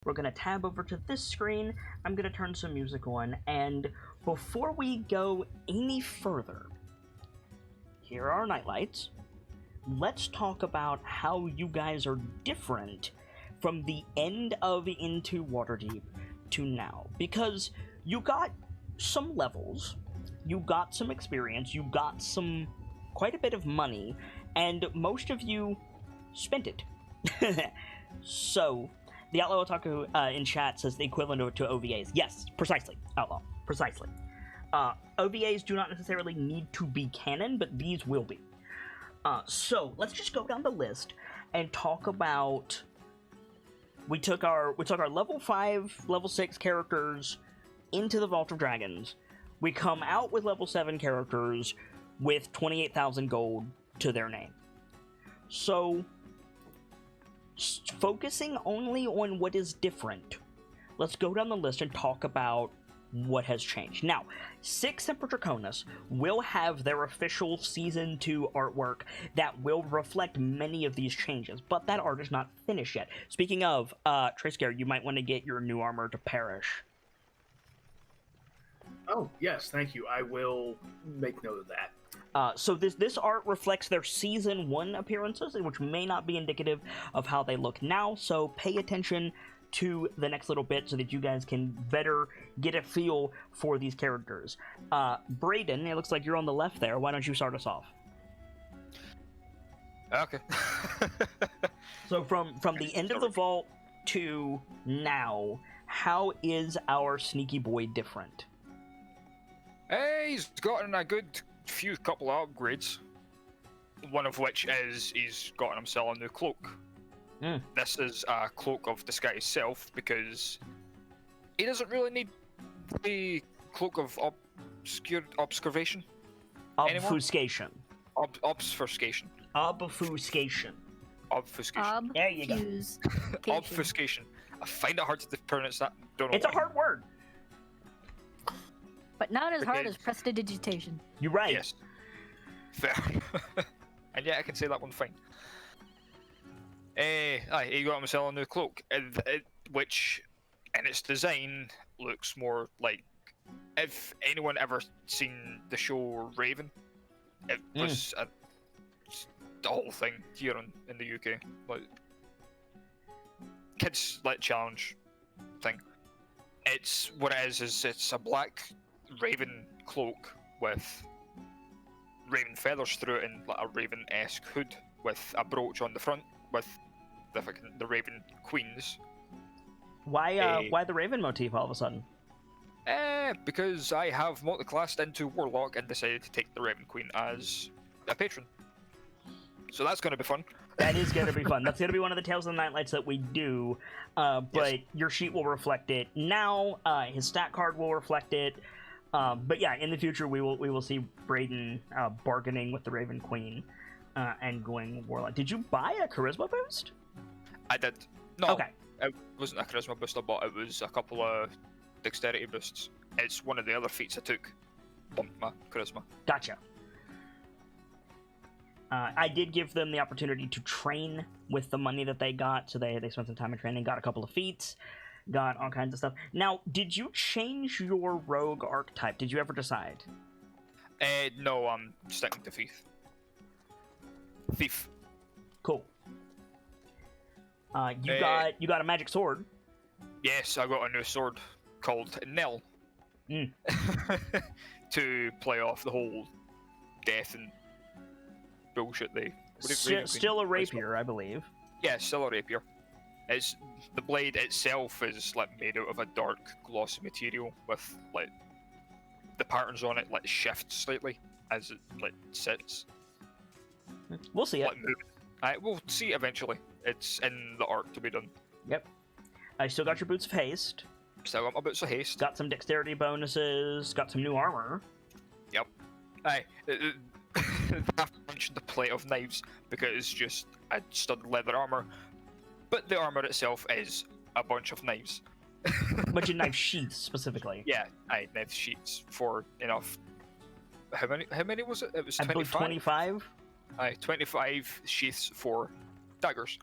We're going to tab over to this screen. I'm going to turn some music on. And before we go any further, here are our KnightLites. Let's talk about how you guys are different from the end of Into Waterdeep to now. Because you got some levels, you got some experience, you got quite a bit of money, and most of you spent it. So, the Outlaw Otaku in chat says the equivalent to OVAs. Yes, precisely, Outlaw, precisely. OVAs do not necessarily need to be canon, but these will be. So, let's just go down the list and talk about... We took our level 5, level 6 characters into the Vault of Dragons. We come out with level 7 characters with 28,000 gold to their name. So, focusing only on what is different, let's go down the list and talk about what has changed. Now, Six and Draconis will have their official Season 2 artwork that will reflect many of these changes, but that art is not finished yet. Speaking of, Tracecare, you might want to get your new armor to Perish. Oh, yes, thank you. I will make note of that. So this art reflects their Season 1 appearances, which may not be indicative of how they look now, so pay attention to the next little bit so that you guys can better get a feel for these characters. Brayden, it looks like you're on the left there. Why don't you start us off? Okay. So from the end of the vault to now, how is our sneaky boy different? Hey, he's gotten a good couple of upgrades. One of which is he's gotten himself a new cloak. This is a cloak of disguise self because he doesn't really need the cloak of obscuration. Obfuscation. Obfuscation. Obfuscation. Obfuscation. There you go. Obfuscation. I find it hard to pronounce that. Don't know It's why. a hard word. But not as hard as prestidigitation. You're right. Yes. Fair. And yet I can say that one fine. He got himself a new cloak, which in its design looks more like, if anyone ever seen the show Raven, it was the whole thing here in the UK, like kids like challenge thing. It's what it is it's a black raven cloak with raven feathers through it and like a raven-esque hood with a brooch on the front with the Raven Queens. Why the Raven motif all of a sudden? Because I have multiclassed into Warlock and decided to take the Raven Queen as a patron. So that's going to be fun. That is going to be fun. That's going to be one of the Tales of the KnightLites that we do. But yes. Your sheet will reflect it now. His stat card will reflect it. But yeah, in the future we will see Brayden bargaining with the Raven Queen and going Warlock. Did you buy a charisma boost? I did. No, okay. It wasn't a charisma boost I bought, it was a couple of dexterity boosts. It's one of the other feats I took. Bumped my charisma. Gotcha. I did give them the opportunity to train with the money that they got, so they spent some time in training, got a couple of feats, got all kinds of stuff. Now, did you change your rogue archetype? Did you ever decide? No, I'm sticking to Thief. Thief. Cool. You got a magic sword. Yes, I got a new sword called Nell. To play off the whole death and bullshit still a rapier, I believe. Yeah, still a rapier. It's the blade itself is like made out of a dark glossy material with like the patterns on it like shift slightly as it like sits. We'll see it. We'll see eventually. It's in the art to be done. Yep. I still got your boots of haste. Still got my boots of haste. Got some dexterity bonuses. Got some new armor. Yep. I mentioned the plate of knives because it's just a stud leather armor, but the armor itself is a bunch of knives. Bunch of knife sheaths specifically. Yeah, knife sheaths for enough. How many was it? It was 25. 25. 25 sheaths for daggers.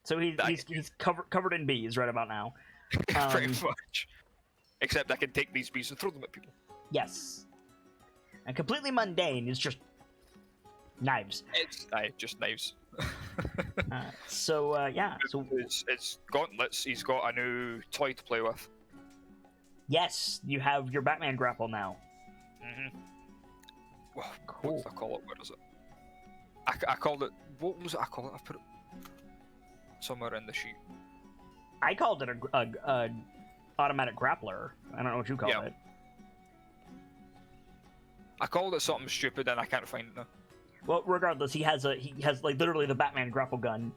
So he's covered in bees right about now. Pretty much. Except I can take these bees and throw them at people. Yes. And completely mundane is just knives. It's just knives. So it's gauntlets. He's got a new toy to play with. Yes, you have your Batman grapple now. Well, cool. What did I call it? Where is it? I called it. What was it? I called it. I put it somewhere in the sheet. I called it a automatic grappler. I don't know what you called it. I called it something stupid and I can't find it now. Well, regardless, he has like literally the Batman grapple gun.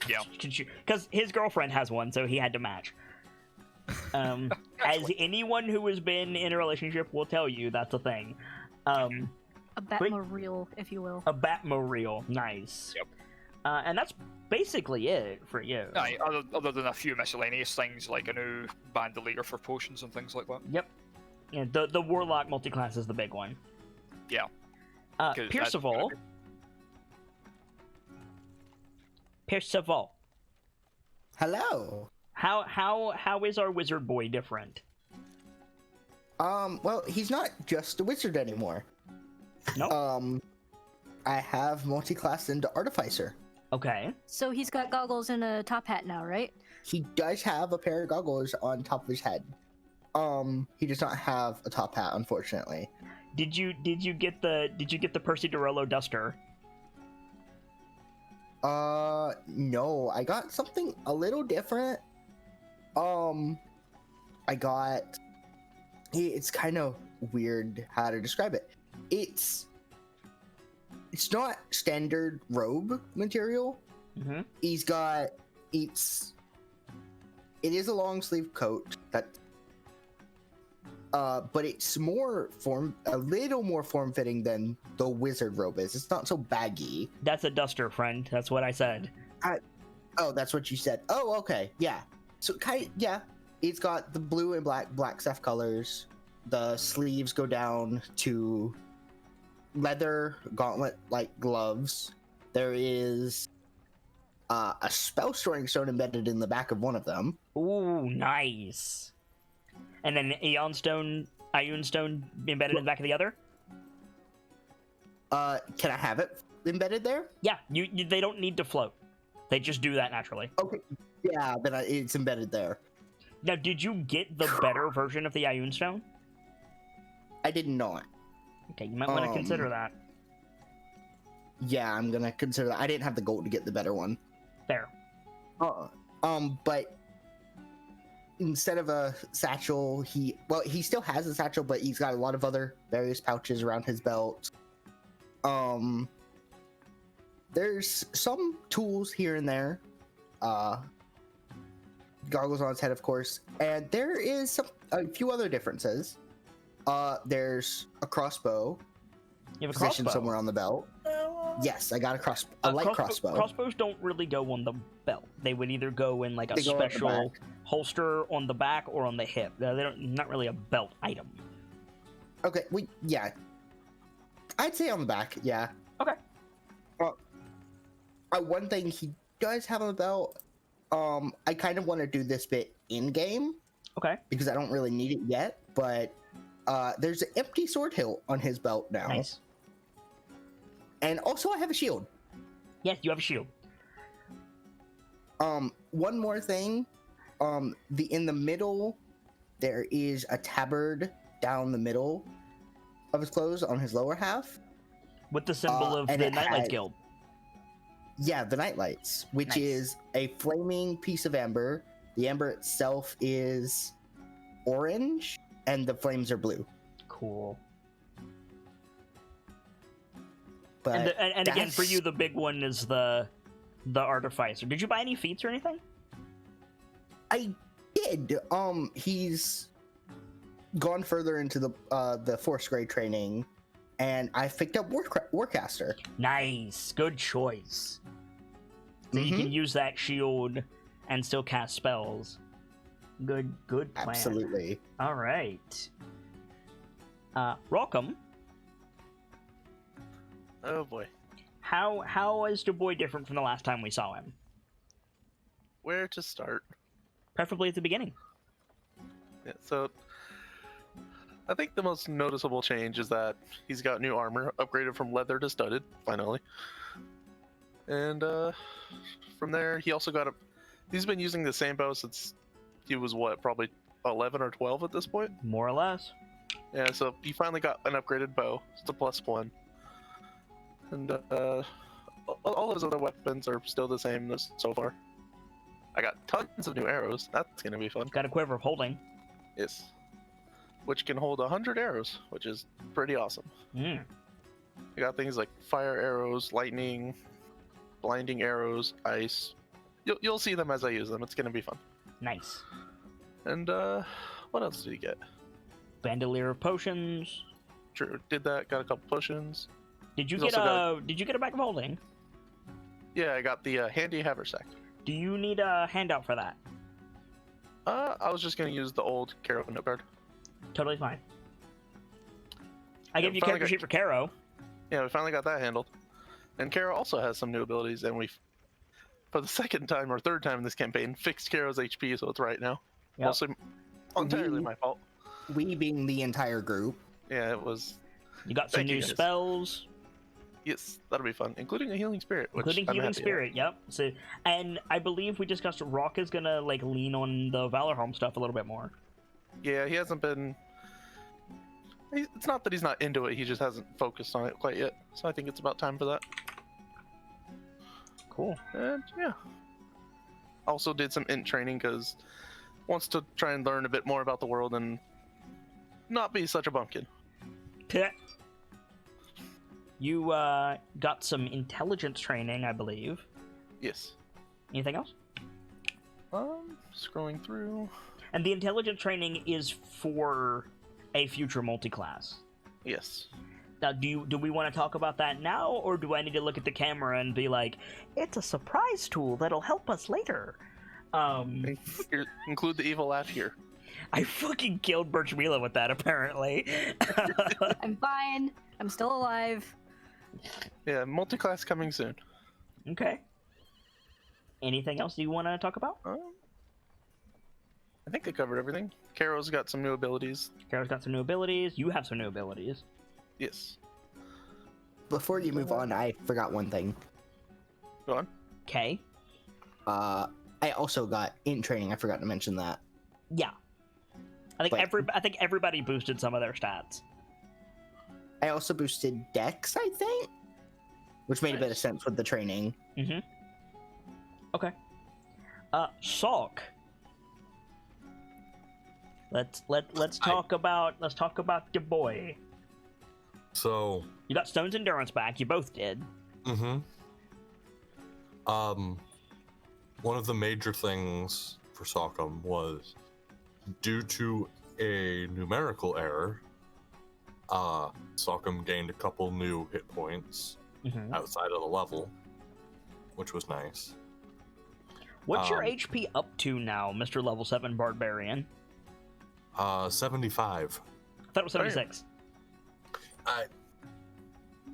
Yeah. Because his girlfriend has one, so he had to match. As anyone who has been in a relationship will tell you, that's a thing. A Batmobile, if you will. A Batmobile, nice. Yep. And that's basically it for you. Aye, other than a few miscellaneous things like a new bandolier for potions and things like that. Yep. Yeah, the Warlock multi-class is the big one. Yeah. Percival. Hello. How is our wizard boy different? Well, he's not just a wizard anymore. No. I have multi-classed into artificer. Okay. So he's got goggles and a top hat now, right? He does have a pair of goggles on top of his head. He does not have a top hat, unfortunately. Did you get the Percy DeRollo duster? No, I got something a little different. It's kind of weird how to describe it. It's not standard robe material. Mm-hmm. It is a long sleeve coat that, but it's a little more form fitting than the wizard robe is. It's not so baggy. That's a duster, friend. That's what I said. Oh, that's what you said. Oh, okay, yeah. So it's got the blue and black stuff colors. The sleeves go down to leather gauntlet-like gloves. There is a spell storing stone embedded in the back of one of them. Ooh, nice. And then Ioun Stone embedded in the back of the other? Can I have it embedded there? Yeah, they don't need to float. They just do that naturally. Okay, yeah, then it's embedded there. Now, did you get the better version of the Ioun Stone? I did not. Okay, you might want to consider that. Yeah, I'm gonna consider that. I didn't have the gold to get the better one. Fair. But instead of a satchel, he still has a satchel, but he's got a lot of other various pouches around his belt. There's some tools here and there. Goggles on his head, of course, and there is a few other differences. There's a crossbow. You have a positioned crossbow somewhere on the belt. Yes, I got a light crossbow. Crossbows don't really go on the belt. They would either go in like a special holster on the back or on the hip. Not really a belt item. Okay, I'd say on the back, yeah. Okay. One thing he does have on the belt, I kind of want to do this bit in-game. Okay. Because I don't really need it yet, but there's an empty sword hilt on his belt now. Nice. And also I have a shield. Yes, you have a shield. One more thing. In the middle, there is a tabard down the middle of his clothes on his lower half. With the symbol of the KnightLites Guild. Yeah, the KnightLites, which is a flaming piece of amber. The amber itself is orange, and the flames are blue. Cool. But and again, for you, the big one is the artificer. Did you buy any feats or anything? I did. He's gone further into the force grade training, and I picked up Warcaster. Nice, good choice. So you can use that shield and still cast spells. Good plan. Absolutely. All right. Welcome. Oh boy. How is your boy different from the last time we saw him? where to start. Preferably at the beginning. Yeah, so I think the most noticeable change is that he's got new armor, upgraded from leather to studded, finally. And from there, he also got a. He's been using the same bow since he was probably 11 or 12 at this point. More or less. Yeah, so he finally got an upgraded bow. It's a +1. And all his other weapons are still the same so far. I got tons of new arrows. That's gonna be fun. Got a quiver of holding. Yes. Which can hold 100 arrows, which is pretty awesome. Mm. I got things like fire arrows, lightning, blinding arrows, ice. You'll see them as I use them. It's gonna be fun. Nice. And what else did he get? Bandolier of potions. True, did that. Got a couple potions. Did you He's get also a Did you get a bag of holding? Yeah, I got the handy haversack. Do you need a handout for that? I was just gonna use the old Caro note card. Totally fine. I Yeah, gave you a finally character sheet for Caro. Yeah, we finally got that handled. And Caro also has some new abilities, and we, for the second time or third time in this campaign, fixed Caro's HP, so it's right now. Yep. Mostly entirely my fault. We being the entire group. Yeah, it was. You got some Thank you, new guys. spells, Yes, that'll be fun, including a healing spirit. Which including I'm healing happy spirit. Yep. So, and I believe we discussed Rock is gonna like lean on the Valorholm stuff a little bit more. Yeah, he hasn't been. It's not that he's not into it; he just hasn't focused on it quite yet. So I think it's about time for that. Cool. And yeah, also did some int training because wants to try and learn a bit more about the world and not be such a bumpkin. Peh. You got some intelligence training, I believe. Yes. Anything else? Scrolling through. And the intelligence training is for a future multi-class. Yes. Now, do we want to talk about that now, or do I need to look at the camera and be like, it's a surprise tool that'll help us later? Include the evil laugh here. I fucking killed Birch Mila with that, apparently. I'm fine. I'm still alive. Yeah, multi-class coming soon. Okay. Anything else you want to talk about? I think I covered everything. Caro's got some new abilities. Caro's got some new abilities. You have some new abilities. Yes. Before you move on, I forgot one thing. Go on. Okay. I also got int training. I forgot to mention that. Yeah. I think everybody boosted some of their stats. I also boosted Dex, I think, which made a bit of sense with the training. Mm-hmm. Okay. Salk. Let's talk about the boy. So You got Stone's endurance back. You both did. Mm-hmm. One of the major things for Sockham was due to a numerical error. Sockham gained a couple new hit points outside of the level, which was nice. What's your HP up to now, Mr. Level 7 Barbarian? 75. I thought it was 76.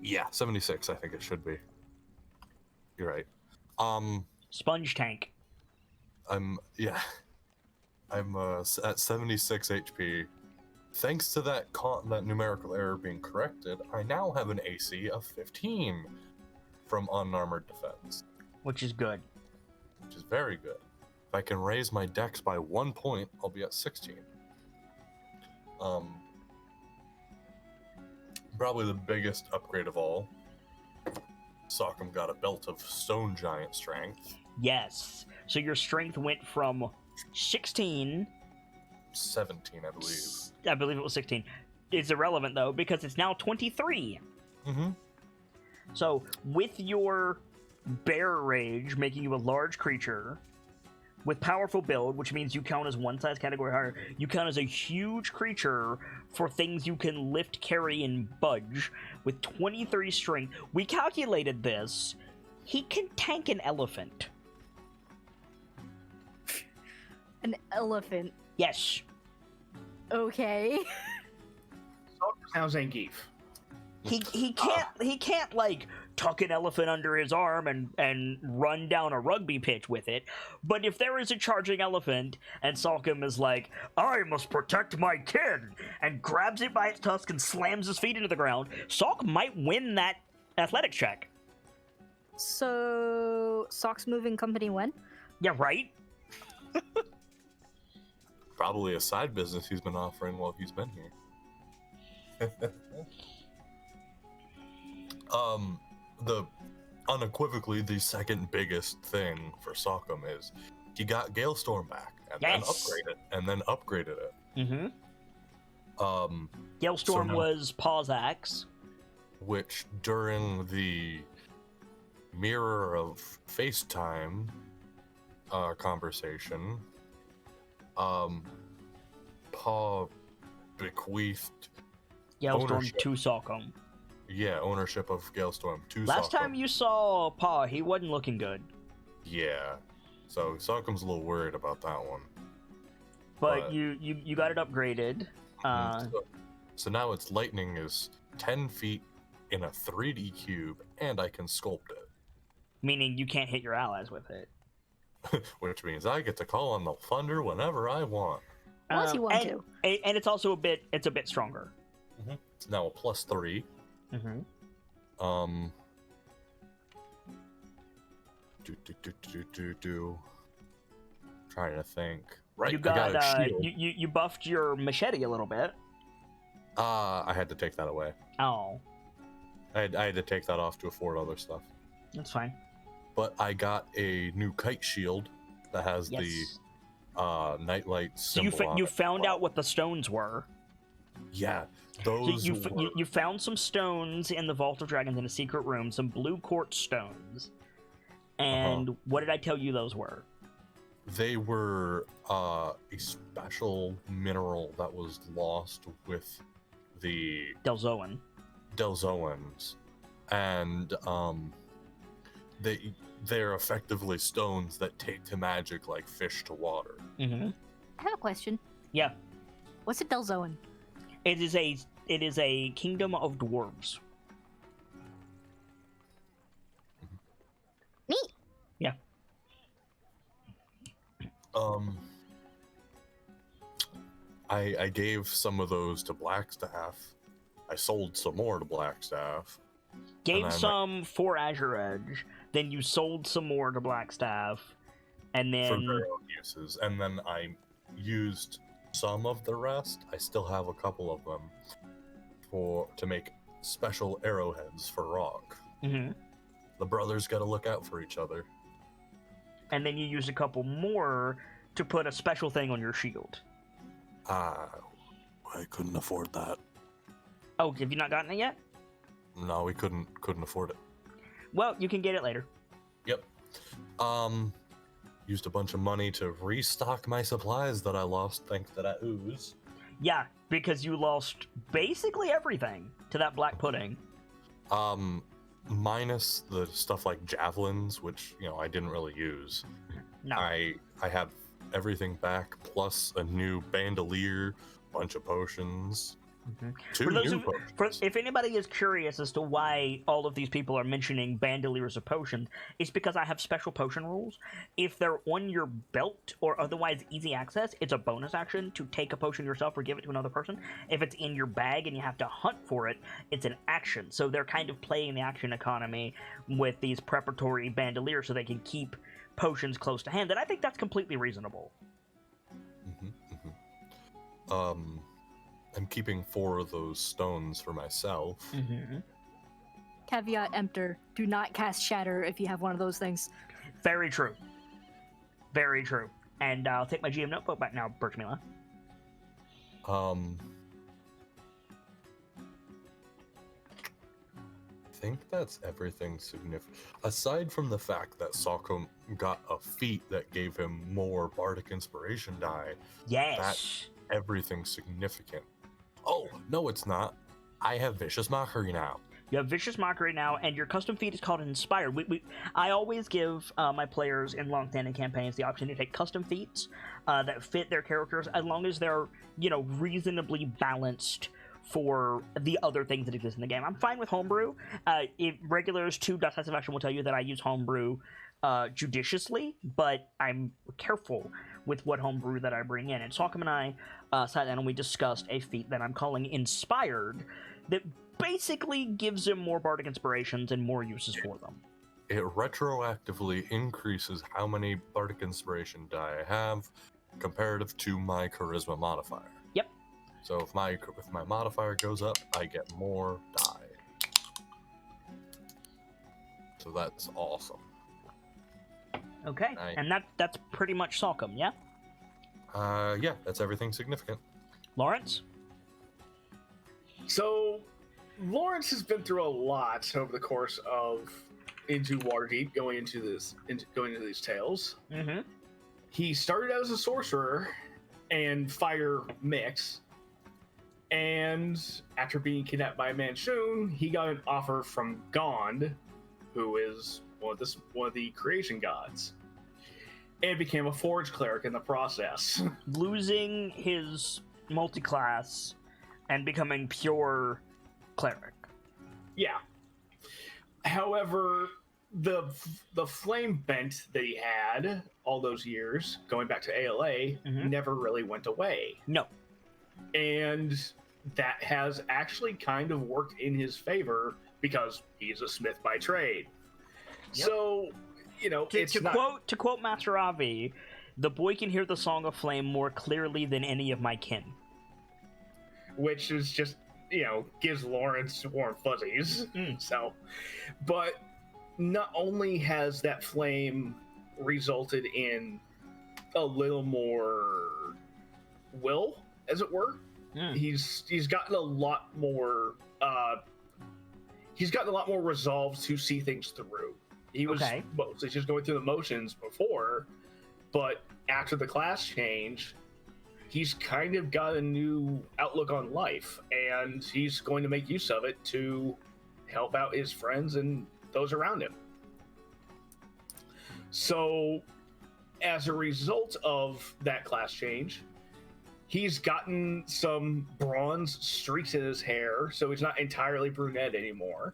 Yeah, 76. I think it should be. You're right. Sponge tank. I'm at 76 HP. Thanks to that numerical error being corrected, I now have an AC of 15 from unarmored defense. Which is good. Which is very good. If I can raise my dex by 1 point, I'll be at 16. Probably the biggest upgrade of all. Sockham got a belt of stone giant strength. Yes. So your strength went from 16... 17, I believe. I believe it was 16. It's irrelevant, though, because it's now 23. Mm-hmm. So, with your Bear Rage making you a large creature, with Powerful Build, which means you count as one size category higher, you count as a huge creature for things you can lift, carry, and budge. With 23 strength, we calculated this. He can tank an elephant. An elephant. Yes. Okay. How's Zangief? He can't like tuck an elephant under his arm and run down a rugby pitch with it. But if there is a charging elephant and Salcom is like, I must protect my kid, and grabs it by its tusk and slams his feet into the ground, Salk might win that athletics check. So, Sock's moving company when? Yeah, right? Probably a side business he's been offering while he's been here. The unequivocally the second biggest thing for Salcom is he got Galestorm back and then upgraded it. Mm-hmm. Galestorm was Paw's axe, which during the Mirror of FaceTime conversation, Paw bequeathed Galestorm to Salcom. Yeah, ownership of Galestorm to Last Salcom. time you saw Paw, he wasn't looking good. Yeah, so Salcom's a little worried about that one. But you got it upgraded. So now its lightning is 10 feet in a 3D cube, and I can sculpt it. Meaning you can't hit your allies with it. Which means I get to call on the thunder whenever I want. Unless you want to. And it's also a bit stronger. Mm-hmm. It's now a +3. Mm-hmm. Trying to think. Right, you got you buffed your machete a little bit. I had to take that away. Oh. I had to take that off to afford other stuff. That's fine. But I got a new kite shield that has the KnightLites symbol. So you found out what the stones were. Yeah, those. So you found some stones in the Vault of Dragons in a secret room, some blue quartz stones. And what did I tell you those were? They were a special mineral that was lost with the Delzoans, and they're effectively stones that take to magic like fish to water. Mm-hmm. I have a question. Yeah. What's a Delzoan? It is a kingdom of dwarves. Neat. Yeah. I gave some of those to Blackstaff. I sold some more to Blackstaff. Gave some for Azure Edge, then you sold some more to Blackstaff, and then for their own uses, and then I used some of the rest. I still have a couple of them to make special arrowheads for Rock. Mm-hmm. The brothers got to look out for each other. And then you used a couple more to put a special thing on your shield. I couldn't afford that. Oh, have you not gotten it yet? No, we couldn't afford it. Well, you can get it later. Yep. Used a bunch of money to restock my supplies that I lost thanks to that ooze. Yeah, because you lost basically everything to that black pudding. Minus the stuff like javelins, which, I didn't really use. No. I have everything back, plus a new bandolier, bunch of potions. Mm-hmm. Two new potions. If anybody is curious as to why all of these people are mentioning bandoliers of potions, it's because I have special potion rules. If they're on your belt or otherwise easy access, it's a bonus action to take a potion yourself or give it to another person. If it's in your bag and you have to hunt for it, it's an action. So they're kind of playing the action economy with these preparatory bandoliers so they can keep potions close to hand, and I think that's completely reasonable. I'm keeping 4 of those stones for myself. Mm-hmm. Caveat emptor. Do not cast Shatter if you have one of those things. Very true. Very true. And I'll take my GM notebook back now, Birchmila. I think that's everything significant. Aside from the fact that Salcom got a feat that gave him more Bardic Inspiration die. Yes. That's everything significant. Oh, no, it's not. I have Vicious Mockery now. You have Vicious Mockery now, and your custom feat is called Inspired. I always give my players in long-standing campaigns the option to take custom feats that fit their characters, as long as they're, reasonably balanced for the other things that exist in the game. I'm fine with homebrew. Regulars to Decisive Action will tell you that I use homebrew judiciously, but I'm careful with what homebrew that I bring in. And Salcom and I sat down and we discussed a feat that I'm calling Inspired that basically gives him more bardic inspirations and more uses for them. It retroactively increases how many bardic inspiration die I have comparative to my charisma modifier. Yep. So if my modifier goes up, I get more die. So that's awesome. Okay, and that's pretty much Salcom, yeah? Yeah, that's everything significant. Lawrence? So, Lawrence has been through a lot over the course of into Waterdeep, going into these tales. Mm-hmm. He started out as a sorcerer and fire mix, and after being kidnapped by Manchoon, he got an offer from Gond, who is one of the creation gods, and became a forge cleric in the process. Losing his multiclass and becoming pure cleric. Yeah. However, the flame bent that he had all those years, going back to ALA, never really went away. No. And that has actually kind of worked in his favor because he's a smith by trade. Yep. So, you know, to quote Master Avi, the boy can hear the song of flame more clearly than any of my kin. Which is just, you know, gives Lawrence warm fuzzies. So, but not only has that flame resulted in a little more will, as it were, he's gotten a lot more resolve to see things through. He was mostly just going through the motions before, but after the class change, he's kind of got a new outlook on life, and he's going to make use of it to help out his friends and those around him. So, as a result of that class change, he's gotten some bronze streaks in his hair, so he's not entirely brunette anymore.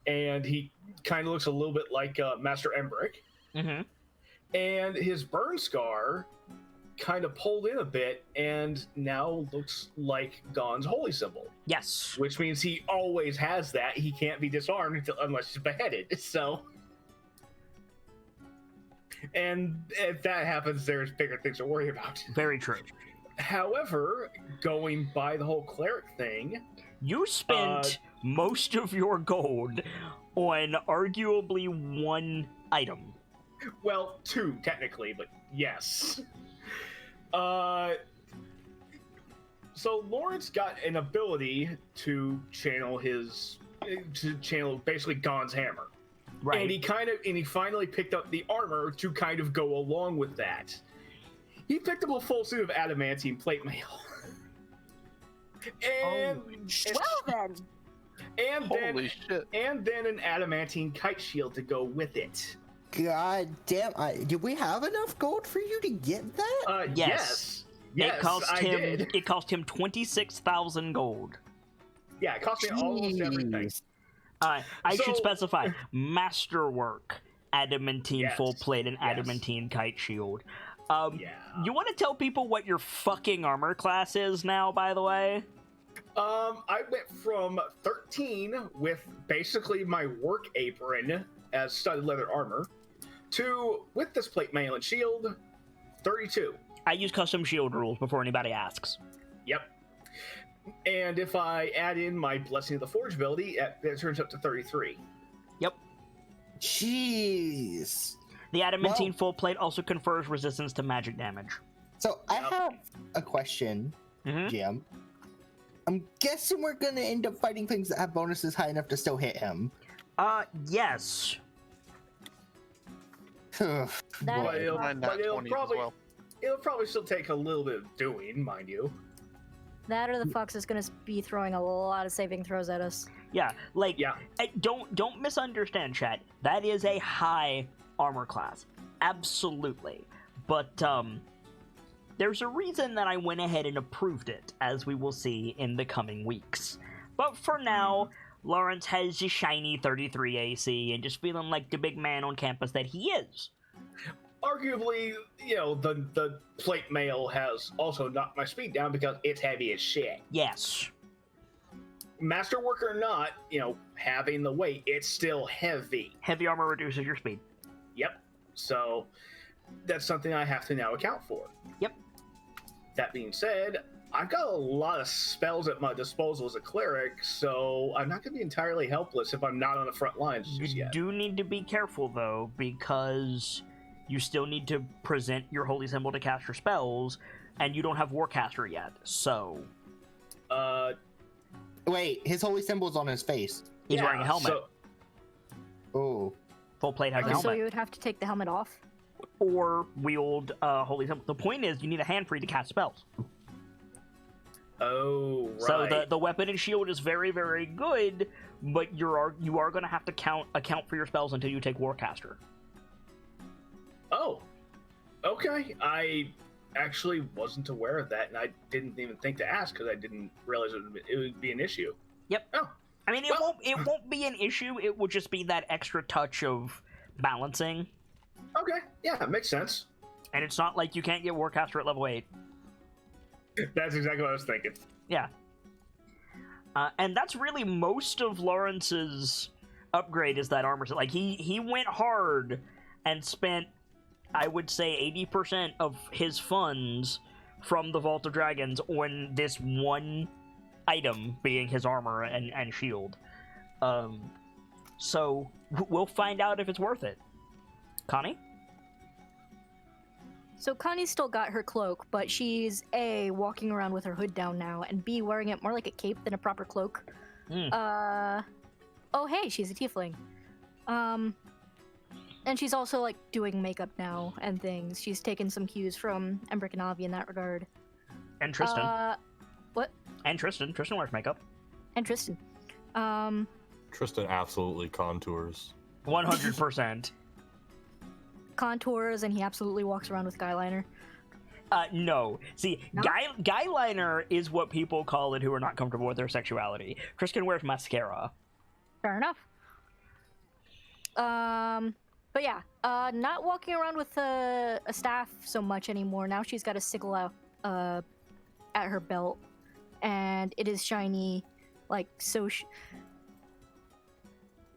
And he kind of looks a little bit like Master Embrick. Mm-hmm. And his burn scar kind of pulled in a bit and now looks like Gond's holy symbol. Yes. Which means he always has that. He can't be disarmed unless he's beheaded. So... And if that happens, there's bigger things to worry about. Very true. However, going by the whole cleric thing... You spent most of your gold on arguably one item. Well, two, technically, but yes. So Lawrence got an ability to channel basically Gond's hammer. Right. And he finally picked up the armor to kind of go along with that. He picked up a full suit of adamantine plate mail. And Holy shit. And then an adamantine kite shield to go with it. God damn! Did we have enough gold for you to get that? Yes. It cost him 26,000 gold. Yeah, it cost me almost everything. I should specify masterwork, adamantine full plate, and adamantine kite shield. You want to tell people what your fucking armor class is now, by the way? I went from 13 with basically my work apron as studded leather armor to, with this plate mail and shield, 32. I use custom shield rules before anybody asks. Yep. And if I add in my Blessing of the Forge ability, it turns up to 33. Yep. Jeez. The adamantine full plate also confers resistance to magic damage. So I have a question, Jim. I'm guessing we're gonna end up fighting things that have bonuses high enough to still hit him. Yes. It'll probably still take a little bit of doing, mind you. That or the fox is going to be throwing a lot of saving throws at us. Yeah, don't misunderstand, chat. That is a high armor class, absolutely. But there's a reason that I went ahead and approved it, as we will see in the coming weeks. But for now, Lawrence has the shiny 33 AC and just feeling like the big man on campus that he is. Arguably, the plate mail has also knocked my speed down because it's heavy as shit. Yes. Masterwork or not, having the weight, it's still heavy. Heavy armor reduces your speed. Yep. So that's something I have to now account for. Yep. That being said, I've got a lot of spells at my disposal as a cleric, so I'm not going to be entirely helpless if I'm not on the front lines just You yet. do need to be careful, though, because you still need to present your holy symbol to cast your spells, and you don't have Warcaster yet, so... Wait, his holy symbol's on his face. He's wearing a helmet. Oh. Full plate has a So helmet. you would have to take the helmet off? Or wield holy symbol. The point is, you need a hand free to cast spells. Oh, right. So the weapon and shield is very, very good, but you are going to have to account for your spells until you take Warcaster. Oh, okay. I actually wasn't aware of that, and I didn't even think to ask because I didn't realize it would be an issue. Yep. Oh, I mean, it won't be an issue. It will just be that extra touch of balancing. okay. Yeah, makes sense. And it's not like you can't get Warcaster at level 8. That's exactly what I was thinking. Yeah. And that's really most of Lawrence's upgrade is that armor set. Like, he went hard and spent, I would say, 80% of his funds from the Vault of Dragons on this one item, being his armor and shield. So, we'll find out if it's worth it. Connie? So Connie's still got her cloak, but she's A, walking around with her hood down now, and B, wearing it more like a cape than a proper cloak. Oh hey, she's a tiefling. And she's also like doing makeup now and things. She's taken some cues from Embrick and Avi in that regard. And Tristan. What? And Tristan. Tristan wears makeup. And Tristan. Tristan absolutely contours. 100%. Contours, and he absolutely walks around with guyliner. No. See, No? guyliner is what people call it who are not comfortable with their sexuality. Tristan wears mascara. Fair enough. But yeah, not walking around with a staff so much anymore. Now she's got a sickle out at her belt, and it is shiny, like Soch.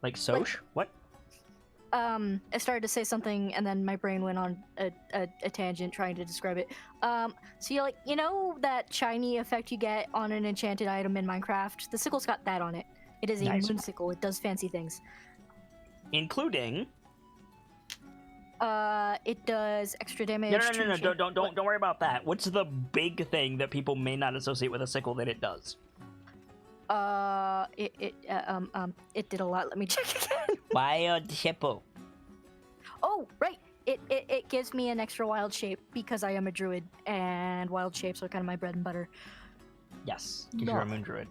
Like Soch? What? I started to say something, and then my brain went on a tangent trying to describe it. So you know that shiny effect you get on an enchanted item in Minecraft? The sickle's got that on it. It is a Nice. moon sickle. It does fancy things. Including... It does extra damage. No, don't worry about that. What's the big thing that people may not associate with a sickle that it does? It did a lot. Let me check again. Wild sickle. Oh, right. It gives me an extra wild shape because I am a druid, and wild shapes are kind of my bread and butter. Yes, because you're a moon druid.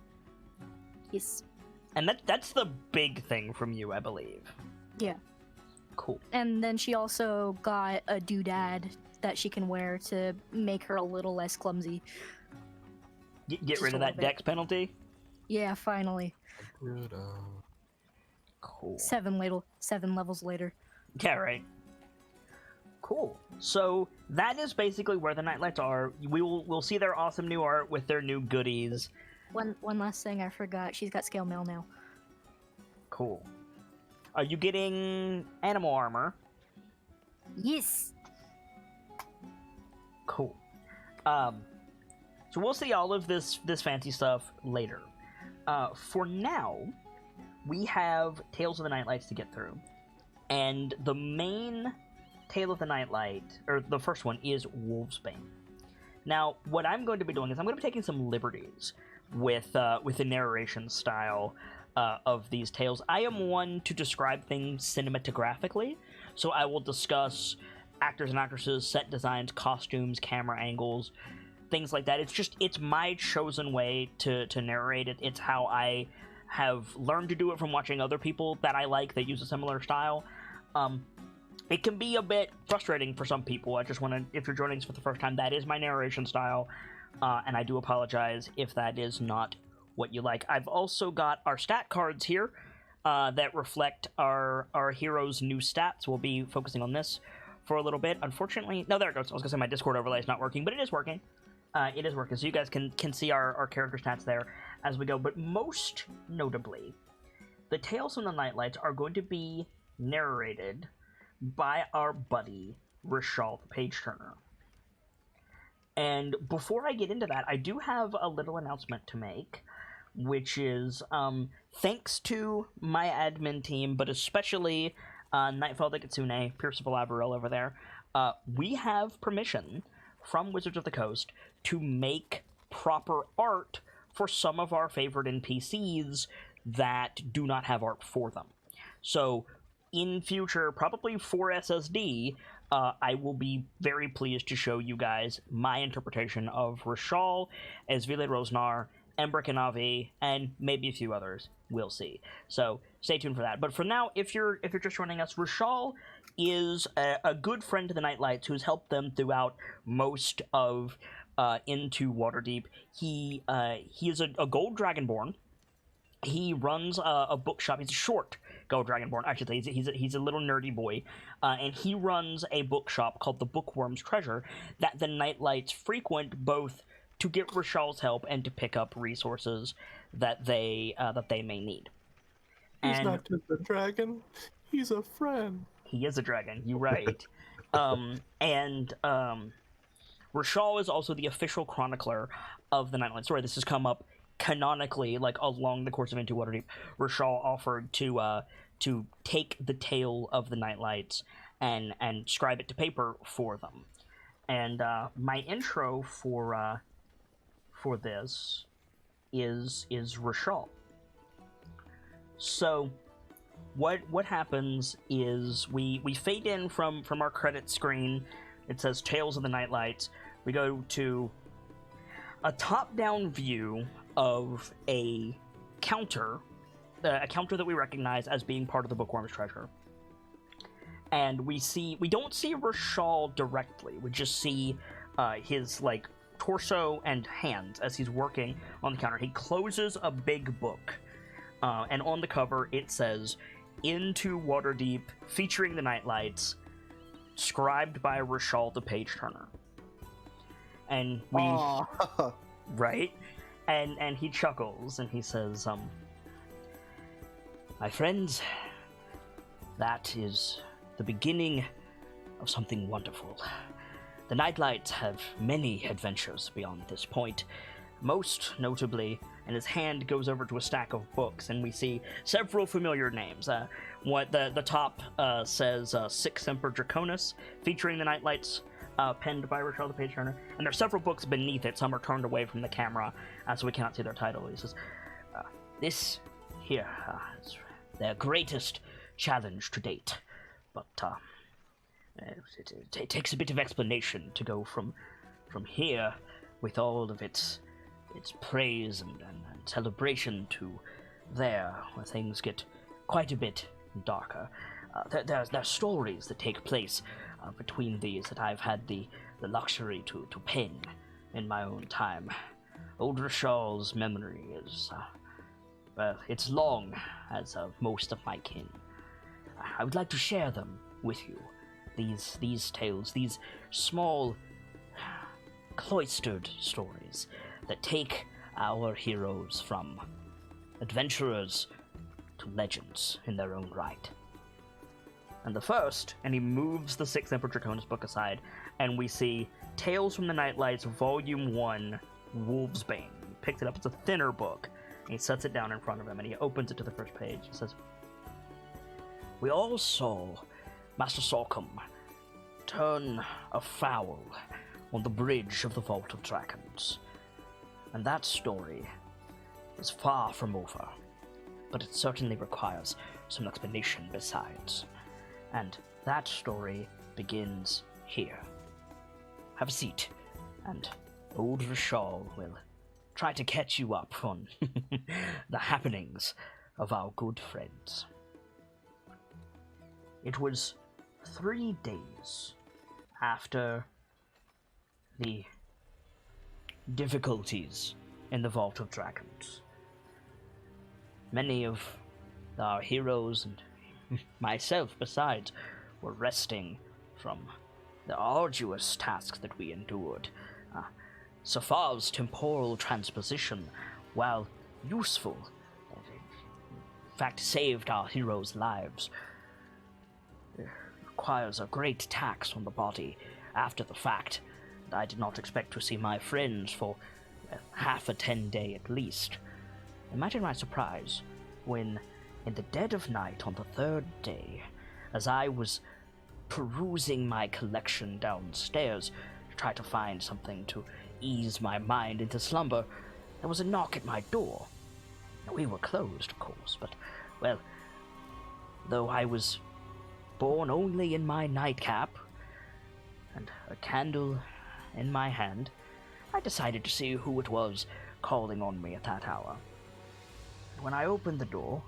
Yes. And that's the big thing from you, I believe. Yeah. Cool. And then she also got a doodad that she can wear to make her a little less clumsy. Get Just rid a of that little bit. dex penalty? Yeah, finally. Cool. 7 levels later. Yeah, right. Cool. So that is basically where the KnightLites are. We'll see their awesome new art with their new goodies. One last thing I forgot. She's got scale mail now. Cool. Are you getting animal armor? Yes. Cool. So we'll see all of this fancy stuff later. For now, we have Tales of the KnightLites to get through. And the main Tale of the KnightLight, or the first one, is Wolfsbane. Now, what I'm going to be doing is I'm going to be taking some liberties with the narration style of these tales. I am one to describe things cinematographically, so I will discuss actors and actresses, set designs, costumes, camera angles, things like that. It's my chosen way to narrate it. It's how I have learned to do it from watching other people that I like that use a similar style. it can be a bit frustrating for some people. I just want to, if you're joining us for the first time, that is my narration style, and I do apologize if that is not what you like. I've also got our stat cards here that reflect our heroes' new stats. We'll be focusing on this for a little bit. Unfortunately, no, there it goes. I was gonna say my Discord overlay is not working, but it is working. It is working, so you guys can see our character stats there as we go. But most notably, the Tales from the KnightLites are going to be narrated by our buddy Rishal the Page Turner. And before I get into that, I do have a little announcement to make, which is thanks to my admin team, but especially Nightfall the Kitsune, Pierce of Labaril over there, we have permission from Wizards of the Coast to make proper art for some of our favorite NPCs that do not have art for them. So in future, probably for SSD, I will be very pleased to show you guys my interpretation of Rishal as Vile Rosnar, Ember Kanavi, and maybe a few others. We'll see. So stay tuned for that. But for now, if you're just joining us, Rishal is a good friend to the KnightLites who's helped them throughout most of Into Waterdeep. He is a gold dragonborn. He runs a bookshop. He's a short gold dragonborn. Actually, he's a little nerdy boy, and he runs a bookshop called the Bookworm's Treasure that the KnightLites frequent both to get Rishal's help and to pick up resources that they may need. He's not just a dragon; he's a friend. He is a dragon. You're right. Rishal is also the official chronicler of the KnightLites story. This has come up canonically, like along the course of Into Waterdeep. Rishal offered to take the tale of the KnightLites and scribe it to paper for them. And my intro for this is Rishal. So what happens is we fade in from our credit screen. It says Tales of the KnightLites. We go to a top-down view of a counter that we recognize as being part of the Bookworm's Treasure. And we don't see Rishal directly. We just see his like torso and hands as he's working on the counter. He closes a big book, and on the cover it says Into Waterdeep, featuring the KnightLites, scribed by Rishal the Page Turner. And we right? And he chuckles and he says, my friends, that is the beginning of something wonderful. The KnightLites have many adventures beyond this point, most notably, and his hand goes over to a stack of books, and we see several familiar names. What the top says Sixth Emperor Draconis, featuring the KnightLites, penned by Rishal the Page Turner, and there are several books beneath it. Some are turned away from the camera, so we cannot see their title. He says, this here is their greatest challenge to date, but it takes a bit of explanation to go from here with all of its praise and celebration to there, where things get quite a bit darker. There are stories that take place between these that I've had the luxury to pen in my own time. Old Rishal's memory is, it's long, as of most of my kin. I would like to share them with you. These tales, these small, cloistered stories that take our heroes from adventurers to legends in their own right. And the first, and he moves the Sixth Emperor Draconis book aside, and we see Tales from the KnightLites, Volume 1, Wolfsbane. He picks it up, it's a thinner book, and he sets it down in front of him, and he opens it to the first page. He says, we all saw Master Sorghum turn afoul on the bridge of the Vault of Dragons. And that story is far from over, but it certainly requires some explanation besides. And that story begins here. Have a seat, and old Rishal will try to catch you up on the happenings of our good friends. It was 3 days after the difficulties in the Vault of Dragons, many of our heroes and myself besides were resting from the arduous tasks that we endured. Safar's temporal transposition, while useful, in fact saved our heroes' lives, requires a great tax on the body after the fact. I did not expect to see my friends for half a 10-day at least. Imagine my surprise when, in the dead of night on the 3rd day, as I was perusing my collection downstairs to try to find something to ease my mind into slumber, there was a knock at my door. We were closed, of course, but, well, though I was born only in my nightcap and a candle in my hand, I decided to see who it was calling on me at that hour. When I opened the door,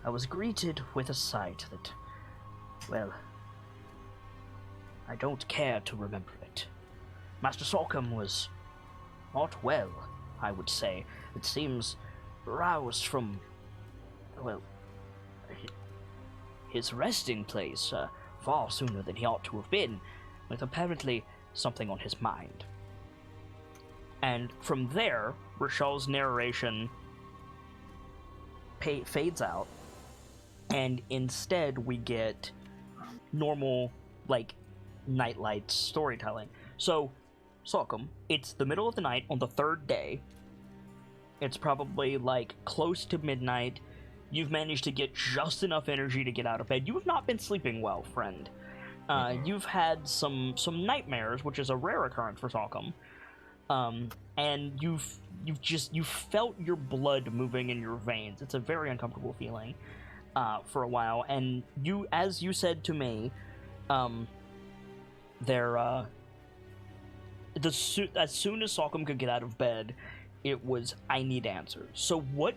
I was greeted with a sight that, well, I don't care to remember it. Master Salcom was not well, I would say. It seems roused from, well, his resting place far sooner than he ought to have been, with apparently something on his mind. And from there, Rashal's narration fades out, and instead we get normal, like, KnightLites storytelling. So, Salcom, it's the middle of the night on the 3rd day. It's probably, like, close to midnight. You've managed to get just enough energy to get out of bed. You have not been sleeping well, friend. You've had some nightmares, which is a rare occurrence for Salcom. And you've felt your blood moving in your veins. It's a very uncomfortable feeling for a while. And you, as you said to me, as soon as Salcom could get out of bed, it was, I need answers. So what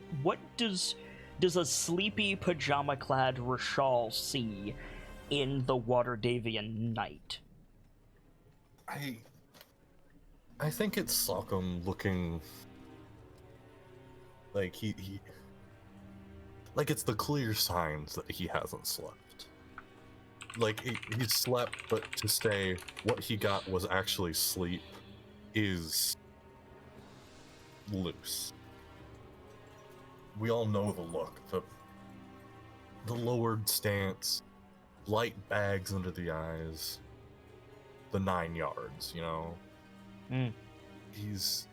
does a sleepy pajama-clad Rashal see in the Waterdavian night? I think it's Salcom looking like he like it's the clear signs that he hasn't slept. Like he slept, but to say what he got was actually sleep is loose. We all know the look, the lowered stance, light bags under the eyes, the 9 yards, you know? He's...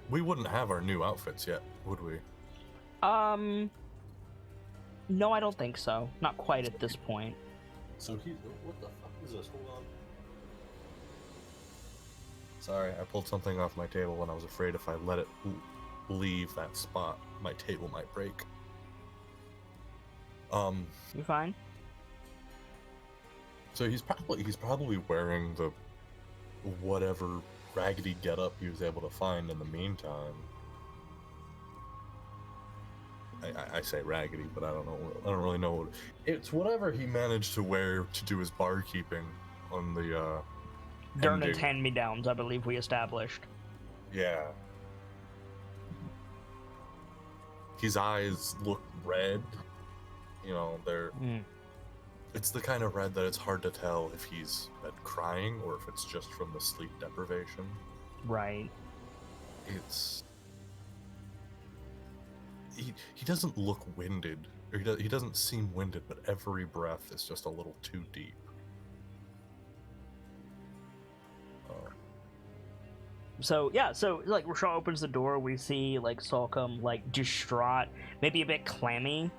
we wouldn't have our new outfits yet, would we? No, I don't think so. Not quite at this point. So what the fuck is this? Hold on. Sorry, I pulled something off my table and I was afraid if I let it leave that spot, my table might break. You fine? So he's probably wearing the whatever raggedy getup he was able to find in the meantime. I say raggedy, but I don't really know. It's whatever he managed to wear to do his barkeeping on the Dernan's hand-me-downs, I believe we established. Yeah. His eyes look red. You know, they're... It's the kind of red that it's hard to tell if he's crying or if it's just from the sleep deprivation. Right. It's... He doesn't look winded. Or he doesn't seem winded, but every breath is just a little too deep. So like Rashal opens the door, we see like Salcom like distraught, maybe a bit clammy.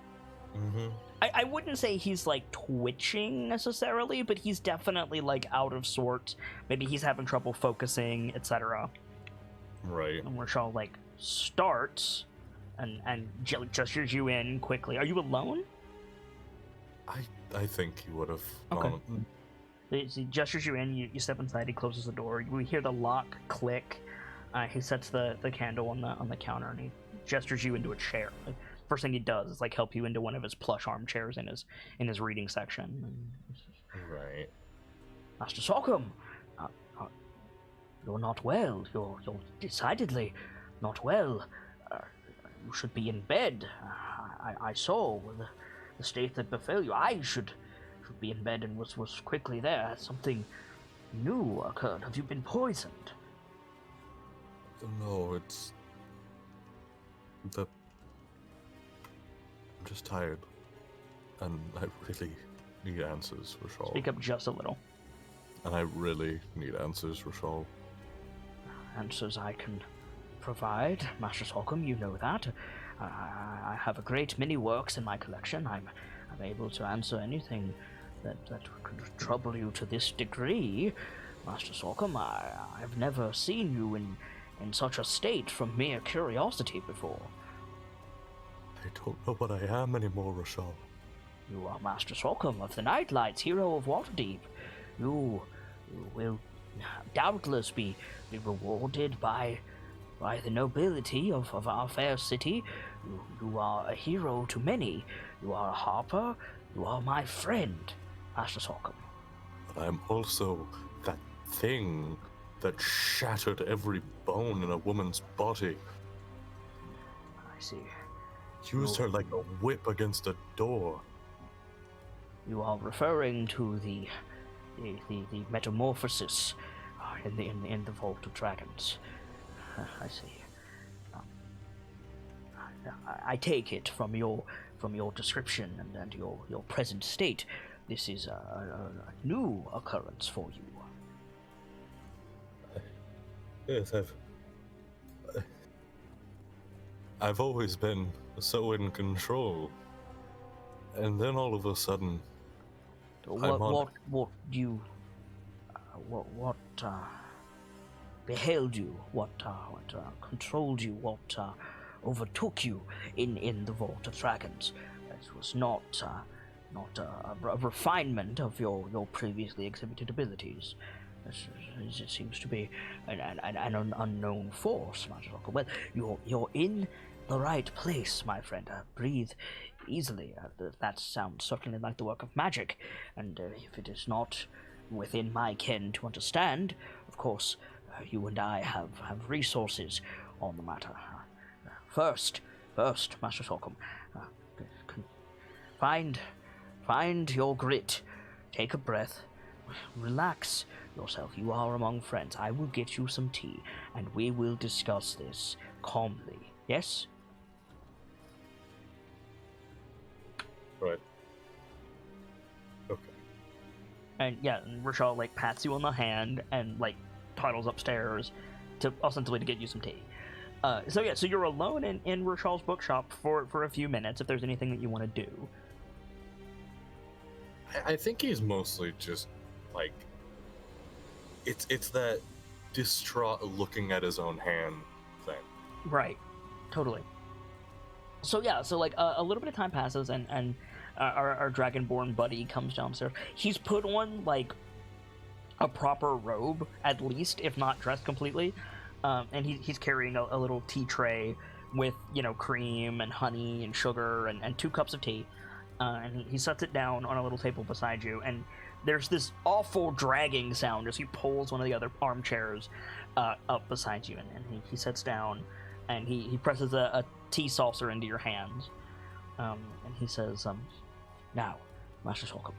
I wouldn't say he's like twitching necessarily, but he's definitely like out of sorts. Maybe he's having trouble focusing, etc. Right. And Rashal like starts and gestures you in quickly. Are you alone? I think he would have. Okay. He gestures you in, you step inside, he closes the door, we hear the lock click, he sets the candle on the counter, and he gestures you into a chair. Like, first thing he does is like help you into one of his plush armchairs in his reading section. Right. Master Sockham, you're not well. You're decidedly not well. You should be in bed. I saw the state that befell you. I should be in bed and was quickly there. Something new occurred. Have you been poisoned? No, it's I'm just tired, and I really need answers, Rashal. Speak up just a little. And I really need answers, Rashal. Answers I can provide, Master Sockham. You know that. I have a great many works in my collection. I'm able to answer anything that could trouble you to this degree, Master Sockham. I've never seen you in such a state from mere curiosity before. I don't know what I am anymore, Rashal. You are Master Sockham of the KnightLites, hero of Waterdeep. You will doubtless be rewarded by the nobility of our fair city. You are a hero to many. You are a harper. You are my friend, Master Sockham. But I'm also that thing that shattered every bone in a woman's body. I see. Used her like a whip against a door. You are referring to the metamorphosis in the Vault of Dragons. I see. I take it from your description and your present state, this is a new occurrence for you. Yes, I've always been so in control, and then all of a sudden, What beheld you? What controlled you? What overtook you in the Vault of Dragons? It was not a refinement of your previously exhibited abilities. It seems to be an unknown force, Master Sockham. Well, you're in the right place, my friend. Breathe easily. That sounds certainly like the work of magic, and if it is not within my ken to understand, of course, you and I have resources on the matter. First, Master Sockham, find your grit. Take a breath. Relax yourself. You are among friends. I will get you some tea, and we will discuss this calmly. Yes? right. Okay. And yeah, Rashal like pats you on the hand and like toddles upstairs to ostensibly to get you some tea. So you're alone in Rashal's bookshop for a few minutes. If there's anything that you want to do, I think he's mostly just like it's that distraught looking at his own hand thing. right? Totally. So yeah, so like a little bit of time passes and our dragonborn buddy comes downstairs. He's put on like a proper robe, at least, if not dressed completely. And he's carrying a little tea tray with, cream and honey and sugar and 2 cups of tea. And he sets it down on a little table beside you, and there's this awful dragging sound as he pulls one of the other armchairs up beside you, and he sits down, and he presses a tea saucer into your hands, and he says, now, Master Sockham,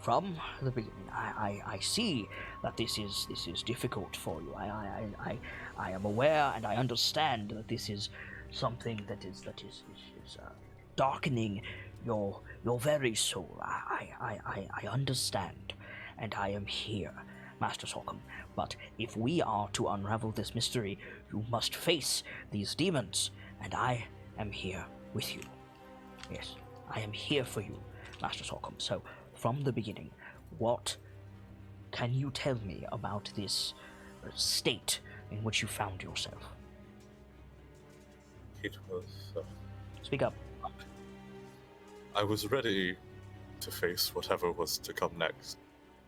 from the beginning, I see that this is difficult for you. I am aware and I understand that this is something that is darkening your very soul. I understand, and I am here, Master Sockham. But if we are to unravel this mystery, you must face these demons, and I am here with you. Yes, I am here for you, Master Sockham. So, from the beginning, what can you tell me about this state in which you found yourself? It was. Speak up. I was ready to face whatever was to come next.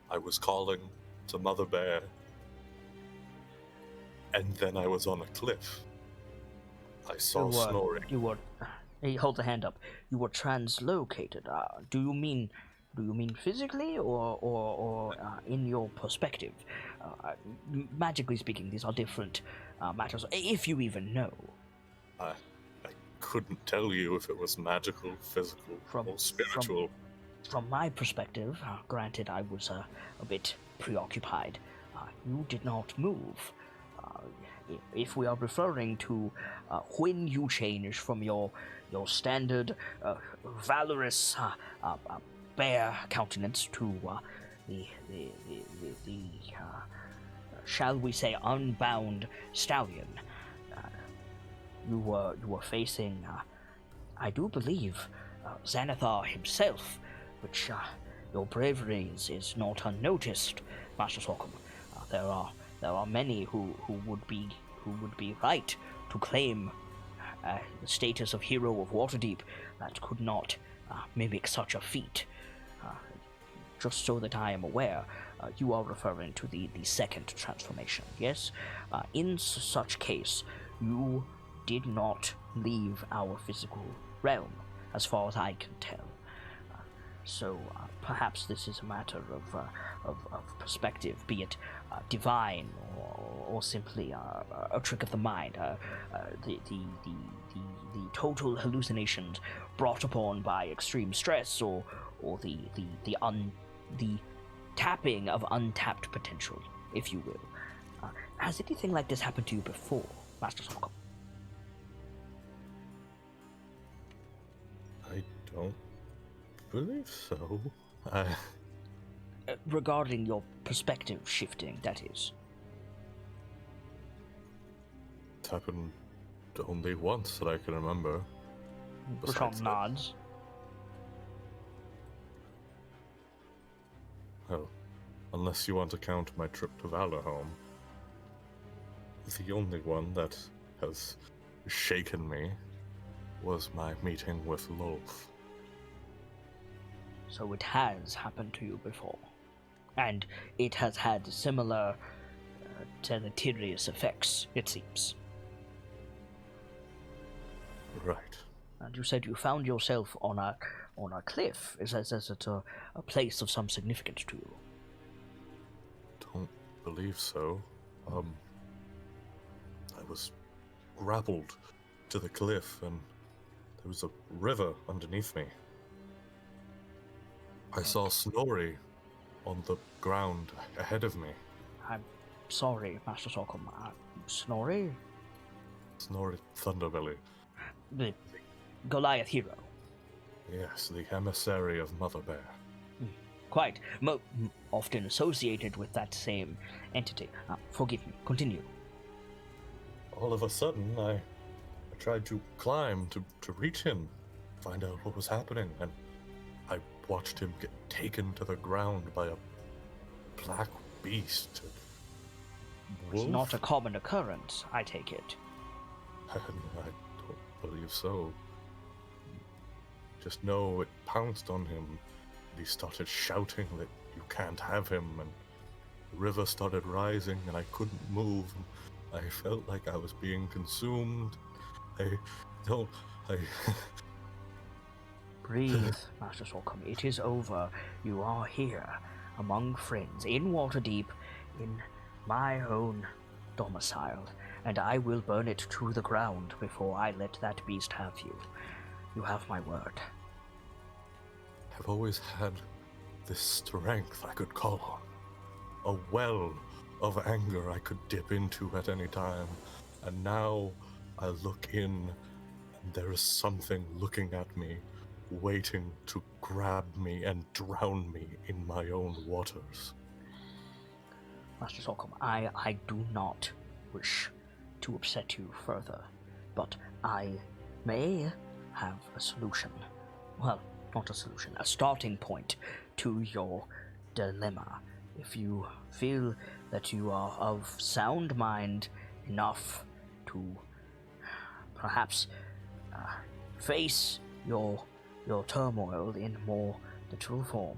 I was calling to Mother Bear, and then I was on a cliff. I saw snoring. You were He holds a hand up. You were translocated. Do you mean physically or in your perspective? Magically speaking, these are different matters, if you even know. I couldn't tell you if it was magical, physical, or spiritual. From my perspective, granted I was a bit preoccupied, you did not move. If we are referring to when you changed from your standard valorous bear countenance to the shall we say unbound stallion, you were facing, I do believe, Xanathar himself, which your bravery is not unnoticed, Master Sorghum. There are many who would be right to claim the status of hero of Waterdeep that could not mimic such a feat. Just so that I am aware, you are referring to the second transformation, yes? In such case, you did not leave our physical realm, as far as I can tell. So perhaps this is a matter of perspective, be it divine or simply a trick of the mind. The total hallucinations brought upon by extreme stress, or the tapping of untapped potential, if you will. Has anything like this happened to you before, Master Sorghum? I don't believe so. Regarding your perspective shifting, that is. It's happened only once that I can remember. Rashawn nods. Well, unless you want to count my trip to Valorhome. The only one that has shaken me was my meeting with Lolth. So it has happened to you before. And it has had similar deleterious effects, it seems. Right. And you said you found yourself on a cliff. Is it a place of some significance to you? Don't believe so. I was grappled to the cliff, and there was a river underneath me. I saw Snorri on the ground ahead of me. I'm sorry, Master Sorghum. Snorri? Snorri Thunderbelly. The Goliath hero. Yes, the emissary of Mother Bear. Quite. Often associated with that same entity. Forgive me. Continue. All of a sudden, I tried to climb to reach him, find out what was happening, and I watched him get taken to the ground by a black beast. It's not a common occurrence, I take it. I don't believe so. Just know it pounced on him. He started shouting that you can't have him, and the river started rising, and I couldn't move. I felt like I was being consumed. Breathe, Master Sorghum. It is over. You are here, among friends, in Waterdeep, in my own domicile, and I will burn it to the ground before I let that beast have you. You have my word. I've always had this strength I could call on. A well of anger I could dip into at any time. And now I look in, and there is something looking at me, waiting to grab me and drown me in my own waters. Master Sorghum, I do not wish to upset you further, but I may have a solution. Well, not a solution, a starting point to your dilemma. If you feel that you are of sound mind enough to perhaps face your turmoil in more literal form,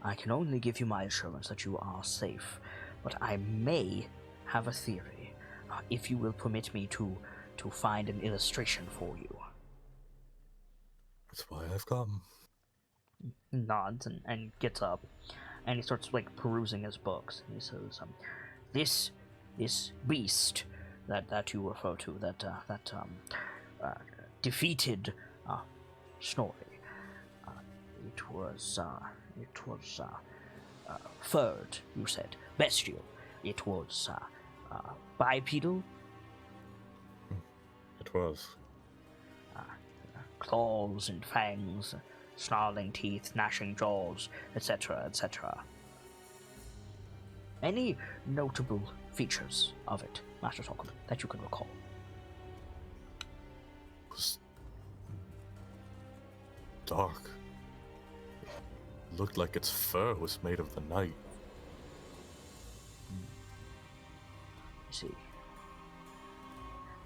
I can only give you my assurance that you are safe, but I may have a theory, if you will permit me to find an illustration for you. That's why I've come. He nods and gets up, and he starts like perusing his books. He says, "This beast that you refer to, that defeated Snorri. It was furred. You said bestial. It was bipedal. It was. Claws and fangs, snarling teeth, gnashing jaws, etc., etc. Any notable features of it, Master Solomon, that you can recall?" It was dark. It looked like its fur was made of the night. I see.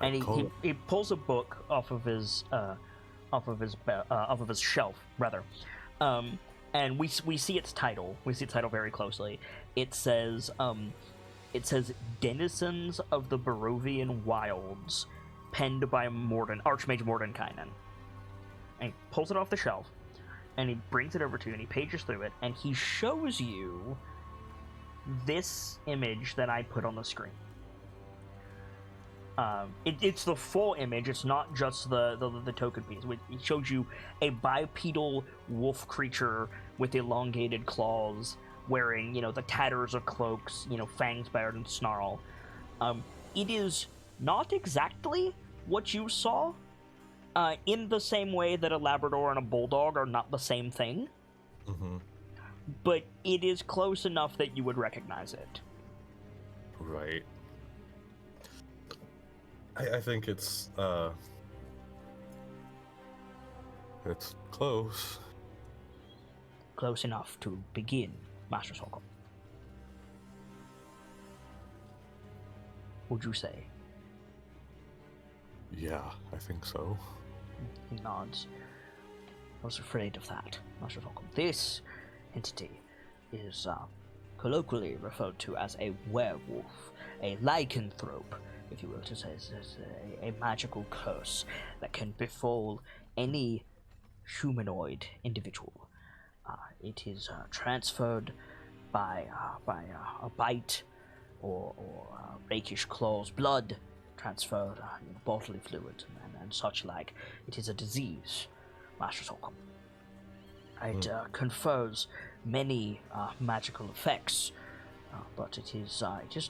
And he pulls a book off of his shelf, rather, and we see its title. We see its title very closely. It says "Denizens of the Barovian Wilds," penned by Archmage Mordenkainen. And he pulls it off the shelf, and he brings it over to you, and he pages through it, and he shows you this image that I put on the screen. It's the full image. It's not just the token piece. It shows you a bipedal wolf creature with elongated claws, wearing the tatters of cloaks, fangs bared and snarl. It is not exactly what you saw, in the same way that a Labrador and a Bulldog are not the same thing. Mm-hmm. But it is close enough that you would recognize it. Right. I think it's close. Close enough to begin, Master Solomon. Would you say? Yeah, I think so. He nods. I was afraid of that, Master Solomon. This entity is colloquially referred to as a werewolf, a lycanthrope, if you will, to say, a magical curse that can befall any humanoid individual. It is transferred by a bite or rakish claws, blood transferred, bodily fluid and such like. It is a disease, Master Solomon. It confers many magical effects, but it is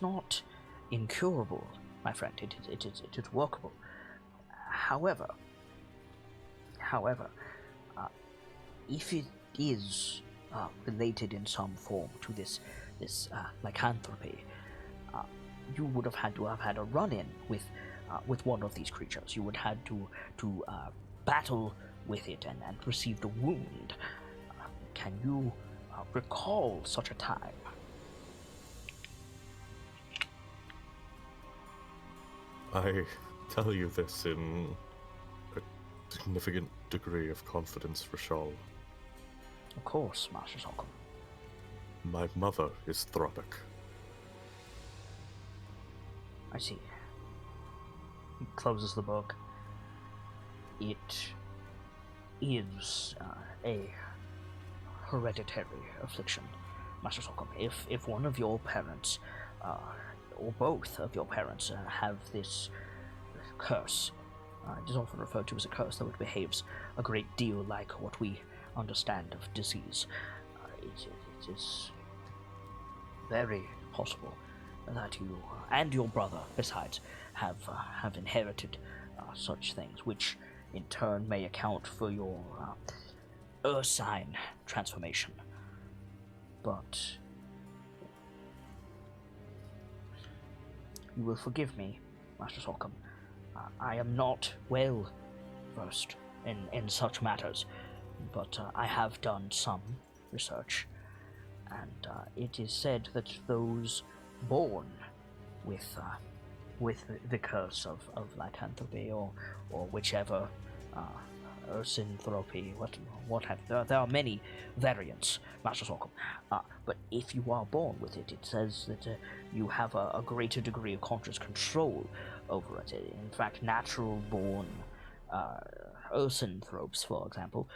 not incurable, my friend. It is workable. However, if it is related in some form to this lycanthropy, you would have had a run-in with one of these creatures. You would have had to battle with it and received a wound. Can you recall such a time? I tell you this in a significant degree of confidence for Shawl. Of course, Master Solomon. My mother is Thropic. I see. He closes the book. It is a hereditary affliction, Master Solomon. If one of your parents, or both of your parents, have this curse, it is often referred to as a curse, though it behaves a great deal like what we understand of disease. It is very possible that you and your brother, besides, have inherited such things, which in turn may account for your Ursine transformation. But you will forgive me, Master Solomon. I am not well versed in such matters, but I have done some research, and it is said that those born with the curse of lycanthropy or whichever ursinthropy, what have there are many variants, Master Solomon. But if you are born with it, it says that you have a greater degree of conscious control over it. In fact, natural born Ursanthropes, for example,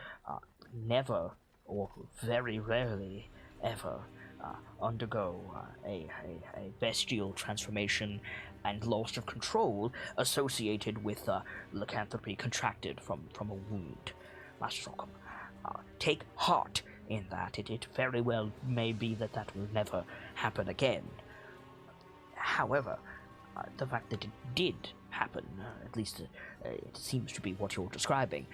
never, or very rarely ever, undergo a bestial transformation and loss of control associated with lycanthropy contracted from a wound. Master Sorghum, take heart in that. It very well may be that will never happen again. However, the fact that it did happen, at least it seems to be what you're describing,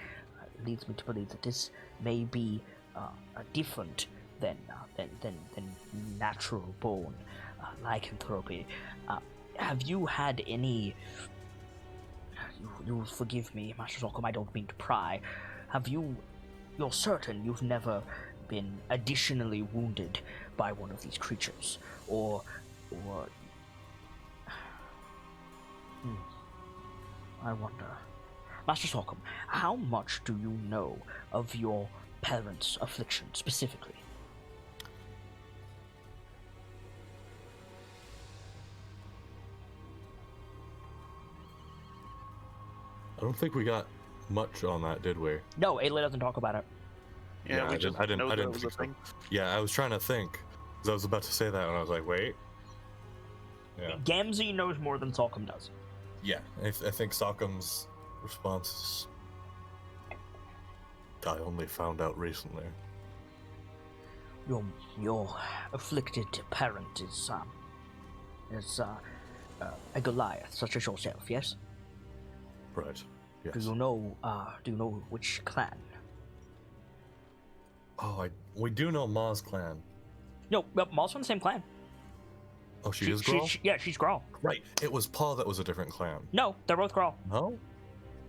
leads me to believe that this may be different than natural-born lycanthropy. Have you had any... You'll forgive me, Master Sorghum, I don't mean to pry. You're certain you've never been additionally wounded by one of these creatures? Or... I wonder. Master Sorghum, how much do you know of your parents' affliction specifically? I don't think we got much on that, did we? No, Ayla doesn't talk about it. Yeah, we just know that it was think a so. thing. Yeah, I was trying to think, because I was about to say that, and I was like, wait. Yeah. Gamzee knows more than Sorghum does. Yeah, I think Sockham's response is, I only found out recently. Your afflicted parent is a Goliath, such as yourself, yes? Right. Yes. Do you know which clan? Oh, we do know Ma's clan. No, Maul's from the same clan. Oh, she is Grawl? Yeah, she's Grawl. Right. It was Paul that was a different clan. No, they're both Grawl. No?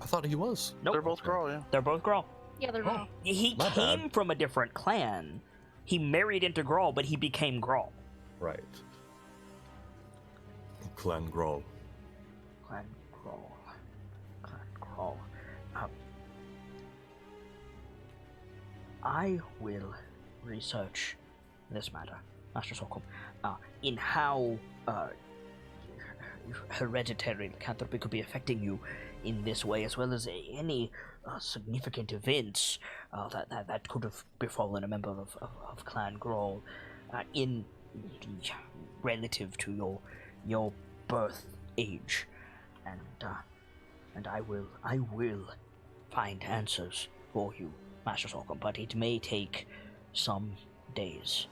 I thought he was. Nope. They're both Grawl, yeah. They're both Grawl. Yeah, they're wrong. He My came bad. from a different clan. He married into Grawl, but he became Grawl. Right. Clan Grawl. Clan Grawl. Clan Grawl. I will research this matter, Master Sorghum, in how hereditary lycanthropy could be affecting you in this way, as well as any significant events that could have befallen a member of Clan Grawl in relative to your birth age, and I will find answers for you, Master Sorghum, but it may take some days.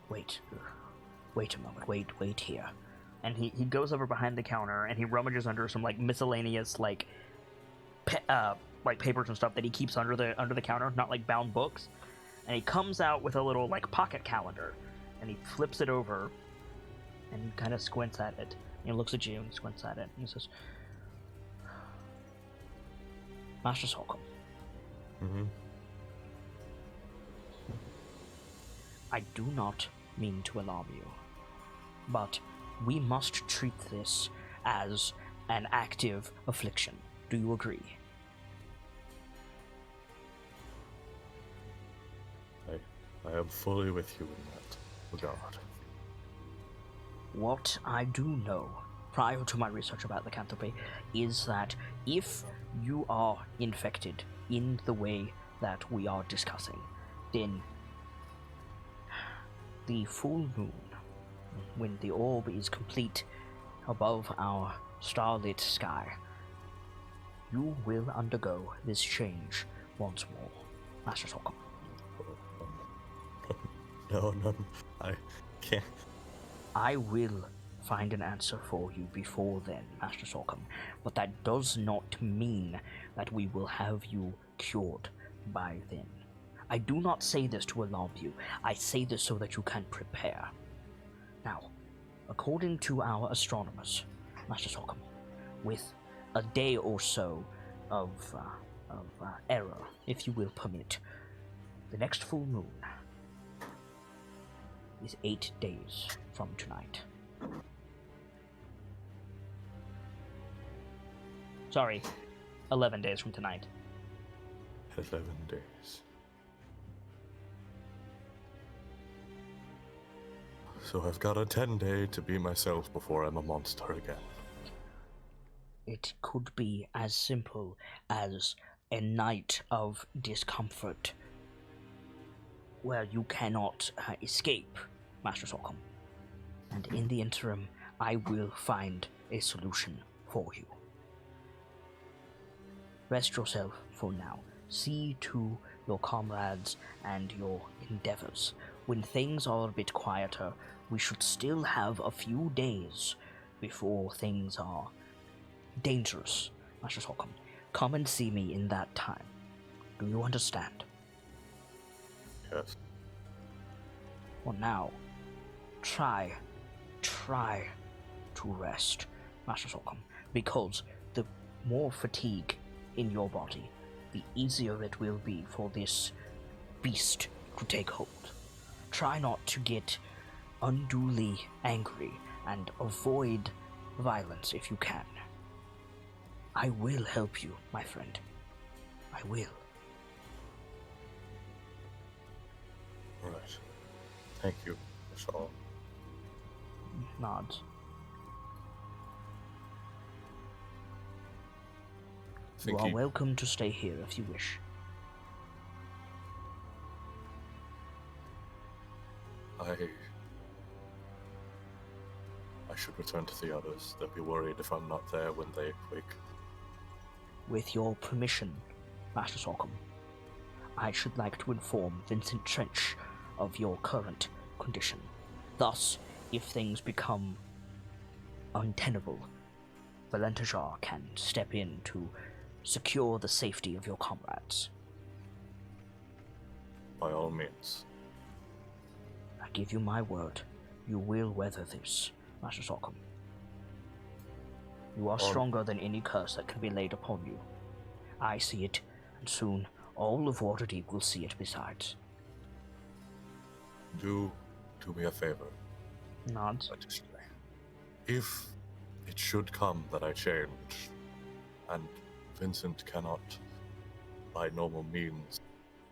Wait a moment, wait here. And he goes over behind the counter and he rummages under some miscellaneous papers and stuff that he keeps under the counter, not bound books. And he comes out with a little pocket calendar and he flips it over and he kind of squints at it. And he looks at you and squints at it and he says, Master Sorghum. Mm-hmm. I do not mean to alarm you, but we must treat this as an active affliction. Do you agree? I am fully with you in that regard. What I do know, prior to my research about lycanthropy, is that if you are infected in the way that we are discussing, then the full moon, when the orb is complete above our starlit sky, you will undergo this change once more, Master Sorghum. No, I can't. I will find an answer for you before then, Master Sorghum, but that does not mean that we will have you cured by then. I do not say this to alarm you. I say this so that you can prepare. Now, according to our astronomers, Master Sorghum, with a day or so of error, if you will permit, the next full moon is 8 days from tonight. Sorry, 11 days from tonight. 11 days. So I've got a 10-day to be myself before I'm a monster again. it could be as simple as a night of discomfort where you cannot escape, Master Solcom. And in the interim, I will find a solution for you. Rest yourself for now. See to your comrades and your endeavors. When things are a bit quieter, we should still have a few days before things are dangerous, Master Solcom. Come and see me in that time. Do you understand? Yes. Well, now, try to rest, Master Solcom, because the more fatigue in your body, the easier it will be for this beast to take hold. Try not to get unduly angry and avoid violence if you can. I will help you, my friend. I will. Right. Thank you, Vishal. Nods. You are welcome to stay here if you wish. I should return to the others. They'll be worried if I'm not there when they wake. With your permission, Master Solcom, I should like to inform Vincent Trench of your current condition. Thus, if things become untenable, Valentajar can step in to secure the safety of your comrades. By all means. I give you my word, you will weather this, Master Solcom. You are stronger than any curse that can be laid upon you. I see it, and soon all of Waterdeep will see it besides. Do me a favor. Nods. Additionally, if it should come that I change, and Vincent cannot, by normal means,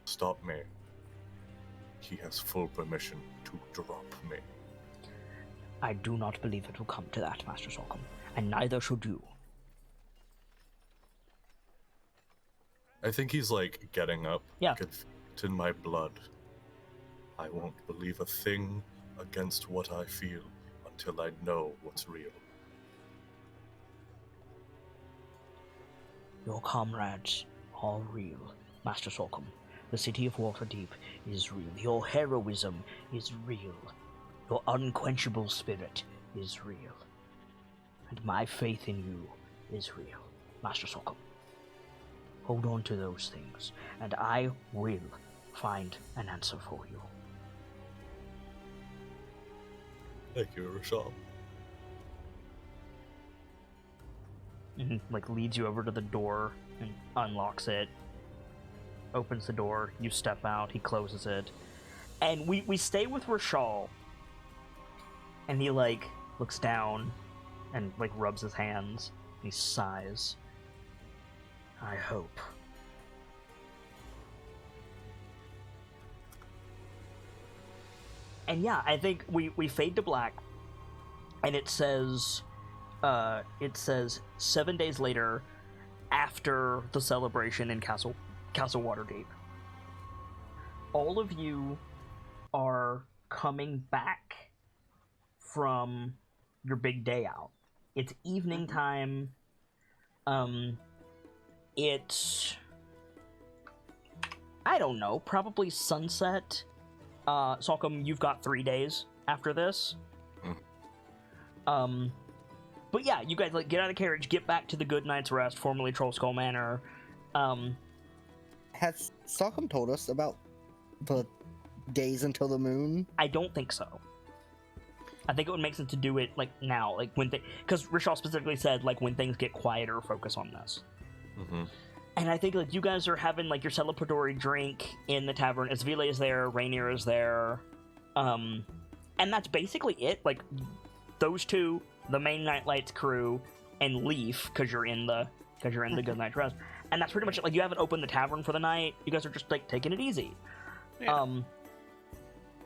stop me, he has full permission to drop me. I do not believe it will come to that, Master Solcom, and neither should you. I think he's like getting up. Yeah. It's in my blood. I won't believe a thing against what I feel until I know what's real. Your comrades are real, Master Solcom. The city of Waterdeep is real. Your heroism is real. Your unquenchable spirit is real. And my faith in you is real, Master Solcom. Hold on to those things, and I will find an answer for you. Thank you, Rashal. And like leads you over to the door and unlocks it. Opens the door, you step out, he closes it. And we stay with Rashal. And he like looks down and like rubs his hands. He sighs. I hope. And yeah, I think we fade to black, and it says 7 days later, after the celebration in Castle Waterdeep. All of you are coming back from your big day out. It's evening time. It's, I don't know, probably sunset. Solcom, you've got 3 days after this. But yeah, you guys like get out of the carriage, get back to the Good Night's Rest, formerly Trollskull Manor. Has Solcom told us about the days until the moon? I don't think so. I think it would make sense to do it like now, like when because Rishal specifically said like when things get quieter, focus on this. Mm-hmm. And I think like you guys are having like your celebratory drink in the tavern. Asvile is there, Rainier is there, and that's basically it. Like those two, the main KnightLites crew, and Leaf, because you're in the Good Night's Rest, and that's pretty much it. Like you haven't opened the tavern for the night. You guys are just like taking it easy. Yeah.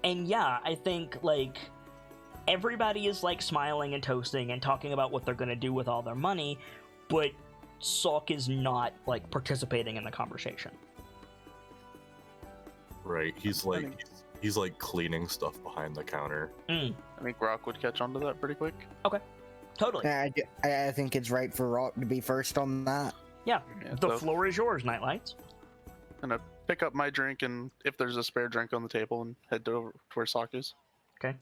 And yeah, I think like everybody is like smiling and toasting and talking about what they're gonna do with all their money, but Salk is not like participating in the conversation. Right. He's like cleaning stuff behind the counter. I think Rock would catch on to that pretty quick. Totally. I think it's right for Rock to be first on that. Yeah. Yeah, The so floor is yours, KnightLites. I'm gonna pick up my drink and if there's a spare drink on the table and head over to where Sock is. Okay.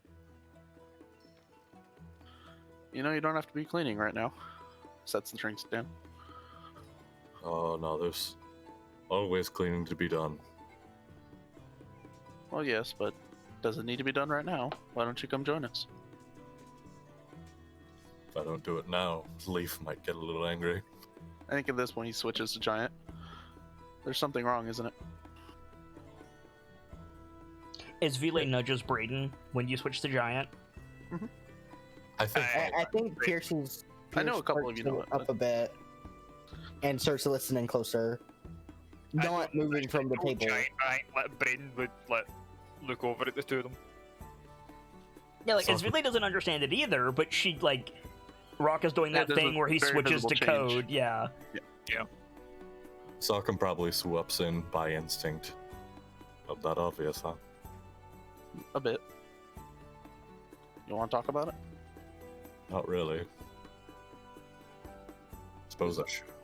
You know, you don't have to be cleaning right now. Sets the drinks down. Oh no, there's always cleaning to be done. Well, yes, but does it need to be done right now? Why don't you come join us? If I don't do it now, Leaf might get a little angry. I think at this point he switches to Giant. There's something wrong, isn't it? As Vile nudges Brayden when you switch to Giant. I think I think Pierce's. I know a couple of you know it, up but- a bit, and starts listening closer, not moving from the table. Giant, let Brayden would look over at the two of them. Yeah, like So- Vile doesn't understand it either, but she like Rock is doing Yeah, that there's thing a where he very switches visible to change. code. Yeah. Salk probably swoops in by instinct. Not that obvious, huh? A bit. You want to talk about it? Not really.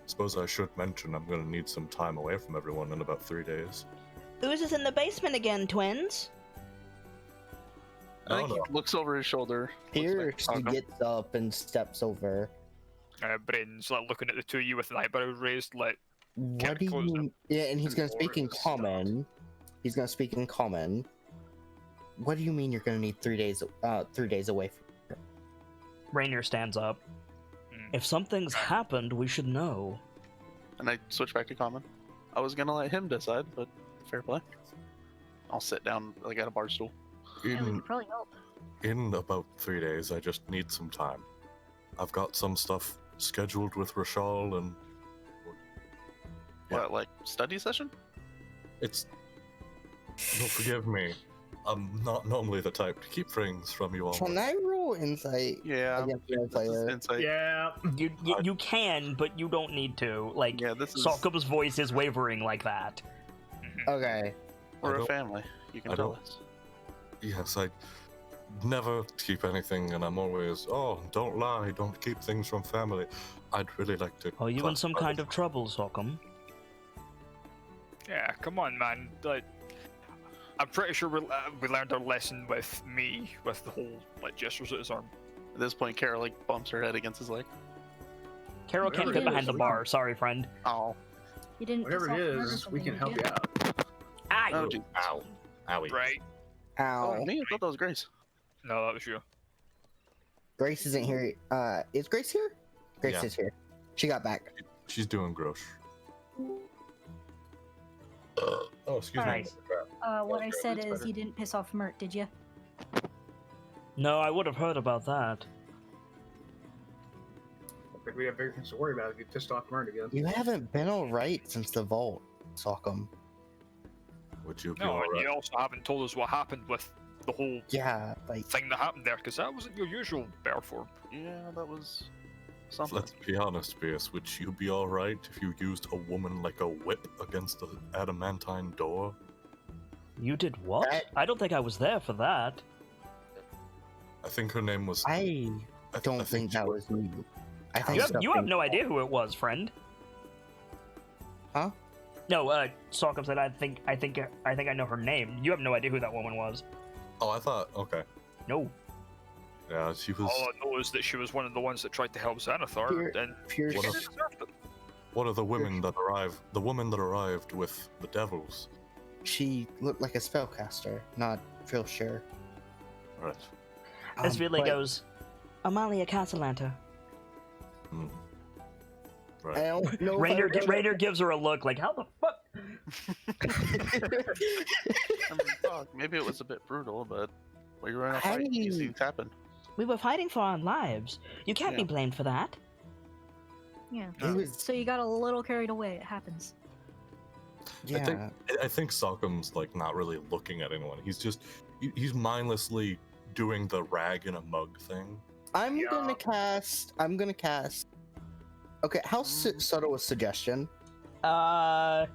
Suppose I should mention I'm gonna need some time away from everyone in about 3 days. Ooze is in the basement again, twins. I think he looks over his shoulder. Pierce gets up and steps over. Brayden's looking at the two of you with an eyebrow raised, What do close you? Yeah, and he's gonna speak in Lord, common. He's gonna speak in common. What do you mean you're gonna need 3 days? 3 days away from? Rainier stands up. Mm. If something's happened, we should know. And I switch back to common. I was gonna let him decide, but fair play. I'll sit down like at a bar stool. Yeah, we In, could probably help. in about 3 days, I just need some time. I've got some stuff scheduled with Rashal, and Yeah. What, like study session? it's. Don't forgive me. I'm not normally the type to keep things from you all. Can I roll insight Yeah. against the other This is player? insight. Yeah. You can, but you don't need to. Like, Yeah, this is. Salkum's voice is wavering like that. Okay. We're I a don't- family. You can I tell don't- us. Yes, I never keep anything, and I'm always, don't lie, don't keep things from family. I'd really like to. Are you in some classify kind this- of trouble, Salkum? Yeah, come on, man. I'm pretty sure we learned our lesson with me, with the whole gestures at his arm. At this point, Kara bumps her head against his leg. Carol can't Whatever get it behind the is, bar. Sorry, friend. Oh. You didn't. Whatever piss it off Mert or is, we something, can did help you out. Ah, Oh, you. geez. Ow. Owie. Right? Ow. Oh, me? I thought that was Grace. No, that was you. Grace isn't here. Is Grace here? Grace Yeah. is here. She got back. She's doing grosh. Oh, excuse Alright. me. What I said that's is better. you didn't piss off Mert, did you? No, I would have heard about that. I think we have bigger things to worry about if you pissed off Mert again. You haven't been alright since the vault, Salkum. Would you be No, and alright? you also haven't told us what happened with the whole Yeah, like thing that happened there, because that wasn't your usual bear form. Yeah, that was something. Let's be honest, Pierce. Would you be alright if you used a woman like a whip against an adamantine door? You did what? That- I don't think I was there for that. I think her name was. I I don't think she that was me. I think You have something- no idea who it was, friend. Huh? No, Salkum said I think I know her name. You have no idea who that woman was. Oh, I thought. Okay. No. Yeah, she was All I know is that she was one of the ones that tried to help Xanathar, Here- and Pierce, she What kinda a- deserved it. one of the women that arrived. The woman that arrived with the devils. she looked like a spellcaster. Not real sure. Right. As Vile But goes, Amalia Castellanta. Hmm. I Right. don't know. Rainer gives her a look like, how the fuck? I mean, fuck, maybe it was a bit brutal, but we were in a fight. These things happen. We were fighting for our lives. You can't be Yeah. blamed for that. Yeah. It was, So you got a little carried away. It happens. yeah. I think Salkum's like not really looking at anyone. He's just he's mindlessly doing the rag in a mug thing. I'm gonna cast Okay, how subtle was suggestion? For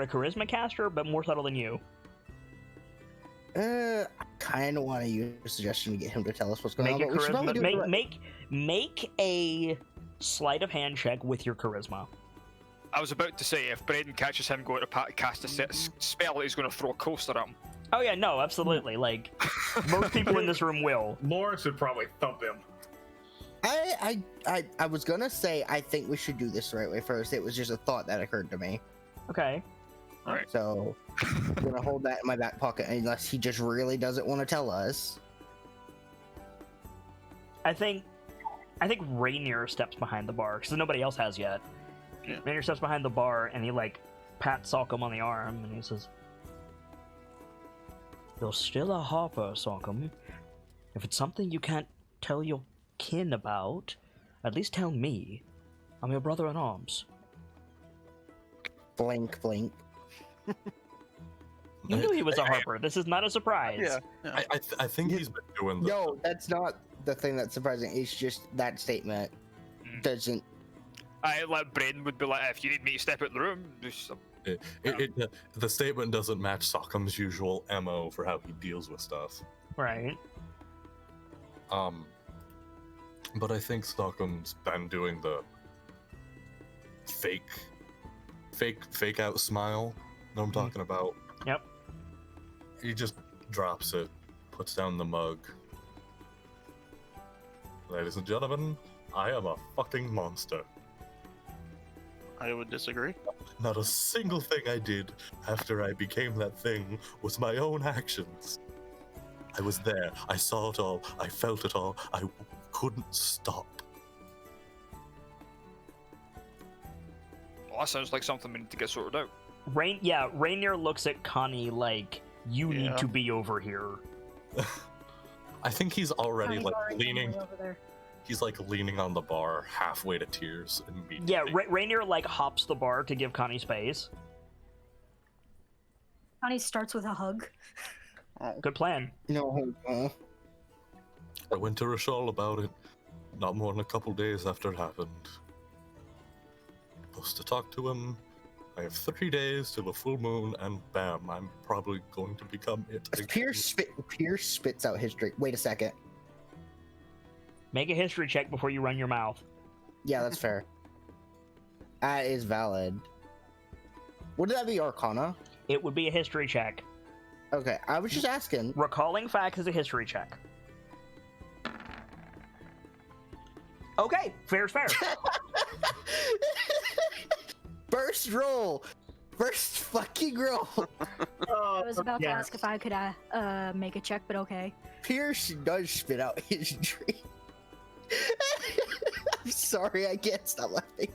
a charisma caster, but more subtle than you. I kind of want to use a suggestion to get him to tell us what's going Make on. a But we should probably charisma. do it right. Make a sleight of hand check with your charisma. I was about to say, if Braden catches him going to cast a spell, he's going to throw a coaster at him. Oh yeah, no, absolutely. Like most people in this room will. Lawrence would probably thump him. I was gonna say I think we should do this the right way first. It was just a thought that occurred to me. Okay. Alright. So I'm gonna hold that in my back pocket unless he just really doesn't want to tell us. I think Rainier steps behind the bar because nobody else has yet. Yeah. Rainier steps behind the bar and he like pats Salcom on the arm and he says, "You're still a harper, Salcom. If it's something you can't tell your kin about, at least tell me. I'm your brother in arms." Blink, blink. You knew he was a harper. This is not a surprise. Yeah. I think he's been doing this. No, that's not the thing that's surprising. It's just that statement doesn't. I like Braden would be like, if you need me to step out the room, just The statement doesn't match Sockham's usual MO for how he deals with stuff. Right. But I think Stockham's been doing the fake out smile. Know what I'm talking about? Yep. He just drops it, puts down the mug. Ladies and gentlemen, I am a fucking monster. I would disagree. Not a single thing I did after I became that thing was my own actions. I was there. I saw it all. I felt it all. I couldn't stop. well, that sounds like something we need to get sorted out. Rainier looks at Connie like, you need to be over here. I think he's already Connie's like already leaning. over there. He's like leaning on the bar, halfway to tears. Immediately. Yeah, Rainier like hops the bar to give Connie space. Connie starts with a hug. Good plan. No. I went to Rashal about it. Not more than a couple days after it happened. Supposed to talk to him. I have 3 days till the full moon, and bam, I'm probably going to become it. again. Pierce spits out his drink. Wait a second. Make a history check before you run your mouth. Yeah, that's fair. That is valid. Would that be Arcana? It would be a history check. Okay, I was just asking. Recalling facts is a history check. Okay, fair's fair. First roll. First fucking roll. I was about to ask if I could make a check, but okay. Pierce does spit out his drink. I'm sorry, I can't stop laughing.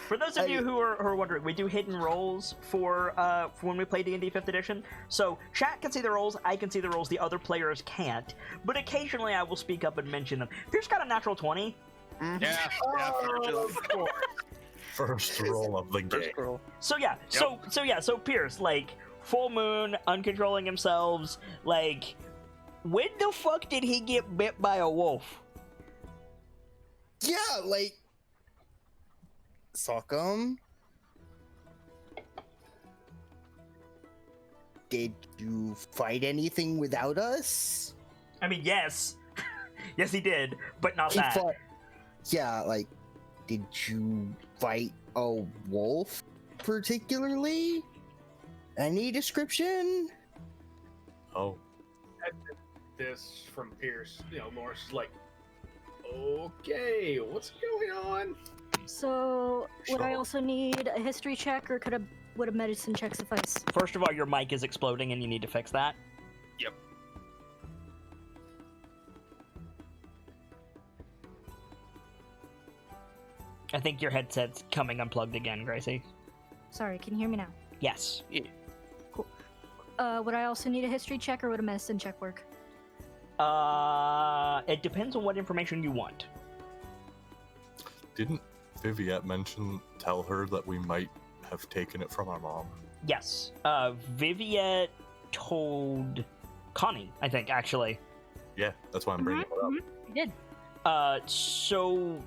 For those of you who are wondering, we do hidden rolls for when we play D&D 5th edition. So chat can see the rolls, I can see the rolls, the other players can't. But occasionally I will speak up and mention them. Pierce got a natural 20. Yeah. First roll of the game. So Pierce, like, full moon, uncontrolling themselves, like, when the fuck did he get bit by a wolf? Yeah, like Sock'em. Did you fight anything without us? I mean, yes. Yes, he did, but not He that. fought- Yeah, like, did you fight a wolf particularly? Any description? Oh, This from Pierce. Lawrence is like, okay, what's going on? So, would I Sure. also need a history check, or would a medicine check suffice? First of all, your mic is exploding and you need to fix that. Yep. I think your headset's coming unplugged again, Gracie. Sorry, can you hear me now? Yes. Would I also need a history check, or would a medicine check work? It depends on what information you want. didn't Viviette tell her that we might have taken it from our mom? Yes. Viviette told Connie, I think, actually. Yeah, that's why I'm bringing it up. You did. So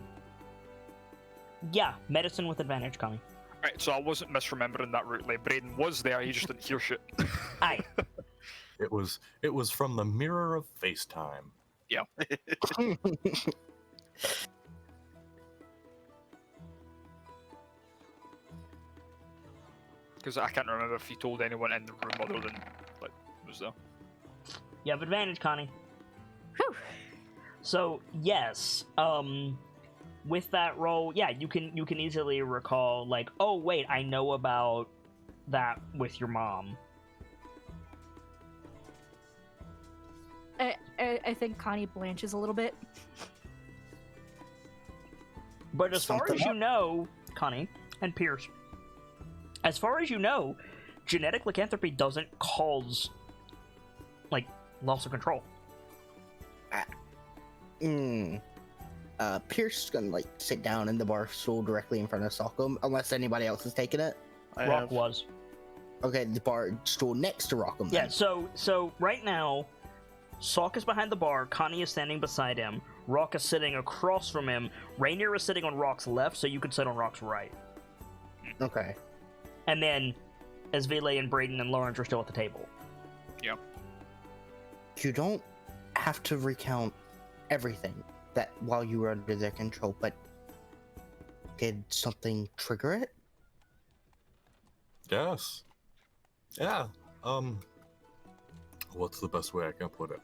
Yeah, medicine with advantage, Connie. Right, so I wasn't misremembering that route. Like, Braden was there, he just didn't hear shit. Aye. It was from the mirror of FaceTime. Because I can't remember if he told anyone in the room other than, like, was there. You have advantage, Connie. Whew. So yes, with that roll, yeah, you can easily recall like, oh wait, I know about that with your mom. I think Connie blanches a little bit. But as far Something as you know, Connie and Pierce, as far as you know, genetic lycanthropy doesn't cause like loss of control. Pierce is gonna like sit down in the bar stool directly in front of Sockham, unless anybody else has taken it. Rock was. Okay, the bar stool next to Rockham. Yeah, then. so right now, Sock is behind the bar, Connie is standing beside him, Rock is sitting across from him, Rainier is sitting on Rock's left, so you could sit on Rock's right. Okay. And then Esvile and Braden and Lawrence are still at the table. Yeah. You don't have to recount everything that while you were under their control, but did something trigger it? Yes. Yeah. What's the best way I can put it?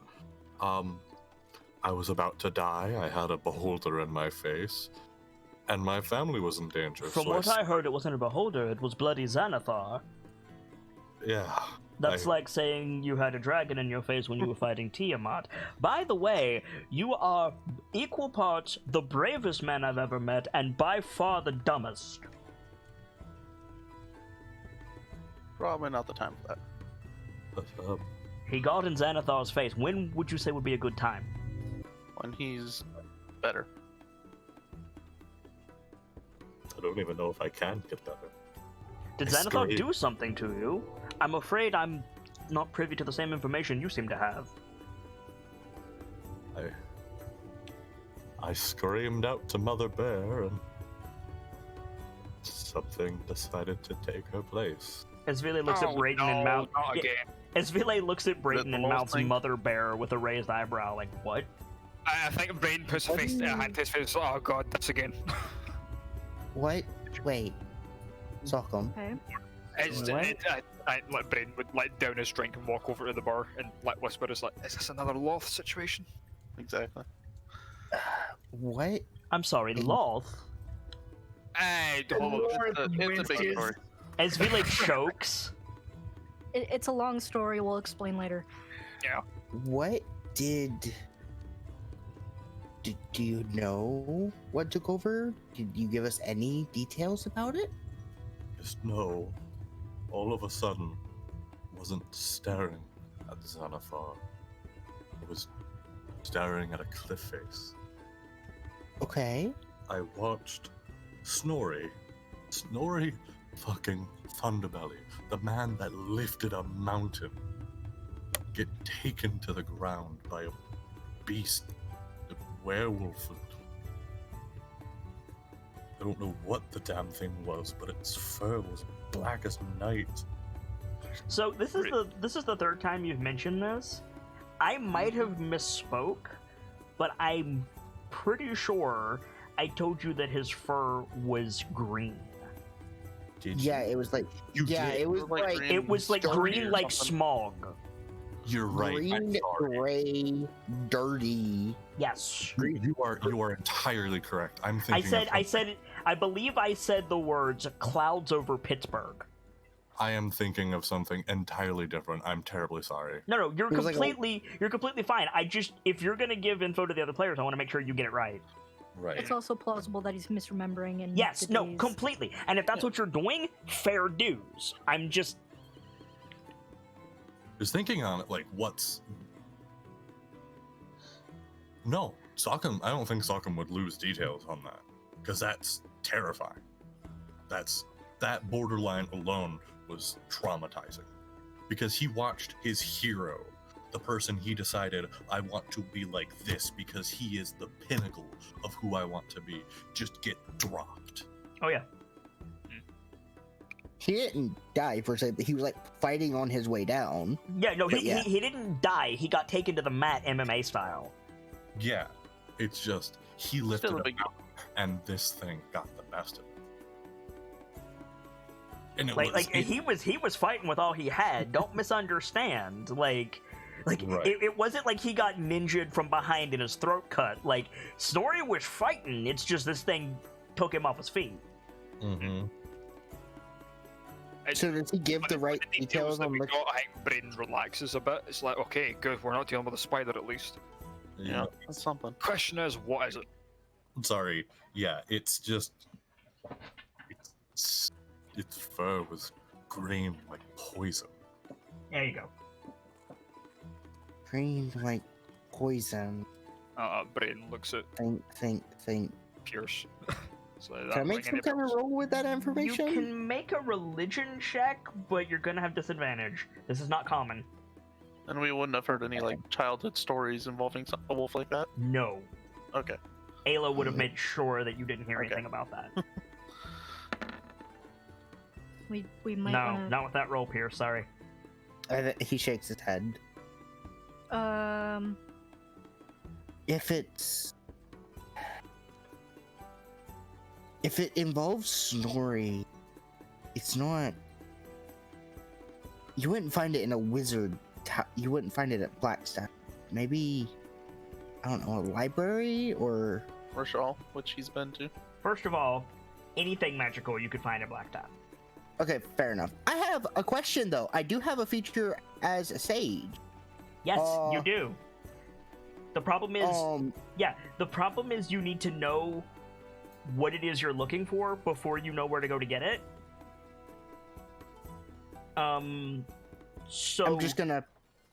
I was about to die. I had a beholder in my face, and my family was in danger. From so what I heard, it wasn't a beholder, it was bloody Xanathar. Yeah. That's like saying you had a dragon in your face when you were fighting Tiamat. By the way, you are equal parts the bravest man I've ever met, and by far the dumbest. Probably not the time for that. He got in Xanathar's face. When would you say would be a good time? When he's better. I don't even know if I can get better. Did It's Xanathar great. do something to you? I'm afraid I'm not privy to the same information you seem to have. I screamed out to Mother Bear, and something decided to take her place. Esvile looks at Brayden and mouth. Not again. Esvile looks at Brayden the and whole mouths thing? Mother Bear with a raised eyebrow, like, what? I think Braden puts a face, hand to his face. Oh god, this again. What? Wait. Sockham. Okay. I let Braden would let down his drink and walk over to the bar and let whisper, "Is like, is this another Loth situation?" Exactly. What? I'm sorry, Loth? Hold on. It's a big story. Esvile chokes. It's a long story. We'll explain later. What did... Do you know what took over? Did you give us any details about it? Just know, all of a sudden, I wasn't staring at Xanathar. I was staring at a cliff face. Okay. I watched Snorri fucking Thunderbelly, the man that lifted a mountain, get taken to the ground by a beast, a werewolf. I don't know what the damn thing was, but its fur was black as night. So this is the third time you've mentioned this. I might have misspoke, but I'm pretty sure I told you that his fur was green. Did Yeah, you? it was like... You yeah, did? it was Like like... green. It was like Dirty green or like something. smog. You're right. I'm green, sorry. gray, dirty. Yes. You are entirely correct. I'm thinking. I believe I said the words clouds over Pittsburgh. I am thinking of something entirely different. I'm terribly sorry. No, you're It was like you're completely fine. If you're gonna give info to the other players, I want to make sure you get it right. Right. It's also plausible that he's misremembering and Yes, the no, days. completely. And if that's Yeah. what you're doing, fair dues. I'm just Just thinking on it, like, what's... No, Sockham, I don't think Sockham would lose details on that, because that's terrifying. That borderline alone was traumatizing, because he watched his hero, the person he decided, I want to be like this because he is the pinnacle of who I want to be, just get dropped. Oh yeah. He didn't die per se, but he was like fighting on his way down. Yeah, no, But yeah. he didn't die. He got taken to the mat MMA style. Yeah, it's just he lifted Still a him big up, and this thing got the best of him. And it He was fighting with all he had. Don't misunderstand. Like Right. it wasn't like he got ninja'd from behind and his throat cut. Like Snorri was fighting. It's just this thing took him off his feet. Mm-hmm. So does he give the right details that on we the? got, I think Braden relaxes a bit. It's like, okay, good, we're not dealing with a spider at least. Yeah, that's something. Question is, what is it? Sorry. Yeah, it's just its fur was green like poison. There you go. Green like poison. Braden looks at Think. Pierce. So Can I make some kind of roll with that information? You can make a religion check, but you're gonna have disadvantage. This is not common. And we wouldn't have heard any like childhood stories involving a wolf like that. No. Okay. Ayla would have made sure that you didn't hear anything about that. We might. No, not with that roll, Pierce. Sorry. He shakes his head. If it involves Snorri, it's not. You wouldn't find it in a wizard. You wouldn't find it at Blackstaff. Maybe, I don't know, a library or. Rochelle, which he's been to. First of all, anything magical you could find at Blacktop. Okay, fair enough. I have a question though. I do have a feature as a sage. Yes, you do. The problem is, Yeah. the problem is you need to know what it is you're looking for before you know where to go to get it. So I'm just gonna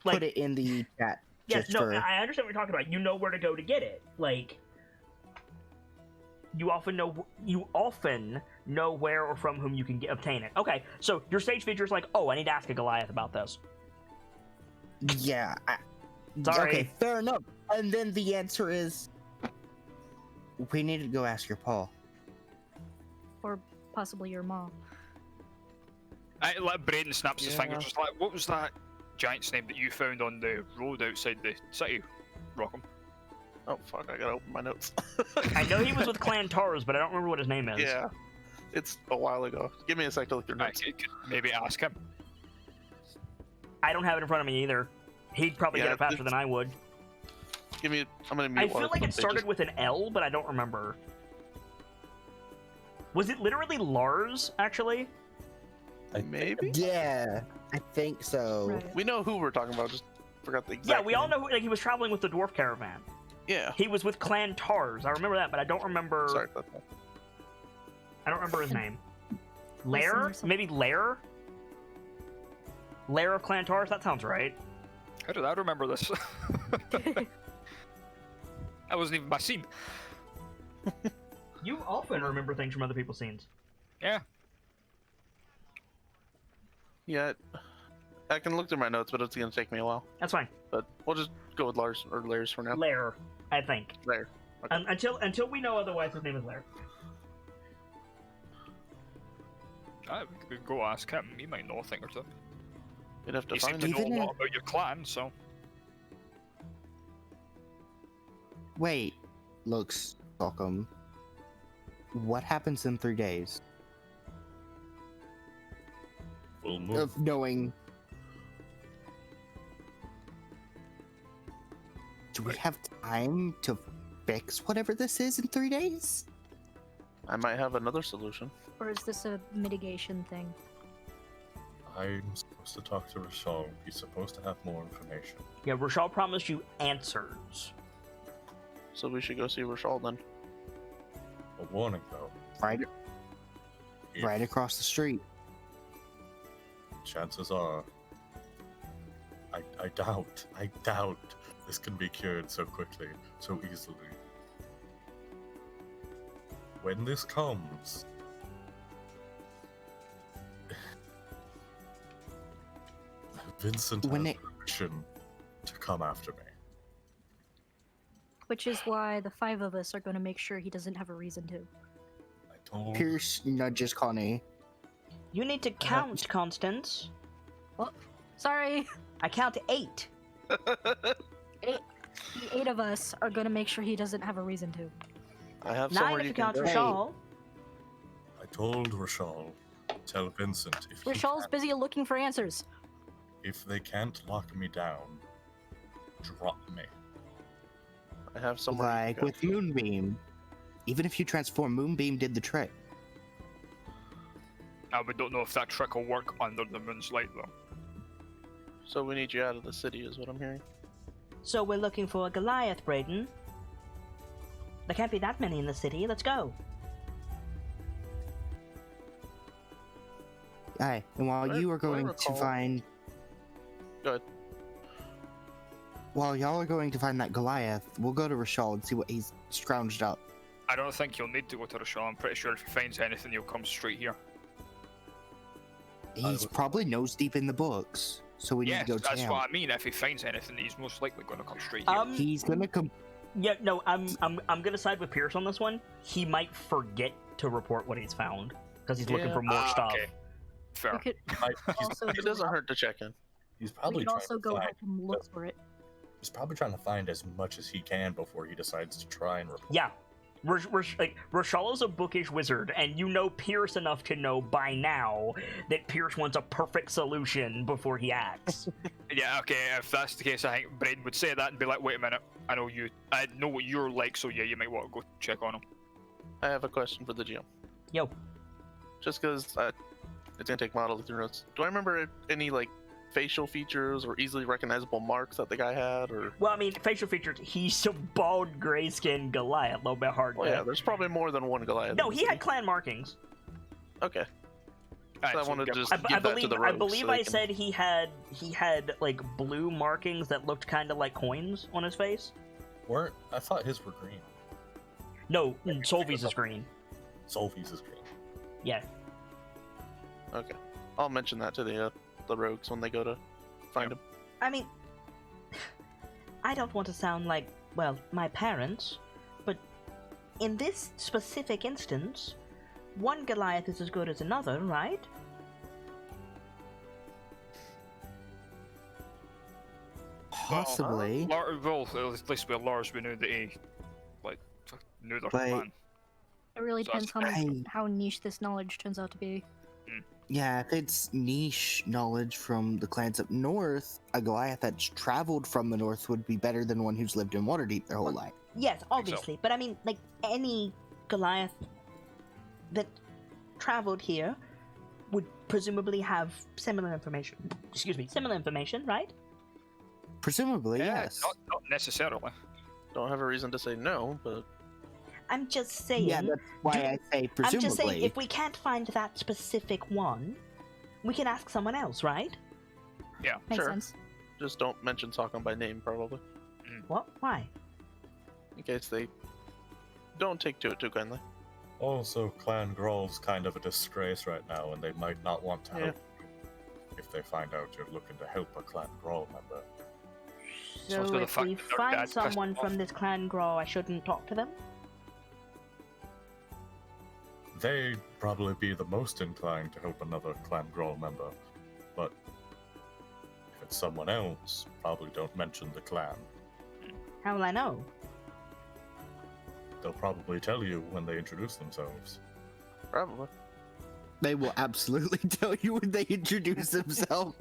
put it in the chat. Yes, no, I understand what you're talking about. You know where to go to get it. Like, you often know where or from whom you can obtain it. Okay, so your stage feature is like, oh, I need to ask a Goliath about this. Yeah. Sorry. Okay, fair enough. And then the answer is, we need to go ask your Paul. Or possibly your mom. I let Braden snaps his Yeah. fingers, just like, what was that giant's name that you found on the road outside the city, Rockham? Oh fuck! I gotta open my notes. I know he was with Clan Tars, but I don't remember what his name is. Yeah, it's a while ago. Give me a sec to look through I notes. could maybe ask him. I don't have it in front of me either. He'd probably get Yeah, it faster than I would. Give me. I'm gonna mute. I while feel like the it started pages- with an L, but I don't remember. Was it literally Lars, actually? Maybe. Yeah, I think so. Right. We know who we're talking about. Just forgot the exact. Yeah, we all name. know who, like, he was traveling with the dwarf caravan. Yeah. He was with Clan Tars. I remember that, but I don't remember. Sorry about that. I don't remember his name. Listen Lair? or something. Maybe Lair? Lair of Clan Tars? That sounds right. How did I remember this? That wasn't even my scene. You often remember things from other people's scenes. Yeah. Yeah. I can look through my notes, but it's gonna take me a while. That's fine. But we'll just go with Lars or Lairs for now. Lair, I think. Lair. Okay. Until we know otherwise, his name is Lair. We could go ask him. He might know a thing or two. You'd have to You seem find to it. know a Even lot about your clan, so Wait, looks welcome. What happens in 3 days Full moon. of knowing? Do we have time to fix whatever this is in 3 days? I might have another solution. Or is this a mitigation thing? I'm supposed to talk to Rashal. He's supposed to have more information. Yeah, Rashal promised you answers. So we should go see Rochelle then. A warning, though. Right, If right across the street. Chances are, I doubt this can be cured so quickly, so easily. When this comes, Vincent When has it- permission to come after me. Which is why the 5 of us are going to make sure he doesn't have a reason to. I told. Pierce nudges Connie. You need to count, Constance. Sorry. I count to 8. The 8 of us are gonna make sure he doesn't have a reason to. I have 9 somewhere if you you can count go. Rashal. I told Rashal, tell Vincent Rashal's busy looking for answers. if they can't lock me down, drop me. I have somewhere you Like can go. with Moonbeam. Even if you transform, Moonbeam did the trick. We don't know if that trick will work under the moon's light, though. So we need you out of the city, is what I'm hearing. So we're looking for a Goliath, Brayden. There can't be that many in the city. Let's go. Aye, and while you are going to recall- find... Go ahead. While y'all are going to find that Goliath, we'll go to Rashal and see what he's scrounged up. I don't think you'll need to go to Rashal. I'm pretty sure if he finds anything, he'll come straight here. He's probably nose deep in the books, so we need Yes, to go to that's him. what I mean. If he finds anything, he's most likely going to come straight here. He's gonna come... Yeah, no, I'm gonna side with Pierce on this one. He might forget to report what he's found because he's looking Yeah. for more stuff. Okay. Fair. We could also It doesn't hurt to check in. He's we probably could trying also to go find. help him look for it. He's probably trying to find as much as he can before he decides to try and report. Yeah, Rashal is a bookish wizard, and you know Pierce enough to know by now that Pierce wants a perfect solution before he acts. Yeah, okay, if that's the case, I think Braden would say that and be like, wait a minute, I know what you're like, so yeah, you might want to go check on him. I have a question for the GM. Yo, Just because it's gonna take model through notes. Do I remember any like facial features or easily recognizable marks that the guy had, or? well, I mean, facial features. He's a bald, gray-skinned Goliath, a little bit hard. Well, yeah, there's probably more than one Goliath. No, in the he city. had clan markings. Okay. Alright, I so wanted to give- just I give that to believe the rogues. I believe so they I can- said he had like blue markings that looked kind of like coins on his face. I thought his were green. No, Solvy's is green. Solvy's is green. Yeah. Okay. I'll mention that to the rogues when they go to find him. I mean, I don't want to sound like, well, my parents, but in this specific instance, one Goliath is as good as another, right? Possibly. Well, at least with Lars, we knew that he, knew their But- plan. It really So depends I- how niche this knowledge turns out to be. Yeah, if it's niche knowledge from the clans up north, a Goliath that's traveled from the north would be better than one who's lived in Waterdeep their whole life. Yes, obviously, but I mean, like, any Goliath that traveled here would presumably have similar information. Excuse me, similar information, right? Presumably, Yeah, yes. not necessarily. Don't have a reason to say no, but I'm just saying. Yeah, that's why Do- I say I'm presumably. just saying, if we can't find that specific one, we can ask someone else, right? Makes Sure. sense. just don't mention Sokon by name, probably, What? Why? in case they don't take to it too kindly. Also, Clan Grol's kind of a disgrace right now, and they might not want to Yeah. help you if they find out you're looking to help a Clan Grol member. So to the if fact we that their find dad pissed someone them from off. this clan grow, I shouldn't talk to them? They'd probably be the most inclined to help another Clan Grol member, but if it's someone else, probably don't mention the clan. How will I know? They'll probably tell you when they introduce themselves. Probably. They will absolutely tell you when they introduce themselves.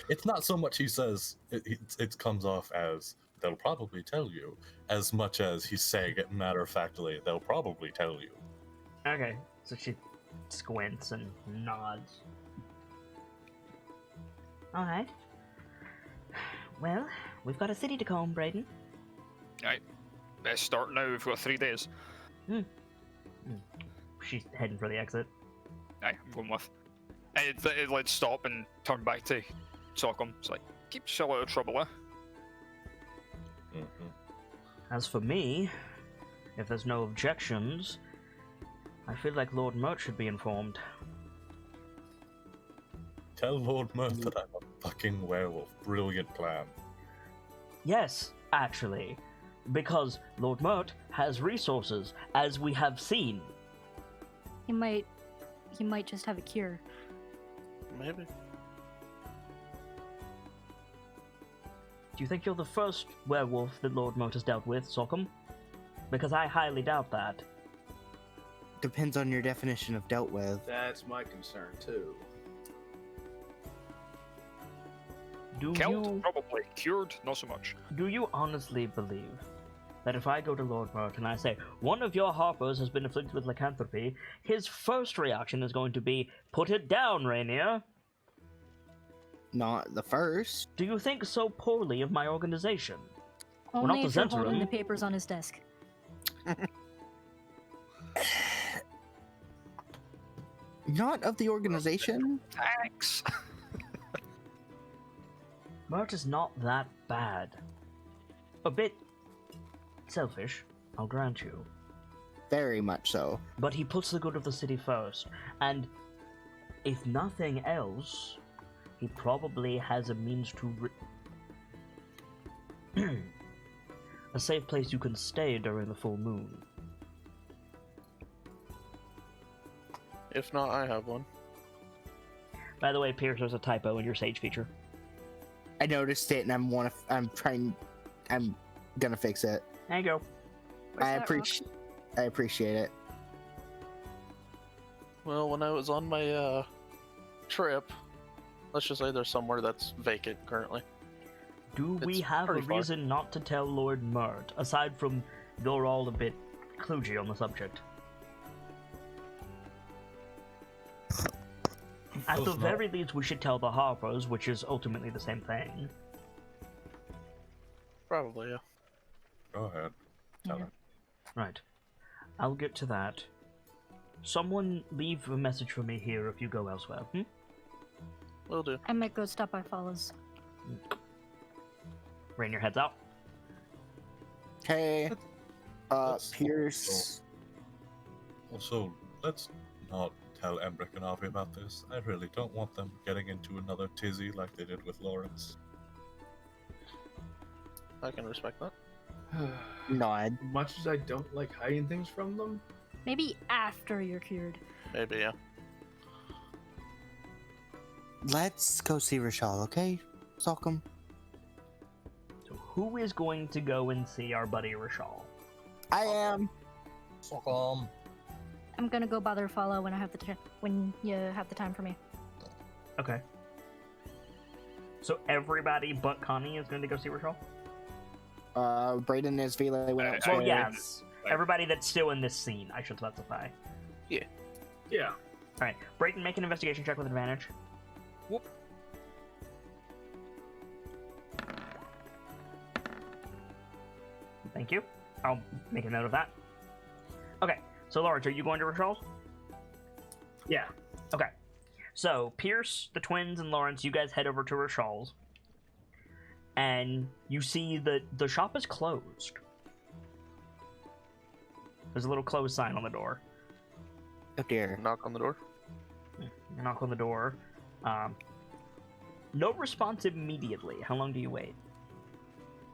It's not so much he says, it comes off as, they'll probably tell you, as much as he's saying it matter-of-factly, they'll probably tell you. Okay, so she squints and nods. Alright. Well, we've got a city to comb, Brayden. Let's start now, we've got 3 days. She's heading for the exit. Aye, I'm going with. Let's stop and turn back to Sokon. It's like, keep yourself out of trouble, eh? Mhm. As for me, if there's no objections, I feel like Lord Mert should be informed. Tell Lord Mirth that I'm a fucking werewolf. Brilliant plan. Yes, actually, because Lord Mert has resources, as we have seen. He might just have a cure. Maybe. Do you think you're the first werewolf that Lord Mert has dealt with, Sockham? Because I highly doubt that. Depends on your definition of dealt with. That's my concern too. Killed, probably. Cured, not so much. Do you honestly believe that if I go to Lord Mert and I say, one of your harpers has been afflicted with lycanthropy, his first reaction is going to be, put it down, Rainier? Not the first. Do you think so poorly of my organization? Only not if the you're holding Zentrum. the papers on his desk. Not of the organization. Thanks. Mert is not that bad. A bit selfish, I'll grant you. Very much so. But he puts the good of the city first, and if nothing else, he probably has a means to a safe place you can stay during the full moon. If not, I have one. By the way, Pierce, there's a typo in your Sage feature. I noticed it, and I'm gonna fix it. There you go. Where's I that appreciate it. Well, when I was on my trip, let's just say there's somewhere that's vacant currently. Do we It's have a pretty far. reason not to tell Lord Mert, aside from you're all a bit kludgy on the subject? At the Suppose not. very least, we should tell the Harpers, which is ultimately the same thing. Probably, yeah. Go ahead. Tell Yeah. him. Right. I'll get to that. Someone leave a message for me here if you go elsewhere, Will do. I might go stop by Follows. Rainier heads out. Okay. Let's- Pierce. Also, let's not tell Embrick and Avi about this. I really don't want them getting into another tizzy like they did with Lawrence. I can respect that. Nod. Much as I don't like hiding things from them, Maybe after you're cured. Maybe, yeah. Let's go see Rashal, okay? Sockham. So who is going to go and see our buddy Rashal? I am. Sockham. I'm gonna go bother Follow when when you have the time for me. Okay. So everybody but Connie is going to go see Rashal? Brayden is Vila went Uh, upstairs. Well, yes. Everybody that's still in this scene, I should specify. yeah. Alright, Brayden, make an investigation check with advantage. Whoop. Thank you. I'll make a note of that. Okay, so Lawrence, are you going to Rashal's? Yeah. Okay. So, Pierce, the twins, and Lawrence, you guys head over to Rashal's. And you see that the shop is closed. There's a little closed sign on the door. Oh dear. Knock on the door. You knock on the door. No response immediately. How long do you wait?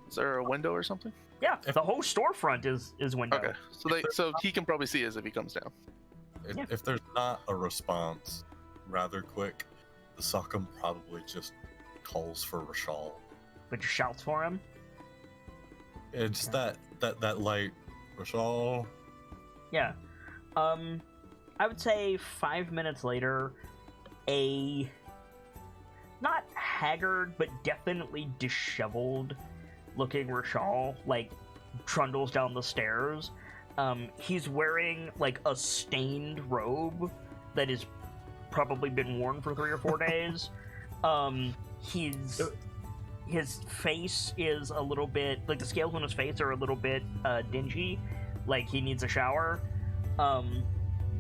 Is there a window or something? Yeah, the whole storefront is window. Okay, so he can probably see us if he comes down. Yeah. If there's not a response rather quick, the Sockham probably just calls for Rashal. But just shouts for him. It's that light, Rashal. Yeah. I would say 5 minutes later, a not haggard, but definitely disheveled looking Rashal, like, trundles down the stairs. He's wearing, like, a stained robe that has probably been worn for 3 or 4 days. His face is a little bit, like, the scales on his face are a little bit dingy, like he needs a shower.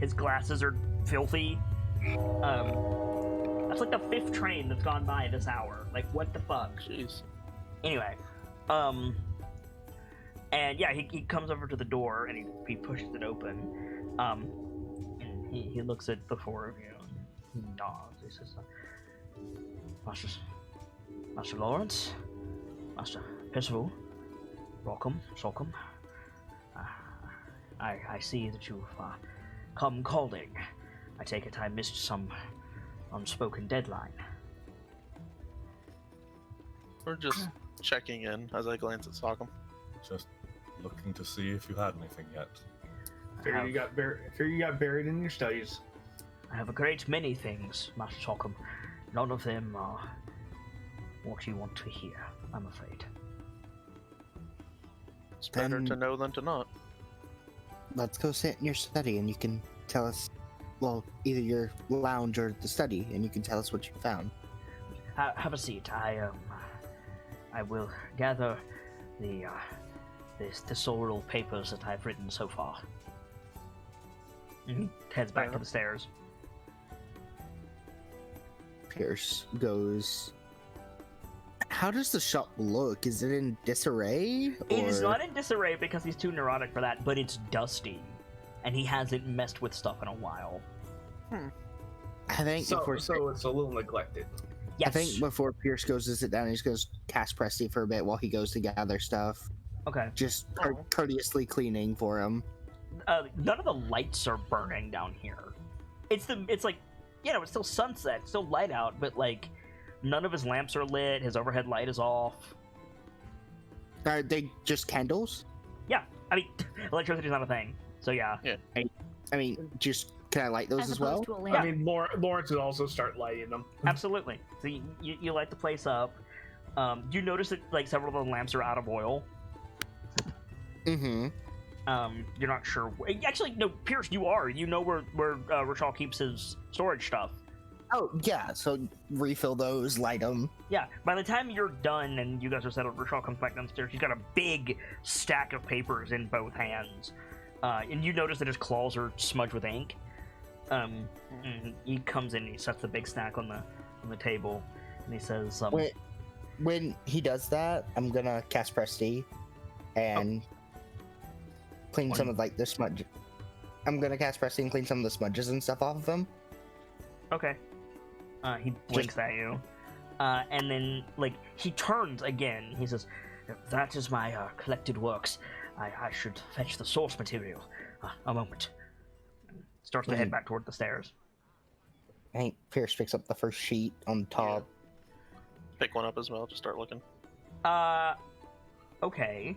His glasses are filthy. That's like the 5th train that's gone by this hour. Like, what the fuck? Jeez. Anyway, and yeah, he comes over to the door and he pushes it open. And he looks at the 4 of you and he nods. He says, Master Lawrence, Master Percival, welcome, Solcombe. I see that you've come calling. I take it I missed some unspoken deadline. We're just checking in as I glance at Sockham. Just looking to see if you had anything yet. Figure you got buried in your studies. I have a great many things, Master Sockham. None of them are what you want to hear, I'm afraid. It's better to know than to not. Let's go sit in your study and you can tell us, well, either your lounge or the study, and you can tell us what you found. Have a seat. I will gather the thesaurial papers that I've written so far. Mm-hmm. Heads back to the stairs. Pierce goes, how does the shop look? Is it in disarray? It is not in disarray because he's too neurotic for that, but it's dusty. And he hasn't messed with stuff in a while. I think so it's a little neglected. Yes. I think before Pierce goes to sit down, he's going to cast Presty for a bit while he goes to gather stuff. Okay. Just courteously cleaning for him. None of the lights are burning down here. It's like, you know, it's still sunset, it's still light out, but like, none of his lamps are lit. His overhead light is off. Are they just candles? Yeah, I mean, electricity's not a thing, so yeah. Yeah. I mean, just can I light those as well? To a lamp. I mean, Lawrence would also start lighting them. Absolutely. So you light the place up. You notice that like several of the lamps are out of oil. Mm-hmm. You're not sure. Actually, no, Pierce, you are. You know where Rashal keeps his storage stuff. Oh, yeah, so refill those, light them. Yeah, by the time you're done and you guys are settled, Rashal comes back downstairs. He's got a big stack of papers in both hands. And you notice that his claws are smudged with ink. And he comes in and he sets the big stack on the table. And he says, When he does that, I'm gonna cast Presty and clean some of like the smudge. I'm gonna cast Presty and clean some of the smudges and stuff off of them. Okay. He blinks at you. And then, like, he turns again. He says, that is my collected works. I should fetch the source material. A moment. Starts to head back toward the stairs. I think Pierce picks up the first sheet on top. Pick one up as well, just start looking. Okay.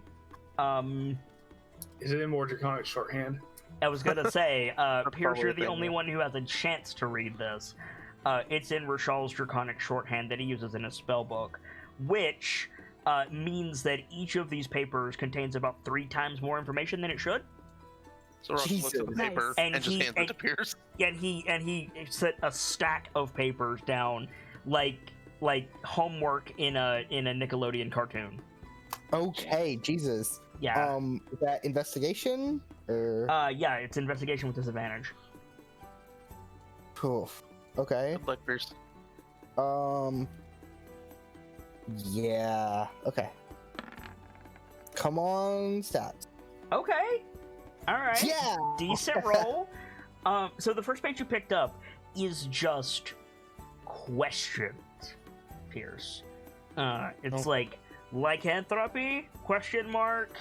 Is it in more draconic shorthand? I was gonna say, Pierce, you're the thing, only yeah. one who has a chance to read this. It's in Rashal's draconic shorthand that he uses in his spellbook, which means that each of these papers contains about 3 times more information than it should. So Ross looks at the Nice. paper and just hands it to Pierce. And he set a stack of papers down like homework in a Nickelodeon cartoon. Okay, Jesus. Yeah. Is that investigation or? Yeah, it's investigation with disadvantage. Poof. Okay. Good luck, Pierce. Yeah. Okay. Come on, stats. Okay. All right. Yeah. Decent roll. So the first page you picked up is just questions, Pierce. It's like lycanthropy? Question mark.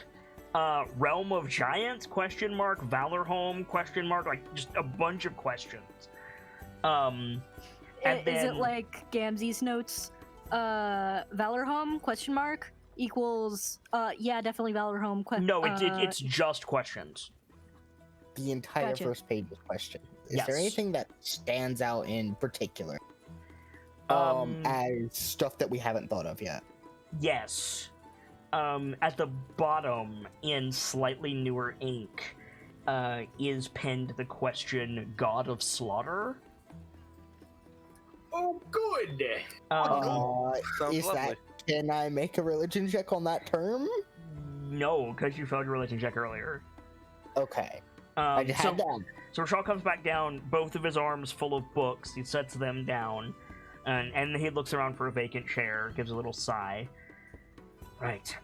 Realm of Giants? Question mark. Valor Home? Question mark. Like just a bunch of questions. And Is then, it like Gamzee's notes? Valor Home? Question mark equals. Yeah, definitely Valor Home. No, it's just questions. The entire Gotcha. first page is question. Is Yes. there anything that stands out in particular? Um, As stuff that we haven't thought of yet. Yes. At the bottom, in slightly newer ink, is penned the question, God of Slaughter? Oh, good. Sounds Is lovely. that? Can I make a religion check on that term? No, because you failed your religion check earlier. Okay. I just had that. So Rashal comes back down, both of his arms full of books. He sets them down, and he looks around for a vacant chair, gives a little sigh. Right.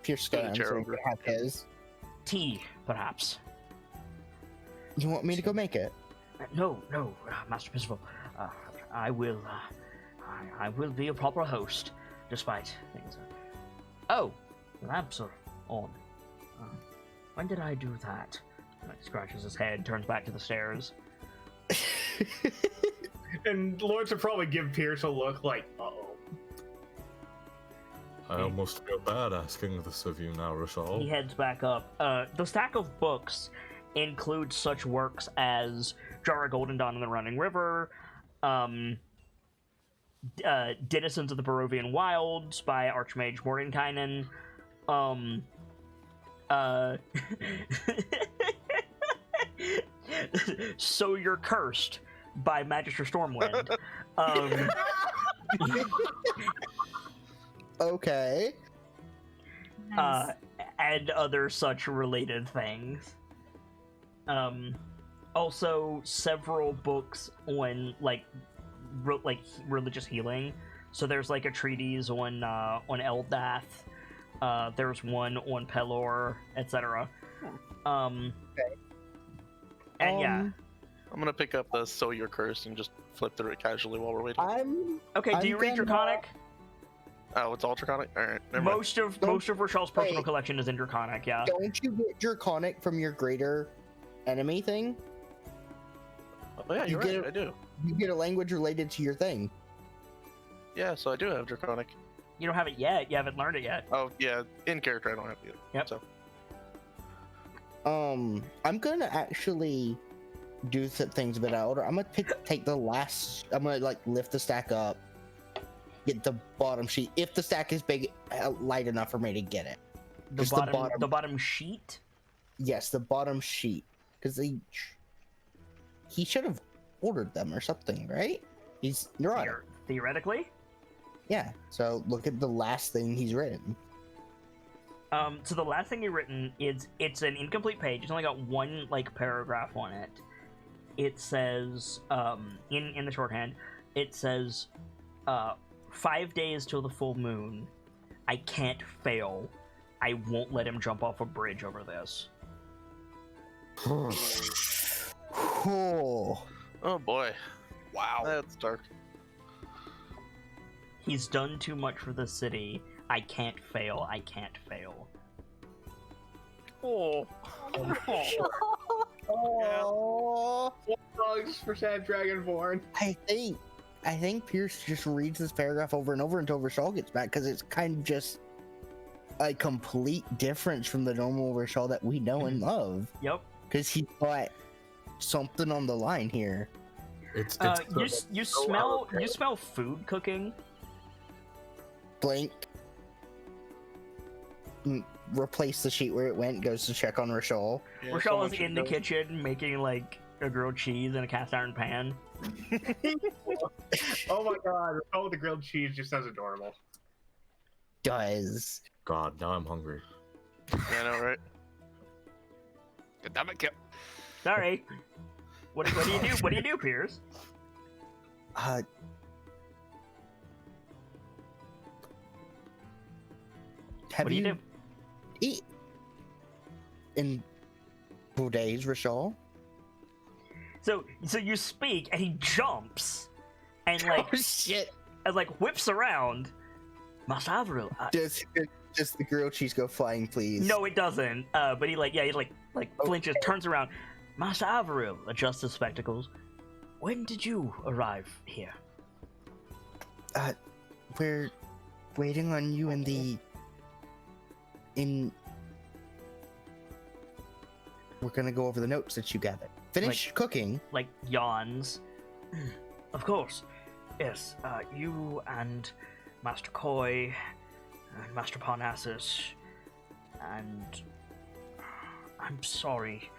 Pierce stands chair and over. have his. Tea, perhaps. You want me to go make it? No, Master Percival. I will be a proper host, despite things. Oh, the lamps are on. When did I do that? Scratches his head, turns back to the stairs. And Lawrence would probably give Pierce a look like, uh-oh. I almost feel bad asking this of you now, Rochelle. He heads back up. The stack of books includes such works as Jar of Golden Dawn in the Running River, Denizens of the Barovian Wilds by Archmage Mordenkainen, So You're Cursed by Magister Stormwind. Okay. Nice. And other such related things. Also, several books on religious healing. So there's like a treatise on Eldath. There's one on Pelor, etc. Okay. And yeah. I'm gonna pick up the So You're Cursed and just flip through it casually while we're waiting. Okay, do you read Draconic? Oh, it's all Draconic? Alright, never mind. Most of Rochelle's personal collection is in Draconic, yeah. Don't you get Draconic from your greater enemy thing? Oh yeah, you you're get right, it- I do. You get a language related to your thing. Yeah, so I do have Draconic. You don't have it yet. You haven't learned it yet. Oh, yeah, in character I don't have it yet. Yep. So. I'm gonna actually do things a bit out of order. I'm gonna take the last. I'm gonna like lift the stack up, get the bottom sheet. If the stack is big, light enough for me to get it. Just The bottom sheet? Yes, the bottom sheet. Because he should have ordered them or something, right? He's neurotic. Theoretically? Yeah. So look at the last thing he's written. So the last thing you've written is it's an incomplete page. It's only got one like paragraph on it. It says in the shorthand, it says 5 days till the full moon. I can't fail. I won't let him jump off a bridge over this. Oh boy. Wow. That's dark. He's done too much for the city. I can't fail. I can't fail. Oh. Oh. Bugs for Sad Dragonborn. I think Pierce just reads this paragraph over and over until Rochelle gets back, because it's kind of just a complete difference from the normal Rochelle that we know and love. Yep. Because he's got something on the line here. It's You smell food cooking. Blank. Replace the sheet where it went. Goes to check on Rochelle. Yeah, Rochelle is someone in the should go. kitchen making like a grilled cheese in a cast iron pan. Oh my god, oh, the grilled cheese just sounds adorable. Does. God, now I'm hungry. Yeah, I know, right? God damn it, Kip. Sorry. What do you do? What do you do, Piers? Have What do you do? eat in 2 days, Rochelle? So you speak, and he jumps, and like Oh shit! and like whips around. Master Avril. Does the grilled cheese go flying, please? No, it doesn't. But he flinches, turns around. Master Avril adjusts his spectacles. When did you arrive here? We're waiting on you we're gonna go over the notes that you gathered. Finish cooking. Like yawns. Of course. Yes, you and Master Koi and Master Parnassus and I'm sorry,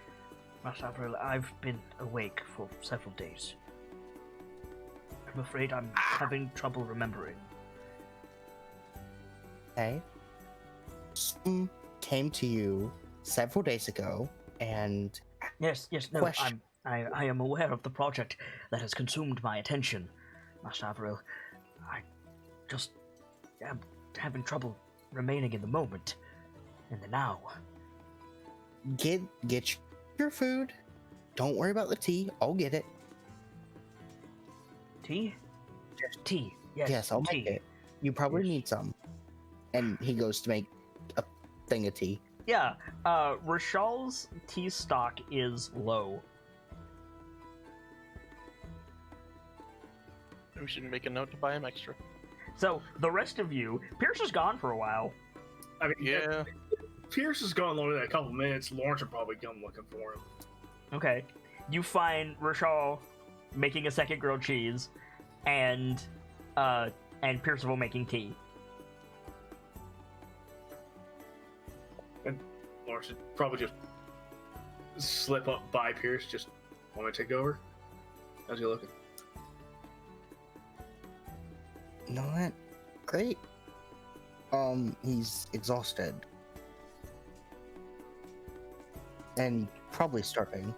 Master Avril, I've been awake for several days. I'm afraid I'm having trouble remembering. Okay. Some came to you several days ago, and Yes, no, Question. I am aware of the project that has consumed my attention, Master Avril. I just am having trouble remaining in the moment, in the now. get your food. Don't worry about the tea. I'll get it. Tea? Tea. Yes, I'll tea. make it. You probably Yes. need some. And he goes to make a thing of tea. Yeah, Rashal's tea stock is low. We should make a note to buy him extra. So, the rest of you, Pierce is gone for a while. I mean, Yeah. Pierce is gone longer than a couple minutes. Lawrence will probably come looking for him. Okay. You find Rashal making a second grilled cheese, and Percival making tea. And Lawrence would probably just slip up by Pierce. Just want to take over. How's he looking? Not great. He's exhausted. And probably starving.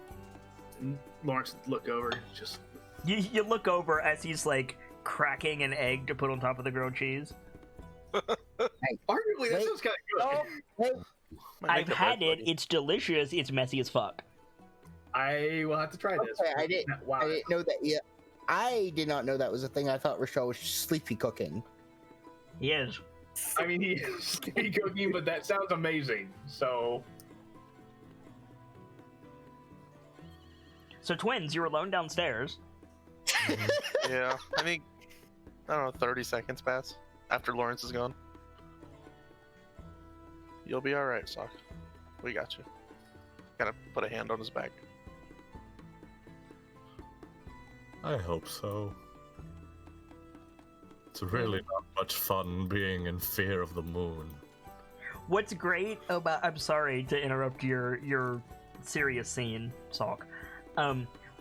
And Lawrence would look over. Just You look over as he's like cracking an egg to put on top of the grilled cheese. arguably that sounds kind of good. I've had it. It's delicious. It's messy as fuck. I will have to try this. Okay, I didn't know that. Yeah, I did not know that was a thing. I thought Rochelle was sleepy cooking. He is. I mean, he is steady cooking, but that sounds amazing. So, twins, you're alone downstairs. Yeah, I think, I don't know, 30 seconds pass after Lawrence is gone. You'll be alright, Sock. We got you. Gotta put a hand on his back. I hope so. It's really not much fun being in fear of the moon. What's great about... I'm sorry to interrupt your serious scene, Salk.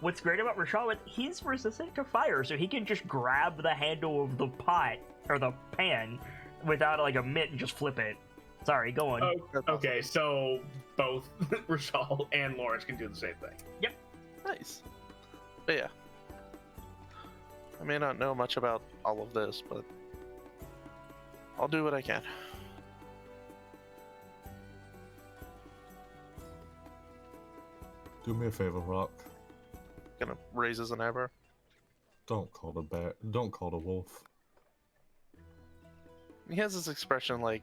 What's great about Rashal is he's resistant to fire, so he can just grab the handle of the pot, or the pan, without like a mitt and just flip it. Sorry, go on. oh, okay, so both Rashal and Lawrence can do the same thing. Nice. But yeah. I may not know much about all of this, but I'll do what I can. Do me a favor, Rock. Gonna raises an eyebrow. Don't call the bear. Don't call the wolf. He has this expression like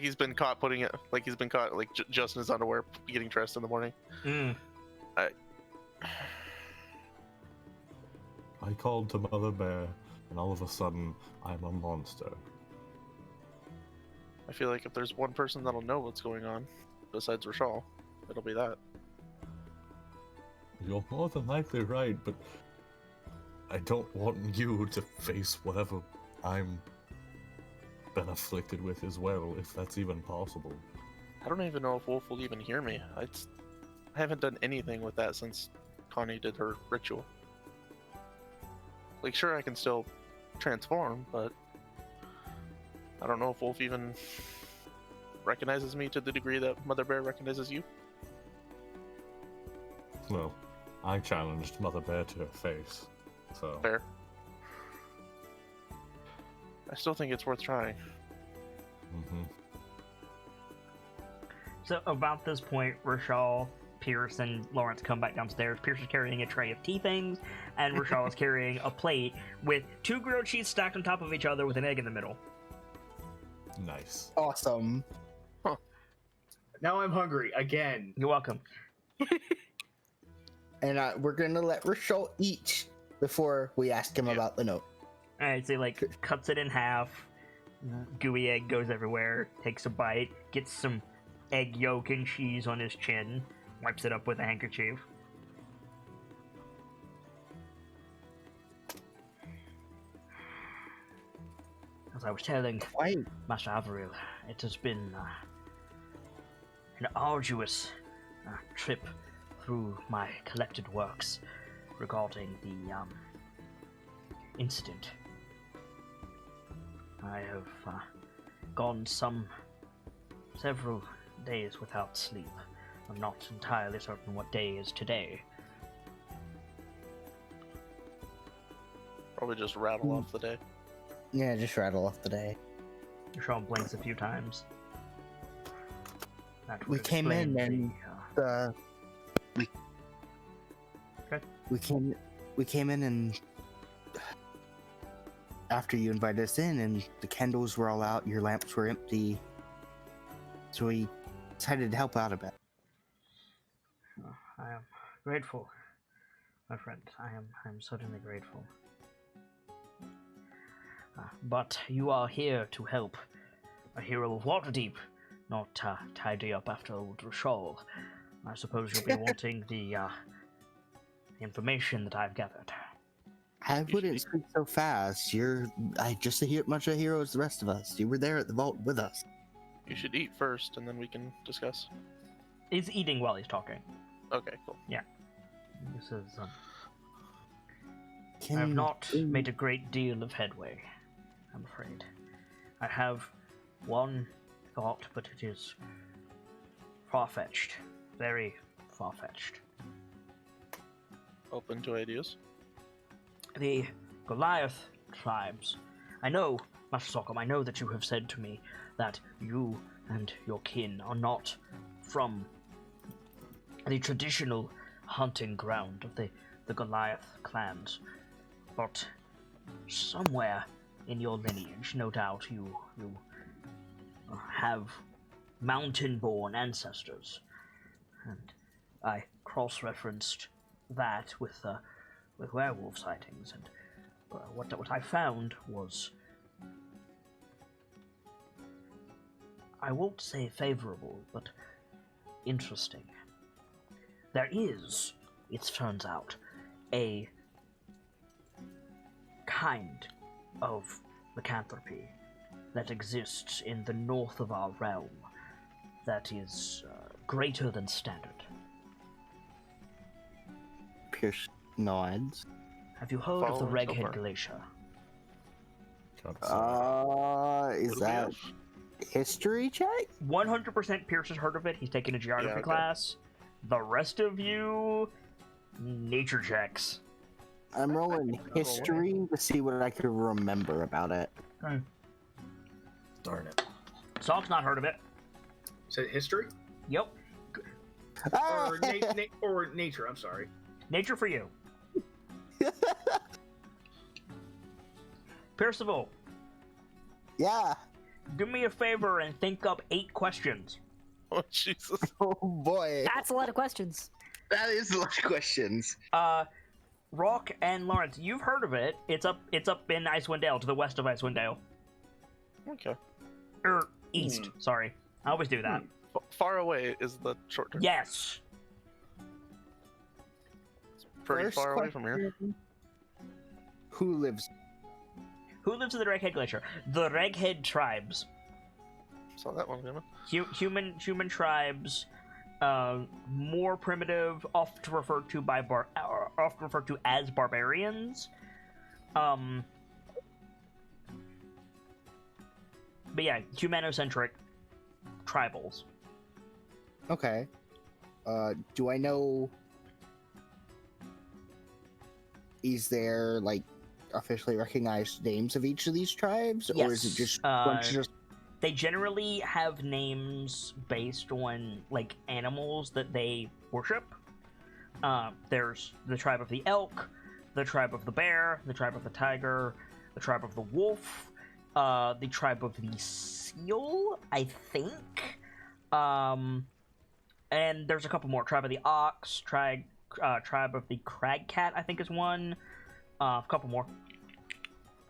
he's been caught putting it, like he's been caught like just in his underwear getting dressed in the morning. I called to Mother Bear, and all of a sudden, I'm a monster. I feel like if there's one person that'll know what's going on, besides Rashal, it'll be that. You're more than likely right, but I don't want you to face whatever I'm been afflicted with as well, if that's even possible. I don't even know if Wolf will even hear me. I haven't done anything with that since Connie did her ritual. Like, sure, I can still transform, but I don't know if Wolf even recognizes me to the degree that Mother Bear recognizes you. Well, I challenged Mother Bear to her face, so... Fair. I still think it's worth trying. Mm-hmm. So about this point, Rashal, Pierce, and Lawrence come back downstairs. Pierce is carrying a tray of tea things, and Rashal is carrying a plate with 2 grilled cheese stacked on top of each other with an egg in the middle. Nice. Awesome. Now I'm hungry again. You're welcome. And we're gonna let Rochelle eat before we ask him about the note. Alright, so he like cuts it in half. Gooey egg goes everywhere. Takes a bite. Gets some egg yolk and cheese on his chin. Wipes it up with a handkerchief. As I was telling Why? Master Averill, it has been an arduous trip through my collected works regarding the incident. I have gone several days without sleep. I'm not entirely certain what day is today. Probably just rattle off the day. Yeah, just rattle off the day. Sean blinks a few times. That We would came in explain and Okay. we came in and after you invited us in and the candles were all out, your lamps were empty. So we decided to help out a bit. I am grateful, my friend. I am certainly grateful. But you are here to help a hero of Waterdeep, not tidy up after old Rashal. I suppose you'll be wanting the information that I've gathered. I wouldn't speak so fast. You're just as much a hero as the rest of us. You were there at the vault with us. You should eat first, and then we can discuss. He's eating while he's talking. Okay, cool. This is. I have not made a great deal of headway, I'm afraid. I have one thought, but it is far-fetched. Very far-fetched. Open to ideas. The Goliath tribes. I know, Master Sockholm, I know that you have said to me that you and your kin are not from the traditional hunting ground of the Goliath clans, but somewhere in your lineage, no doubt, you have mountain-born ancestors, and I cross-referenced that with werewolf sightings, and what I found was, I won't say favorable, but interesting. There is, it turns out, a kind of lycanthropy that exists in the north of our realm that is greater than standard. Pierce nods. Have you heard of the Following so Reghead far. Glacier? Is What do we that have? history check? 100% Pierce has heard of it. He's taken a geography okay. class. The rest of you, nature checks. I'm rolling history to see what I can remember about it. Darn it. Salt's not heard of it. Is it history Yep. or or nature? I'm sorry. Nature for you. Percival, Yeah. do me a favor and think up 8 questions. Oh, Jesus. Oh boy. That's a lot of questions. That is a lot of questions. Rock and Lawrence, you've heard of it. It's up in Icewind Dale, to the west of Icewind Dale. Okay. East, sorry. I always do that. Far away is the short term. Yes. Pretty First far away from here. question. Who lives? Who lives in the Reghead Glacier? The Reghead tribes. Saw that one coming. Human tribes, more primitive, often referred to as barbarians. But yeah, humanocentric tribals. Okay. Do I know? Is there like officially recognized names of each of these tribes, or is it just They generally have names based on like animals that they worship. There's the tribe of the elk, the tribe of the bear, the tribe of the tiger, the tribe of the wolf, the tribe of the seal, I think. And there's a couple more. Tribe of the ox, tribe of the crag cat, I think is one. A couple more.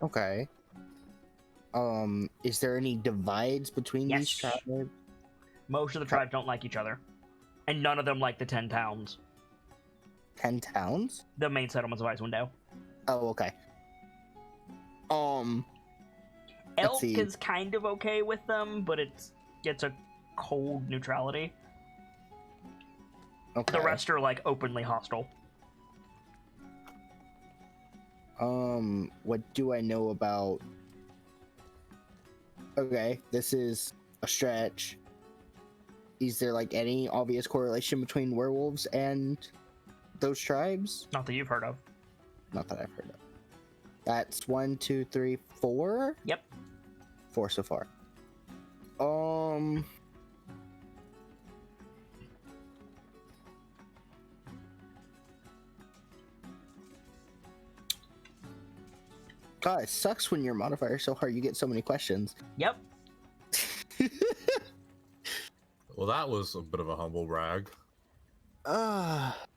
Okay. Is there any divides between these Yes. tribes? Most of the tribes don't like each other, and none of them like the 10 towns, 10 towns? the main settlements of Icewind Dale. Oh, okay. Elk see. is kind of okay with them, but it's a cold neutrality. Okay. The rest are like openly hostile. What do I know about? Okay, this is a stretch. Is there like any obvious correlation between werewolves and those tribes? Not that you've heard of. Not that I've heard of. That's 1, 2, 3, 4? Yep. 4 so far. God, it sucks when your modifier is so hard you get so many questions. Yep. Well, that was a bit of a humble brag.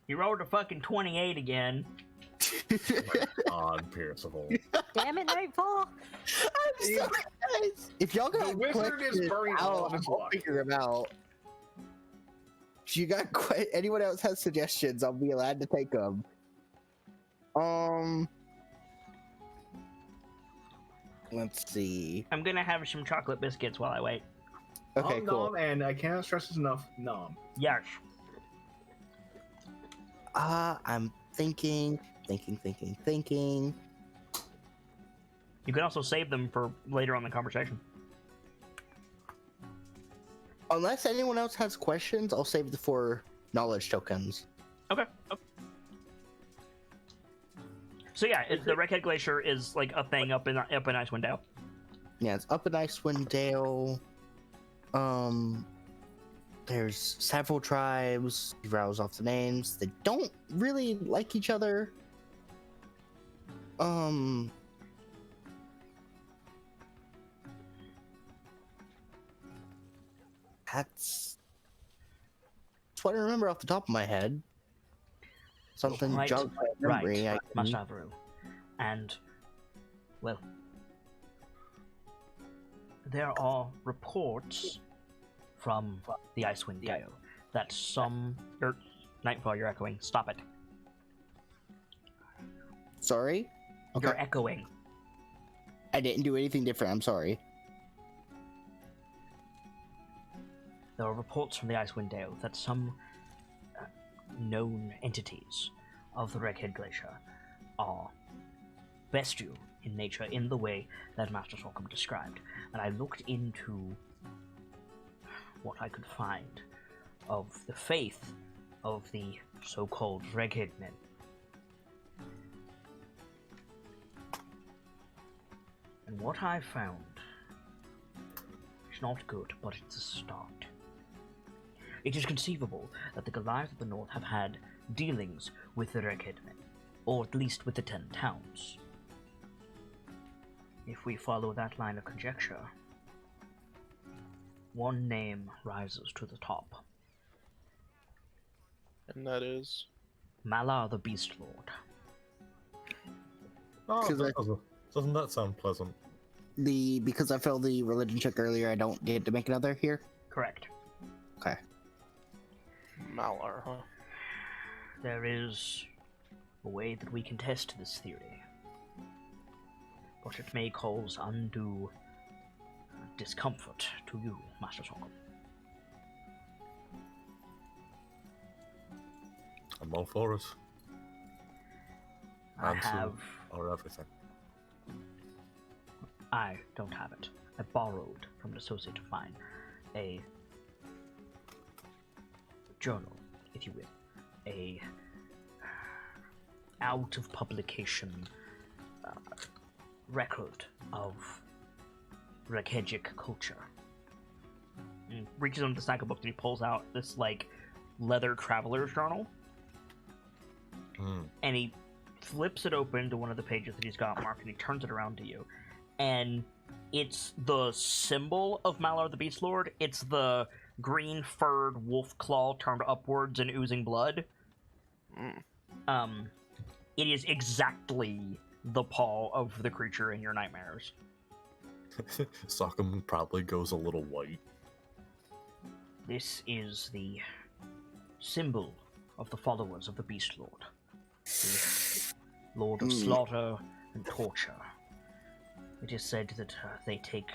You rolled a fucking 28 again. Odd Pierceable. Damn it, Nightfall! I'm so guys. If y'all got The wizard is questions, burning all of his I'll luck. figure them out. If you got anyone else has suggestions, I'll be allowed to take them. Let's see. I'm gonna have some chocolate biscuits while I wait. Okay, cool. Nom, and I cannot stress this enough. Nom. Yes. I'm thinking. You can also save them for later on in the conversation. Unless anyone else has questions, I'll save the 4 knowledge tokens. Okay. So yeah, the Redhead Glacier is like a thing up in Icewind Dale. Yeah, it's up in Icewind Dale. There's several tribes. You rouse off the names. They don't really like each other. That's what I remember off the top of my head. Something Right, jogged my memory. Right, Mastavru. And, well, there are reports from the Icewind Dale that some... Nightfall, you're echoing. Stop it. Sorry? Okay. You're echoing. I didn't do anything different. I'm sorry. There are reports from the Icewind Dale that some known entities of the Redhead Glacier are bestial in nature in the way that Master Sorghum described. And I looked into what I could find of the faith of the so-called Redhead men. And what I found is not good, but it's a start. It is conceivable that the Goliath of the North have had dealings with the Redhead men, or at least with the 10 towns. If we follow that line of conjecture, one name rises to the top. And that is? Malar the Beast Lord. Oh, 'Cause doesn't that sound pleasant? Because I failed the religion check earlier, I don't get to make another here. Correct. Okay. Malar, huh? There is a way that we can test this theory, but it may cause undue discomfort to you, Master Sorghum. I'm all for it. I Answer have... or everything. I don't have it. I borrowed from an associate of mine a journal, if you will. A out of publication record of Rekejic culture. And reaches into the stack of books and he pulls out this like leather traveler's journal. And he flips it open to one of the pages that he's got marked and he turns it around to you. And it's the symbol of Malar the Beast Lord. It's the green furred wolf claw turned upwards and oozing blood. It is exactly the paw of the creature in your nightmares. Sorghum probably goes a little white. This is the symbol of the followers of the Beast Lord. The Lord of Slaughter and Torture. It is said that they take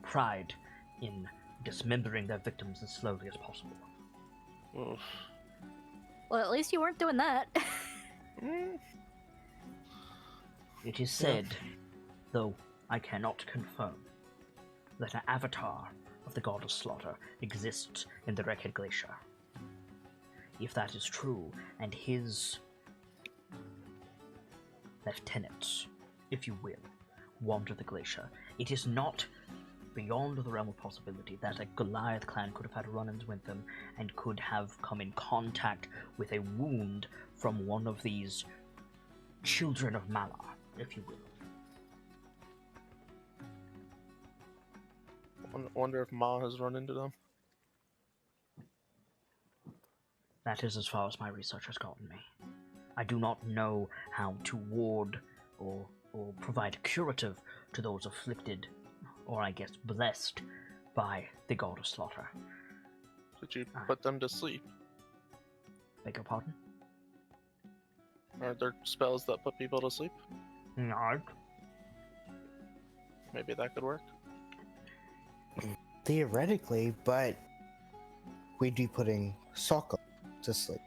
pride in dismembering their victims as slowly as possible. Oof. Well, at least you weren't doing that. It is said, though I cannot confirm, that an avatar of the god of slaughter exists in the Redhead Glacier. If that is true, and his lieutenants, if you will, wander the glacier, it is not beyond the realm of possibility that a Goliath clan could have had run-ins with them and could have come in contact with a wound from one of these children of Malar, if you will. Wonder if Ma has run into them. That is as far as my research has gotten me. I do not know how to ward or provide curative to those afflicted, or I guess blessed, by the god of slaughter. Did you put them to sleep? Beg your pardon? Are there spells that put people to sleep? No. Maybe that could work. Theoretically, but we'd be putting Sokka to sleep.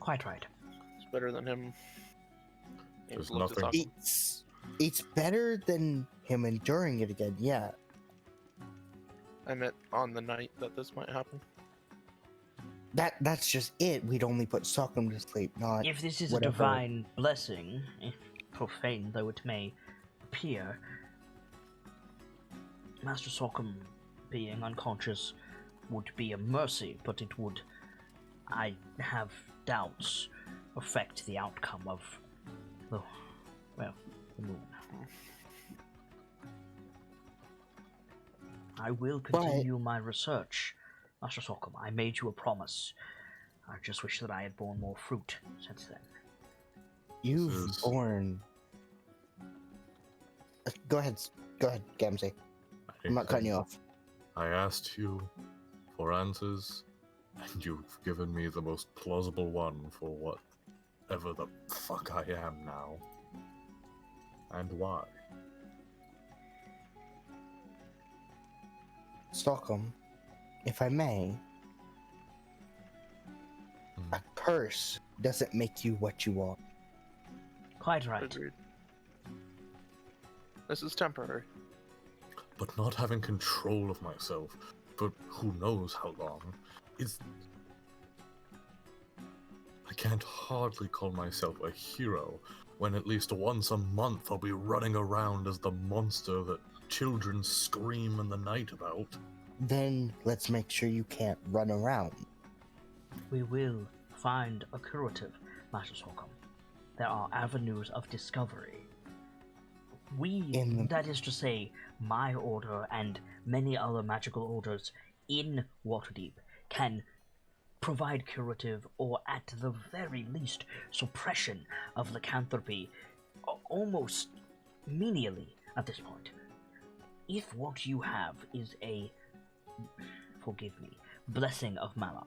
Quite right. It's better than him. There's Looked at nothing- Sokka. It's better than him enduring it again, yeah. I meant on the night that this might happen. That's just it. We'd only put Sokka to sleep, not If this is whatever. a divine blessing, if profane though it may appear, Master Sokkum being unconscious would be a mercy, but it would, I have doubts, affect the outcome of the moon. I will continue my research, Master Sokkum. I made you a promise. I just wish that I had borne more fruit since then. You've borne. Go ahead, Gamzee. I'm not cutting you off. I asked you for answers, and you've given me the most plausible one for whatever the fuck I am now. And why? Stockholm, if I may, a curse doesn't make you what you are. Quite right. Agreed. This is temporary. But not having control of myself for who knows how long is... I can't hardly call myself a hero when at least once a month I'll be running around as the monster that children scream in the night about. Then let's make sure you can't run around. We will find a curative, Master Sokkum. There are avenues of discovery. That is to say, my order and many other magical orders in Waterdeep can provide curative or at the very least suppression of lycanthropy almost menially at this point. If what you have is a, forgive me, blessing of Malar,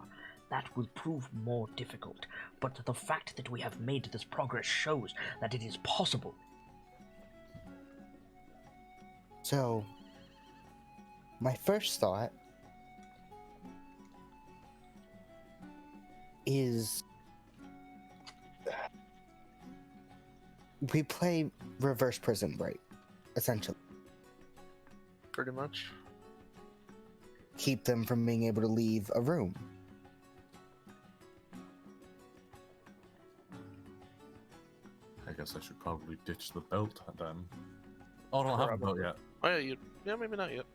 that will prove more difficult, but the fact that we have made this progress shows that it is possible. So, my first thought is we play reverse prison break, essentially. Pretty much. Keep them from being able to leave a room. I guess I should probably ditch the belt then. Oh, I don't have a belt yet. Oh yeah, maybe not yet.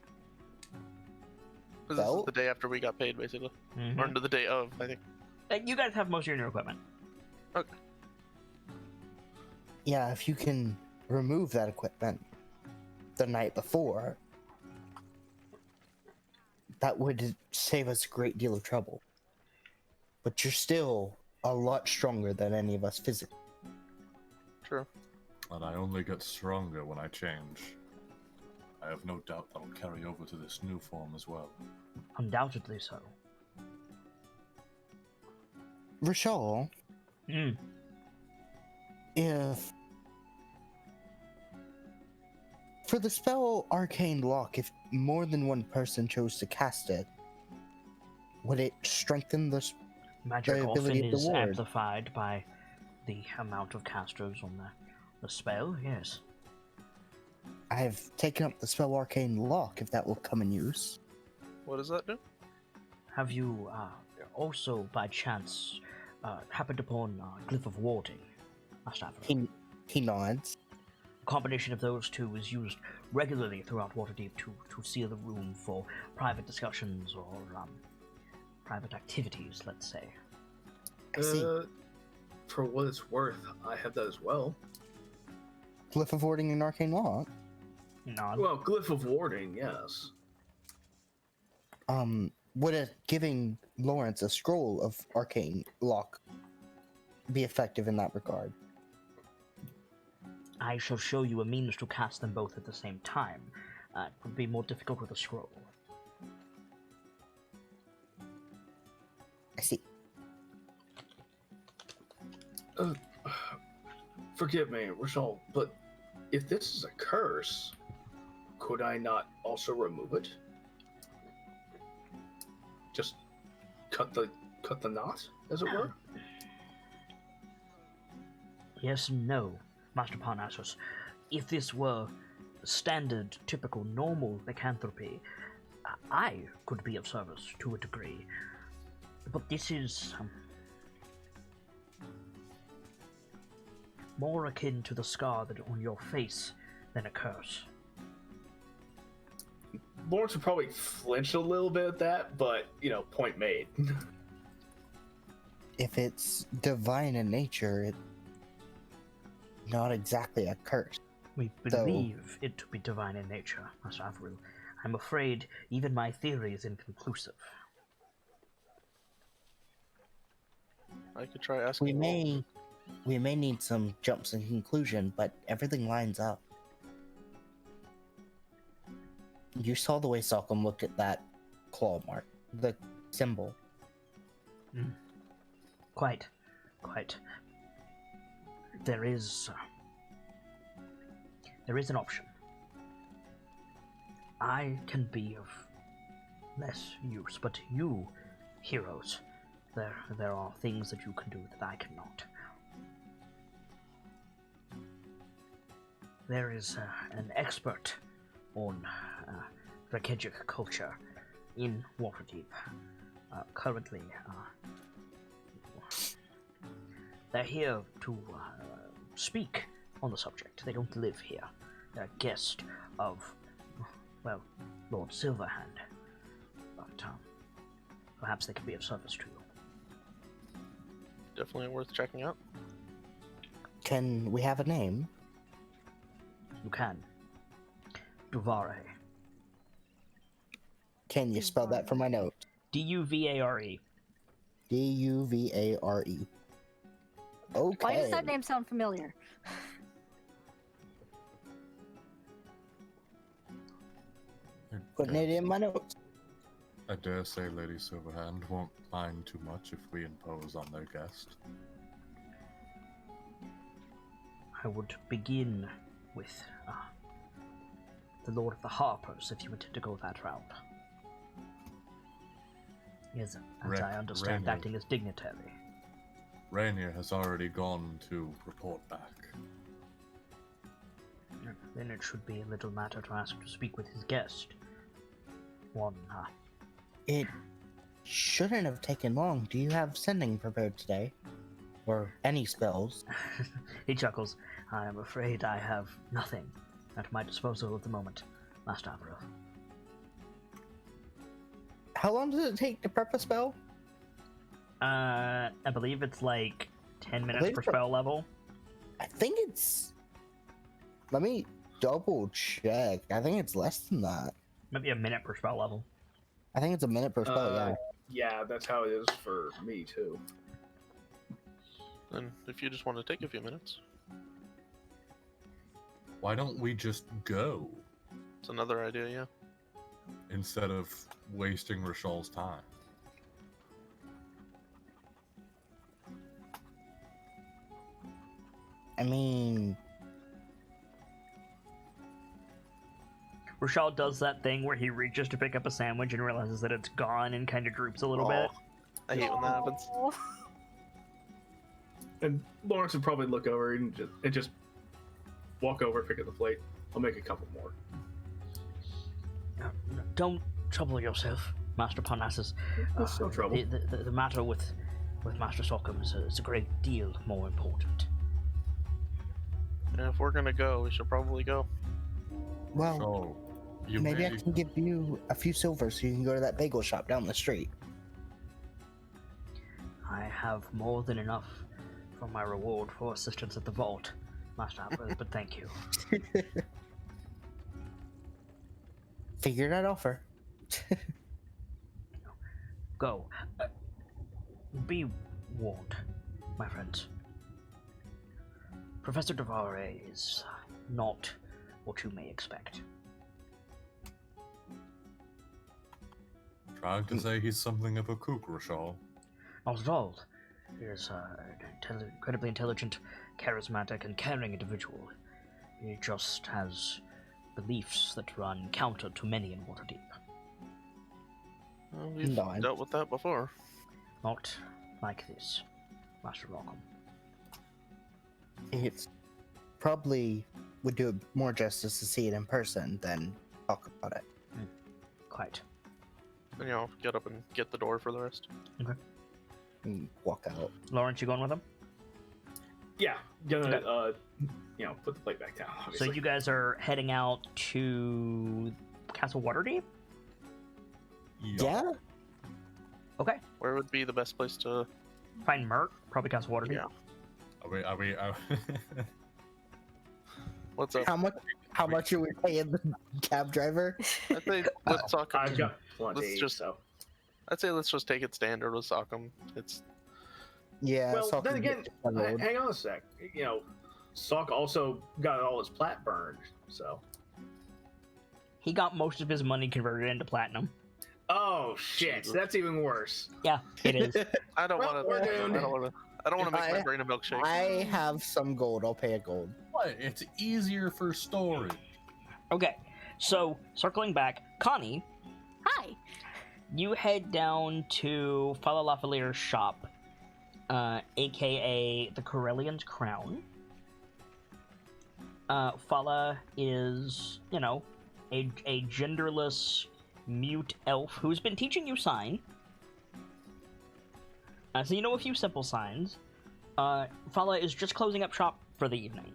'Cause this is Belt? the day after we got paid, basically. Mhm. Or into the day of, I think. You guys have most of your equipment. Okay. Yeah, if you can remove that equipment the night before, that would save us a great deal of trouble. But you're still a lot stronger than any of us physically. True. And I only get stronger when I change. I have no doubt that'll carry over to this new form as well. Undoubtedly so. Rashal, if for the spell Arcane Lock, if more than one person chose to cast it, would it strengthen the Magic the often ability of the is ward? amplified by the amount of casters on the spell, yes. I've taken up the spell Arcane Lock, if that will come in use. What does that do? Have you also, by chance, happened upon Glyph of Warding? Master Avalon? He nods. A combination of those two is used regularly throughout Waterdeep to seal the room for private discussions or private activities, let's say. I see. For what it's worth, I have that as well. Glyph of Warding and Arcane Lock. Nod. Well, Glyph of Warding, yes. Would giving Lawrence a scroll of arcane lock be effective in that regard? I shall show you a means to cast them both at the same time. It would be more difficult with a scroll. I see. Forgive me, Rochelle, but if this is a curse, could I not also remove it? Just cut the knot, as it were? Yes and no, Master Parnassus. If this were standard, typical, normal lycanthropy, I could be of service to a degree. But this is more akin to the scar that on your face than a curse. Lawrence would probably flinch a little bit at that, but, point made. If it's divine in nature, it's not exactly a curse. We believe it to be divine in nature, Master Avril. I'm afraid even my theory is inconclusive. I could try asking. We may need some jumps in conclusion, but everything lines up. You saw the way Salcom looked at that claw mark, the symbol. Quite. There is an option. I can be of less use, but you, heroes, there are things that you can do that I cannot. There is an expert on Rekejic culture in Waterdeep. Currently, they're here to speak on the subject. They don't live here. They're a guest of, well, Lord Silverhand. But perhaps they could be of service to you. Definitely worth checking out. Can we have a name? You can. Duvare. Can you spell that for my note? Duvare. Duvare. Okay. Why does that name sound familiar? Putting it in my notes. I dare say Lady Silverhand won't mind too much if we impose on their guest. I would begin with the Lord of the Harpers, if you wanted to go that route. He is, as I understand, Rainier. acting as dignitary. Rainier has already gone to report back. Then it should be a little matter to ask to speak with his guest. One, It shouldn't have taken long. Do you have sending prepared today? Or any spells? He chuckles. I am afraid I have nothing at my disposal at the moment, Master Avril. How long does it take to prep a spell? I believe it's like 10 minutes believe per so. spell level. I think it's... Let me double check. I think it's less than that. Maybe a minute per spell level. I think it's a minute per spell, yeah. Yeah, that's how it is for me, too. And if you just want to take a few minutes, Why don't we just go it's another idea, yeah. instead of wasting Rochelle's time? I mean... Rochelle does that thing where he reaches to pick up a sandwich and realizes that it's gone and kind of droops a little bit. I hate when that happens. And Lawrence would probably look over and just walk over, pick up the plate. I'll make a couple more. Don't trouble yourself, Master Parnassus. That's no trouble. The matter with Master Salcom is a great deal more important. And if we're gonna go, we should probably go. Well, So, you maybe may... I can give you a few silver so you can go to that bagel shop down the street. I have more than enough for my reward for assistance at the vault, Master Avril, but thank you. Figured I'd offer. go. Be warned, my friends. Professor Devare is not what you may expect. Trying to say he's something of a kookrashal. Not at all. He is an incredibly intelligent, charismatic, and caring individual. He just has beliefs that run counter to many in Waterdeep. Well, we've No, dealt with that before. Not like this, Master Rockham. It's probably would do it more justice to see it in person than talk about it. Quite. And, get up and get the door for the rest. And walk out. Lawrence, you going with him? Yeah, gonna put the plate back down. Obviously. So you guys are heading out to Castle Waterdeep? Yeah? Okay. Where would be the best place to? Find Mert, probably Castle Waterdeep. Yeah. Are we What's up? How much are we paying the cab driver? I'd say let's talk. I've got plenty. I'd say let's just take it standard with Sockham. It's Yeah. Well, Sock then can again, get the road. hang on a sec. Sock also got all his plat burned, so. He got most of his money converted into platinum. Oh shit! Jesus. That's even worse. Yeah, it is. I don't Well, want we're to. doomed. I don't want to make my brain a milkshake. I have some gold. I'll pay a gold. What? It's easier for storage. Okay, so circling back, Connie, Hi. you head down to Fala Lafalier's shop, aka the Corellian's Crown. Fala is, a genderless mute elf who's been teaching you sign. So you know a few simple signs. Fala is just closing up shop for the evening.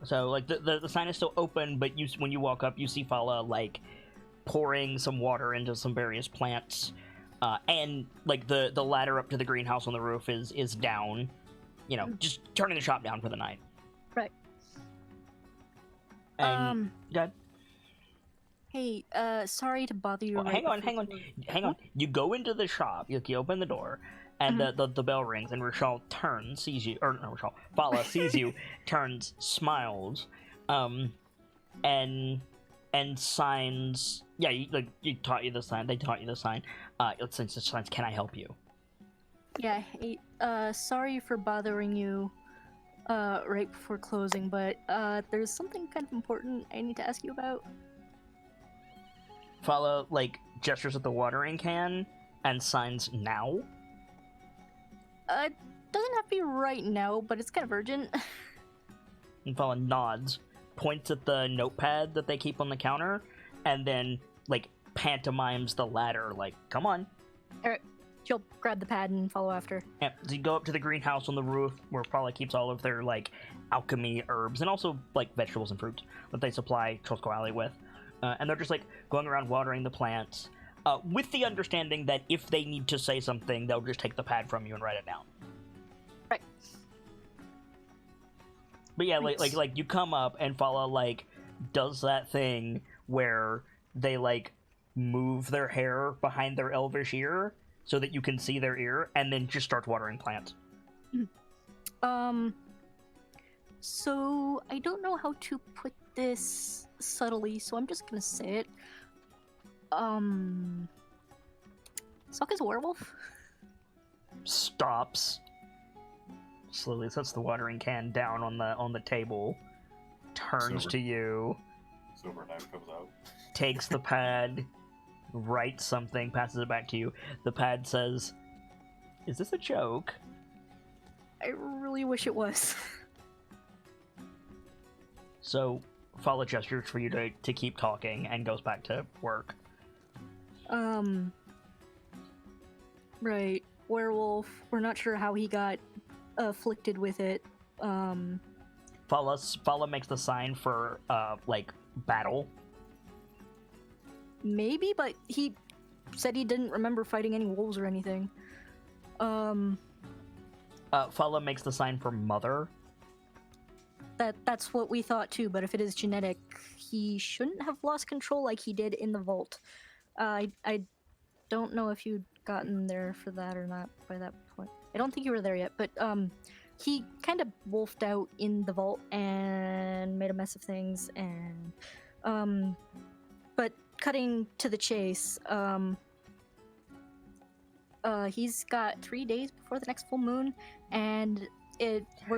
So, like, the sign is still open, but when you walk up, you see Fala, like, pouring some water into some various plants. And, like, the ladder up to the greenhouse on the roof is down. Just turning the shop down for the night. Right. And, go ahead. Hey, sorry to bother you. Well, right hang on. You go into the shop, you open the door, and the bell rings, and Rochelle turns, sees you, or no, Rochelle, Fala sees you, turns, smiles, and signs. Yeah, they taught you the sign. It signs, "Can I help you?" Yeah, hey, sorry for bothering you, right before closing, but, there's something kind of important I need to ask you about. Fala, like, gestures at the watering can and signs now. Doesn't have to be right now, but it's kind of urgent. And Fala nods, points at the notepad that they keep on the counter, and then, like, pantomimes the ladder, like, come on. Alright, she'll grab the pad and follow after. Yeah, so you go up to the greenhouse on the roof, where Fala keeps all of their, like, alchemy herbs, and also, like, vegetables and fruits that they supply Trosco Alley with. And they're just, like, going around watering the plants, with the understanding that if they need to say something, they'll just take the pad from you and write it down. Right. But yeah, like you come up and Fala, like, does that thing where they, like, move their hair behind their elvish ear so that you can see their ear, and then just starts watering plants. So I don't know how to put this subtly, so I'm just gonna say it. Sock is a werewolf? Stops. Slowly sets the watering can down on the table. Turns Silver. to you. Silver knife comes out. Takes the pad. Writes something. Passes it back to you. The pad says, "Is this a joke?" I really wish it was. So, Fala gestures for you to keep talking and goes back to work. Right. Werewolf. We're not sure how he got afflicted with it. Fala makes the sign for, like, battle. Maybe, but he said he didn't remember fighting any wolves or anything. Fala makes the sign for mother. That's what we thought too, but if it is genetic, he shouldn't have lost control like he did in the vault. I don't know if you'd gotten there for that or not by that point. I don't think you were there yet, but he kind of wolfed out in the vault and made a mess of things, and but cutting to the chase, he's got 3 days before the next full moon, and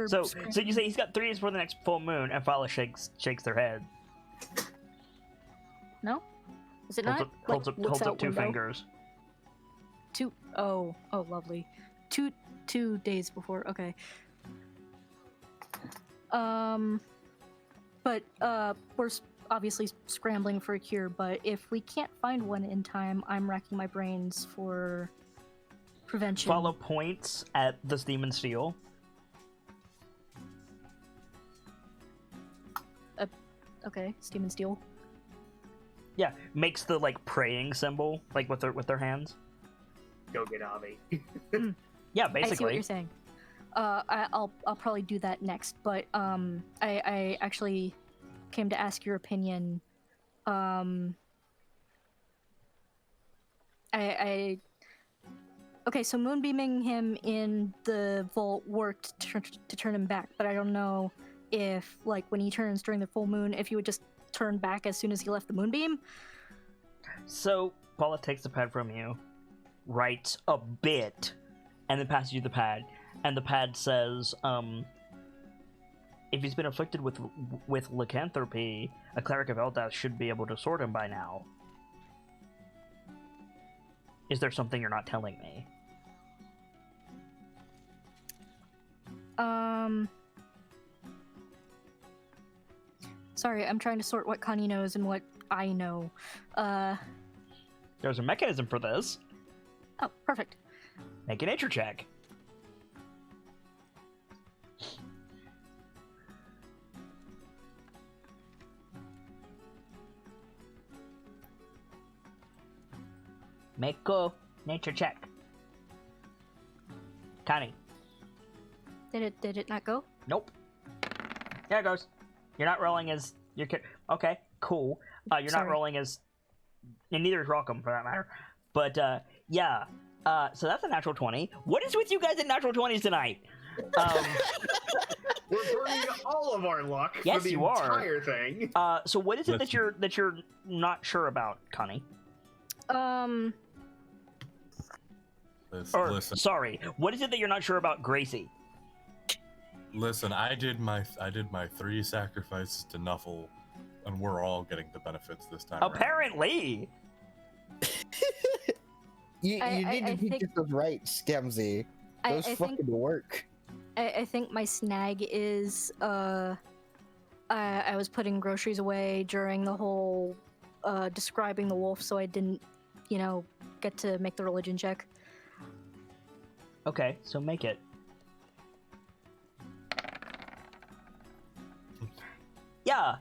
So you say he's got 3 days before the next full moon, and Fala shakes their head. No? Is it Holds not? up, holds up, looks holds up out 2 window? fingers. Oh, lovely. Two days before. Okay. But we're obviously scrambling for a cure. But if we can't find one in time, I'm racking my brains for prevention. Follow points at the Steam and Steel. Okay, Steam and Steel. Yeah, makes the like praying symbol, like with their hands. Go get Avi. Yeah, I see what basically. you're saying. I'll probably do that next, but I actually came to ask your opinion. Okay, so moonbeaming him in the vault worked to turn him back, but I don't know if, like, when he turns during the full moon, if he would just turn back as soon as he left the moonbeam. So Paula takes the pad from you, writes a bit, and then passes you the pad. And the pad says, if he's been afflicted with lycanthropy, a cleric of Eldath should be able to sort him by now. Is there something you're not telling me? Sorry, I'm trying to sort what Connie knows and what I know. There's a mechanism for this. Oh, perfect. Make a nature check. Make a nature check. Connie. Did it not go? Nope. There it goes. You're not rolling as your okay, cool. You're Sorry. not rolling as, and neither is Rockham for that matter. But yeah. So that's a natural 20. What is with you guys at natural 20s tonight? We're burning all of our luck Yes, for the you are. entire thing. So what is it that you're not sure about, Connie? Or Listen, sorry, what is it that you're not sure about, Gracie? listen. I did my 3 sacrifices to Nuffle, and we're all getting the benefits this time. around. Apparently. You I need to teach think- us those rights, Scamsy. Those I fucking think work. I think my snag is I was putting groceries away during the whole describing the wolf, so I didn't, get to make the religion check. Okay, so make it. Yeah.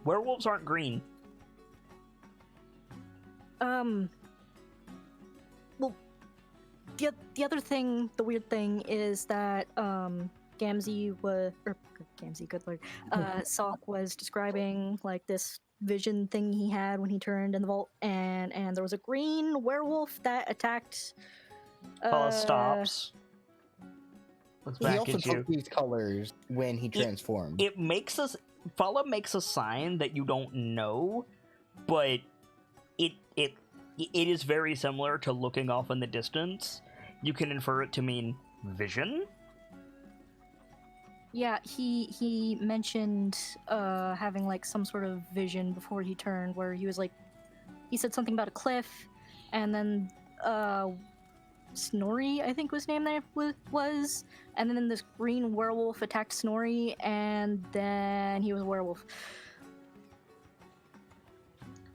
Werewolves aren't green. Well, the other thing, the weird thing is that Gamzee, good lord, Sock was describing like this vision thing he had when he turned in the vault, and there was a green werewolf that attacked. Paula stops. Looks He back also at you. took these colors when he transformed. It makes us. Fala makes a sign that you don't know, but it is very similar to looking off in the distance. You can infer it to mean vision. Yeah, he mentioned having like some sort of vision before he turned, where he was like, he said something about a cliff, and then Snorri, I think was named there was, and then this green werewolf attacked Snorri, and then he was a werewolf.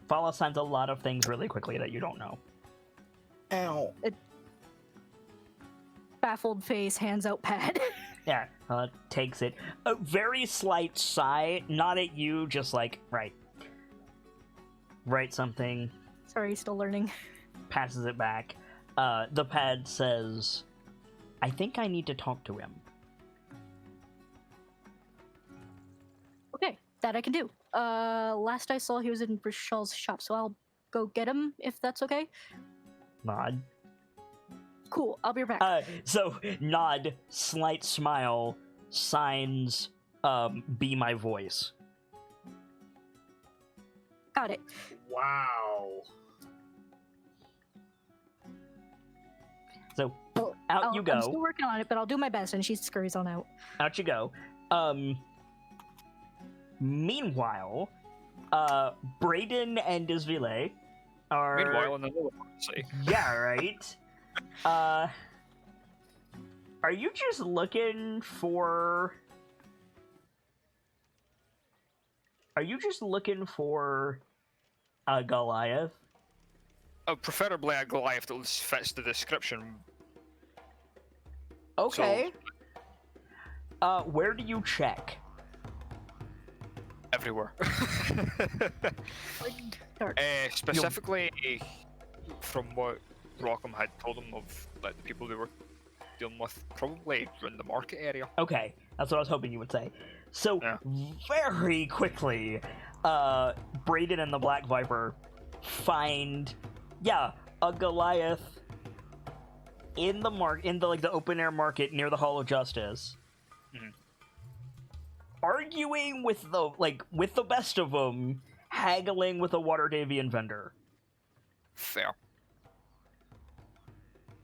Fala signs a lot of things really quickly that you don't know. Ow. Baffled face, hands out pad. Yeah, takes it. A very slight sigh, not at you, just like, write something, Sorry, still learning. passes it back. The pad says, I think I need to talk to him. Okay, that I can do. Last I saw, he was in Brishal's shop, so I'll go get him, if that's okay. Nod. Cool, I'll be right back. So nod, slight smile, signs, be my voice. Got it. Wow. So out you go. I'm still working on it, but I'll do my best, and she scurries on out. Out you go. Meanwhile, Brayden and Disvile are... Meanwhile, in another city. Yeah, right? Are you just looking for... Are you just looking for a Goliath? Preferably a Goliath that fits the description. Okay. Where do you check? Everywhere. Specifically, from what Rockham had told him of like the people they were dealing with, probably in the market area. Okay, that's what I was hoping you would say. So, Yeah. very quickly, Brayden and the Black Viper find, a Goliath in the the open air market near the Hall of Justice, arguing with the best of them, haggling with a Waterdavian vendor. Fair.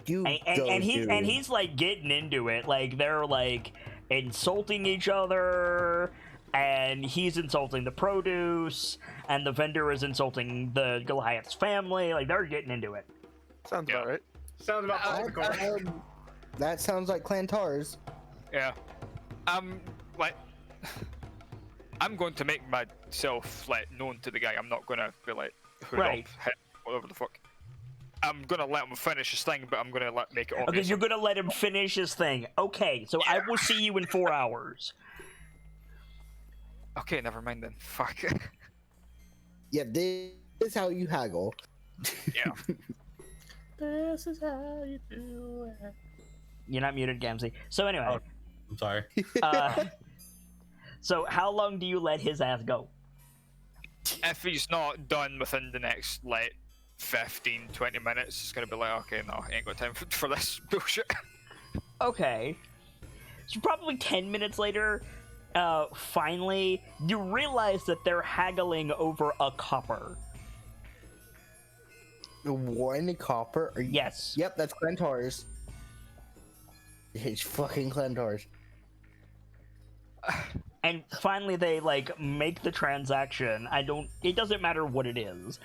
And he's like getting into it, like they're like insulting each other, and he's insulting the produce, and the vendor is insulting the Goliath's family. Like they're getting into it. Sounds about right. Sounds about correct. That sounds like Clantar's. Yeah. Like, I'm going to make myself like known to the guy. I'm not gonna be like hood Right. up, hit, whatever the fuck. I'm gonna let him finish his thing, but I'm gonna make it obvious. Okay, you're gonna let him finish his thing. Okay, so I will see you in 4 hours. Okay, never mind then. Fuck. Yeah, this is how you haggle. Yeah. This is how you do it. You're not muted, Gamzee. So anyway, Oh. I'm sorry. so how long do you let his ass go? If he's not done within the next like 15-20 minutes, it's gonna be like, okay, no, I ain't got time for this bullshit. Okay. So probably 10 minutes later, finally, you realize that they're haggling over a copper. 1 copper? Yes. Yep, that's Clantar's. It's fucking Clantar's. And finally they, like, make the transaction. It doesn't matter what it is.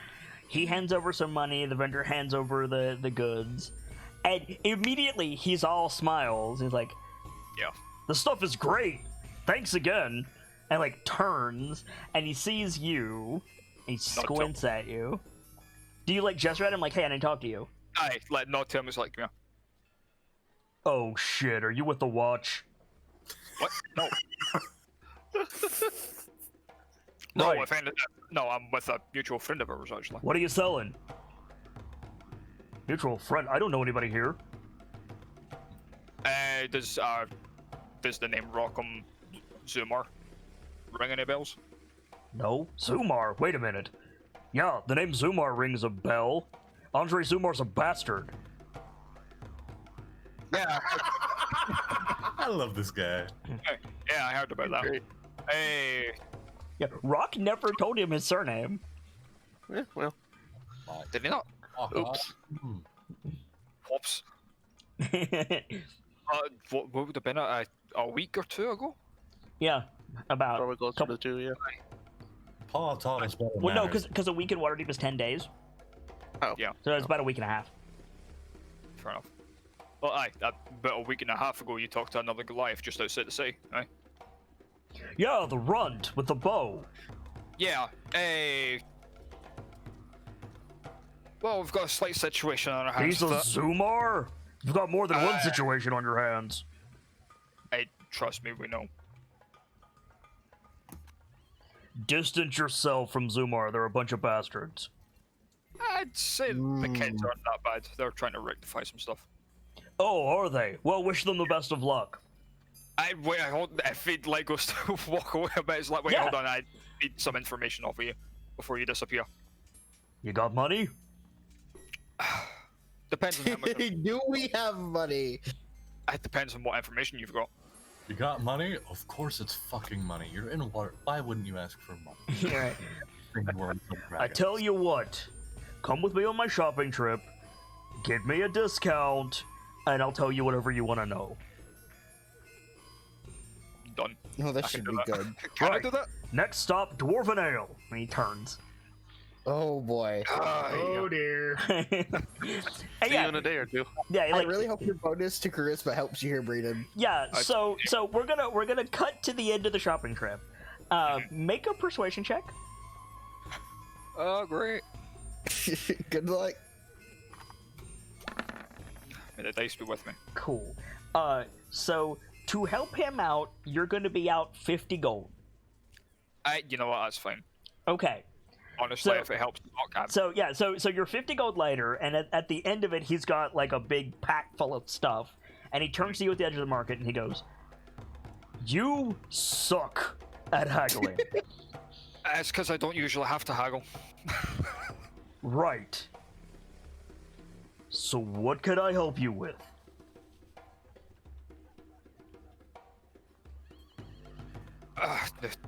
He hands over some money, the vendor hands over the goods, and immediately he's all smiles. He's like, Yeah. the stuff is great! Thanks again! And, like, turns, and he sees you, and he squints at you. Do you, like, gesture at him like, hey, I didn't talk to you? Aye, like, not to him, it's like, yeah. Oh shit, are you with the watch? What? No. No, Right. I found it. No, I'm with a mutual friend of ours, actually. What are you selling? Mutual friend? I don't know anybody here. Does the name Rockham Zumar ring any bells? No? Zumar? Wait a minute. Yeah, the name Zumar rings a bell. Andre Zumar's a bastard. Yeah. I love this guy. Yeah, I heard about that. Great. Hey, Yeah, Rock never told him his surname. Yeah, well, did he not? oops. Whoops. What would have been a week or two ago? Yeah, about... Probably closer couple- to 2, yeah. Paul taught us better Well, no, manners. because a week in Waterdeep is 10 days. Oh. Yeah. So it's about a week and a half. Fair enough. Well, aye, about a week and a half ago, you talked to another Goliath just outside the city, aye? Yeah, the runt with the bow. Yeah, well, we've got a slight situation on our hands. He's a Zumar? You've got more than one Uh, situation on your hands. Trust me, we know. Distance yourself from Zumar, they're a bunch of bastards. I'd say the kids aren't that bad. They're trying to rectify some stuff. Oh, are they? Well, wish them the best of luck. Wait, hold. If he'd like us to walk away a bit, it's like, wait, Yeah. hold on, I need some information off of you before you disappear. You got money? Depends on how much. Do we have money? It depends on what information you've got. You got money? Of course it's fucking money. You're in water. Why wouldn't you ask for money? Right. Words of I tell dragons. you what, come with me on my shopping trip, give me a discount, and I'll tell you whatever you want to know. Done. Oh, that I should can be do that. good. Can I Right. do that? Next stop, Dwarven Ale. And he turns. Oh boy. Oh dear. And See you in a day or two. yeah, I like, really hope your bonus to charisma helps you here, Braden. yeah. So we're gonna cut to the end of the shopping trip. Make a persuasion check. Oh, great. Good luck. May the dice be with me. Cool. So to help him out, you're gonna be out 50 gold. You know what? That's fine. Okay. Honestly, So- if it helps, So yeah, so you're 50 gold later, and at the end of it, he's got like a big pack full of stuff, and he turns to you at the edge of the market, and he goes, "You suck at haggling." it's because I don't usually have to haggle. Right. So what could I help you with?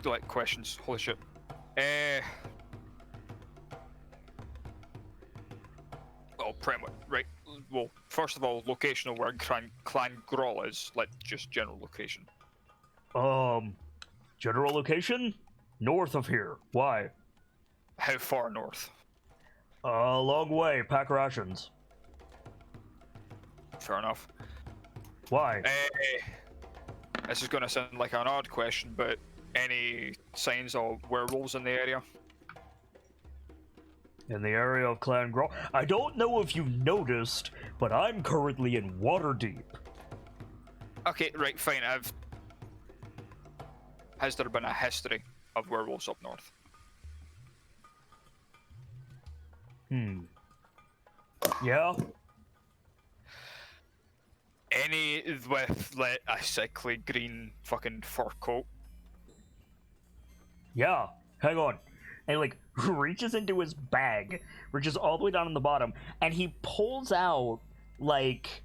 The like questions. Holy shit. Well, pretty much. Right. Well, first of all, location of where Clan Groll is, like just general location. General location? North of here. Why? How far north? A long way. Pack rations. Fair enough. Why? This is gonna sound like an odd question, but any signs of werewolves in the area? In the area of Clan Groll? I don't know if you noticed, but I'm currently in Waterdeep. Okay, right, fine. Has there been a history of werewolves up north? Yeah? Any with like a sickly green fucking fur coat? Yeah. Hang on. And like reaches into his bag, reaches all the way down on the bottom, and he pulls out like,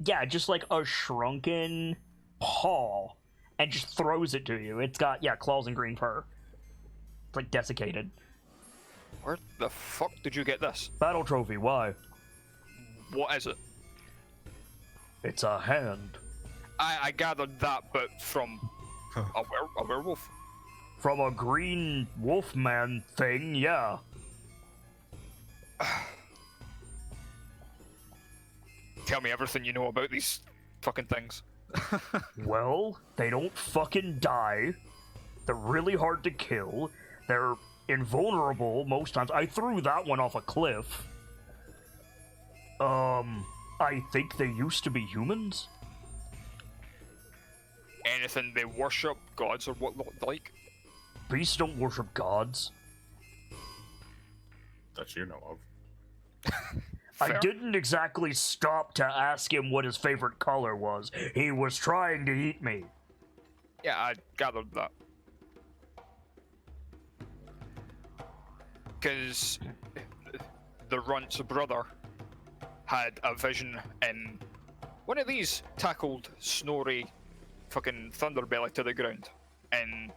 yeah, just like a shrunken paw, and just throws it to you. It's got claws and green fur. It's like desiccated. Where the fuck did you get this? Battle trophy. Why? What is it? It's a hand I gathered that, but from a werewolf. from a green wolfman thing. Yeah. Tell me everything you know about these fucking things. Well, they don't fucking die. They're really hard to kill. They're invulnerable most times. I threw that one off a cliff. I think they used to be humans. Anything they worship, gods or what like? Beasts don't worship gods. That you know of. I Fair. didn't exactly stop to ask him what his favorite color was. He was trying to eat me. Yeah, I gathered that. Because the runt's brother had a vision in one of these tackled Snorri fucking Thunderbelly to the ground. And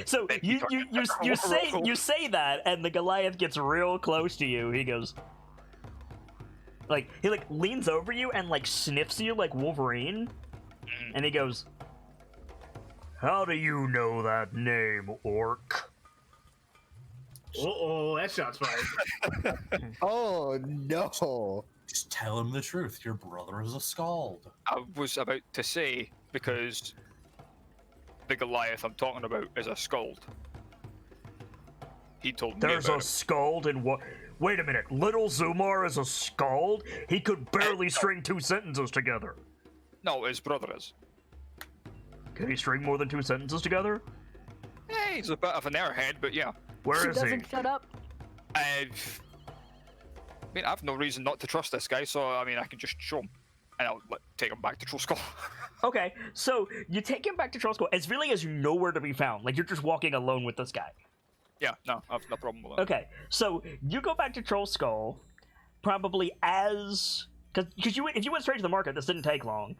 So you say that, and the Goliath gets real close to you. He goes, he leans over you and sniffs you like Wolverine, and he goes, "How do you know that name, orc?" Uh-oh, that shot's fired. Oh no. Just tell him the truth. Your brother is a scald. I was about to say, because the Goliath I'm talking about is a skald. He told me There's about a skald in what? Wait a minute, Little Zumar is a skald? He could barely string two sentences together. No, his brother is. Can he string more than two sentences together? Yeah, he's a bit of an airhead, but yeah. Where She is he? doesn't shut up. I've no reason not to trust this guy, so I can just show him, and I'll take him back to Trollskull. Okay, so you take him back to Trollskull as really as you know where to be found. Like, you're just walking alone with this guy. Yeah, no, I've no problem with that. Okay, so you go back to Troll Skull, probably as because if you went straight to the market, this didn't take long.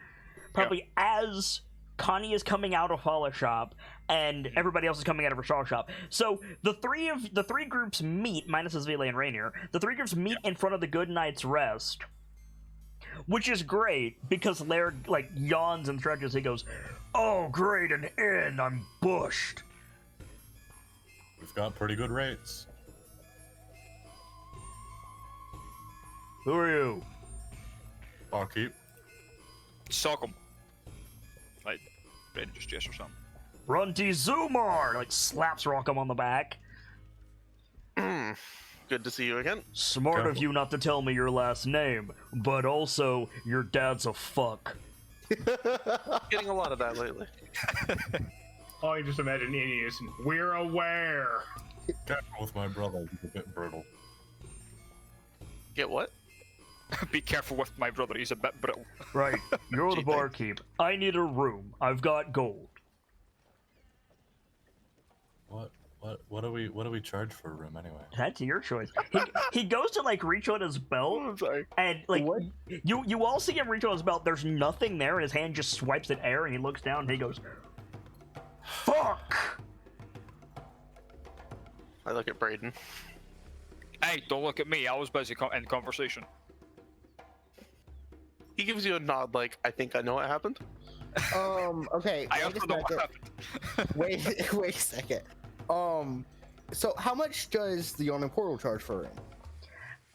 Probably as Connie is coming out of Hollow Shop and everybody else is coming out of Rashal Shop. So the three groups meet, minus Azvile and Rainier. The three groups meet in front of the Good Night's Rest, which is great because Laird like yawns and stretches. He goes, "Oh, great, an inn! I'm bushed." We've got pretty good rates. Who are you? Barkeep. Sock him. Like, Brandon just gesture something. Runty Zumar! Like slaps Rockham on the back. Good to see you again. Smart of you not to tell me your last name, but also your dad's a fuck. Getting a lot of that lately. Oh, you just imagine idiots. We're aware. Careful with my brother, he's a bit brittle. Get what? Be careful with my brother, he's a bit brittle. Right, you're the Gee, barkeep. I need a room. I've got gold. What do we charge for a room anyway? That's your choice. He goes to like reach on his belt, I'm sorry. and like What? you all see him reach on his belt. There's nothing there, and his hand just swipes at air, and he looks down, and he goes, "Fuck!" I look at Braden. Hey, don't look at me, I was busy in conversation. He gives you a nod like, I think I know what happened. Okay. I wait a also know what second. happened. Wait a second. So how much does the Yawning Portal charge for a room?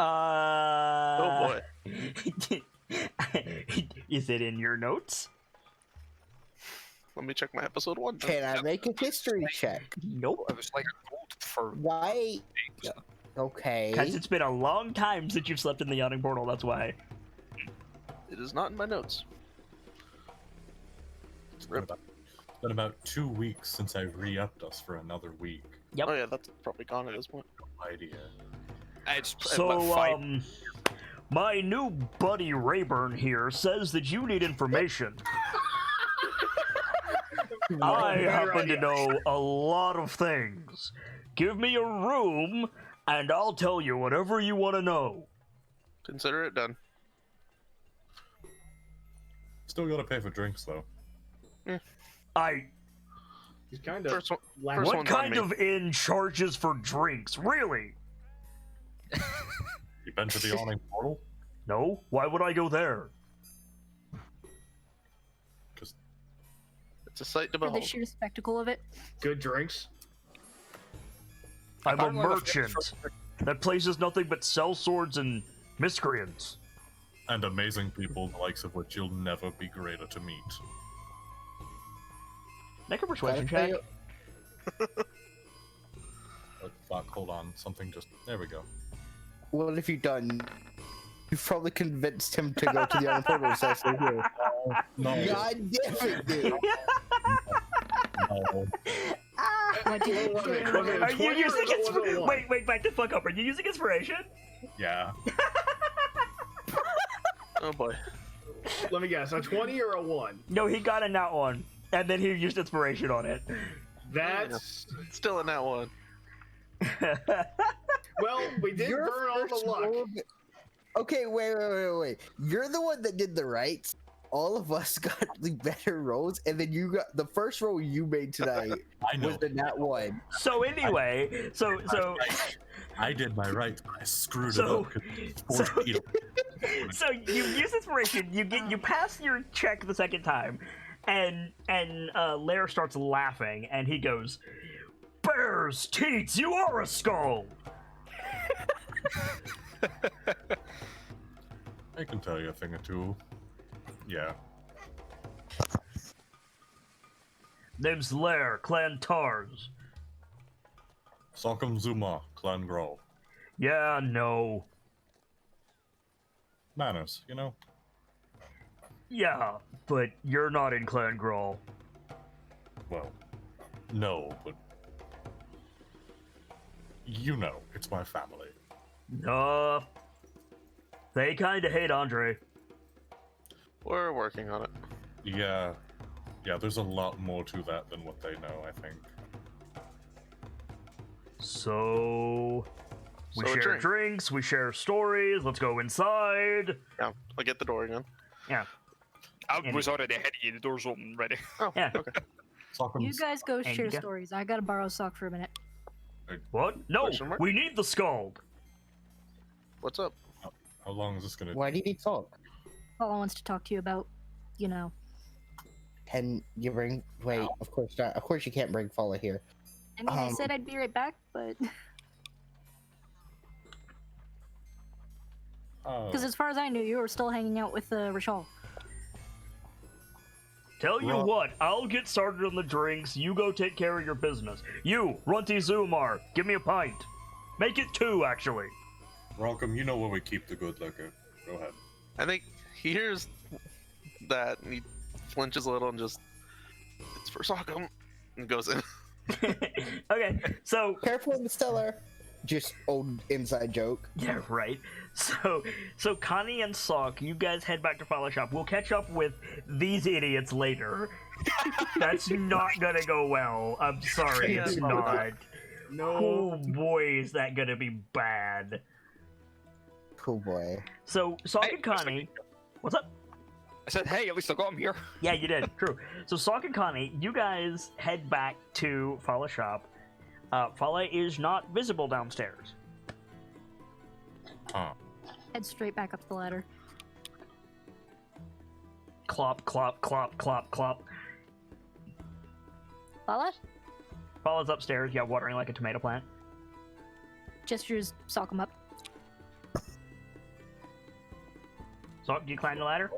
Oh Uh, Is it in your notes? Let me check my episode 1. Can I make a history check? Nope. It was like a gold for Why? Okay. Because it's been a long time since you've slept in the Yawning Portal, that's why. It is not in my notes. It's been about 2 weeks since I re-upped us for another week. Yep. Oh yeah, that's probably gone at this point. Idea. it's about So, 5. my new buddy Rayburn here says that you need information. I happen to know a lot of things. Give me a room, and I'll tell you whatever you want to know. Consider it done. Still gotta pay for drinks though. He's kind of First one, laughing. What one's on kind me. of inn charges for drinks? Really? You been to the Yawning Portal? No? Why would I go there? Because It's a sight to For the behold. sheer spectacle of it. Good drinks. I'm a Apparently the merchant. That place is nothing but sellswords and miscreants. and amazing people, the likes of which you'll never be greater to meet. Make a persuasion Gotta check. pay- Oh, fuck, hold on. Something just... There we go. What have you done? You've probably convinced him to go to the Yawning Portal. So stay here. No, God damn it, dude. no. What did you Was it do? Are you 20 or using was it inspiration? one? Wait, back the fuck up. Are you using inspiration? Yeah. Oh boy. Let me guess, a 20 or a 1? No, he got a nat one, and then he used inspiration on it. That's... Still in that one. Well, we did Your burn all the first luck. roll of- Okay, wait. You're the one that did the rights. All of us got the better rolls, and then you got the first roll you made tonight I know. was the nat one. So anyway, so I did my right, but I screwed So- it up. 'cause it's 4 feet away. so you use inspiration. You pass your check the second time, and Lair starts laughing, and he goes, "Bears, teats, you are a skull." I can tell you a thing or two. Yeah. Name's Lair, Clan Tars. Salcom Zuma, Clan Grow. Yeah, no. Manners, you know? Yeah, but you're not in Clan Grawl. Well, no, but... You know, it's my family. They kinda hate Andre. We're working on it. Yeah, there's a lot more to that than what they know, I think. So we So a share drink. drinks, we share stories. Let's go inside. Yeah, I'll get the door again. Yeah. I And- was already ahead of you. The door's open, ready. Oh, Yeah. okay. You guys go And share you go- stories. I gotta borrow Sock for a minute. What? No, Question mark? we need the scald. What's up? How long is this gonna? Why do you need salt? Paula wants to talk to you about, you know. Can you bring? Wait, of course not. Of course you can't bring Fala here. I mean, I Um, said I'd be right back, but because as far as I knew, you were still hanging out with Rachel. Tell you Well- what, I'll get started on the drinks. You go take care of your business. You, Runty Zumar, give me a pint. Make it 2, actually. Welcome. You know where we keep the good liquor. Go ahead. I think he hears that and he flinches a little and just, it's for Sockham, and goes in. Okay, so Careful in the cellar. Just old inside joke. yeah, right. So Connie and Sock, you guys head back to Follow Shop. We'll catch up with these idiots later. That's not gonna go well. I'm sorry, Yeah, it's probably not. not. Oh boy, is that gonna be bad. Cool boy. So Sock Hey, and Connie, what's up? I said, hey, at least I got him here. Yeah, you did. True. So Sock and Connie, you guys head back to Fala Shop. Fala is not visible downstairs. Huh. Head straight back up the ladder. Clop, clop, clop, clop, clop. Paula Fala's upstairs, yeah, watering like a tomato plant. gestures Sock him up. Sock, do you climb the ladder?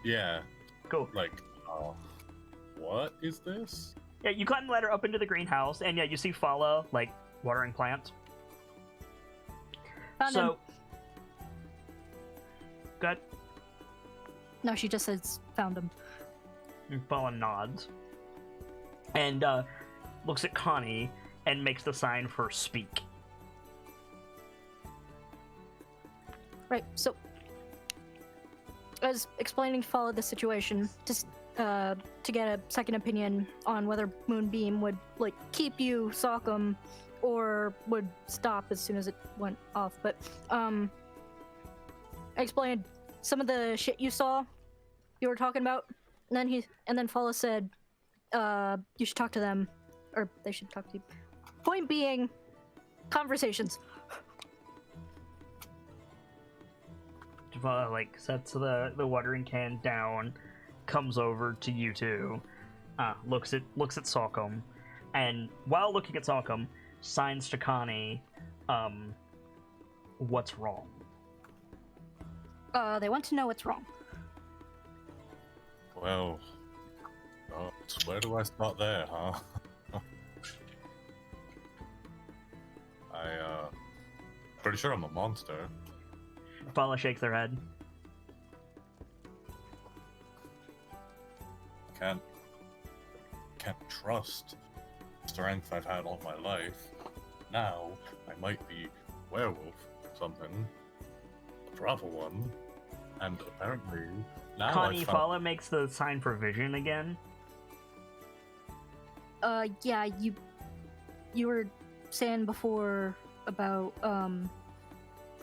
Yeah. Cool. Like, what is this? Yeah, you climb the ladder up into the greenhouse, and yeah, you see Fala, like, watering plants. Found him. So, good. No, she just says found him. Fala nods. And, looks at Connie and makes the sign for speak. Right, so I was explaining to Follow the situation just to get a second opinion on whether Moonbeam would like keep you Sockham or would stop as soon as it went off. But I explained some of the shit you saw, you were talking about, and then Follow said you should talk to them, or they should talk to you. Point being, conversations. Like sets the watering can down, comes over to you two, looks at Sockham, and while looking at Sockham, signs to Connie, what's wrong? They want to know what's wrong. Well, where do I start there, huh? Pretty sure I'm a monster. Fala shakes their head. Can't trust strength I've had all my life. Now I might be werewolf something, a proper one, and apparently now Connie, I found... Fala makes the sign for vision again. Yeah, you were saying before about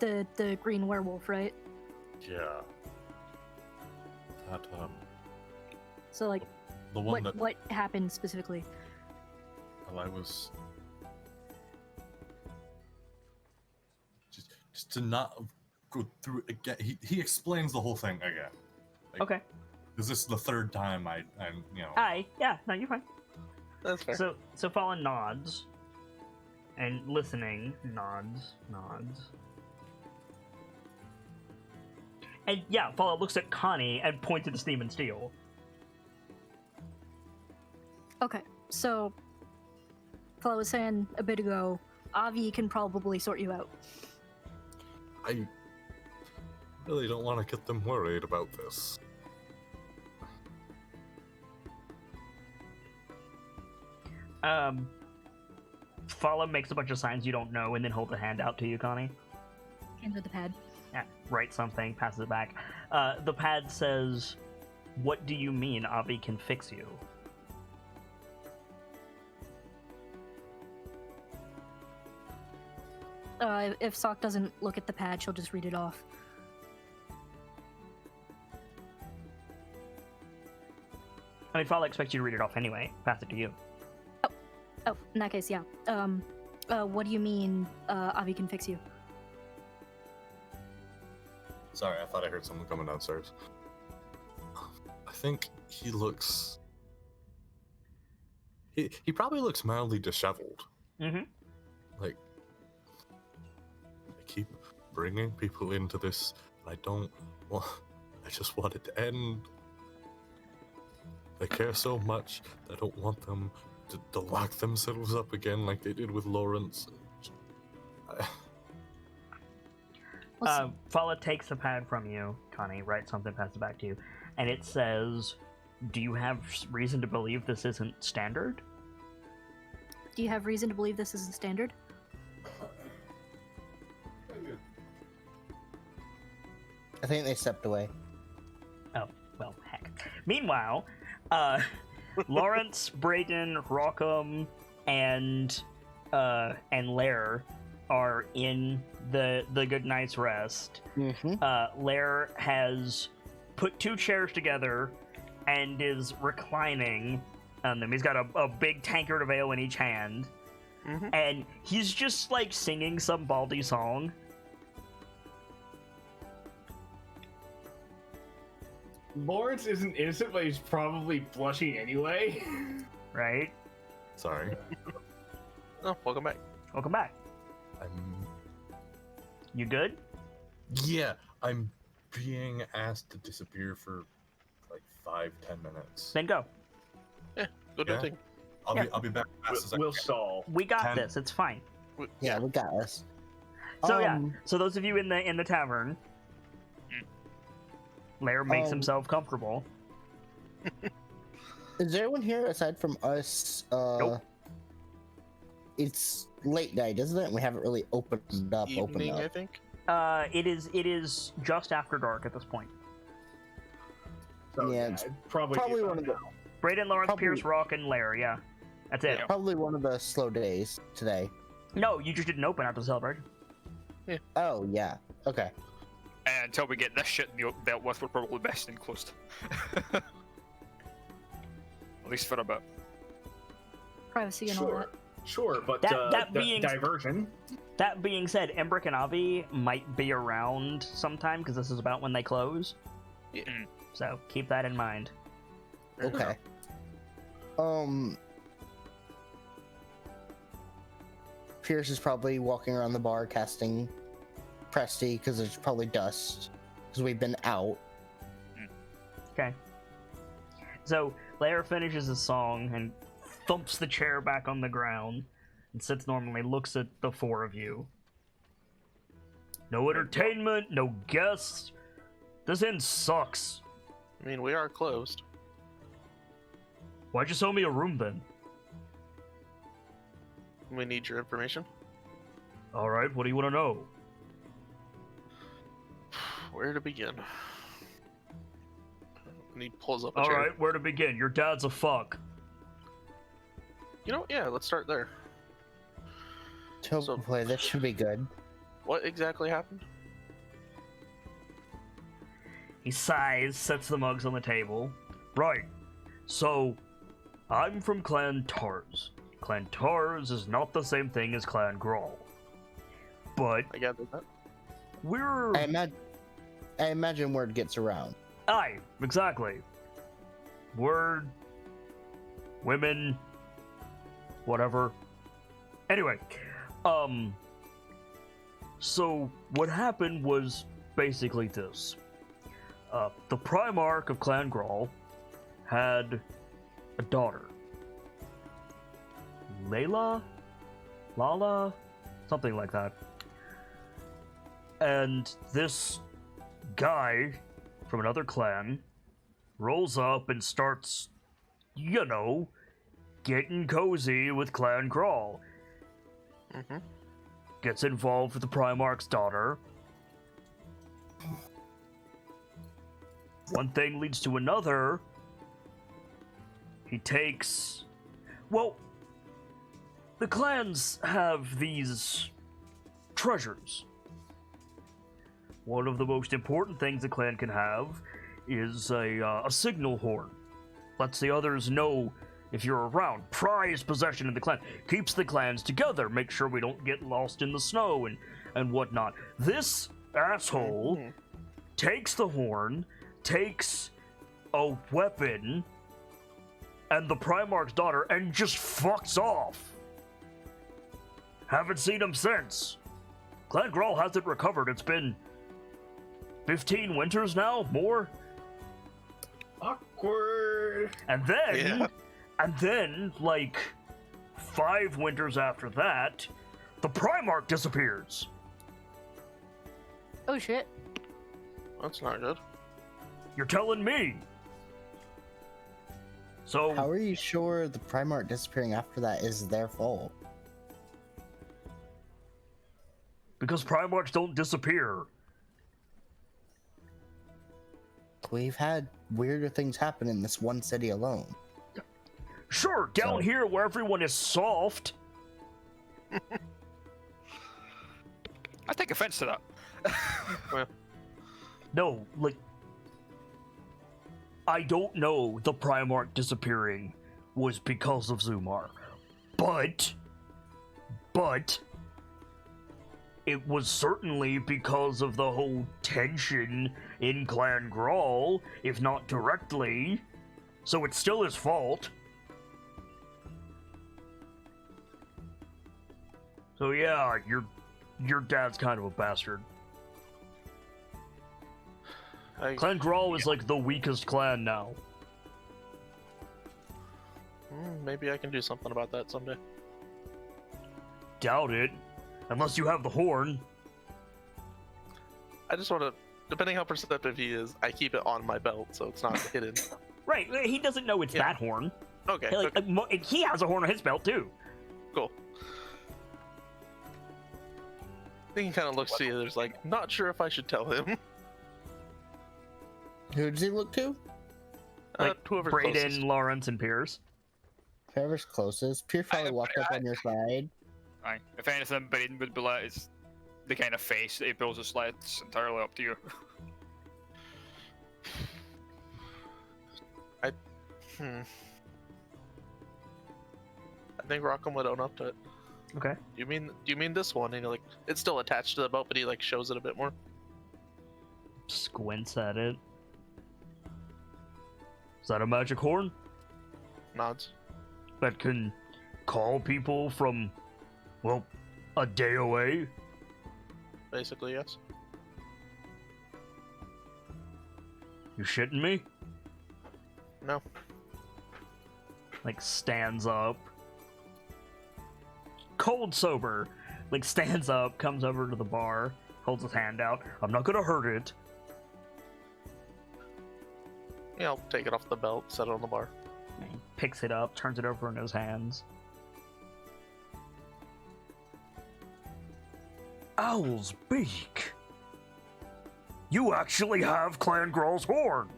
the green werewolf, right? Yeah. That So like, the one what happened specifically? well, I was just to not go through it again. He explains the whole thing again. Like, Okay. Is this the third time I'm Aye, yeah, no, you're fine. That's fair. So Fala nods, and listening, nods. And yeah, Fala looks at Connie and points to Steam and Steel. Okay, so Paula was saying a bit ago, Avi can probably sort you out. I really don't want to get them worried about this. Fala makes a bunch of signs you don't know and then holds a hand out to you, Connie. Hands her the pad. Yeah, writes something, passes it back. The pad says, "What do you mean Avi can fix you?" If Sock doesn't look at the pad, she'll just read it off. I mean, Fala expects you to read it off anyway. Pass it to you. Oh, in that case, yeah. What do you mean, Avi can fix you? Sorry, I thought I heard someone coming downstairs. I think he looks... He probably looks mildly disheveled. Mm-hmm. Like, I keep bringing people into this, and I don't want... I just want it to end. I care so much, I don't want them to lock themselves up again like they did with Lawrence. Fala takes the pad from you, Connie, writes something, passes it back to you, and it says, do you have reason to believe this isn't standard? Do you have reason to believe this isn't standard? I think they stepped away. Oh, well, heck. Meanwhile, Lawrence, Brayden, Rockham, and Lair are in the good night's rest. Mm-hmm. Lair has put 2 chairs together and is reclining on them. He's got a big tankard of ale in each hand, and he's just like singing some Baldy song. Lawrence isn't innocent, but he's probably blushing anyway. Right? Sorry. Oh, welcome back. Welcome back. You good? Yeah, I'm being asked to disappear for like 5-10 minutes. Then go. Go do your thing. I'll be back as fast as I We'll can. solve. We got 10. this. It's fine. Yeah, we got this. So so those of you in the tavern, Lair makes himself comfortable. Is there anyone here aside from us? Nope. It's late night, isn't it? We haven't really opened up. Evening, I think. It is just after dark at this point. So, Yeah, it's probably one of the Brayden, Lawrence, Probably- Pierce, Rock, and Lair. Yeah, that's it. Yeah. probably one of the slow days today. No, you just didn't open after the celebration. Oh yeah. Okay. And until we get this shit dealt with, we're probably best and closed. At least for a bit. Privacy and all that. Sure, but That the being- diversion. That being said, Embrick and Avi might be around sometime because this is about when they close. Yeah. So keep that in mind. Okay. Pierce is probably walking around the bar casting Presty because there's probably dust because we've been out. Okay. So Lair finishes his song and thumps the chair back on the ground and sits normally, looks at the 4 of you. No entertainment, no guests. This inn sucks. I mean, we are closed. Why'd you sell me a room then? We need your information. Alright, what do you want to know? Where to begin? And he pulls up a chair. Alright, where to begin? Your dad's a fuck. You know, yeah, let's start there. Hopefully this should be good. What exactly happened? He sighs, sets the mugs on the table. Right. So, I'm from Clan Tars. Clan Tars is not the same thing as Clan Grawl. But I gathered that. we're... I imagine word gets around. Aye, exactly. Word... women... whatever. Anyway, so what happened was basically this. The Primarch of Clan Grawl had a daughter. Lala? Something like that. And this guy from another clan rolls up and starts, you know, getting cozy with Clan Grawl. Mm-hmm. Gets involved with the Primarch's daughter. One thing leads to another. He takes... Well, the clans have these treasures. One of the most important things a clan can have is a signal horn. Lets the others know if you're around. Prized possession in the clan. Keeps the clans together. Make sure we don't get lost in the snow and whatnot. This asshole takes the horn, takes a weapon, and the Primarch's daughter, and just fucks off. Haven't seen him since. Clan Grawl hasn't recovered. It's been 15 winters now? More? Awkward. And then, like, 5 winters after that, the Primarch disappears. Oh shit. That's not good. You're telling me. So How are you sure the Primarch disappearing after that is their fault? because Primarchs don't disappear. We've had weirder things happen in this one city alone. Sure, down here where everyone is soft. I take offense to that. Well, No, like, I don't know the Primarch disappearing was because of Zumar, but it was certainly because of the whole tension in Clan Grawl, if not directly, so it's still his fault. So yeah, your dad's kind of a bastard. Clan Grawl is like the weakest clan now. Maybe I can do something about that someday. Doubt it. Unless you have the horn. I just want to, depending how perceptive he is, I keep it on my belt so it's not hidden. Right, he doesn't know it's that horn. Okay. Like, he has a horn on his belt too. Cool. I think he kind of looks to you. There's like, not sure if I should tell him. Who does he look to? Whoever's Brayden, closest. Lawrence, and Pierce. Whoever's closest. Pierce probably walked up on your side. Aye. If anything, Braden would be like, it's the kind of face that he builds his sled. It's entirely up to you. I think Rockham would own up to it. Okay. Do you mean this one? And you're like, it's still attached to the belt, but he like shows it a bit more. Squints at it. Is that a magic horn? Nods. That can call people from, well, a day away? Basically, yes. You shitting me? No. Like, stands up. Cold sober. Like, stands up, comes over to the bar, holds his hand out. I'm not gonna hurt it. Yeah, I'll take it off the belt, set it on the bar. And he picks it up, turns it over in his hands. Owl's beak. You actually have Clan Grawl's horn.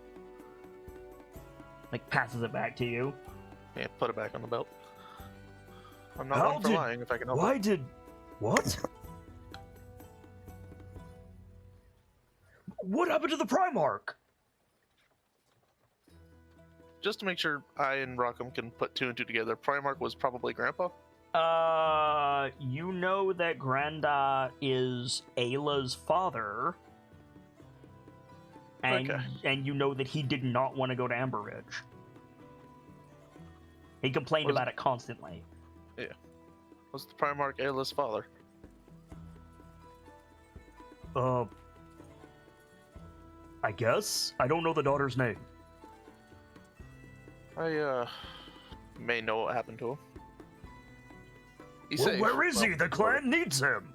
Like, passes it back to you. Yeah, put it back on the belt. I'm not one for lying if I can help it. What? What happened to the Primarch? Just to make sure I and Rockham can put 2 and 2 together, Primarch was probably Grandpa? You know that Granda is Ayla's father. And, Okay. and you know that he did not want to go to Amber Ridge. He complained about it constantly. Was the Primarch Ayla's father? I guess? I don't know the daughter's name. I, may know what happened to him. He's Well, safe. where is he? Well, The clan needs him.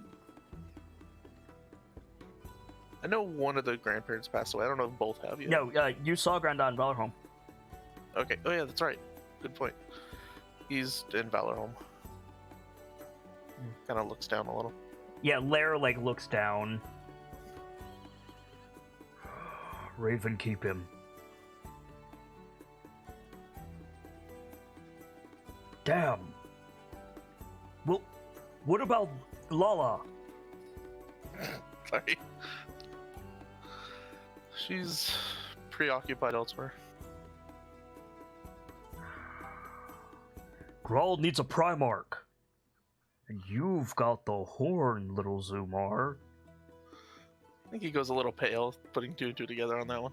I know one of the grandparents passed away. I don't know if both have yet. No, you saw Granda in Valorholm. Okay. Oh yeah, that's right. Good point. He's in Valorholm. Kind of looks down a little. Yeah, Lair, like, looks down. Raven, keep him. Damn. Well, what about Lala? Sorry. She's preoccupied elsewhere. Grawl needs a Primarch. And you've got the horn, little Zumar. I think he goes a little pale, putting two and two together on that one.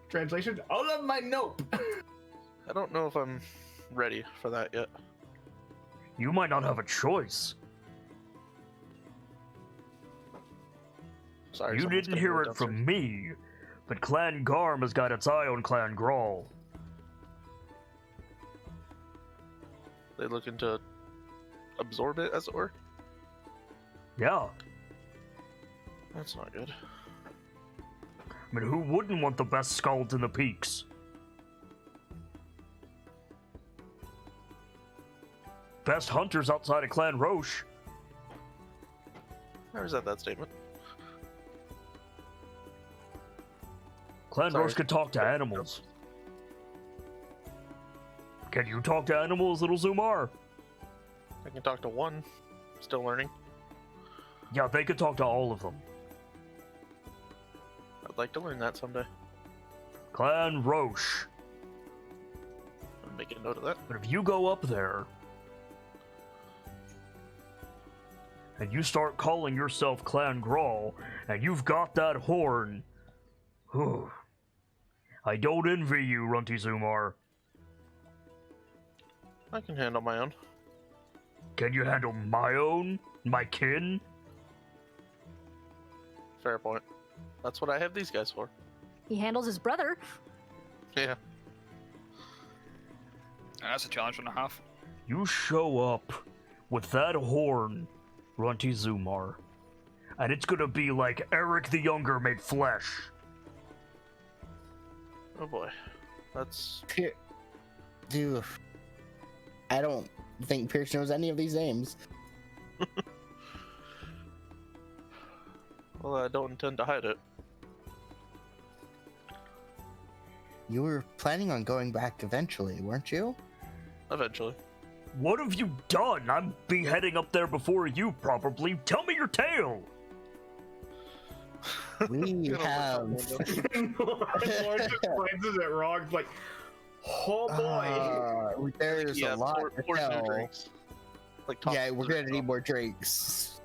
Translation: out of my nope. I don't know if I'm ready for that yet. You might not have a choice. Sorry, You someone's didn't gonna hear go it from downstairs. me, but Clan Garm has got its eye on Clan Grawl. They looking to absorb it, as it were? Yeah, That's not good. I mean, who wouldn't want the best skalds in the peaks? Best hunters outside of Clan Roche. I resent that statement. Clan Sorry. Roche can talk to animals. Can you talk to animals, little Zumar? I can talk to one. Still learning. Yeah, they could talk to all of them. I'd like to learn that someday. Clan Roche. I'm making a note of that. But if you go up there and you start calling yourself Clan Grawl and you've got that horn, whew, I don't envy you, Runty Zumar. I can handle my own. Can you handle my own? My kin? Fair point. That's what I have these guys for. He handles his brother. Yeah. And that's a challenge and a half. You show up with that horn, Runty Zumar, and it's gonna be like Eric the Younger made flesh. Oh boy. That's... Dude, I don't think Pierce knows any of these names. Well, I don't intend to hide it. You were planning on going back eventually, weren't you? Eventually. What have you done? I'm be heading up there before you, probably. Tell me your tale! We Get over have. And Lauren just glances at Rog like, oh boy. There's Yeah, a lot to four tell. drinks. Like Yeah, we're gonna need more drinks.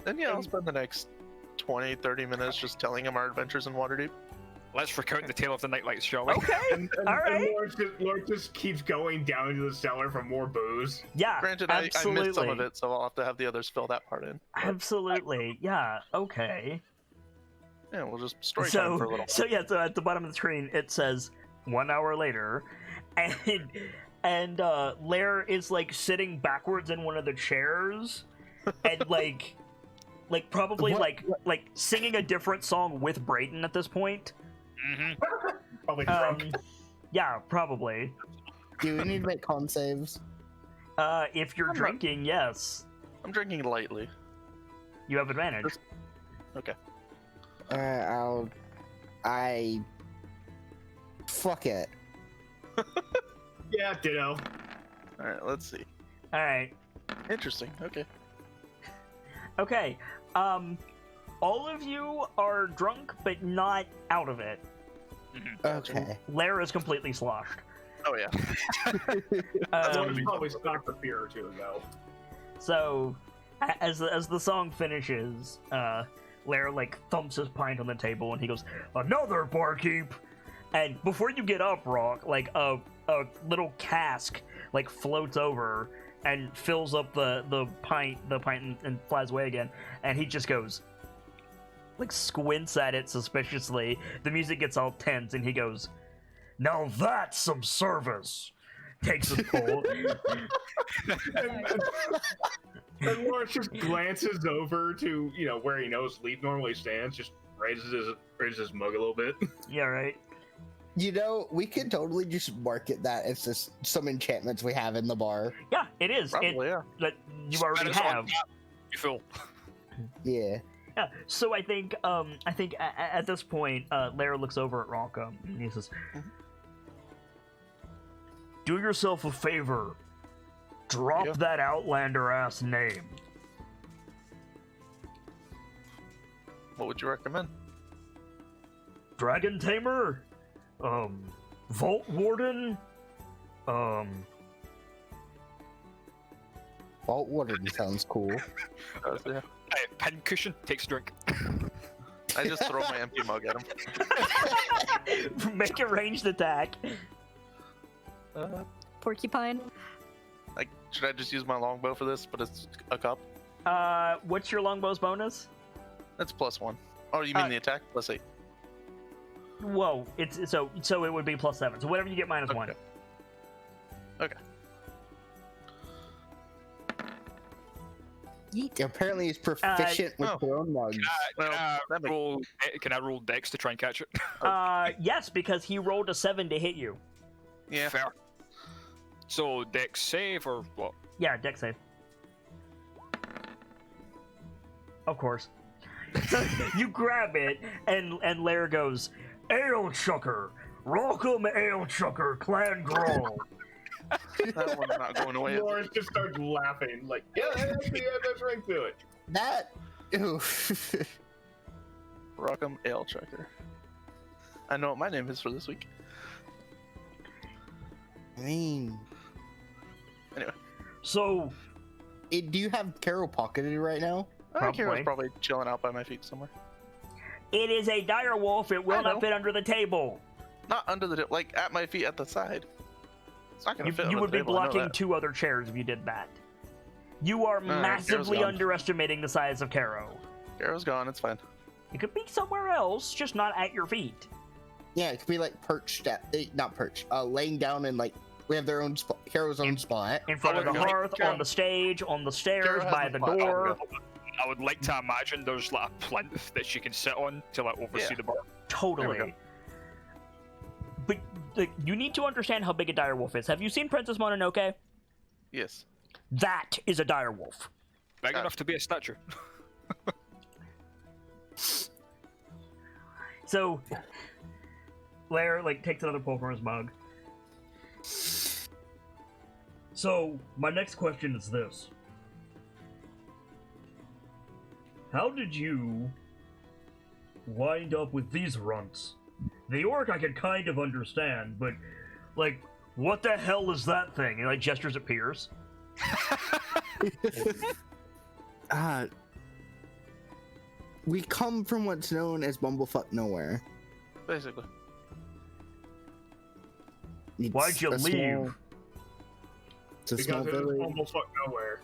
And yeah, I'll spend the next 20, 30 minutes just telling him our adventures in Waterdeep. Let's recount the tale of the NknightLites, shall we? Okay, alright. Lauren just keeps going down into the cellar for more booze. Yeah, Granted, I absolutely. missed some of it, so I'll have to have the others fill that part in. Absolutely, yeah, okay. Yeah, we'll just story time for a little. So at the bottom of the screen, it says 1 hour later, and Lair is, like, sitting backwards in one of the chairs, and, like probably, What? like, singing a different song with Brayden at this point. Mm-hmm. Probably drunk. Yeah, probably. Do we need to make con saves? If you're I'm not- drinking, yes. I'm drinking lightly. You have advantage. Okay. Fuck it. Yeah, ditto. Alright, let's see. Alright. Interesting. Okay. Okay. All of you are drunk, but not out of it. Okay. Lair is completely sloshed. Oh, yeah. Lauren's probably stopped a beer or two ago. So, as the song finishes, Lair, like, thumps his pint on the table and he goes, "Another barkeep!" And before you get up, Rock, like, a little cask, like, floats over and fills up the pint and flies away again. And he just goes, like, squints at it suspiciously. The music gets all tense and he goes, "Now that's some service!" Takes his pull. And Lawrence just glances over to, where he knows Leaf normally stands, just raises his mug a little bit. Yeah, right? We could totally just market that as just some enchantments we have in the bar. Yeah, it is. Probably, yeah. That you already have. You fool. Yeah. Yeah, so I think at this point, Lara looks over at Ronka and he says, "Do yourself a favor. Drop Yeah. that Outlander ass name." What would you recommend? Dragon Tamer, Vault Warden, Vault Warden sounds cool. Yeah. Hey, pin cushion, takes a drink. I just throw my empty mug at him. make a ranged attack. Porcupine. Like, should I just use my longbow for this? But it's a cup. What's your longbow's bonus? That's +1. Oh, you mean the attack? +8. Whoa, it's so it would be +7. So whatever you get -1. Okay. Yeet. Apparently, he's proficient with thrown mugs. Can I roll dex to try and catch it? Yes, because he rolled a 7 to hit you. Yeah. Fair. So dex save or what? Yeah, dex save. Of course. So you grab it, and Lair goes, Ale Chucker, Rock'em Ale Chucker, Clan Growl. That one's not going away. Lawrence just starts laughing, like, yeah, that's right to it. That. Ew. Rock'em Ale Chucker. I know what my name is for this week. I mean, Anyway, So, do you have Carol pocketed right now? I think Hero's Probably. probably chilling out by my feet somewhere. it is a dire wolf. It will I not know. fit under the table. Not under the like at my feet at the side. It's not gonna fit. You under would the be table, I know blocking that. 2 other chairs if you did that. You are Carol's massively gone. underestimating the size of Caro. Hero's gone. It's fine. It could be somewhere else, just not at your feet. Yeah, it could be like perched at, not perched, laying down and like we have their own spot, Hero's own spot. In front of the would like hearth, Caro- on the stage, on the stairs, Caro has by the the spot. door. I would like to imagine there's like a plinth that she can sit on to like oversee Yeah. the bar. Totally. There we But like, you need to understand how big a dire wolf is. Have you seen Princess Mononoke? Yes. That is a dire wolf. Big enough to be a statue. So, Lair like takes another pull from his mug. So, my next question is this: how did you wind up with these runts? The orc I can kind of understand, but like, what the hell is that thing? And like gestures at Piers. We come from what's known as Bumblefuck Nowhere. Basically. It's Why'd you a leave? small- It's a small Because it was village. almost fuck nowhere.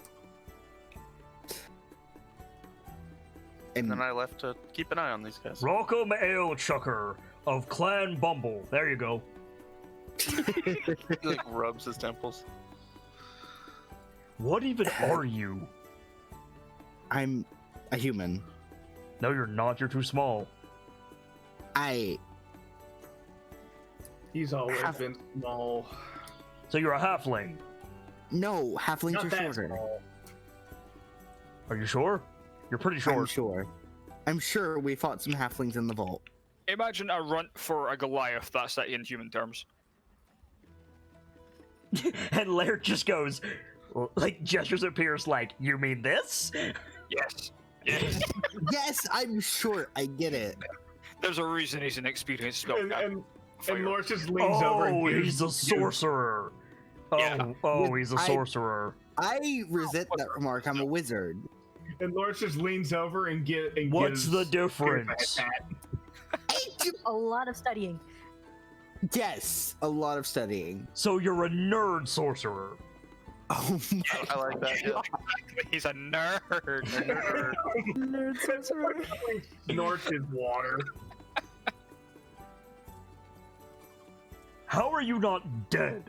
And then I left to keep an eye on these guys. Rock'em Ale Chucker of Clan Bumble. There you go. He like rubs his temples. What even are you? I'm a human. No, you're not. You're too small. He's always Half- been small. So you're a halfling. No, halflings Not are that shorter. small. Are you sure? You're pretty I'm short. sure. I'm sure we fought some halflings in the vault. Imagine a runt for a Goliath. That's that in human terms. And Laird just goes, like, gestures at Pierce, like, you mean this? Yes. Yes. Yes, I'm sure. I get it. There's a reason he's an experienced And, spellcaster. and Lawrence just leans over and Oh, gives he's a you- sorcerer. Yeah. Oh, he's a I- sorcerer. I resent that remark. I'm a wizard. And Lawrence just leans over and What's gives the gives difference? that. A lot of studying. Yes, a lot of studying. So you're a nerd sorcerer. Oh my I like that. Yeah. He's a nerd. Nerd sorcerer. Snorts his water. How are you not dead?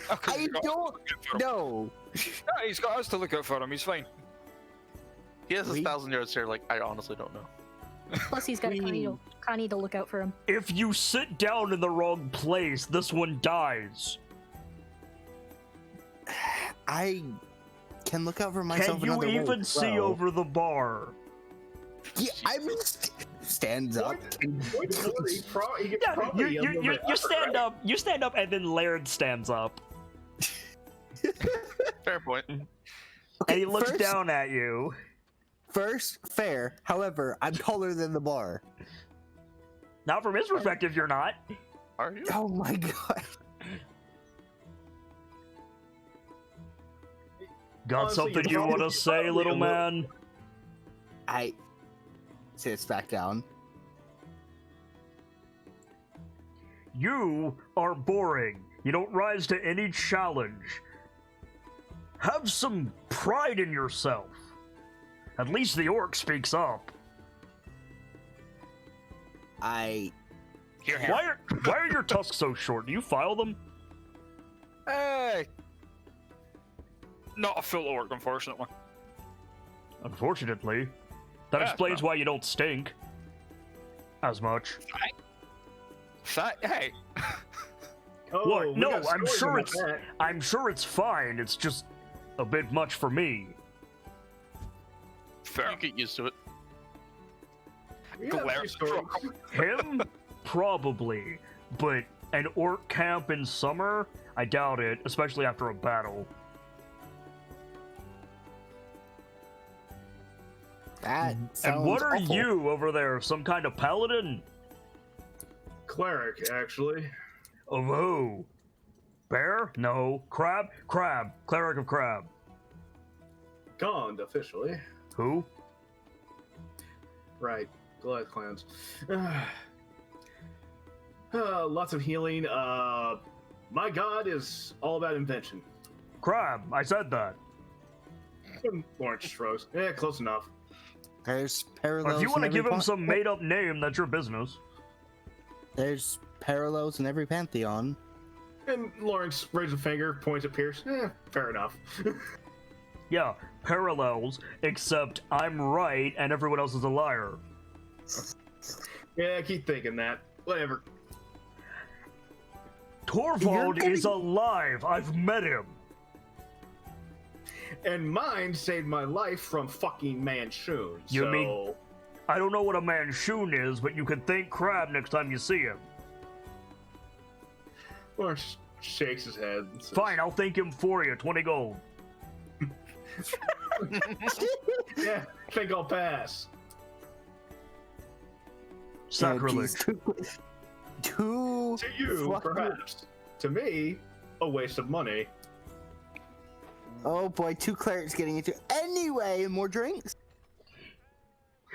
I don't know. Yeah, he's got us to look out for him. He's fine. He has a We- 1,000 yards here. Like I honestly don't know. Plus, he's got Connie to look out for him. If you sit down in the wrong place, this one dies. I can look out for myself. Can you another way even as see well. over the bar? Yeah, stands up. He could Yeah, probably you a little bit stand right? up. You stand up, and then Laird stands up, Fair point. and he looks first- down at you. First, fair. However, I'm taller than the bar. Now, from his perspective, you're not. Are you? Oh my god. Got Honestly, something you you're want to probably- say, you're little probably a man? I sits back down. You are boring. You don't rise to any challenge. Have some pride in yourself. At least the orc speaks up. I Here, here. Why are your tusks so short? Do you file them? Hey! Not a full orc, unfortunately. Unfortunately. That Yeah, explains no. why you don't stink. As much. Hey! Oh, What? we No, got I'm stories sure about that. I'm sure it's fine. It's just a bit much for me. Fair. You get used to it. We got a Glare. few stories. Him? Probably. But an orc camp in summer? I doubt it, especially after a battle. that sounds And what are awful. you over there? Some kind of paladin? Cleric, actually. Of who? Bear? No. Crab? Crab. Cleric of Crab. Gone, officially. Who? Right. Goliath clans. Lots of healing. My god is all about invention. Crab. I said that. Lawrence shrugs. Yeah, close enough. There's Or parallels. if you want to in every give him pan- some made-up name, that's your business. There's parallels in every pantheon. And Lawrence raises a finger, points at Pierce. Fair enough. Yeah, parallels, except I'm right and everyone else is a liar. Yeah, I keep thinking that. Whatever. Torvald You're is alive. I've met him. And mine saved my life from fucking Manchun. You so... mean- I don't know what a Manchun is, but you can thank Crab next time you see him. Lawrence shakes his head. And says, Fine, I'll thank him for you. 20 gold. Yeah, think I'll pass. Sacrilege. Two To you, fucking- perhaps. To me, a waste of money. Oh boy, two clerics getting into anyway. More drinks.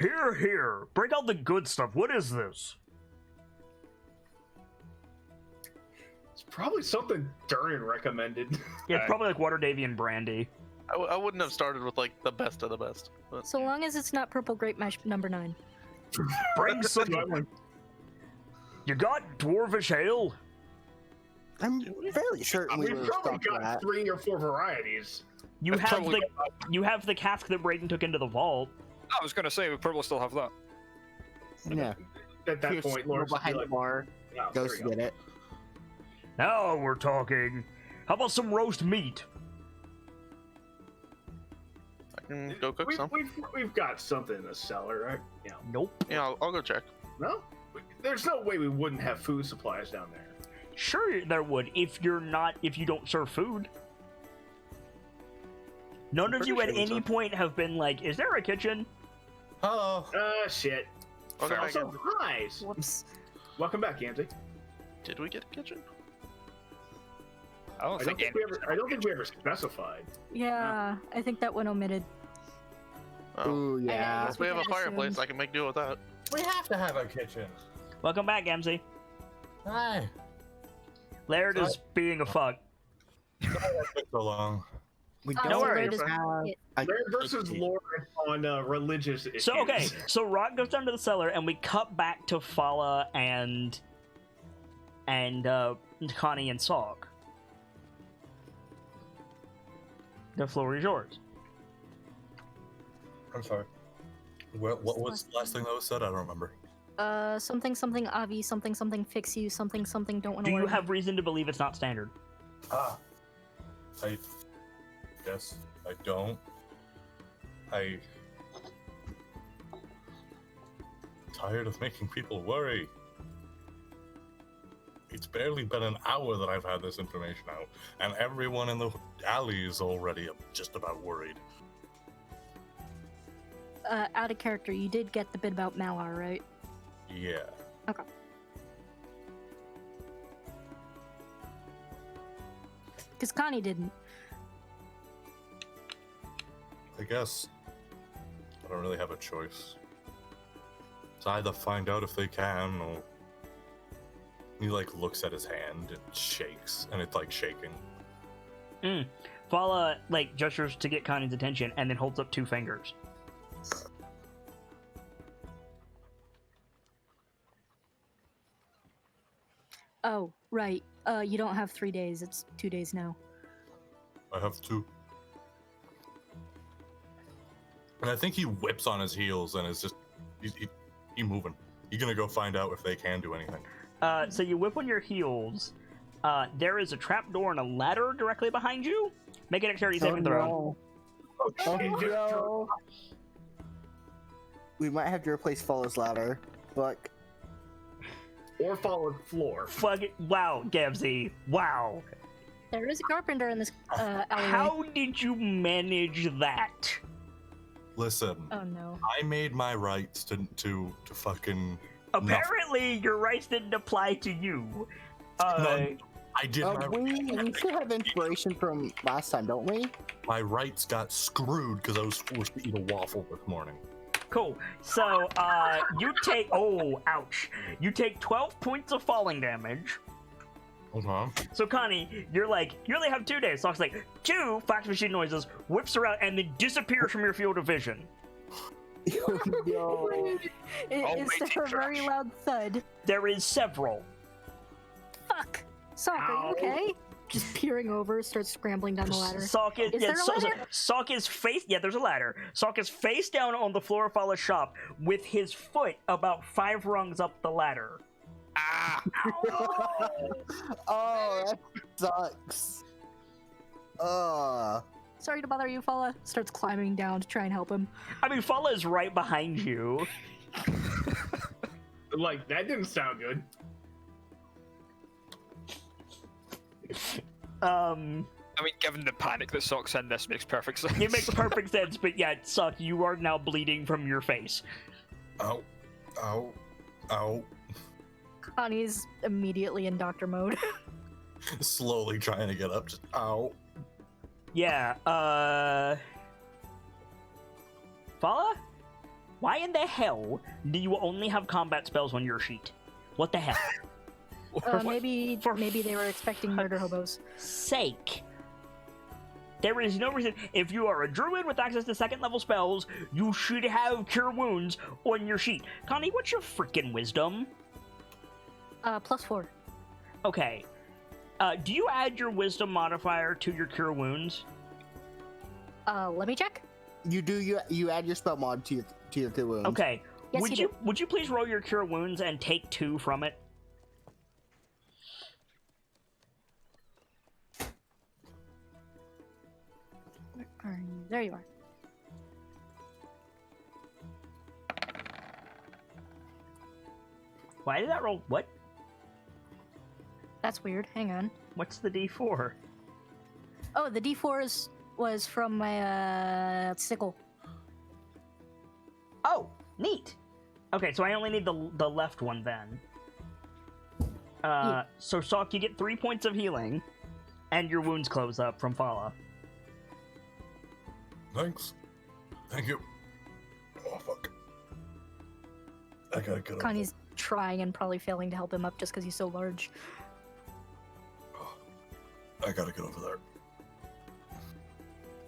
Here, here. Bring out the good stuff. What is this? It's probably something Durin recommended. Yeah, it's probably like Water Davy and Brandy. I wouldn't have started with like the best of the best. But So long as it's not purple grape mash number 9. Bring some. You got dwarvish ale? I'm fairly certain we We've were probably stopped for got that. 3 or 4 varieties. You That's have probably- the cask that Brayden took into the vault. I was gonna say we probably still have that. Yeah. At that Pierce point, go Lawrence would be behind the like, bar, "Yeah, goes there to we go." get it. Now we're talking. How about some roast meat? I can go cook some. We've got something in the cellar, right? Yeah. Nope. Yeah, I'll go check. No? There's no way we wouldn't have food supplies down there. Sure, there would if you don't serve food. None of pretty you at sure we any serve. point have been like, "Is there a kitchen?" Hello. Shit. Welcome back Also, in. nice. Whoops. Welcome back, Gamsey. Did we get a kitchen? I don't I don't think we ever specified. Yeah, I think that one omitted. Oh. Ooh, yeah. Unless we have a That's what I fireplace, assumed. I can make do with that. We have to have a kitchen. Welcome back, Gamsey. Hi. Laird is being a fuck. Took so long. We Oh, No don't worries. Laird is- have a Laird versus kitchen. Lauren on religious issues. So okay, so Rock goes down to the cellar, and we cut back to Fala and Connie and Sog. The floor is yours. I'm sorry. What was the last thing that was said? I don't remember. Something something Avi, something something fix you, something something don't want to Do worry. you have reason to believe it's not standard? I guess I don't. Tired of making people worry. It's barely been an hour that I've had this information out, and everyone in the alley is already just about worried. out of character, you did get the bit about Malar, right? Yeah. Okay. Because Connie didn't. I guess I don't really have a choice. So I either find out if they can, or he like looks at his hand, it shakes, and it's like shaking. Fala like gestures to get Connie's attention, and then holds up 2 fingers. Oh, right. You don't have 3 days. It's 2 days now. I have 2. And I think he whips on his heels and is just he moving. He's gonna go find out if they can do anything. So you whip on your heels. There is a trapdoor and a ladder directly behind you. Make an dexterity saving throw. Oh no. We might have to replace Fala's ladder. Fuck. Or fall on the floor. Fuck it. Wow, Gabsy. Wow. There is a carpenter in this alleyway. How did you manage that? Listen, Oh no. I made my rights to fucking. Apparently, your rights didn't apply to you. No, I did We still have inspiration from last time, don't we? my rights got screwed because I was forced to eat a waffle this morning. Cool. So, you take... Oh, ouch. You take 12 points of falling damage. So, Connie, you're like, you only have 2 days. So it's like, 2 fax machine noises, whips around, and then disappears from your field of vision. No. Is there a very loud thud? There is several. Fuck! Sock, are you okay? Just peering over, starts scrambling down the ladder. Sock is, Is there a ladder? Sock is face... Yeah, there's a ladder. Sock is face down on the floor of Fala's shop with his foot about 5 rungs up the ladder. Ah! Oh, that sucks. Sorry to bother you, Fala. Starts climbing down to try and help him. I mean, Fala is right behind you. Like, that didn't sound good. I mean, given the panic that Sock's in, this makes perfect sense. It makes perfect sense, but yeah, Sock, you are now bleeding from your face. Ow. Ow. Ow. Connie's immediately in doctor mode. Slowly trying to get up. Just ow. Yeah, Fala? Why in the hell do you only have combat spells on your sheet? What the hell? Maybe they were expecting murder hobos. Sake. There is no reason. If you are a druid with access to 2nd level spells, you should have Cure Wounds on your sheet. Connie, what's your freaking wisdom? +4. Okay. Do you add your wisdom modifier to your Cure Wounds? Let me check. You do. You add your spell mod to your cure wounds. Okay. Yes, Would you please roll your Cure Wounds and take 2 from it? Where are you? There you are. Why did that roll? What? That's weird. Hang on. What's the D4? Oh, the D4 was from my sickle. Oh, neat. Okay, so I only need the left one then. Yeah. So Sock, you get 3 points of healing, and your wounds close up from Fala. Thanks. Thank you. Oh, fuck. I gotta get Connie's trying and probably failing to help him up just because he's so large. I gotta get over there.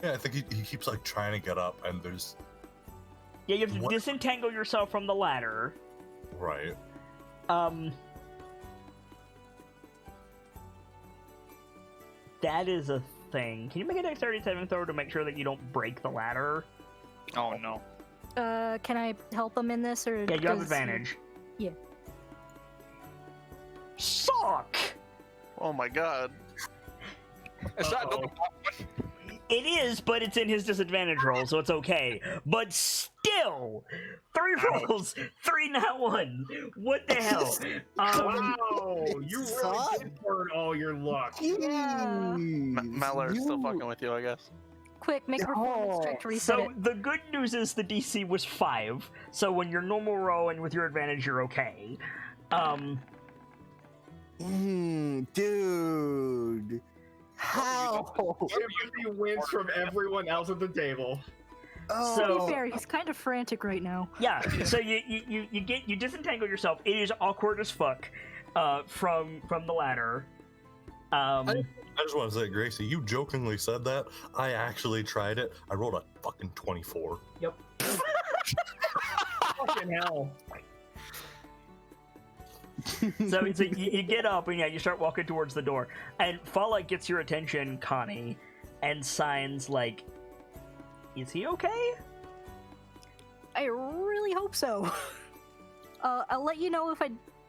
Yeah, I think he keeps like trying to get up, and there's... Yeah, you have to disentangle yourself from the ladder. Right. That is a thing. Can you make a dexterity saving throw to make sure that you don't break the ladder? Oh no. Can I help him in this, or Yeah, you have does- advantage. Yeah. Sock! Oh my god. Is that Uh-oh. not It is, but it's in his disadvantage roll, so it's okay. But still, 3 rolls, 3 not 1. What the hell? Wow, you really Son. did burn all your luck. Jeez, Mallar's still you- fucking with you, I guess. Quick, make a performance check to reset So it. the good news is the DC was 5. So when your normal roll and with your advantage, you're okay. Dude. How? Sympathy wins from everyone else at the table. Oh. To So- be fair, he's kind of frantic right now. Yeah. So you disentangle yourself. It is awkward as fuck from the ladder. I just want to say, Gracie, you jokingly said that. I actually tried it. I rolled a fucking 24. Yep. Fucking hell. So you get up and you start walking towards the door, and Fala gets your attention, Connie, and signs like, "Is he okay?" I really hope so. I'll let you know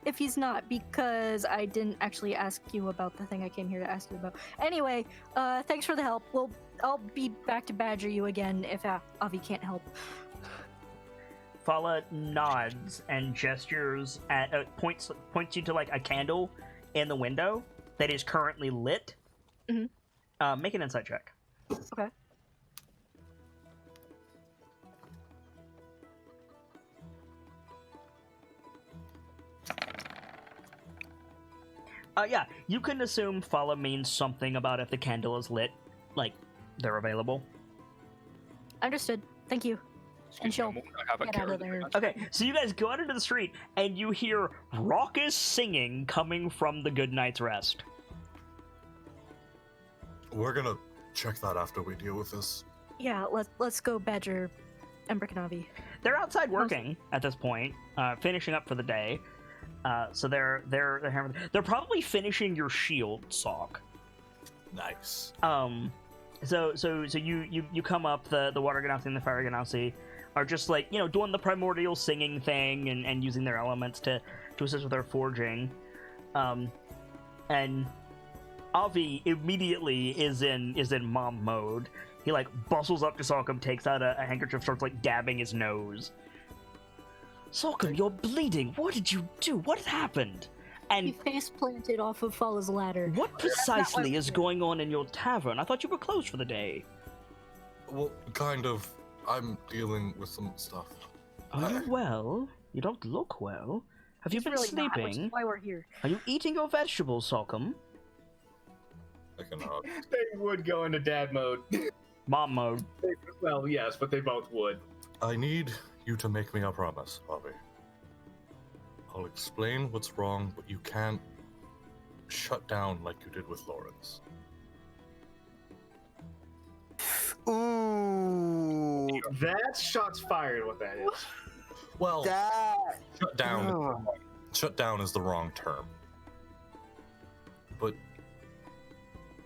if he's not, because I didn't actually ask you about the thing I came here to ask you about. Anyway, thanks for the help. I'll be back to badger you again if Avi can't help. Fala nods and gestures at points you to like a candle in the window that is currently lit. Mm-hmm. Make an insight check. Okay. Yeah, you can assume Fala means something about if the candle is lit, like they're available. Understood. Thank you. And she'll I have a get out of carrot. there. Okay, so you guys go out into the street and you hear raucous singing coming from the Good Night's Rest. We're gonna check that after we deal with this. Yeah, let's go badger Embrick and Avi. They're outside working at this point, finishing up for the day. So they're probably finishing your shield, Salk. Nice. So you come up, the water ganassi and the fire ganassi are just like, doing the primordial singing thing and using their elements to assist with their forging. And Avi immediately is in mom mode. He like bustles up to Salkum, takes out a handkerchief, starts like dabbing his nose. Salkum, you're bleeding. What did you do? What happened? He And face planted off of Fala's ladder. what precisely is going on in your tavern? I thought you were closed for the day. Well, kind of. I'm dealing with some stuff. Are you well? You don't look well. Have you He's been really not, which is sleeping? why we're here. Are you eating your vegetables, Salkum? I cannot. They would go into dad mode. Mom mode. Well, yes, but they both would. I need you to make me a promise, Avi. I'll explain what's wrong, but you can't shut down like you did with Lawrence. Ooh. That's shots fired, what that is. Well, That. shut down. Ugh. Shut down is the wrong term. But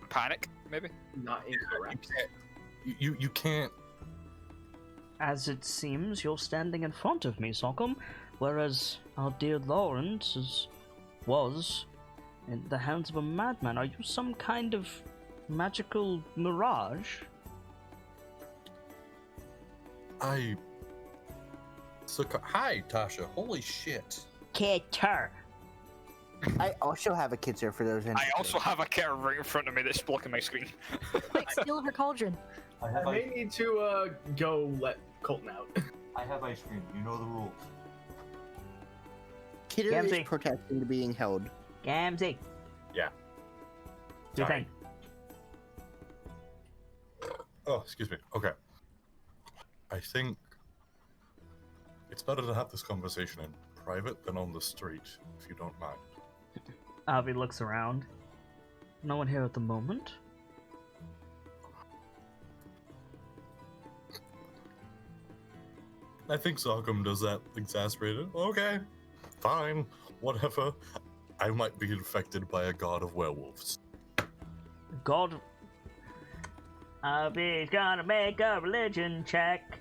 Panic, maybe? Not incorrect. you can't. As it seems, you're standing in front of me, Salkum, whereas our dear Lawrence was in the hands of a madman. Are you some kind of magical mirage? Hi, Tasha. Holy shit. Keter. I also have a kid for those. I also have a carrot right in front of me that's blocking my screen. Quick, steal her cauldron. I may need to go let Colton out. I have ice cream. You know the rules. Kidder Gamzee. is protecting the being held. Gamzee. Yeah. Do your Sorry. thing. Oh, excuse me. Okay. I think it's better to have this conversation in private than on the street, if you don't mind. Avi looks around. No one here at the moment. I think Salkum does that exasperated. Okay, fine, whatever. I might be infected by a god of werewolves. God. Avi's gonna make a religion check.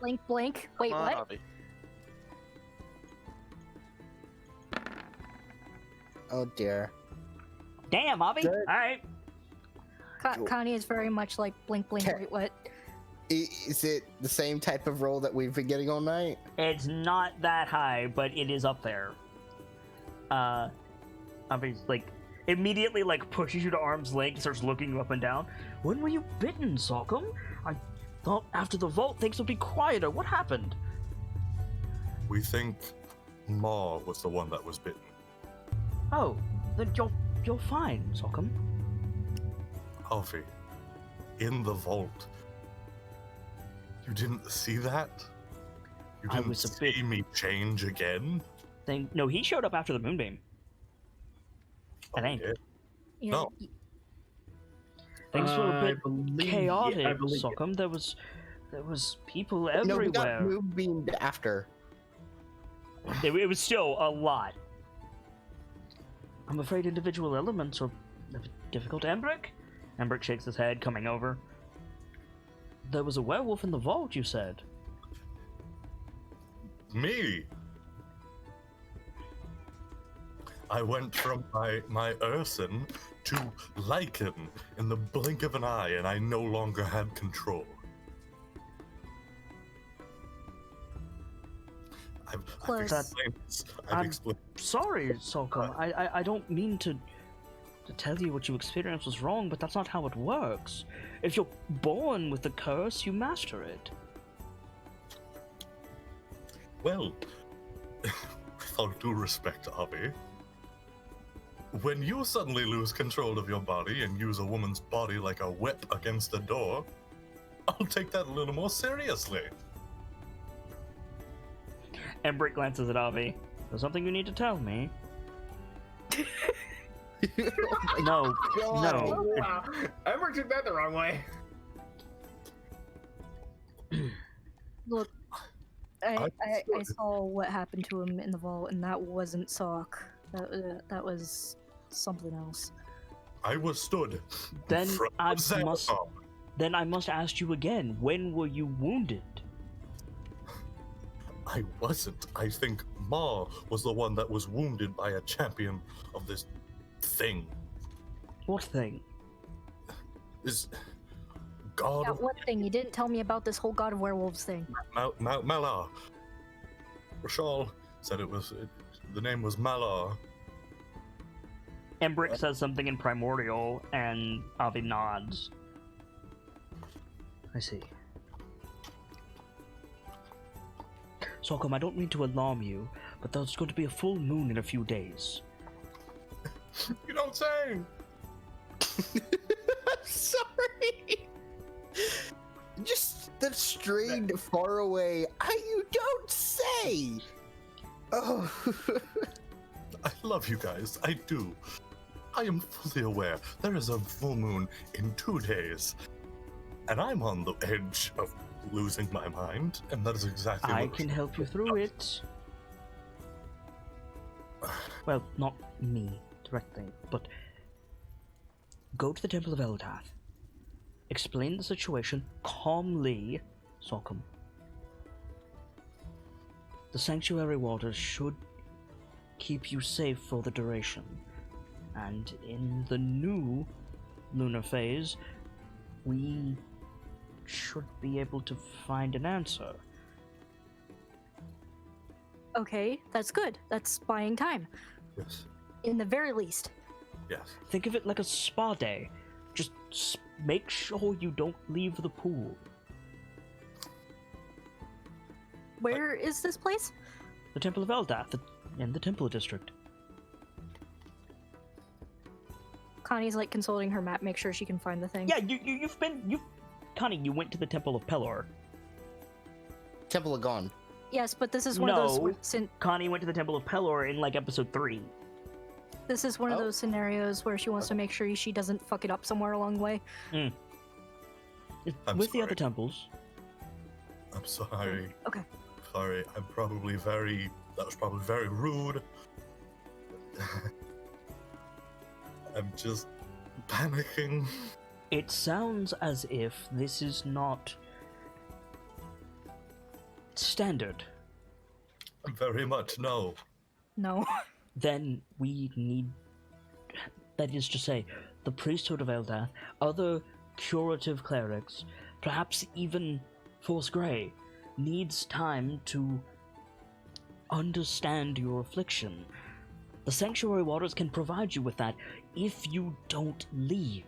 Blink, blink. Wait, Come on, what? Avi. Oh dear. Damn, Avi. Good. Alright. Connie is very much like blink, blink. Okay. Wait, what? Is it the same type of roll that we've been getting all night? It's not that high, but it is up there. Avi's like, immediately like pushes you to arm's length, starts looking you up and down. When were you bitten, Salcom? I thought after the vault things would be quieter. What happened? We think Ma was the one that was bitten. Oh, then you're fine, Salcom. Alfie, in the vault. You didn't see that? You I didn't was a see bit- me change again? No, he showed up after the moonbeam. I Oh, think. yeah. Yeah, No. Things were a I bit believe- chaotic, yeah, I believe- Salcom. There was people No, we got everywhere. moonbeamed after. It was still a lot. I'm afraid individual elements are difficult. Embrick? Embrick shakes his head, coming over. There was a werewolf in the vault, you said. Me? I went from my Urson to Lycan in the blink of an eye, and I no longer had control. I've Close. explained this. I've I'm- explained. Sorry, Salcom. I don't mean to tell you what you experienced was wrong, but that's not how it works. If you're born with the curse, you master it. Well, with all due respect, Avi, when you suddenly lose control of your body and use a woman's body like a whip against a door, I'll take that a little more seriously. Embrick glances at Avi. There's something you need to tell me. No, God. no. Wow. Ember took that the wrong way. Look, I I- saw what happened to him in the vault, and that wasn't Sock. That was something else. I was stood. Then in front I of Xanathar. must ask you again. When were you wounded? I wasn't. I think Ma was the one that was wounded by a champion of this thing. What thing? This god Yeah, of what thing? You didn't tell me about this whole God of Werewolves thing. Malar. Rashal said the name was Malar. Embrick says something in Primordial, and Avi nods. I see. Salcom, I don't mean to alarm you, but there's going to be a full moon in a few days. You don't say. I'm sorry. Just the strained far away. You don't say. Oh. I love you guys. I do. I am fully aware there is a full moon in 2 days, and I'm on the edge of losing my mind, and that is exactly I what can help you through it. Well, not me directly, but go to the Temple of Eldath. Explain the situation calmly, Salcom. The sanctuary waters should keep you safe for the duration, and in the new lunar phase, we should be able to find an answer. Okay, that's good. That's buying time. Yes. In the very least. Yes. Think of it like a spa day. Just make sure you don't leave the pool. Where is this place? The Temple of Eldath in the Temple District. Connie's like consulting her map, make sure she can find the thing. Yeah, Connie, you went to the Temple of Pelor. Temple of Gone. Yes, but this is one of No. those. Connie went to the Temple of Pelor in like episode 3. This is one of Oh. those scenarios where she wants to make sure she doesn't fuck it up somewhere along the way. I'm With the sorry. other temples. I'm sorry. Okay. Sorry. That was probably very rude. I'm just panicking. It sounds as if this is not standard. Very much no. No. Then we need, that is to say, the priesthood of Eldath, other curative clerics, perhaps even Force Grey, needs time to understand your affliction. The sanctuary waters can provide you with that if you don't leave.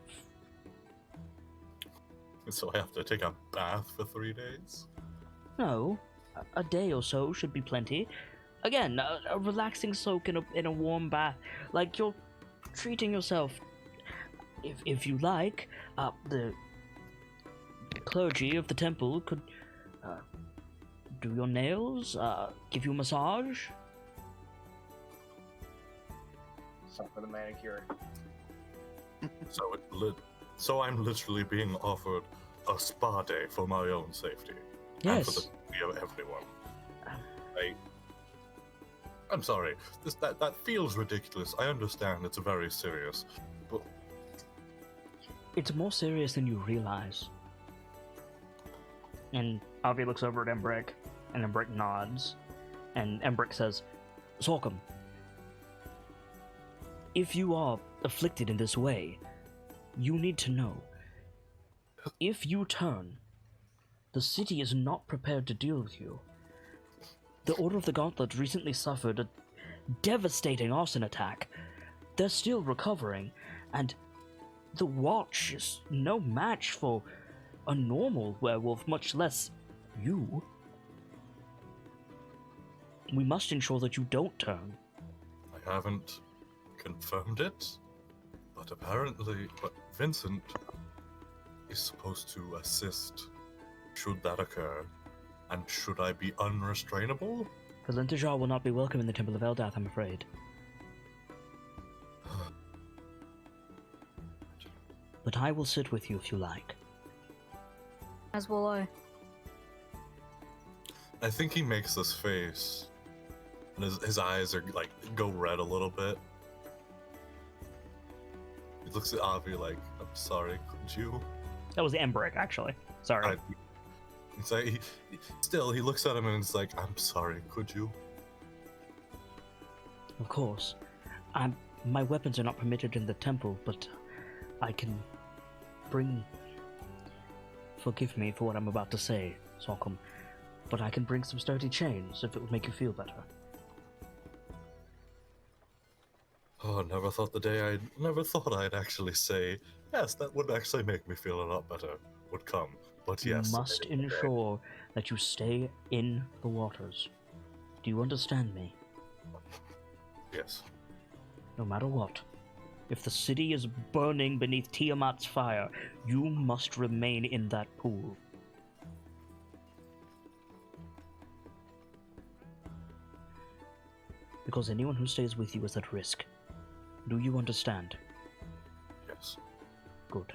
So I have to take a bath for 3 days? No, a day or so should be plenty. Again, a relaxing soak in a warm bath, like you're treating yourself. If you like, the clergy of the temple could do your nails, give you a massage. Some for the manicure. So I'm literally being offered a spa day for my own safety. And for the Yes. safety of everyone. I'm sorry. That feels ridiculous. I understand it's very serious. But It's more serious than you realize. And Avi looks over at Embrick, and Embrick nods, and Embrick says, Sorghum, if you are afflicted in this way, you need to know. If you turn, the city is not prepared to deal with you. The Order of the Gauntlet recently suffered a devastating arson attack. They're still recovering, and the Watch is no match for a normal werewolf, much less you. We must ensure that you don't turn. I haven't confirmed it. But Vincent is supposed to assist should that occur. And should I be unrestrainable? Kalintajar will not be welcome in the Temple of Eldath, I'm afraid. But I will sit with you if you like. As will I. I think he makes this face, and his eyes are like go red a little bit. He looks at Avi like, "I'm sorry, could you?" That was Embrick, actually. Sorry. It's like he looks at him and it's like, "I'm sorry, could you?" Of course. My weapons are not permitted in the temple, but I can bring... Forgive me for what I'm about to say, Sorghum, but I can bring some sturdy chains if it would make you feel better. Oh, never thought I'd actually say, yes, that would actually make me feel a lot better, would come. But yes. You must ensure that you stay in the waters. Do you understand me? Yes. No matter what. If the city is burning beneath Tiamat's fire, you must remain in that pool. Because anyone who stays with you is at risk. Do you understand? Yes. Good.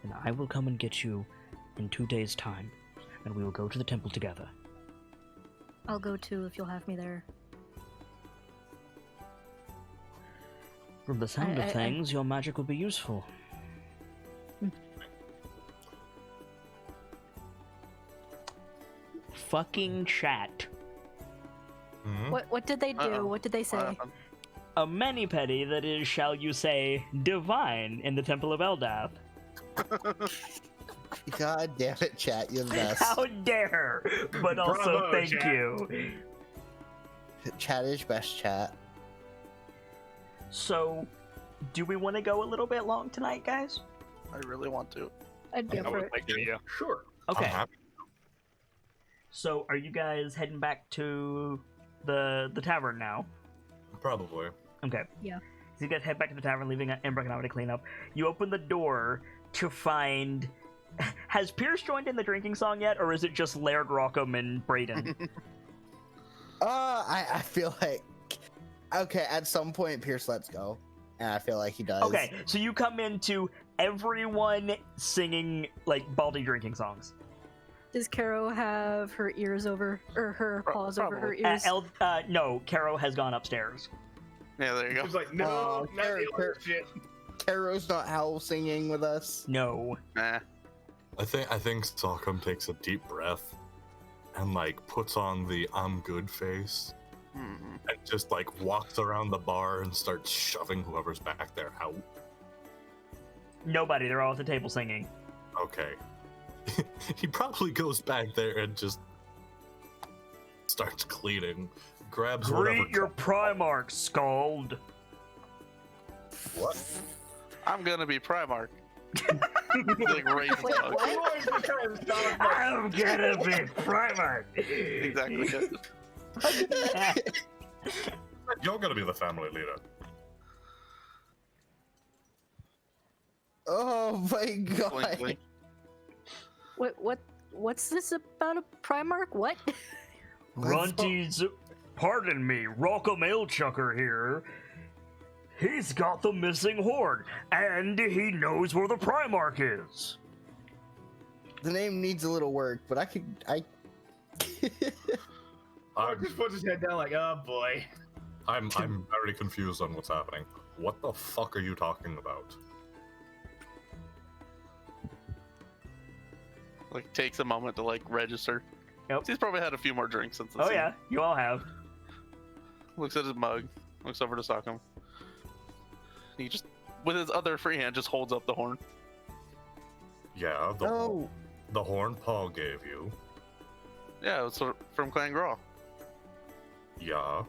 And I will come and get you in 2 days' time, and we will go to the temple together. I'll go too if you'll have me there. From the sound of things, your magic will be useful. Fucking chat. Hmm? What did they do? Uh-oh. What did they say? A mani-pedi that is, shall you say, divine in the Temple of Eldath. God damn it, chat, you're the best. How dare! But also, Bravo, thank chat. you. Chat is best chat. So, do we want to go a little bit long tonight, guys? I really want to. I'd be I up for would it. like to, yeah. Sure. Okay. I'm happy. So, are you guys heading back to the tavern now? Probably. Okay. Yeah. So you guys head back to the tavern, leaving Embrick and Avi to clean up. You open the door to find... Has Pierce joined in the drinking song yet, or is it just Laird Rockham and Brayden? I feel like... Okay, at some point, Pierce lets go. And I feel like he does. Okay, so you come into everyone singing, like, baldy drinking songs. Does Caro have her ears over, or her paws over her ears? No, Caro has gone upstairs. Yeah, there you go. It's like, no, not the other shit. Caro's not howl singing with us. No. Nah. I think Sorghum takes a deep breath and like puts on the I'm good face Hmm. and just like walks around the bar and starts shoving whoever's back there out. Nobody, they're all at the table singing. Okay. He probably goes back there and just starts cleaning grabs whatever. Greet your Primarch, Scald. What? I'm gonna be Primarch. Like raise his mug. I'm gonna be Primarch. Exactly. You're gonna be the family leader. Oh my god. Blink, blink. What's this about a Primarch? What? Runty's, pardon me, Rockham Chucker here. He's got the missing horn, and he knows where the Primarch is. The name needs a little work, but I Just puts his head down like, oh boy. I'm very confused on what's happening. What the fuck are you talking about? Like takes a moment to like register. Yep. He's probably had a few more drinks since the Oh scene. yeah, you all have. Looks at his mug. Looks over to Sockham. He just, with his other free hand, just holds up the horn. Yeah, the horn Paul gave you. Yeah, it's from Clan Graw. Yeah.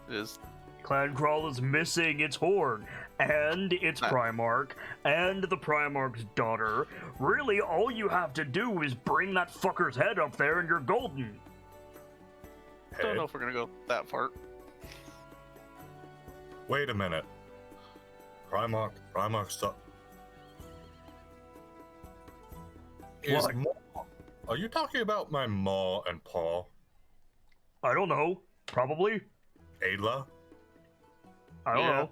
It is. Clan Crawl is missing its horn, and its Primarch, and the Primarch's daughter. Really, all you have to do is bring that fucker's head up there and you're golden. Don't know if we're gonna go that far. Wait a minute. Primarch stuff. What? Are you talking about my ma and pa? I don't know. Probably. Ayla? I don't know.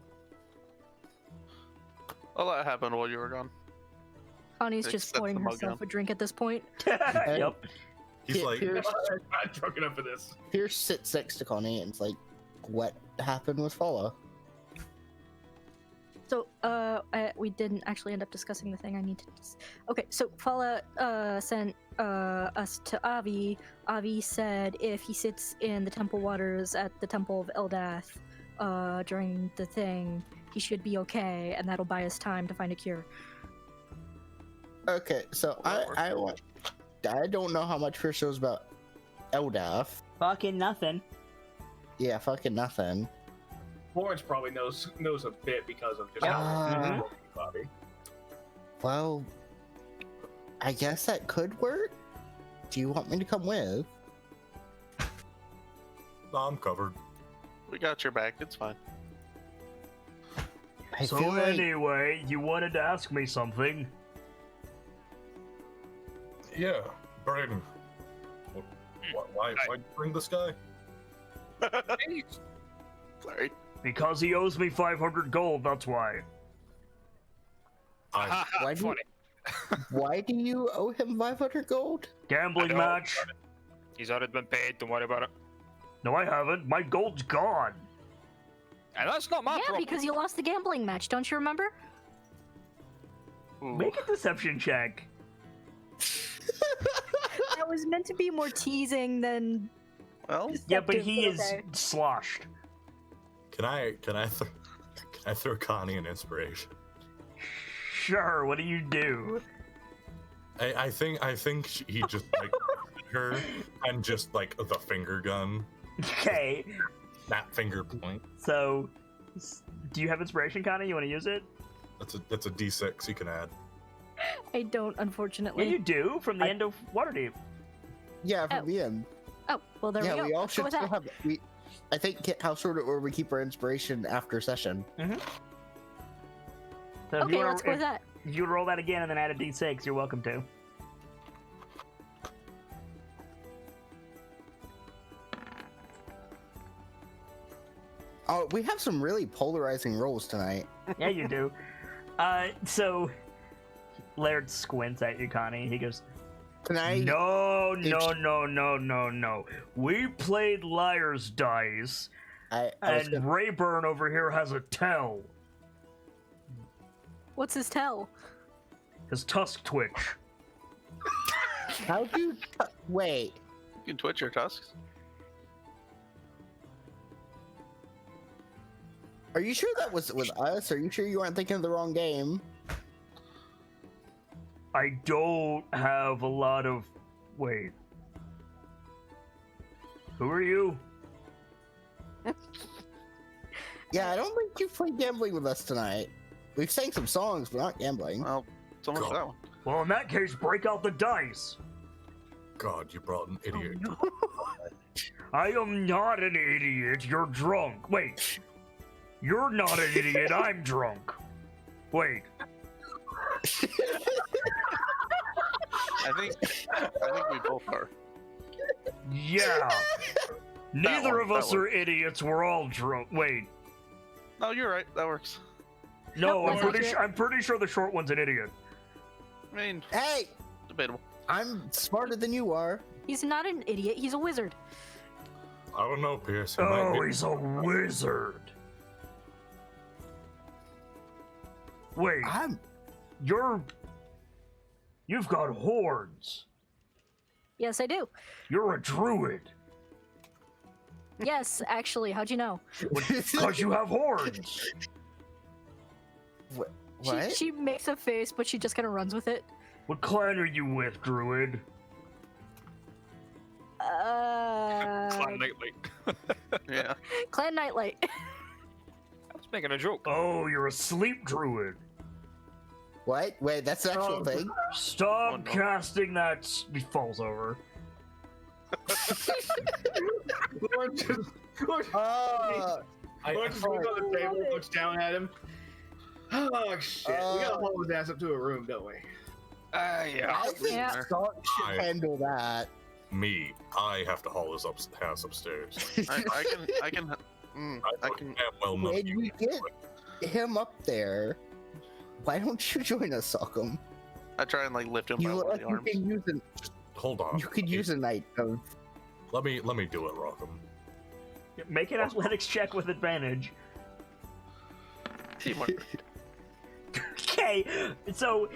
A lot happened while you were gone. Connie's Like, just sets pouring the mug herself down. a drink at this point. Yep. He's like, Pierce, I'm drunk enough for this. Pierce sits next to Connie and it's like, what happened with Fala? So, we didn't actually end up discussing the thing I need to. Okay, so Fala sent us to Avi. Avi said if he sits in the temple waters at the Temple of Eldath during the thing, he should be okay, and that'll buy us time to find a cure. Okay, so I don't know how much Pierce knows about Eldath. Fucking nothing. Yeah, fucking nothing. Lawrence probably knows a bit because of just Yeah. how Bobby. Well, I guess that could work. Do you want me to come with? I'm covered. We got your back. It's fine. I So feel like anyway, you wanted to ask me something. Yeah, Brayden. Why'd you bring this guy? Sorry. Because he owes me 500 gold, that's why. why do you owe him 500 gold? Gambling I don't. match? He's already been paid. Don't worry about it. No, I haven't. My gold's gone. And that's not my Yeah, problem. because you lost the gambling match, don't you remember? Ooh. Make a deception check. That was meant to be more teasing than. Well, Yeah, but deceptive, he is okay. sloshed. Can I throw Connie an inspiration? Sure, what do you do? I think he just like her and just like the finger gun, Okay, that finger point. so do you have inspiration, Connie? You want to use it? That's a D6 you can add. I don't, Yeah, unfortunately. you do, from the end of Waterdeep. Yeah, from Oh. the end. Oh, well, there Yeah, we go. we all Let's go should with still that. have. I think House Order or we keep our inspiration after session. So if Okay, you wanna, let's go with that. If you roll that again and then add a d6, you're welcome to. Oh, we have some really polarizing rolls tonight. Yeah, you do. So Laird squints at you, Connie. He goes, Can I? No. if- We played Liar's Dice, I was and gonna, Rayburn over here has a tell. What's his tell? His tusk twitch. how do you? Wait. you can twitch your tusks. Are you sure that was with us? Are you sure you weren't thinking of the wrong game? I don't have a lot of. Wait. Who are you? Yeah, I don't think you've played gambling with us tonight. We've sang some songs, but not gambling. Well, so much for that one. Well, in that case, break out the dice. God, you brought an idiot. I am not an idiot. You're drunk. Wait. You're not an idiot. I'm drunk. Wait. I think we both are. Yeah. Neither of that us are idiots. We're all drunk. Wait. No, you're right. That works. No, Nope, I'm pretty sure the short one's an idiot. I mean, Hey, debatable. I'm smarter than you are. He's not an idiot. He's a wizard. I don't know, Pierce. He might Oh, be- he's a wizard. Wait, you've got horns. Yes, I do. You're a druid. Yes, actually. How'd you know? Because you have horns. What? She makes a face, but she just kind of runs with it. What clan are you with, druid? Clan Nightlight. Yeah. Clan KnightLite. I was making a joke. Oh, you're a sleep druid. What? Wait, that's an actual thing? Stop Oh, no. casting that. He falls over. Lauren just Oh, looks on the table, looks down at him. Oh shit! We gotta haul his ass up to a room, don't we? Yeah. I think Yeah. Salt should handle that. Me. I have to haul his ass upstairs. I can. I can. Damn well know When you you can do get him up there, why don't you join us, Salcom? I try and like lift him by You, one of the you arms. can use an, Hold on. you could use a night of. Let me do it, Rockham. Make an athletics check with advantage. Teamwork. Okay, so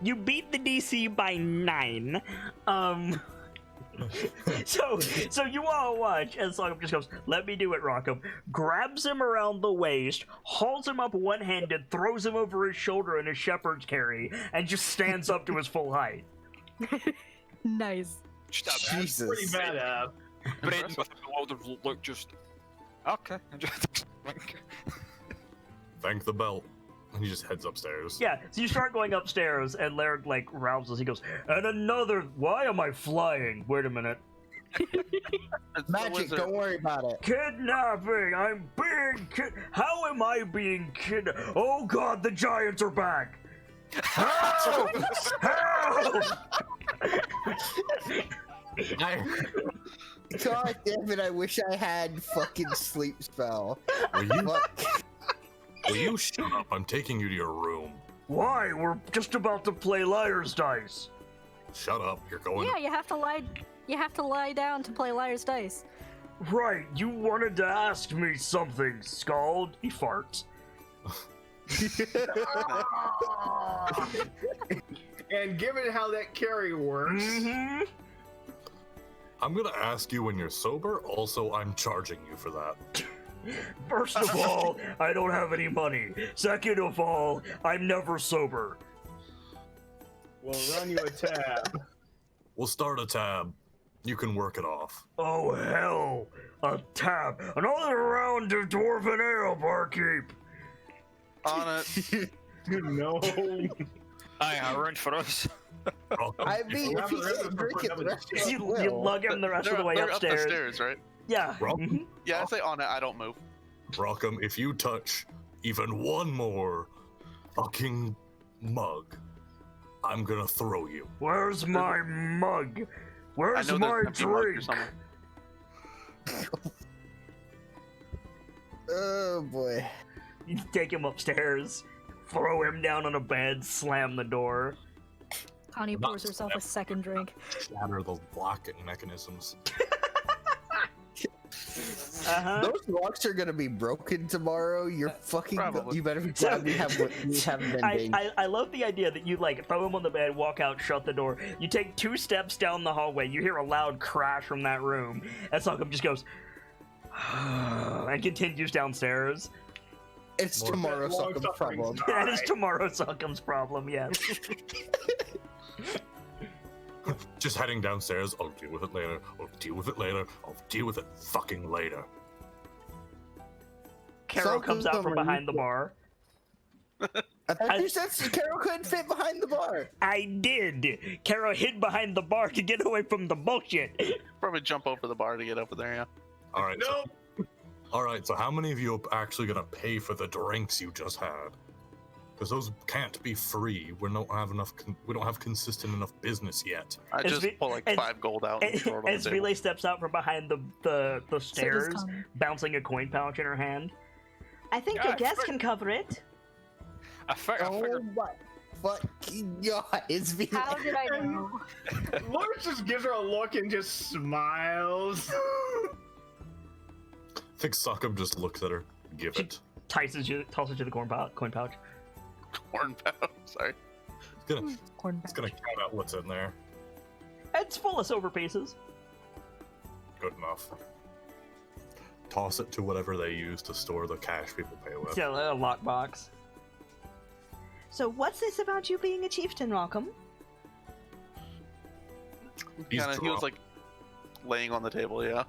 you beat the DC by 9. So you all watch as Sogum just goes, "Let me do it, Rockham." Grabs him around the waist, hauls him up one-handed, throws him over his shoulder in a shepherd's carry, and just stands up to his full height. Nice. Just a Jesus. Pretty badass. Brendan with a bewildered look, just okay. And just Thank the belt. And he just heads upstairs. Yeah, so you start going upstairs, and Laird, like, rouses. He goes, "And another... Why am I flying? Wait a minute. It's the Magic, wizard. don't worry about it. Kidnapping! I'm being How am I being Oh god, the giants are back! Help! Help! God damn it, I wish I had fucking sleep spell. Will you shut up? I'm taking you to your room. Why? We're just about to play liar's dice. Shut up. You're going Yeah, you have to lie. You have to lie down to play liar's dice. Right, you wanted to ask me something, Scald. He farts. And given how that carry works, Mm-hmm. I'm gonna ask you when you're sober. Also, I'm charging you for that. First of all, I don't have any money. Second of all, I'm never sober. we'll run you a tab. We'll start a tab. You can work it off. Oh hell, a tab. Another round of dwarven ale, barkeep. On it. No. aye, a round for us. Rockham, I mean, if he can't drink it, the rest of us You will. lug him the rest of the way They're up the upstairs. stairs, right? Yeah. Rockham, mhm. Yeah, I say on it. I don't move. Rockham, if you touch even one more fucking mug, I'm gonna throw you. Where's my mug? I Where's know my there's an empty mug here drink? somewhere. Oh boy. You take him upstairs, throw him down on a bed, slam the door. Connie Not pours herself a second drink. Shatter the locking mechanisms. Uh-huh. Those locks are gonna be broken tomorrow. You're fucking. Probably. You better be glad we have what we have been doing. I love the idea that you like throw him on the bed, walk out, shut the door. You take 2 steps down the hallway, you hear a loud crash from that room, and Sogum just goes and continues downstairs. It's More tomorrow, Long Sogum's suffering problem. time. That is tomorrow Sogum's problem, yes. Just heading downstairs. I'll deal with it later. I'll deal with it later. I'll deal with it fucking later. Carol comes out from behind the bar. I thought you said Carol couldn't fit behind the bar. I did. Carol hid behind the bar to get away from the bullshit. Probably jump over the bar to get over there, yeah. All right. No. All right. So how many of you are actually gonna pay for the drinks you just had? Because those can't be free. We don't have enough. We don't have consistent enough business yet. I just pull like 5 gold out and throw it on As the table. Relay steps out from behind the stairs, bouncing a coin pouch in her hand. I think your guest can cover it. I figured. Oh my fucking god! It's me. How did I know? Lawrence just gives her a look and just smiles. I think Sokkum just looks at her. Give it. Tosses you to the coin pouch. Corn pound. Sorry. It's gonna count out what's in there. It's full of silver pieces. Good enough. Toss it to whatever they use to store the cash people pay with. It's a lockbox. So what's this about you being a chieftain, Rockham? He's He was drunk. like laying on the table, yeah.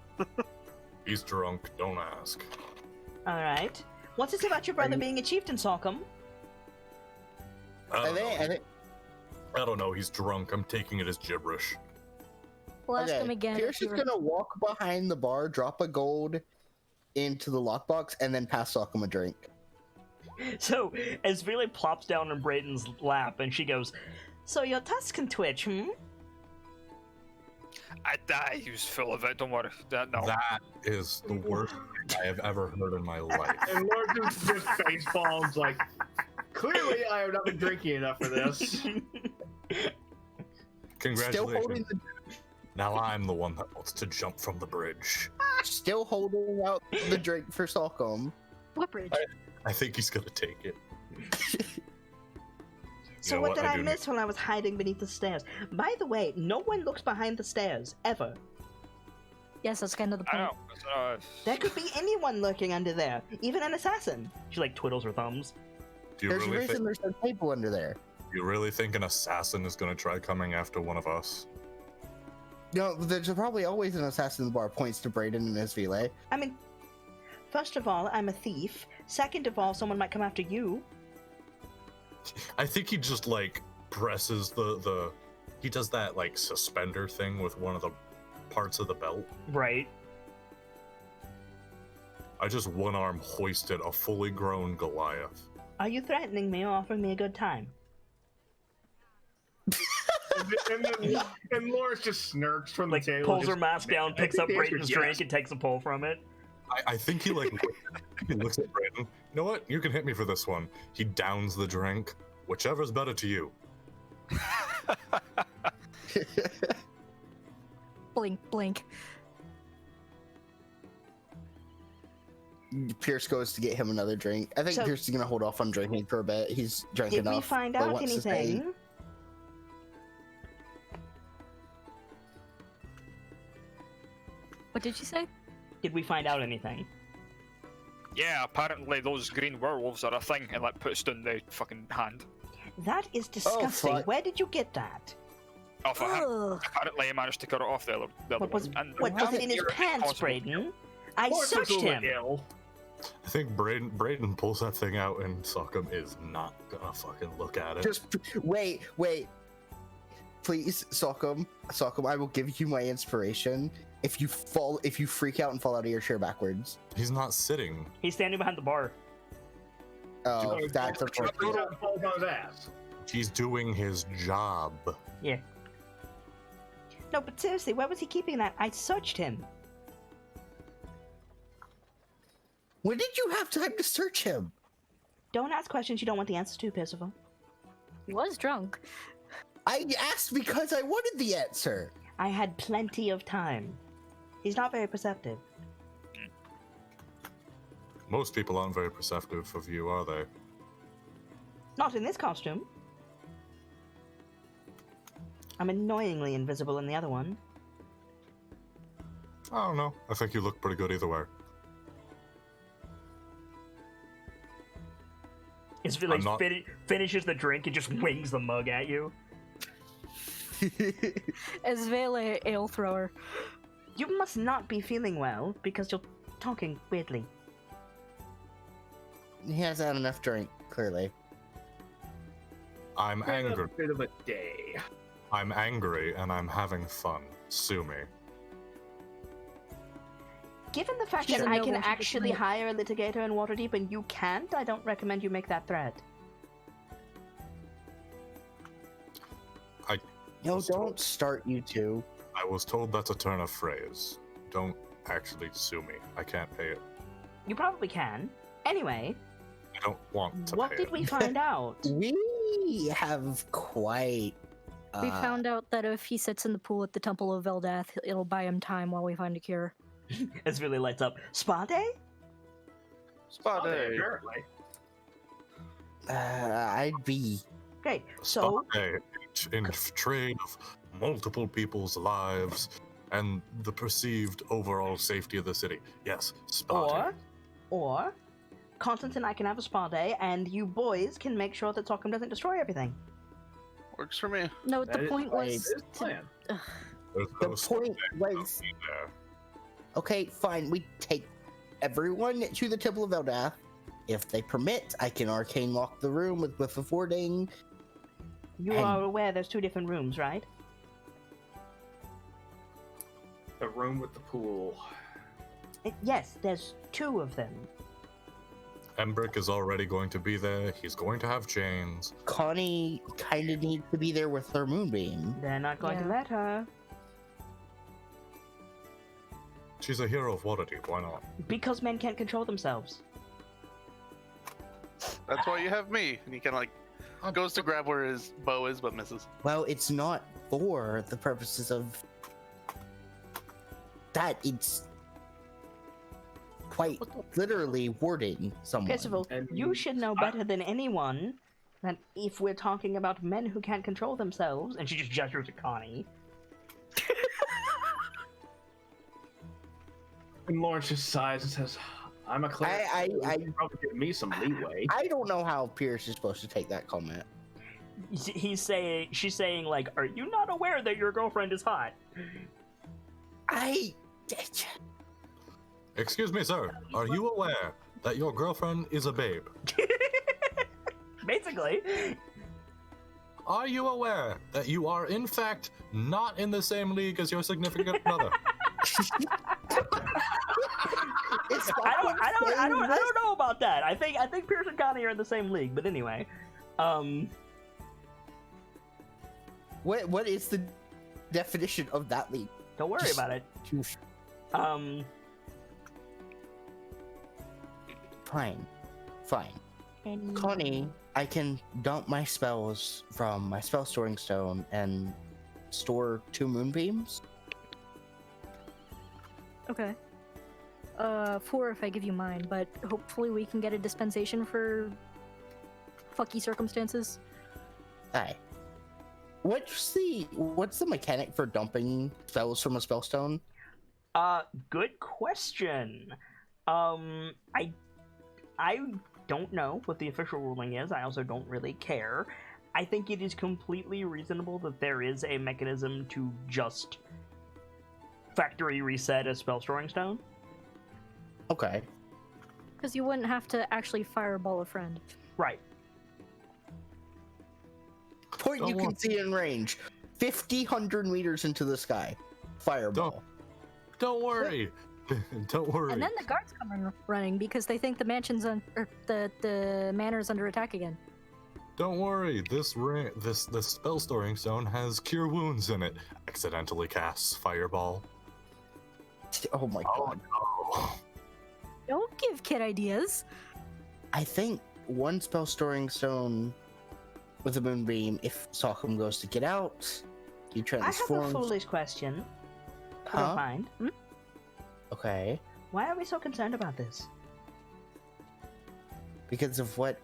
He's drunk. Don't ask. All right. What's this about your brother being a chieftain, Sokkum? I don't know. He's drunk. I'm taking it as gibberish. We'll ask him again. Pierce is gonna walk behind the bar, drop a gold into the lockbox, and then pass Sokkum a drink. So, as Relay plops down on Brayden's lap, and she goes, "So your tusk can twitch, hmm?" He was full of it. Don't worry. No. That is the worst thing I have ever heard in my life. And Lawrence just face palms like, clearly I have not been drinking enough for this. Congratulations. Still holding Now I'm the one that wants to jump from the bridge. Still holding out the drink for Sokkum. What bridge? I think he's gonna take it. So know what what? did I I do miss when I was hiding beneath the stairs? By the way, no one looks behind the stairs, ever. Yes, that's kind of the I point. know. There could be anyone lurking under there, even an assassin. She like twiddles her thumbs. Do you There's a really reason think? there's no table under there. You really think an assassin is gonna try coming after one of us? No, there's probably always an assassin in the bar. Points to Brayden and his relay. I mean, first of all, I'm a thief. Second of all, someone might come after you. I think he just like presses the he does that like suspender thing with one of the parts of the belt. Right. I just one arm hoisted a fully grown Goliath. Are you threatening me or offering me a good time? and Lawrence just snirks from Like the table. pulls just, her mask down, picks up Brayden's drink, and takes a pull from it. I think he like he looks at Brandon. You know what? You can hit me for this one. He downs the drink. Whichever's better to you. Blink, blink. Pierce goes to get him another drink. I think So- Pierce is gonna hold off on drinking for a bit. He's drank Did enough. we find but out wants to stay. anything? What did you say? Did we find out anything? Yeah, apparently those green werewolves are a thing, and like puts down the fucking hand. That is disgusting. fuck. Where did you get that? Off of him. Ugh. Apparently he managed to cut it off the other What was, one. And what was it in his you're pants, responsible. Brayden? I Lawrence is a searched little him. ill. I think Brayden pulls that thing out and Sokkum is not gonna fucking look at it. Just wait. Please, Sokkum, I will give you my inspiration. If you freak out and fall out of your chair backwards. He's not sitting. He's standing behind the bar. Oh, that's Falls on his ass. He's doing his job. Yeah. No, but seriously, where was he keeping that? I searched him. When did you have time to search him? Don't ask questions you don't want the answers to, Percival. He was drunk. I asked because I wanted the answer. I had plenty of time. He's not very perceptive. Most people aren't very perceptive of you, are they? Not in this costume. I'm annoyingly invisible in the other one. I don't know. I think you look pretty good either way. It's like I'm not- finishes the drink and just wings the mug at you. As Vele ale thrower. You must not be feeling well because you're talking weirdly. He hasn't had enough drink, clearly. I'm Had a angry. bit of a day. I'm angry and I'm having fun. Sue me. Given the fact She's that a I noble, can she doesn't actually know. hire a litigator in Waterdeep and you can't, I don't recommend you make that threat. No, don't start, you two. I was told that's a turn of phrase. Don't actually sue me. I can't pay it. You probably can. Anyway, I don't want to what pay did it. we find out? We have quite. We found out that if he sits in the pool at the Temple of Veldath, it'll buy him time while we find a cure. It really lights up. Spa day? Spot Oh, A. apparently. I'd be. Okay, so In trade of multiple people's lives and the perceived overall safety of the city. Yes, spotting. or Constance and I can have a spa day and you boys can make sure that Sockham doesn't destroy everything. Works for me. No, That the is point right. was That is the plan. There's The no point spotting was. there. Okay, fine. We take everyone to the Temple of Eldath. If they permit, I can arcane lock the room with a warding. You And- are aware there's 2 different rooms, right? The room with the pool. Yes, there's 2 of them. Embrick is already going to be there. He's going to have chains. Connie kind of needs to be there with her moonbeam. They're not going to Yeah. let her. She's a hero of Waterdeep. Why not? Because men can't control themselves. That's why you have me. And he kind of like goes to grab where his bow is, but misses. Well, it's not for the purposes of that. It's quite literally warding someone. First of all, And you should know I- better than anyone that if we're talking about men who can't control themselves, and she just gestures at Connie. And Lawrence just sighs and says, I'm a cleric. I- You can probably give me some leeway. I don't know how Pierce is supposed to take that comment. She's saying like, are you not aware that your girlfriend is hot? Excuse me, sir. Are you aware that your girlfriend is a babe? Basically. Are you aware that you are, in fact, not in the same league as your significant other? I don't know about that. I think Pierce and Connie are in the same league, but anyway. What is the definition of that league? Don't worry Just- about it. Fine. Connie, I can dump my spells from my spell storing stone and store 2 moonbeams. Okay. 4 if I give you mine, but hopefully we can get a dispensation for fucky circumstances. Aye. What's the mechanic for dumping spells from a spellstone? Good question. I don't know what the official ruling is. I also don't really care. I think it is completely reasonable that there is a mechanism to just factory reset a spell storing stone. Okay. Because you wouldn't have to actually fireball a friend. Right. Point you Don't can see in range. 100 meters into the sky. Fireball. Don't worry. Don't worry. And then the guards come running because they think the mansion's or the manor's under attack again. Don't worry. This spell storing stone has cure wounds in it. Accidentally casts fireball. Oh my god. Oh, Don't give kid ideas. I think one spell storing stone with a moonbeam, if Sockham goes to get out, he I have a transforms. foolish question. I don't Huh? mind. Okay. Why are we so concerned about this? Because of what?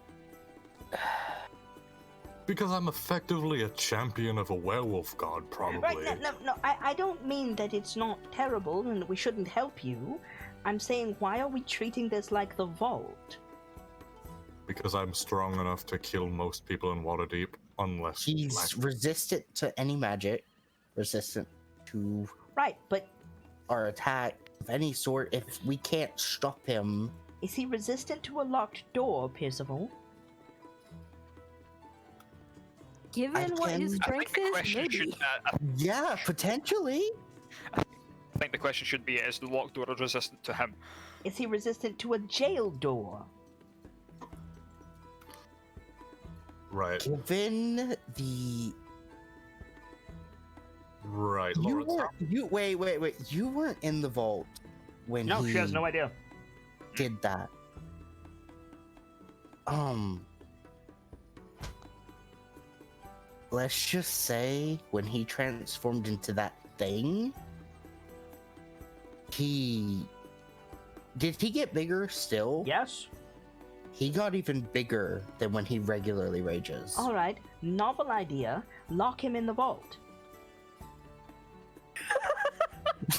because I'm effectively a champion of a werewolf god, probably. Right, no, I don't mean that it's not terrible and that we shouldn't help you. I'm saying, why are we treating this like the vault? Because I'm strong enough to kill most people in Waterdeep. unless He's magic. resistant to any magic, resistant to Right, but our attack of any sort. If we can't stop him, is he resistant to a locked door, Percival? Given what his can- I think strength the is, question maybe. should. yeah, potentially. I think the question should be: is the locked door resistant to him? Is he resistant to a jail door? Right, Given the right, you Lawrence. were wait, you weren't in the vault when No, he she has no idea. did that. Let's just say when he transformed into that thing, did he get bigger still? Yes? He got even bigger than when he regularly rages. Alright, novel idea. Lock him in the vault.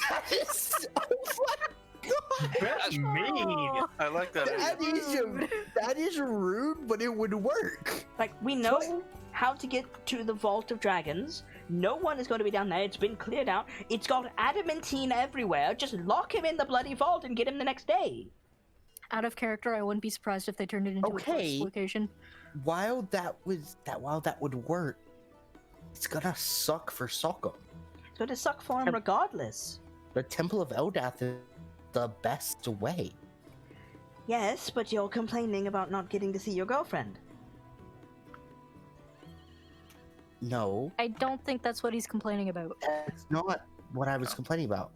That is, oh my god! That's mean. I like that. idea. That is rude, but it would work. Like, we know how to get to the Vault of Dragons. No one is going to be down there. It's been cleared out. It's got adamantine everywhere. Just lock him in the bloody vault and get him the next day. Out of character, I wouldn't be surprised if they turned it into a Okay. tourist location. While that would work, it's gonna suck for Sockham. It's going to suck for him regardless. The Temple of Eldath is the best way. Yes, but you're complaining about not getting to see your girlfriend. No, I don't think that's what he's complaining about. that's not what I was complaining about.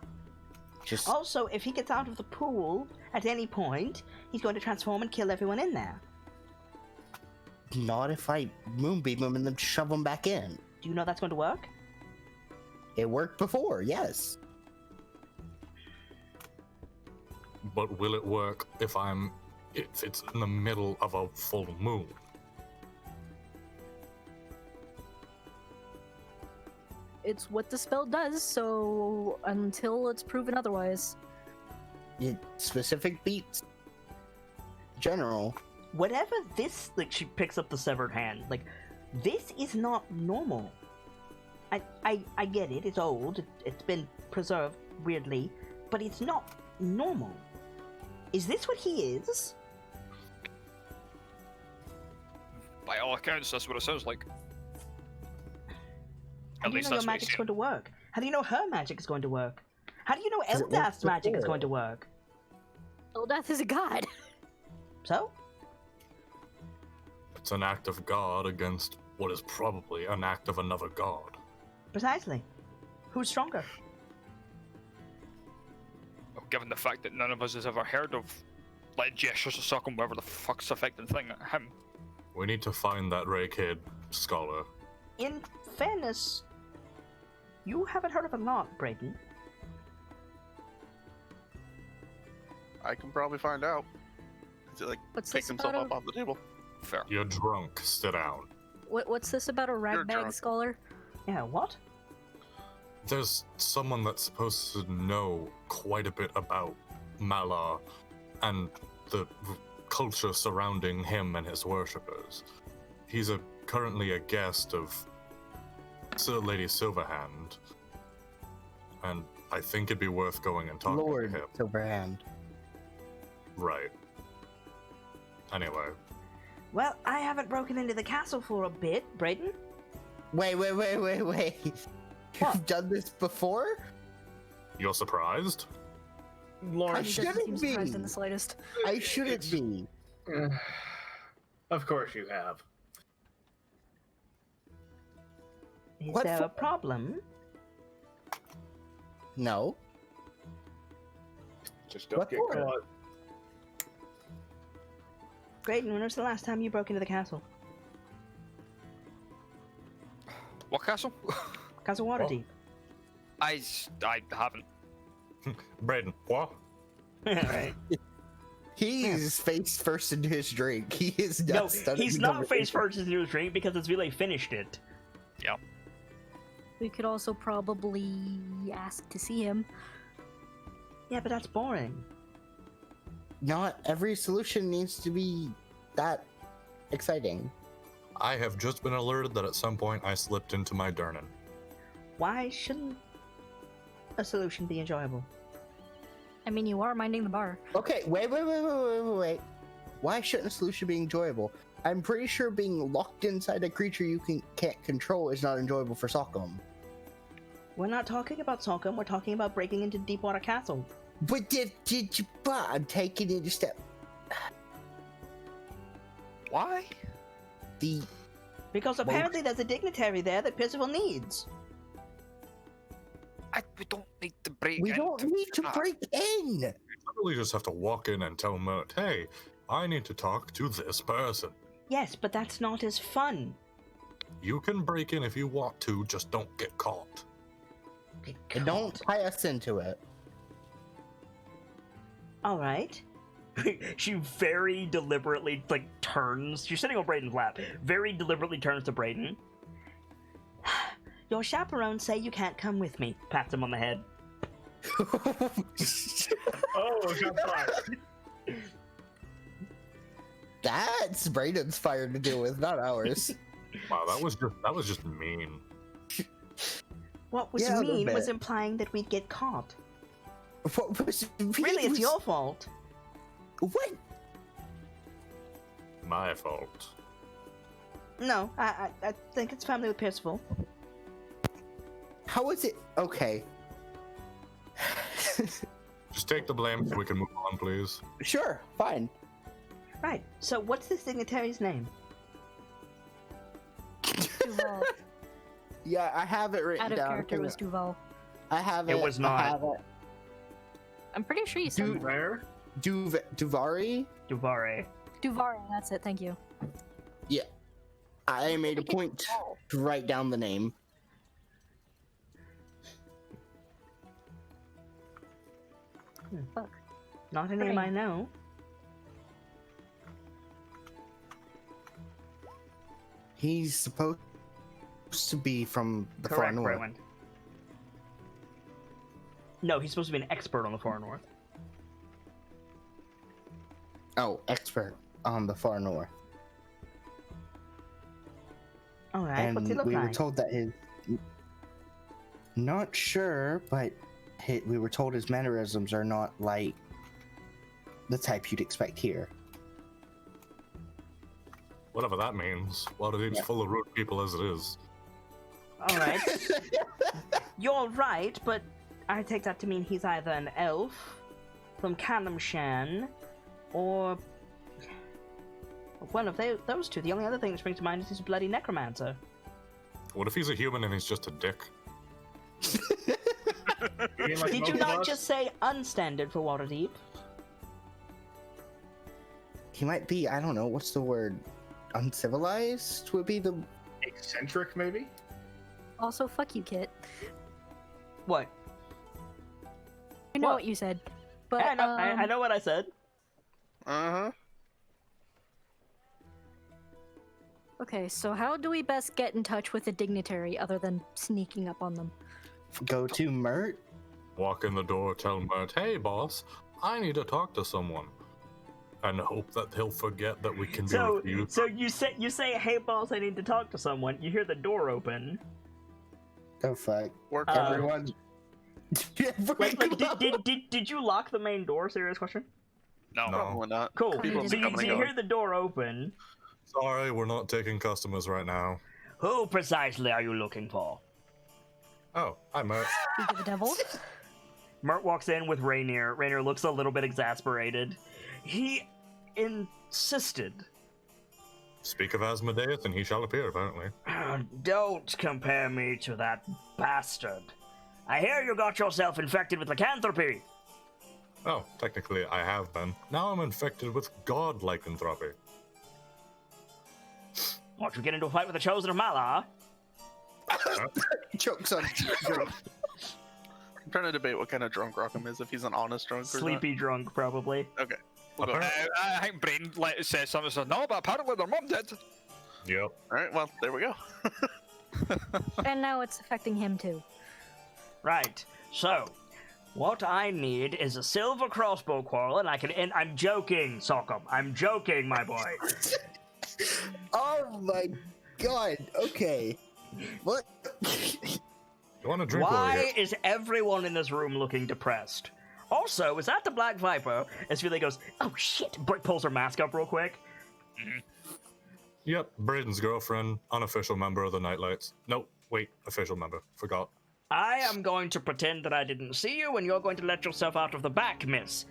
Just Also, if he gets out of the pool at any point, he's going to transform and kill everyone in there. not if I moonbeam him and then shove him back in. Do you know that's going to work? It worked before, yes. But will it work if it's in the middle of a full moon? It's what the spell does, so until it's proven otherwise. Specific beats. General. Whatever this, like, she picks up the severed hand. Like, this is not normal. I get it. It's old. It's been preserved weirdly, but it's not normal. Is this what he is? By all accounts, that's what it sounds like. How do you know your that's what magic's he's going to work? How do you know her magic is going to work? How do you know 'Cause it worked Eldath's magic is before. going to work? Eldath is a god. So? It's an act of God against what is probably an act of another god. Precisely. Who's stronger? Well, given the fact that none of us has ever heard of like gestures of suck and whatever the fuck's affecting thing at him. We need to find that Ray Kid scholar. In fairness, you haven't heard of a lot, Brayden. I can probably find out. He like What's picked this himself about up off the table. Fair. You're drunk. Sit down. What's this about a ragbag drunk. scholar? Yeah, what? There's someone that's supposed to know quite a bit about Malar and the culture surrounding him and his worshippers. He's currently a guest of Sir Lady Silverhand, and I think it'd be worth going and talking Lord to him. Silverhand. Right. Anyway, Well, I haven't broken into the castle for a bit, Brayden. Wait. What? You've done this before? you're surprised? Lawrence, He doesn't shouldn't seem surprised be. in the slightest. I shouldn't be. of course you have. Is What there for? a problem? No. Just don't What get for? caught. Brayden, when was the last time you broke into the castle? What castle? Castle Waterdeep. I haven't. Braden, what? Right. He's face first into his drink. He is No, not studying he's the not face conversation. first into his drink because it's really finished it. Yeah. We could also probably ask to see him. Yeah, but that's boring. Not every solution needs to be that exciting. I have just been alerted that at some point I slipped into my Durnan. Why shouldn't a solution be enjoyable? I mean, you are minding the bar. Okay, wait. Why shouldn't a solution be enjoyable? I'm pretty sure being locked inside a creature you can't control is not enjoyable for Sock'em. We're not talking about Sock'em, we're talking about breaking into Deepwater Castle. But I'm taking it a step. Why? Because apparently there's a dignitary there that Percival needs. We don't need to break We don't need to that. break in. You literally just have to walk in and tell Mert, hey, I need to talk to this person. Yes, but that's not as fun. You can break in if you want to, just don't get caught. And don't tie us into it. All right. She very deliberately, turns. She's sitting on Brayden's lap. Very deliberately turns to Brayden. Your chaperones say you can't come with me. Pats him on the head. Oh, got fired. That's Brayden's fire to deal with, not ours. Wow, that was just mean. What was Yeah, a little mean was bit. implying that we'd get caught. What was Really, it's your fault. What? My fault. No, I think it's family with Percival. How is it? Okay. Just take the blame so we can move on, please. Sure, fine. Right, so what's this dignitary's name? Duval. Yeah, I have it written Out of down. character was Duval. I have it. It was I not. have it. I'm pretty sure you said Dude. Rare? Duvari? Duvare. Duval. That's it. Thank you. I made a point to write down the name. Fuck. Not a name I know. He's supposed to be from the far Correct, north. Brayden. No, he's supposed to be an expert on the far north. Oh, expert on the far north. Alright, And what's he look we like? were told that his. Not sure, but we were told his mannerisms are not like the type you'd expect here. Whatever that means. Waterdeep's full of rude people as it is. Alright. You're right, but I take that to mean he's either an elf from Canamshan or one of those two. The only other thing that springs to mind is he's a bloody necromancer. What if he's a human and he's just a dick? You mean like Did most you of not us? just say unstandard for Waterdeep? He might be, I don't know, what's the word? Uncivilized would be the. Eccentric, maybe? Also, fuck you, Kit. What? I know What? what you said, but I know what I said. Uh-huh. Okay, so how do we best get in touch with a dignitary other than sneaking up on them? Go to Mert. Walk in the door, tell Mert, hey boss, I need to talk to someone. And hope that he'll forget that we can be refused. So you say, hey boss, I need to talk to someone. You hear the door open. Oh fuck. Work Everyone. Did you lock the main door? Serious question. No. No. Probably not. Cool. People So you coming and hear going. the door open. Sorry, we're not taking customers right now. Who precisely are you looking for? Oh, hi Mert. Speak of the devil. Mert walks in with Rainier. Rainier looks a little bit exasperated. He insisted. Speak of Asmodeus and he shall appear, apparently. Don't compare me to that bastard. I hear you got yourself infected with lycanthropy. Oh, technically I have been. Now I'm infected with god-like lycanthropy. What, you get into a fight with the Chosen of Malar? Chokes on drink. I'm trying to debate what kind of drunk Rockham is, if he's an honest drunk or Sleepy drunk, probably. not. Okay. We'll go. Apparently- I think Brain says something. Says no, but apparently their mum did. Yep. Alright, well, there we go. And now it's affecting him too. Right. So, what I need is a silver crossbow quarrel, and I can. And I'm joking, Sock'em. I'm joking, my boy. Oh my god. Okay. What? You want to drink while Why you're here? is everyone in this room looking depressed? Also, is that the Black Viper? As Philly goes, oh shit! Brick pulls her mask up real quick. Yep, Braden's girlfriend, unofficial member of the KnightLites. Nope, wait, official member. Forgot. I am going to pretend that I didn't see you, and you're going to let yourself out of the back, miss.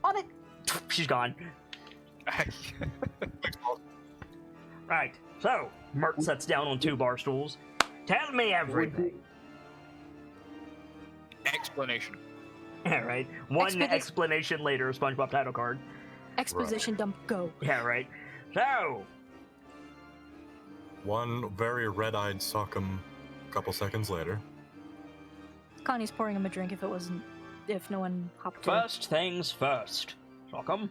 On it. She's gone. Right, so, Mert sits down on 2 bar stools. Tell me everything. Explanation. Alright, one explanation later, SpongeBob title card. Exposition dump, go. Yeah, right. So, One very red-eyed Sockham a couple seconds later. Connie's pouring him a drink if no one hopped in. first things first, Sockham.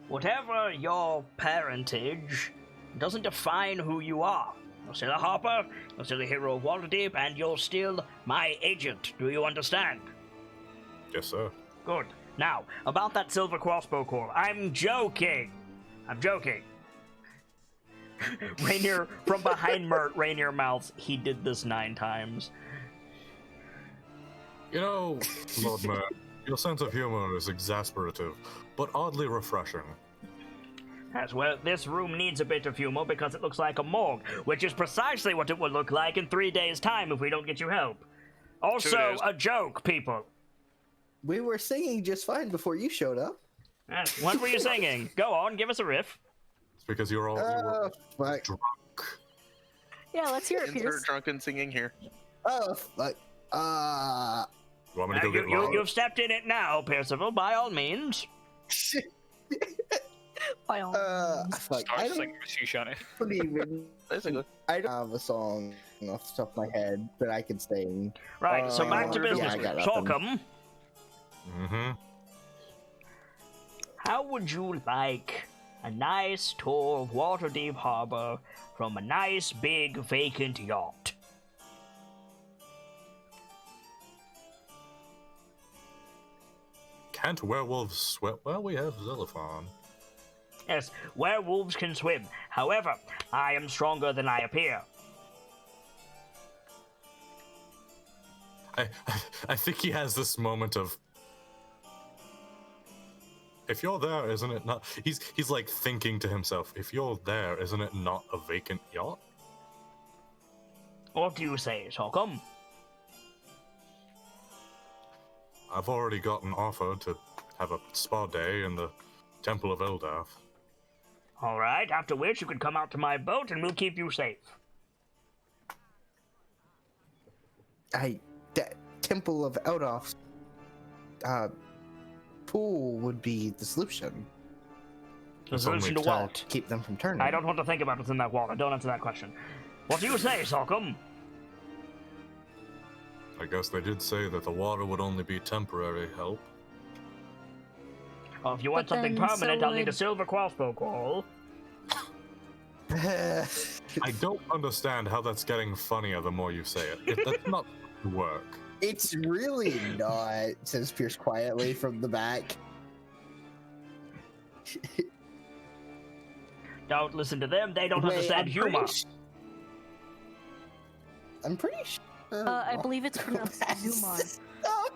Whatever your parentage doesn't define who you are. You're still a Harper, you're still a hero of Waterdeep, and you're still my agent. Do you understand? Yes, sir. Good. Now, about that silver crossbow core. I'm joking. Rainier, from behind Mert, Rainier mouths, he did this 9 times. You know, Lord Mayor, your sense of humor is exasperative, but oddly refreshing. As well, this room needs a bit of humor because it looks like a morgue, which is precisely what it will look like in 3 days' time if we don't get you help. Also, a joke, people. We were singing just fine before you showed up. What were you singing? Go on, give us a riff. It's because you're all Fuck. drunk. Yeah, let's hear it, Insert Pierce. drunken singing here. Oh, fuck. You want me to go get loud? You've stepped in it now, Percival, by all means. By all means. Fuck. I Start don't singing with sea shanty. even. Basically. I don't have a song off the top of my head that I can sing. Right, so back to yeah, business. I got nothing. Sockham, Mm-hmm. how would you like a nice tour of Waterdeep Harbor from a nice big vacant yacht? Can't werewolves swim? Well, we have Xylophon. Yes, werewolves can swim. However, I am stronger than I appear. I think he has this moment of, if you're there, isn't it not? He's like thinking to himself, if you're there, isn't it not a vacant yacht? What do you say, Sockham? I've already got an offer to have a spa day in the Temple of Eldath. Alright, after which you can come out to my boat and we'll keep you safe. That Temple of Eldoth pool would be the solution. The It's solution to only what? To keep them from turning. I don't want to think about what's in that water. Don't answer that question. What do you say, Sockham? I guess they did say that the water would only be temporary help. Well, if you want But something then permanent, so I'll need a would- silver crossbow call. I don't understand how that's getting funnier the more you say it. That's not work. It's really not, says Pierce quietly from the back. Don't listen to them. They don't Wait, understand I'm humor. I'm pretty sure. I believe it's pronounced Zumar. Oh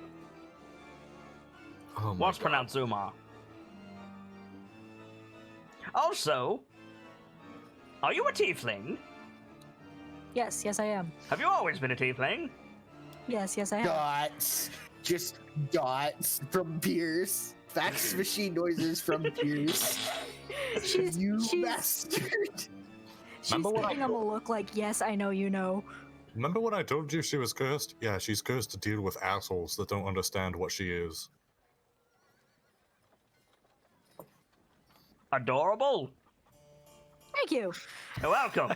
my What's God. pronounced Zuma? Also, are you a tiefling? Yes, I am. Have you always been a tiefling? Yes, I am. Dots. Just dots from Pierce. Fax machine noises from Pierce. She's You bastard. she's Remember what I giving him a look like, yes, I know you know. Remember when I told you she was cursed? Yeah, she's cursed to deal with assholes that don't understand what she is. Adorable. Thank you. You're welcome.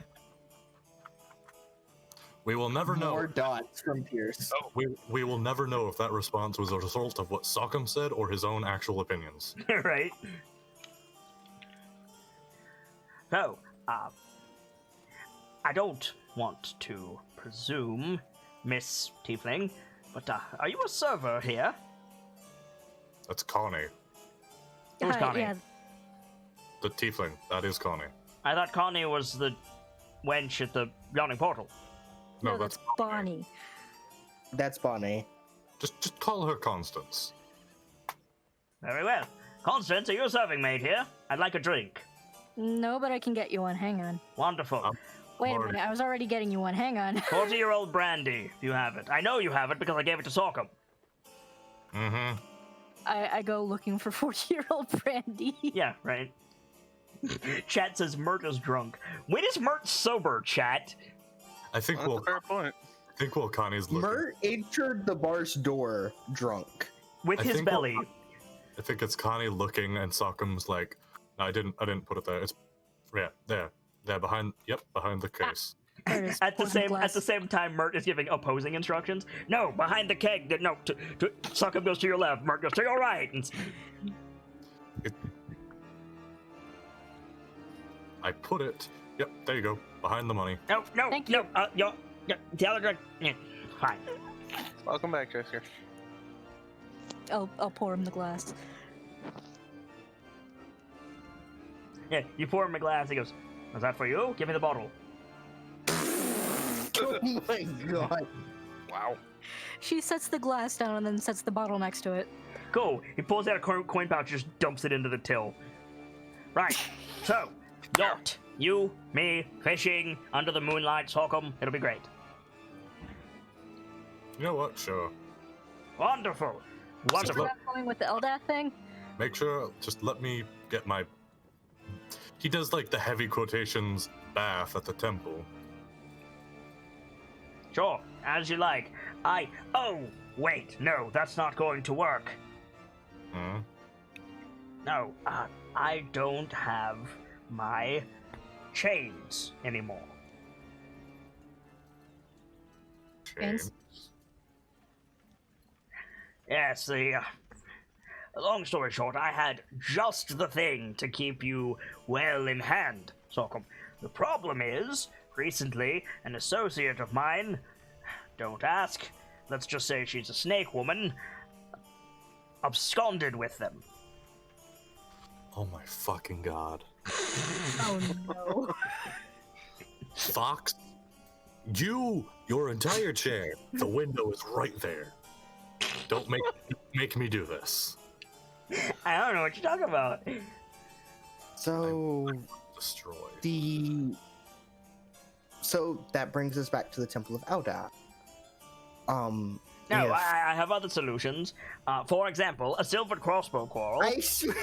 We will never More know. dots from Pierce. We will never know if that response was a result of what Sockham said or his own actual opinions. Right? So, I don't want to presume, Miss Tiefling, but are you a server here? That's Connie. Who's Connie? Yeah. the tiefling. That is Connie. I thought Connie was the wench at the yawning portal. No, No, that's Bonnie. That's Bonnie. Just call her Constance. Very well. Constance, are you a serving maid here? I'd like a drink. No, but I can get you one. Hang on. Wonderful. Wait a minute, I was already getting you one. Hang on. 40-year-old brandy, if you have it. I know you have it because I gave it to Sorghum. Mm-hmm. I go looking for 40-year-old brandy. Yeah, right. Chat says Mert is drunk. When is Mert sober, chat? I think That's a fair point. Connie's looking. Mert entered the bar's door drunk. With I his think belly. I think it's Connie looking, and Sockham's like, no, I didn't put it there. It's there behind the case. There it is. At the Glass. same time, Mert is giving opposing instructions. No, behind the keg. No, Sokkum goes to your left. Mert goes to your right. And... I put it. Yep, there you go. Behind the money. No, Thank no. The other direction. Yeah, fine. Welcome back, Jessica. I'll pour him the glass. Yeah, you pour him a glass. He goes, "Was that for you? Give me the bottle." Oh my god. Wow. She sets the glass down and then sets the bottle next to it. Cool. He pulls out a coin pouch, just dumps it into the till. Right. So, yacht, you, me, fishing under the moonlight, Sokkum. It'll be great. You know what? Sure. Wonderful. So Wonderful. we're not going with the Eldath thing? Make sure. Just let me get my. He does like the heavy quotations bath at the temple. Sure, as you like. Oh, wait, no, that's not going to work. Hmm. No, I don't have my chains anymore. Chains? Yes, long story short, I had just the thing to keep you well in hand, Sokkum. The problem is, recently, an associate of mine, don't ask, let's just say she's a snake woman, absconded with them. Oh my fucking god. Oh no. Fox, your entire chair. The window is right there. Don't make me do this. I don't know what you're talking about. So Destroyed. So that brings us back to the Temple of Eldath. No, if- I have other solutions. For example, a silvered crossbow quarrel. I swear.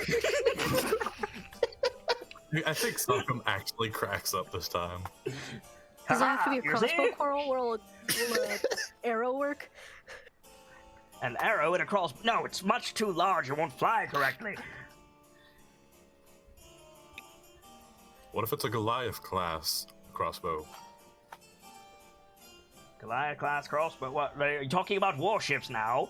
I think Sokkum actually cracks up this time. Does it have to be a You crossbow see? quarrel? Will arrow work? An arrow and a crossbow. No, it's much too large. It won't fly correctly. What if it's a Goliath class crossbow? Goliath class crossbow. What? Are you talking about warships now?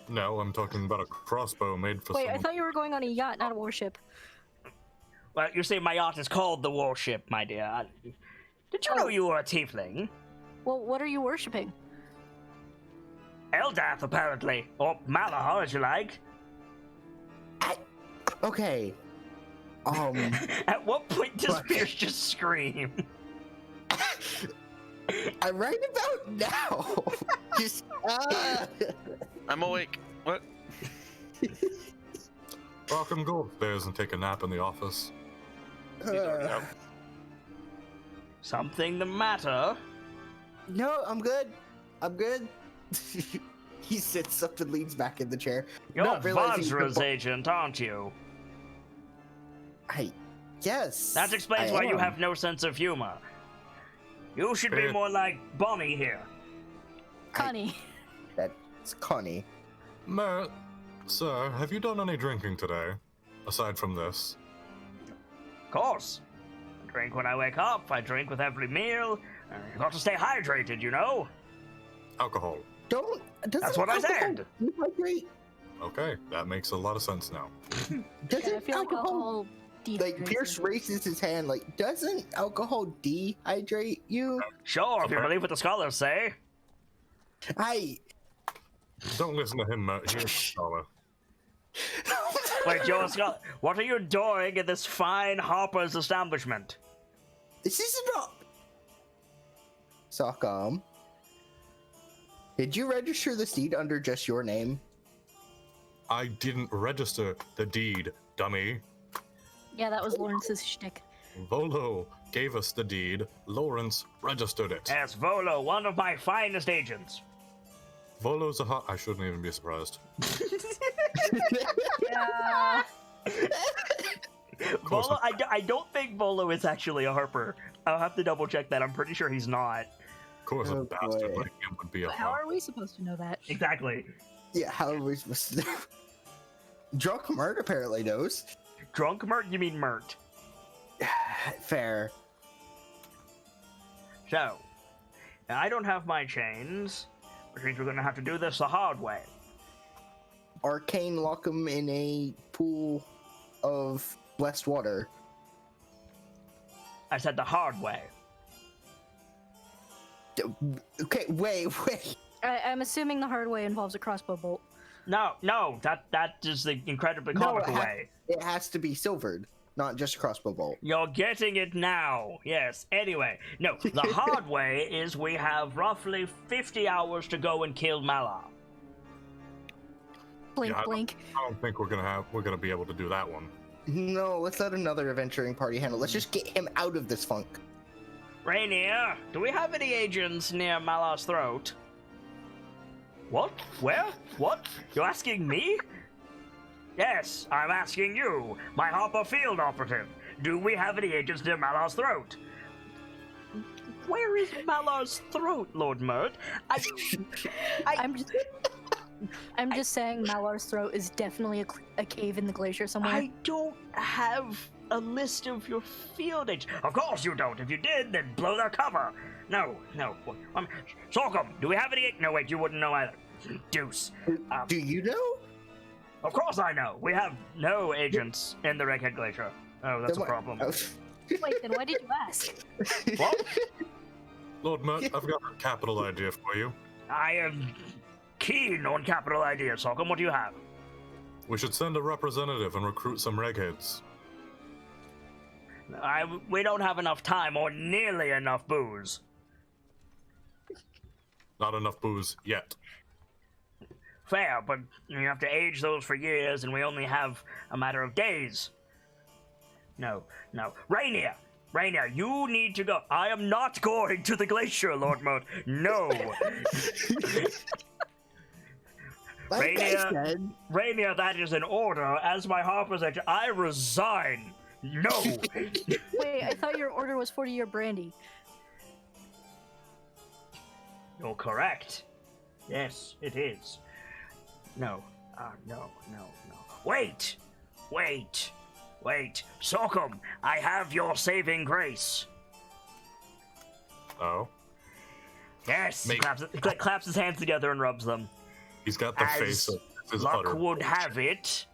No, I'm talking about a crossbow made for Wait, I someone. thought you were going on a yacht, not a warship. Well, you say my yacht is called the warship, my dear. Did you know you were a tiefling? Well, what are you worshipping? Eldath, apparently. Or Malahar, as you like. Okay. At what point does But- Pierce just scream? I'm right about now. Just I'm awake. What? Or I can go upstairs and take a nap in the office. Something the matter? No, I'm good. I'm good. He sits up and leans back in the chair. You're not realizing Vajra's the- agent, aren't you? Yes. That explains I why you am. have no sense of humor. You should be more like Bonnie here. Connie. That's Connie. Merritt, sir, have you done any drinking today? Aside from this. Of course. I drink when I wake up, I drink with every meal. You've got to stay hydrated, you know? Alcohol. That's what I said. Dehydrate? Okay, that makes a lot of sense now. Doesn't Yeah, I feel like alcohol like dehydrates Pierce you. raises his hand like, doesn't alcohol dehydrate you? Sure, if you believe what the scholars say. I Don't listen to him, Mert. He's a scholar. Wait, Joe Scott, what are you doing at this fine Harper's establishment? This isn't a... Sock'em. Did you register this deed under just your name? I didn't register the deed, dummy. Yeah, that was Lawrence's shtick. Volo gave us the deed. Lawrence registered it. Yes, Volo, one of my finest agents. Volo's a hot. I shouldn't even be surprised. Yeah. Volo, I don't think Volo is actually a Harper. I'll have to double check that. I'm pretty sure he's not. Of course, a bastard like him would be a But how hot. are we supposed to know that? Exactly. Yeah, how are we supposed to know? Drunk Mert apparently knows. Drunk Mert? You mean Mert? Fair. So, I don't have my chains, which means we're going to have to do this the hard way. Arcane lock him in a pool of blessed water. I said the hard way. Okay, wait. I'm assuming the hard way involves a crossbow bolt. No, that is the incredibly comical way. It has to be silvered, not just a crossbow bolt. You're getting it now. Yes. Anyway, no, the hard way is we have roughly 50 hours to go and kill Malar. Blink, Yeah, blink. I don't think we're gonna be able to do that one. No, let's let another adventuring party handle. Let's just get him out of this funk. Rainier, do we have any agents near Malar's throat? What? Where? What? You're asking me? Yes, I'm asking you, my Harper field operative. Do we have any agents near Malar's throat? Where is Malar's throat, Lord Mert? I'm just saying Malar's throat is definitely a cave in the glacier somewhere. I don't have a list of your field agents. Of course you don't. If you did, then blow their cover. No. Sorghum, do we have any? No, wait, you wouldn't know either. Deuce. Do you know? Of course I know. We have no agents in the Redhead Glacier. Oh, that's a problem. Wait, then why did you ask? What? Lord Mert, I've got a capital idea for you. I am keen on capital ideas, Sorghum. What do you have? We should send a representative and recruit some regheads. We don't have enough time or nearly enough booze. Not enough booze yet. Fair, but you have to age those for years, and we only have a matter of days. No. Rainier, you need to go. I am not going to the glacier, Lord Moat. No. Like I said, Rainier, that is an order. As my Harper's agent, I resign. No. Wait, I thought your order was 40-year brandy. You're correct. Yes, it is. No. No. Wait. Sorghum, I have your saving grace. Oh? Yes. He claps his hands together and rubs them. He's got the As face of his luck utter would bullshit. have it,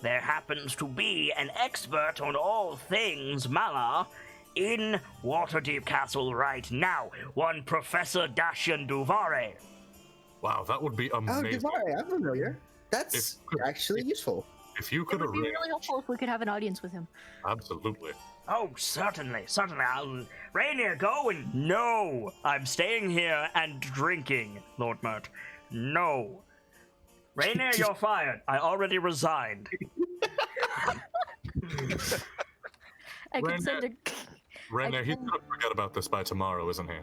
there happens to be an expert on all things Malar in Waterdeep Castle right now. One Professor Dashian Duvare. Wow, that would be oh, amazing. Devare, I'm familiar. That's actually useful. If you It could would be arrange... really helpful if we could have an audience with him. Absolutely. Oh, certainly. Rainier, go and... No! I'm staying here and drinking, Lord Mert. No. Rainier, you're fired. I already resigned. I could send a... Rainier, he's gonna forget about this by tomorrow, isn't he?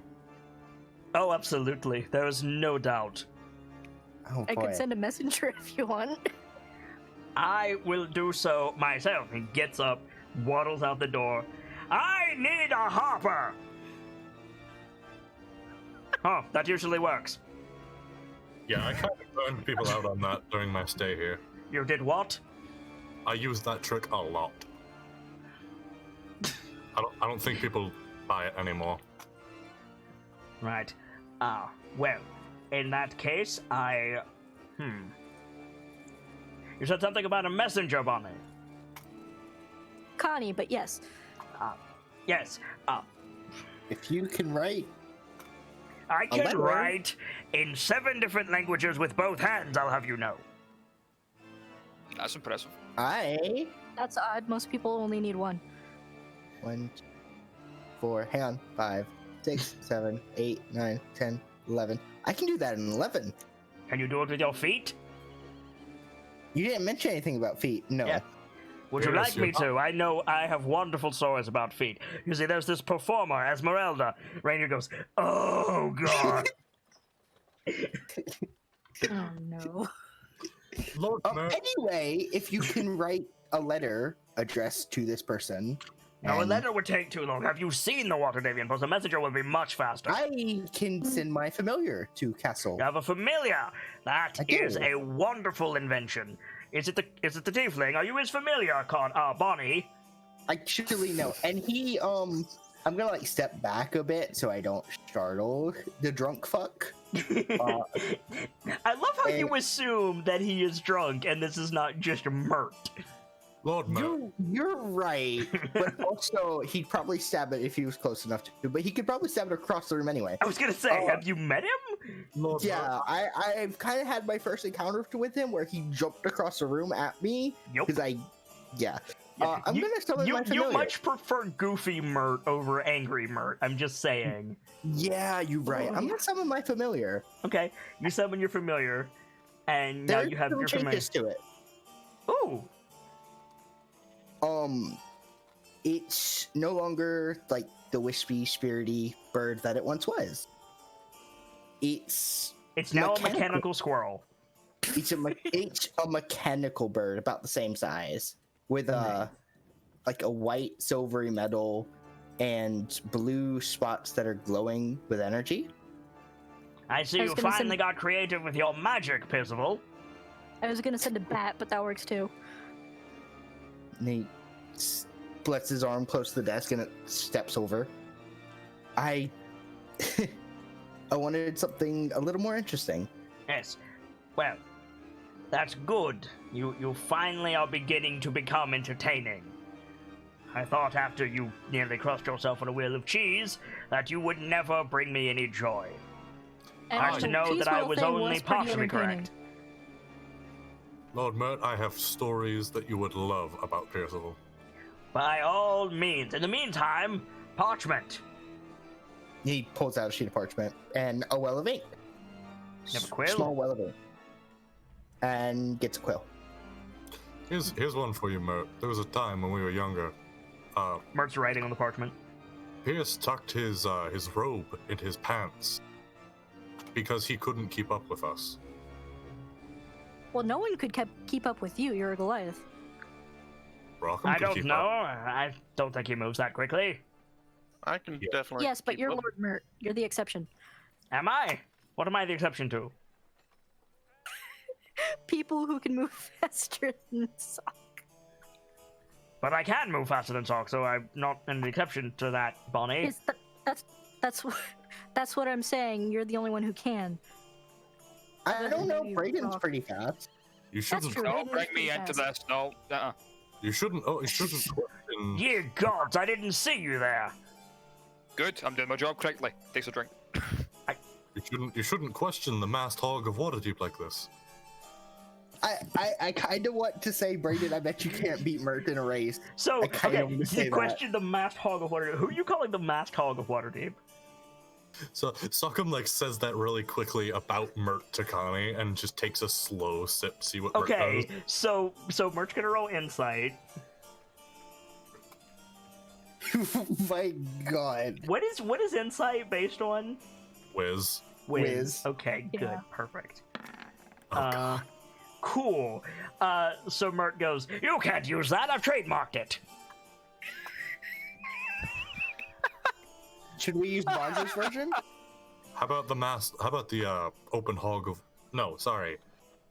Oh, absolutely. There is no doubt. Oh, I boy. could send a messenger if you want. I will do so myself. He gets up, waddles out the door. I need a Harper! Oh, that usually works. Yeah, I kind of burned people out on that during my stay here. You did what? I used that trick a lot. I don't think people buy it anymore. Right. Well, in that case, You said something about a messenger, Bonnie. Connie, but yes. Yes. If you can write, I can letter. write in 7 different languages with both hands, I'll have you know. That's impressive. That's odd. Most people only need one. 1, 2, 4, hang on, 5, 6, 7, 8, 9, 10, 11. I can do that in 11. Can you do it with your feet? You didn't mention anything about feet. No. Yeah. Would you like me to? I know I have wonderful stories about feet. You see, there's this performer, Esmeralda. Rainier goes, oh, God. Oh no. Lord Mert. Anyway, if you can write a letter addressed to this person. Now, a and letter would take too long. Have you seen the Water Davian Post? A messenger would be much faster. I can send my familiar to Castle. You have a familiar. That I do. is a wonderful invention. Is it the tiefling? Are you his familiar, Bonnie? Actually, no. And he, I'm gonna like step back a bit so I don't startle the drunk fuck. I love how you assume that he is drunk and this is not just Mert. Lord Mert. You're right, but also he'd probably stab it if he was close enough to. But he could probably stab it across the room anyway. I was gonna say, have you met him? Lord Yeah, Mert. I've kind of had my first encounter with him where he jumped across the room at me Yep. because I'm gonna summon my You familiar. much prefer goofy Mert over angry Mert. I'm just saying. Yeah, you're right. I'm gonna summon my familiar. Okay, you summon your familiar, and now you have some your familiar. changes to it. Ooh. It's no longer like the wispy, spirity bird that it once was. It's now a mechanical squirrel. It's a mechanical bird about the same size with like a white silvery metal and blue spots that are glowing with energy. I see you finally got creative with your magic, Percival. I was gonna send a bat, but that works too. And he splits his arm close to the desk and it steps over. I wanted something a little more interesting. Yes. Well, that's good. You finally are beginning to become entertaining. I thought after you nearly crushed yourself on a wheel of cheese that you would never bring me any joy. Hard to know that I was only partially correct. Lord Mert, I have stories that you would love about Percival. By all means. In the meantime, parchment. He pulls out a sheet of parchment and a well of ink. You have a quill? Small well of ink. And gets a quill. Here's one for you, Mert. There was a time when we were younger. Mert's writing on the parchment. Pierce tucked his robe into his pants because he couldn't keep up with us. Well, no one could keep up with you. You're a Goliath. Rockham I could don't keep know. up. I don't think he moves that quickly. I can definitely. Yes, but keep you're up. Lord Mert. You're the exception. Am I? What am I the exception to? People who can move faster than Sock. But I can move faster than Sock, so I'm not an exception to that, Bonnie. That's what I'm saying. You're the only one who can. I don't know. You Braden's rock. pretty fast. You shouldn't. true. Don't bring me into this. No. You shouldn't. Oh, you shouldn't question. Ye gods, I didn't see you there. Good. I'm doing my job correctly. Takes a drink. You shouldn't question the masked hog of Waterdeep like this. I kind of want to say, Braden, I bet you can't beat Mert in a race. So, I kinda okay, wanna say you that. question the masked hog of Waterdeep. Who are you calling the masked hog of Waterdeep? So Sockham like says that really quickly about Mert to Connie and just takes a slow sip, see what Mert Okay, does. so Mert's gonna roll insight. My God. What is insight based on? Whiz. Whiz. Okay, good, Yeah. perfect. Oh, God. Cool. So Mert goes, you can't use that, I've trademarked it. Should we use Bonzo's version? How about the open hog of? No, sorry,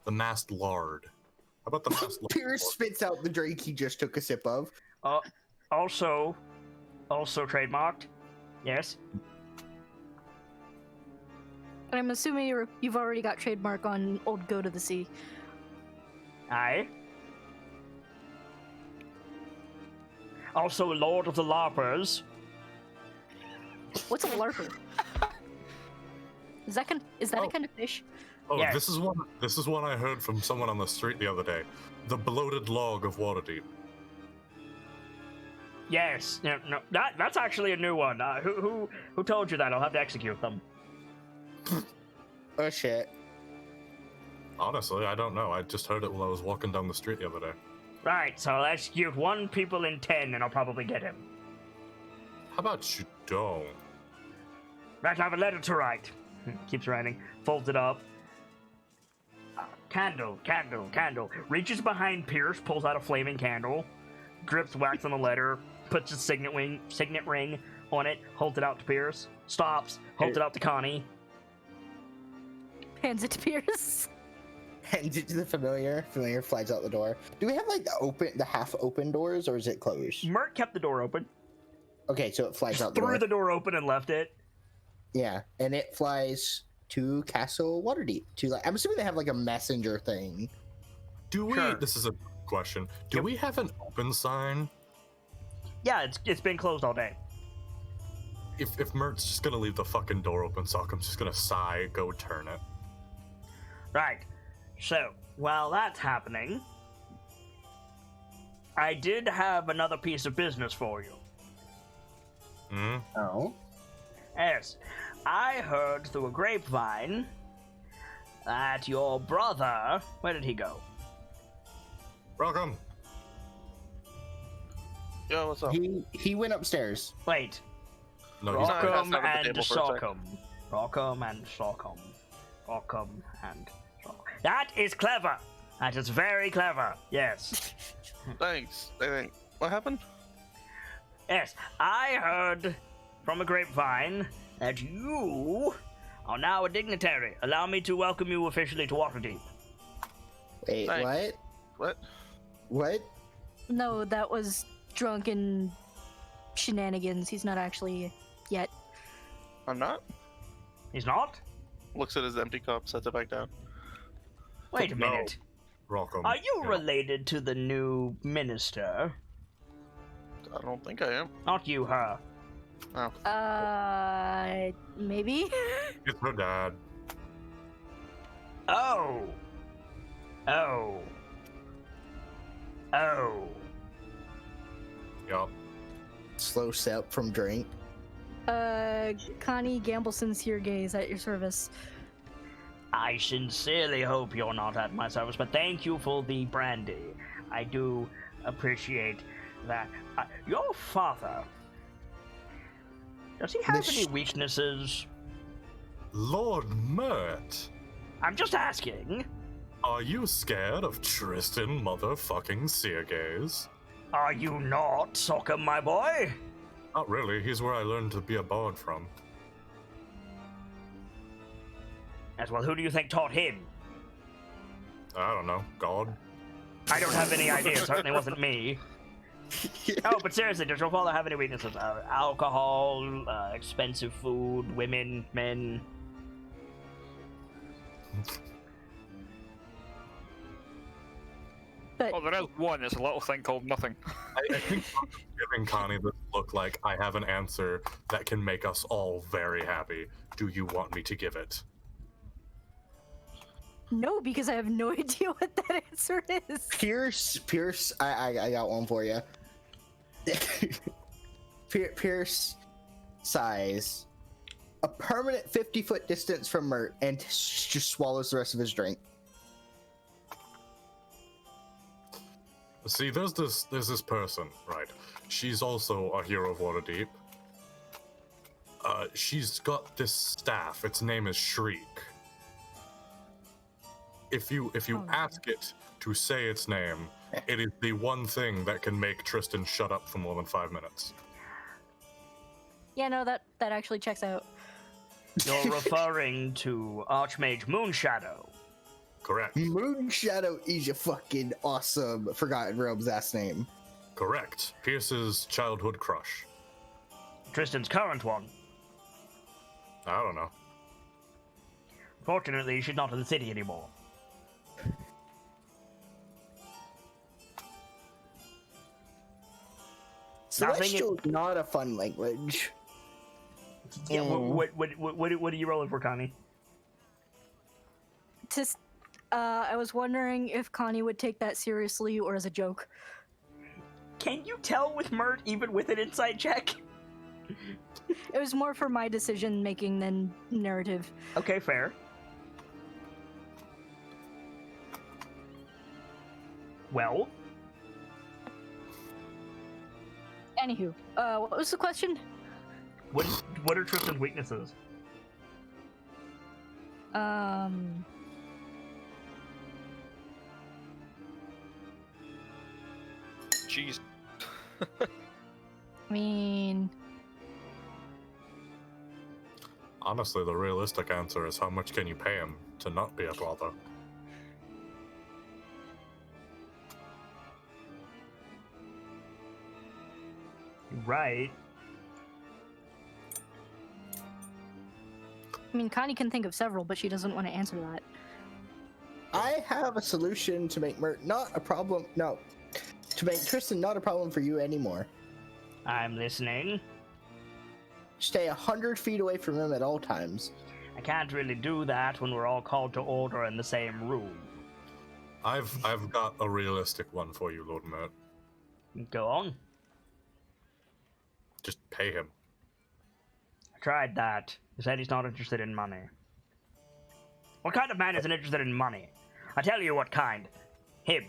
the masked lard. How about the masked lard? Pierce spits out the drink he just took a sip of. Also trademarked. Yes. I'm assuming you've already got trademark on Old Go to the Sea. Aye. Also, Lord of the Larpers. What's a larper? Is that a kind of fish? Oh, Yes. this is one I heard from someone on the street the other day. The bloated log of Waterdeep. Yes. No, that's actually a new one. Who told you that? I'll have to execute them. Oh shit. Honestly, I don't know. I just heard it while I was walking down the street the other day. Right, so I'll execute 1 people in 10 and I'll probably get him. How about you don't? Right, I have a letter to write. Keeps writing. Folds it up. Candle. Reaches behind Pierce, pulls out a flaming candle, drips wax on the letter, puts his signet ring on it, holds it out to Pierce, stops, holds it out to Connie. Hands it to Pierce. Hands it to the familiar. Familiar flies out the door. Do we have like the half open doors, or is it closed? Mert kept the door open. Okay, so it flies out the door. Threw the door open and left it. Yeah, and it flies to Castle Waterdeep. I'm assuming they have like a messenger thing. Do we? Sure. This is a question. Do we have an open sign? Yeah, it's been closed all day. If Mert's just gonna leave the fucking door open, Sockham's just gonna sigh, go turn it. Right. So, while that's happening, I did have another piece of business for you. Hmm? Oh. Yes. I heard through a grapevine that your brother... Where did he go? Welcome. Yo, what's up? He went upstairs. Wait. No, he's not- Rockham passed out at the and table for a sec. Sockham. Rockham and Sockham. Rockham and Sockham. That is clever! That is very clever. Yes. Thanks. What happened? Yes, I heard from a grapevine that you are now a dignitary. Allow me to welcome you officially to Waterdeep. Wait, Thanks. what? What? What? No, that was drunken shenanigans. He's not actually yet. I'm not? He's not? Looks at his empty cup, sets it back down. Wait a No. minute. Welcome. Are you Yeah. related to the new minister? I don't think I am. Not you, her. Maybe? It's her dad. Oh. Yup. Slow sip from drink. Connie Gambleson Siergay is at your service. I sincerely hope you're not at my service, but thank you for the brandy. I do appreciate that. Your father, does he have any weaknesses? Lord Mert, I'm just asking. are you scared of Tristan motherfucking Seargaze? Are you not, Sockham, my boy? Not really. He's where I learned to be a bard from. As well, who do you think taught him? I don't know. God. I don't have any idea. It certainly wasn't me. Oh, but seriously, does your father have any weaknesses? Alcohol, expensive food, women, men? But Oh, there is one. It's a little thing called nothing. I think I'm giving Connie this look like I have an answer that can make us all very happy. Do you want me to give it? no, because I have no idea what that answer is. Pierce, I got one for you. Pierce sighs a permanent 50-foot distance from Mert and just swallows the rest of his drink. See, there's this person, right? She's also a hero of Waterdeep. She's got this staff. Its name is Shriek. If you ask it to say its name, it is the one thing that can make Tristan shut up for more than 5 minutes. Yeah, no, that actually checks out. You're referring to Archmage Moonshadow. Correct. Moonshadow is a fucking awesome Forgotten Realms ass name. Correct. Pierce's childhood crush. Tristan's current one. I don't know. Fortunately, she's not in the city anymore. Celestial is not a fun language. Yeah, what are you rolling for, Connie? I was wondering if Connie would take that seriously or as a joke. Can you tell with Mert even with an insight check? It was more for my decision making than narrative. Okay, fair. Well, Anywho, what was the question? what are Tristan's weaknesses? Jeez. I mean, Honestly, the realistic answer is how much can you pay him to not be a bother? Right. Connie can think of several, but she doesn't want to answer that. I have a solution to make Mert not a problem. No, to make Tristan not a problem for you anymore. I'm listening. Stay 100 feet away from him at all times. I can't really do that when we're all called to order in the same room. I've got a realistic one for you, Lord Mert. Go on. Just pay him. I tried that. He said he's not interested in money. What kind of man isn't interested in money? I tell you what kind. Him.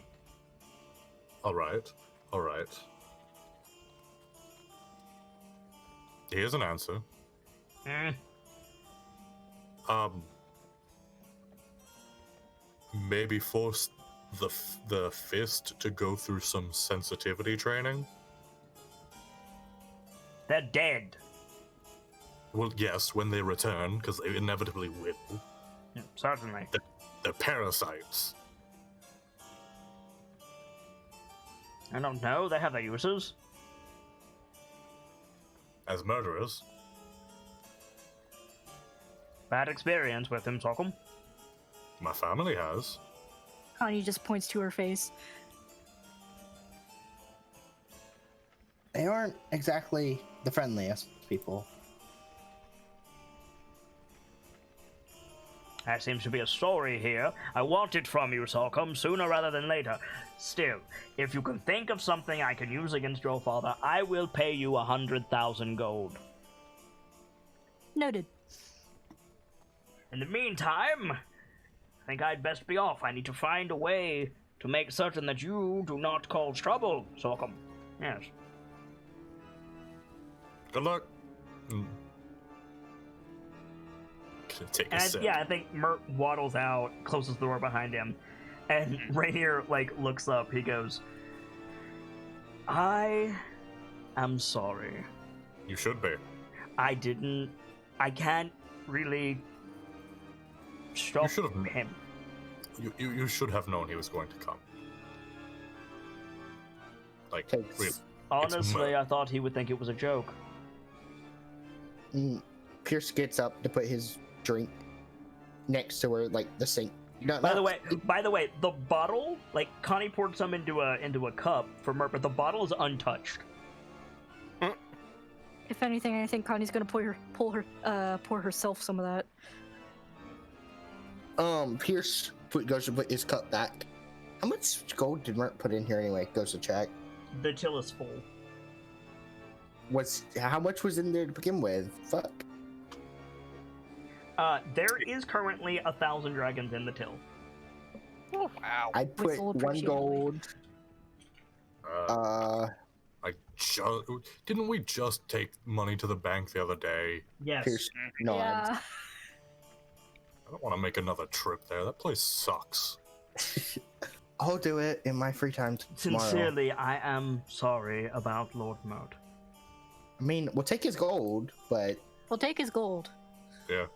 Alright. Here's an answer. Maybe force the fist to go through some sensitivity training? They're dead. Well, yes, when they return, because they inevitably will. Certainly. They're parasites. I don't know. They have their uses. As murderers. Bad experience with him, Sockham. My family has. Connie just points to her face. They aren't exactly the friendliest people. There seems to be a story here. I want it from you, Sockham, sooner rather than later. Still, if you can think of something I can use against your father, I will pay you 100,000 gold. Noted. In the meantime, I think I'd best be off. I need to find a way to make certain that you do not cause trouble, Sockham. Yes. Good luck. Take a And sip. yeah, I think Mert waddles out, closes the door behind him, and Rainier, looks up. He goes, I am sorry. You should be. I can't really stop him. You should have known he was going to come. Really. Honestly, I thought he would think it was a joke. Pierce gets up to put his drink next to where, the sink. By the way, the bottle, Connie poured some into a cup for Mert, but the bottle is untouched. If anything, I think Connie's gonna pour herself some of that. Pierce goes to put his cup back. How much gold did Mert put in here anyway? Goes to check. The till is full. How much was in there to begin with? Fuck. There is currently 1,000 dragons in the till. Oh, wow. I put Whistle 1 appreciatively. gold. Didn't we just take money to the bank the other day? Yes. Pierce nods. Yeah. I don't want to make another trip there. That place sucks. I'll do it in my free time tomorrow. Sincerely, I am sorry about Lord Mert. I mean, we'll take his gold, but We'll take his gold. Yeah.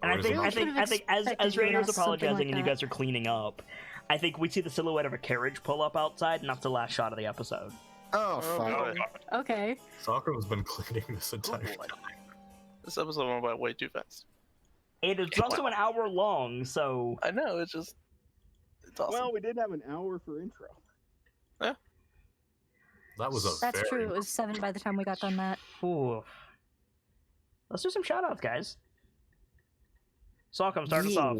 And I think as expected you Rainier's to ask something apologizing like and you that. guys are cleaning up, I think we see the silhouette of a carriage pull up outside, and that's the last shot of the episode. oh fuck. God. Okay. Soccer has been cleaning this entire boy. time. This episode went by way too fast. It is also an hour long, so I know, it's awesome. Well, we did have an hour for intro. That was a That's very... true. It was 7 by the time we got done that. oof. Let's do some shout outs, guys. Sockham, start us off.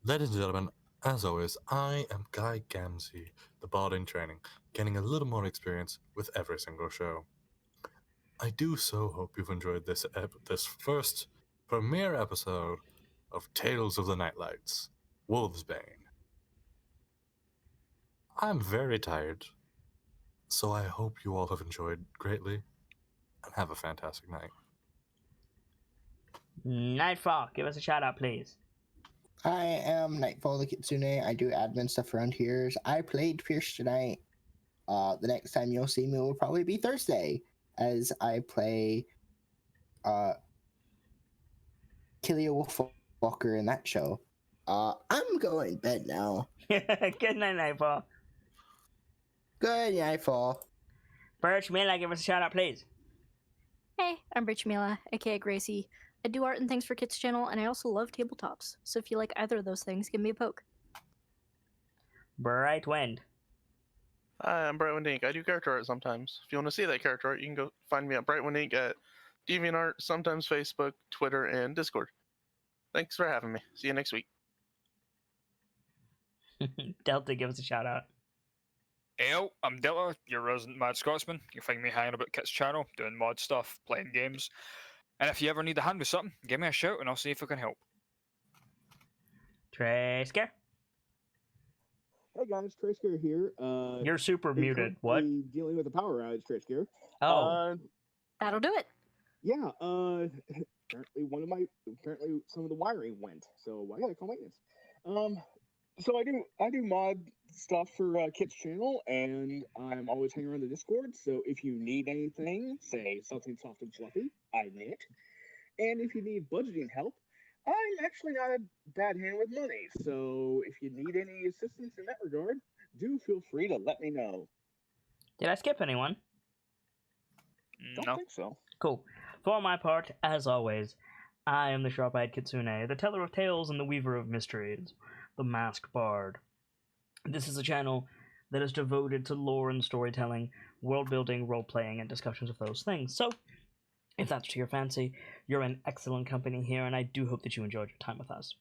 Ladies and gentlemen, as always, I am Guy Gamzee, the bard in training, getting a little more experience with every single show. I do so hope you've enjoyed this first premiere episode of Tales of the KnightLites, Wolfsbane. I'm very tired, so I hope you all have enjoyed greatly, and have a fantastic night. Nightfall, give us a shout out, please. I am Nightfall the Kitsune. I do admin stuff around here. I played Pierce tonight. The next time you'll see me will probably be Thursday, as I play Killia Wolfwalker in that show. I'm going to bed now. Good night, Nightfall. Good Nightfall. Birch Mila, give us a shout out, please. Hey, I'm Rich Mila, aka Gracie. I do art and things for Kids channel, and I also love tabletops. So if you like either of those things, give me a poke. Bright Wind. Hi, I'm Brightwind Inc. I do character art sometimes. If you want to see that character art, you can go find me at Brightwind Inc. at DeviantArt, sometimes Facebook, Twitter, and Discord. Thanks for having me. See you next week. Delta, give us a shout out. Hey, I'm Delta, your resident Mad Scotsman. You can find me hanging about Kit's channel, doing mod stuff, playing games. And if you ever need a hand with something, give me a shout and I'll see if I can help. Trasker. Hey guys, Trasker here. You're super muted. What? Dealing with a power outage, Trasker. Oh. That'll do it. Yeah. Apparently some of the wiring went, so I gotta call maintenance. So I do mod stuff for Kit's channel, and I'm always hanging around the Discord. So if you need anything, say something soft and fluffy, I knit. And if you need budgeting help, I'm actually not a bad hand with money. So if you need any assistance in that regard, do feel free to let me know. Did I skip anyone? Don't think so. Cool. For my part, as always, I am the Sharp-Eyed Kitsune, the teller of tales and the weaver of mysteries, the Masked Bard. This is a channel that is devoted to lore and storytelling, world-building, role-playing, and discussions of those things. So, if that's to your fancy, you're in excellent company here, and I do hope that you enjoyed your time with us.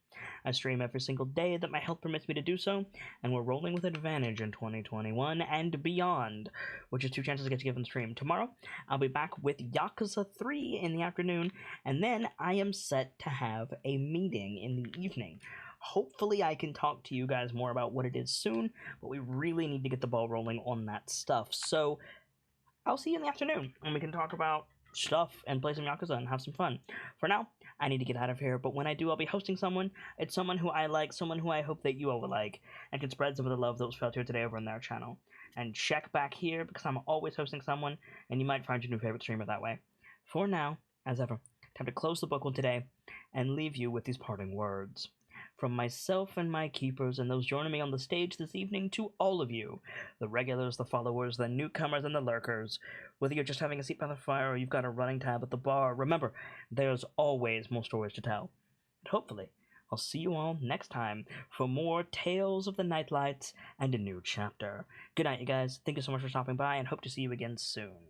I stream every single day that my health permits me to do so, and we're rolling with advantage in 2021 and beyond, which is 2 chances I get to give them stream. Tomorrow, I'll be back with Yakuza 3 in the afternoon, and then I am set to have a meeting in the evening. Hopefully I can talk to you guys more about what it is soon, but we really need to get the ball rolling on that stuff. So, I'll see you in the afternoon, and we can talk about stuff and play some Yakuza and have some fun. For now, I need to get out of here, but when I do, I'll be hosting someone. It's someone who I like, someone who I hope that you all will like, and can spread some of the love that was felt here today over on their channel. And check back here, because I'm always hosting someone, and you might find your new favorite streamer that way. For now, as ever, time to close the book on today, and leave you with these parting words. From myself and my keepers and those joining me on the stage this evening to all of you, the regulars, the followers, the newcomers, and the lurkers, whether you're just having a seat by the fire or you've got a running tab at the bar, remember, there's always more stories to tell. And hopefully, I'll see you all next time for more Tales of the KnightLites and a new chapter. Good night, you guys. Thank you so much for stopping by, and hope to see you again soon.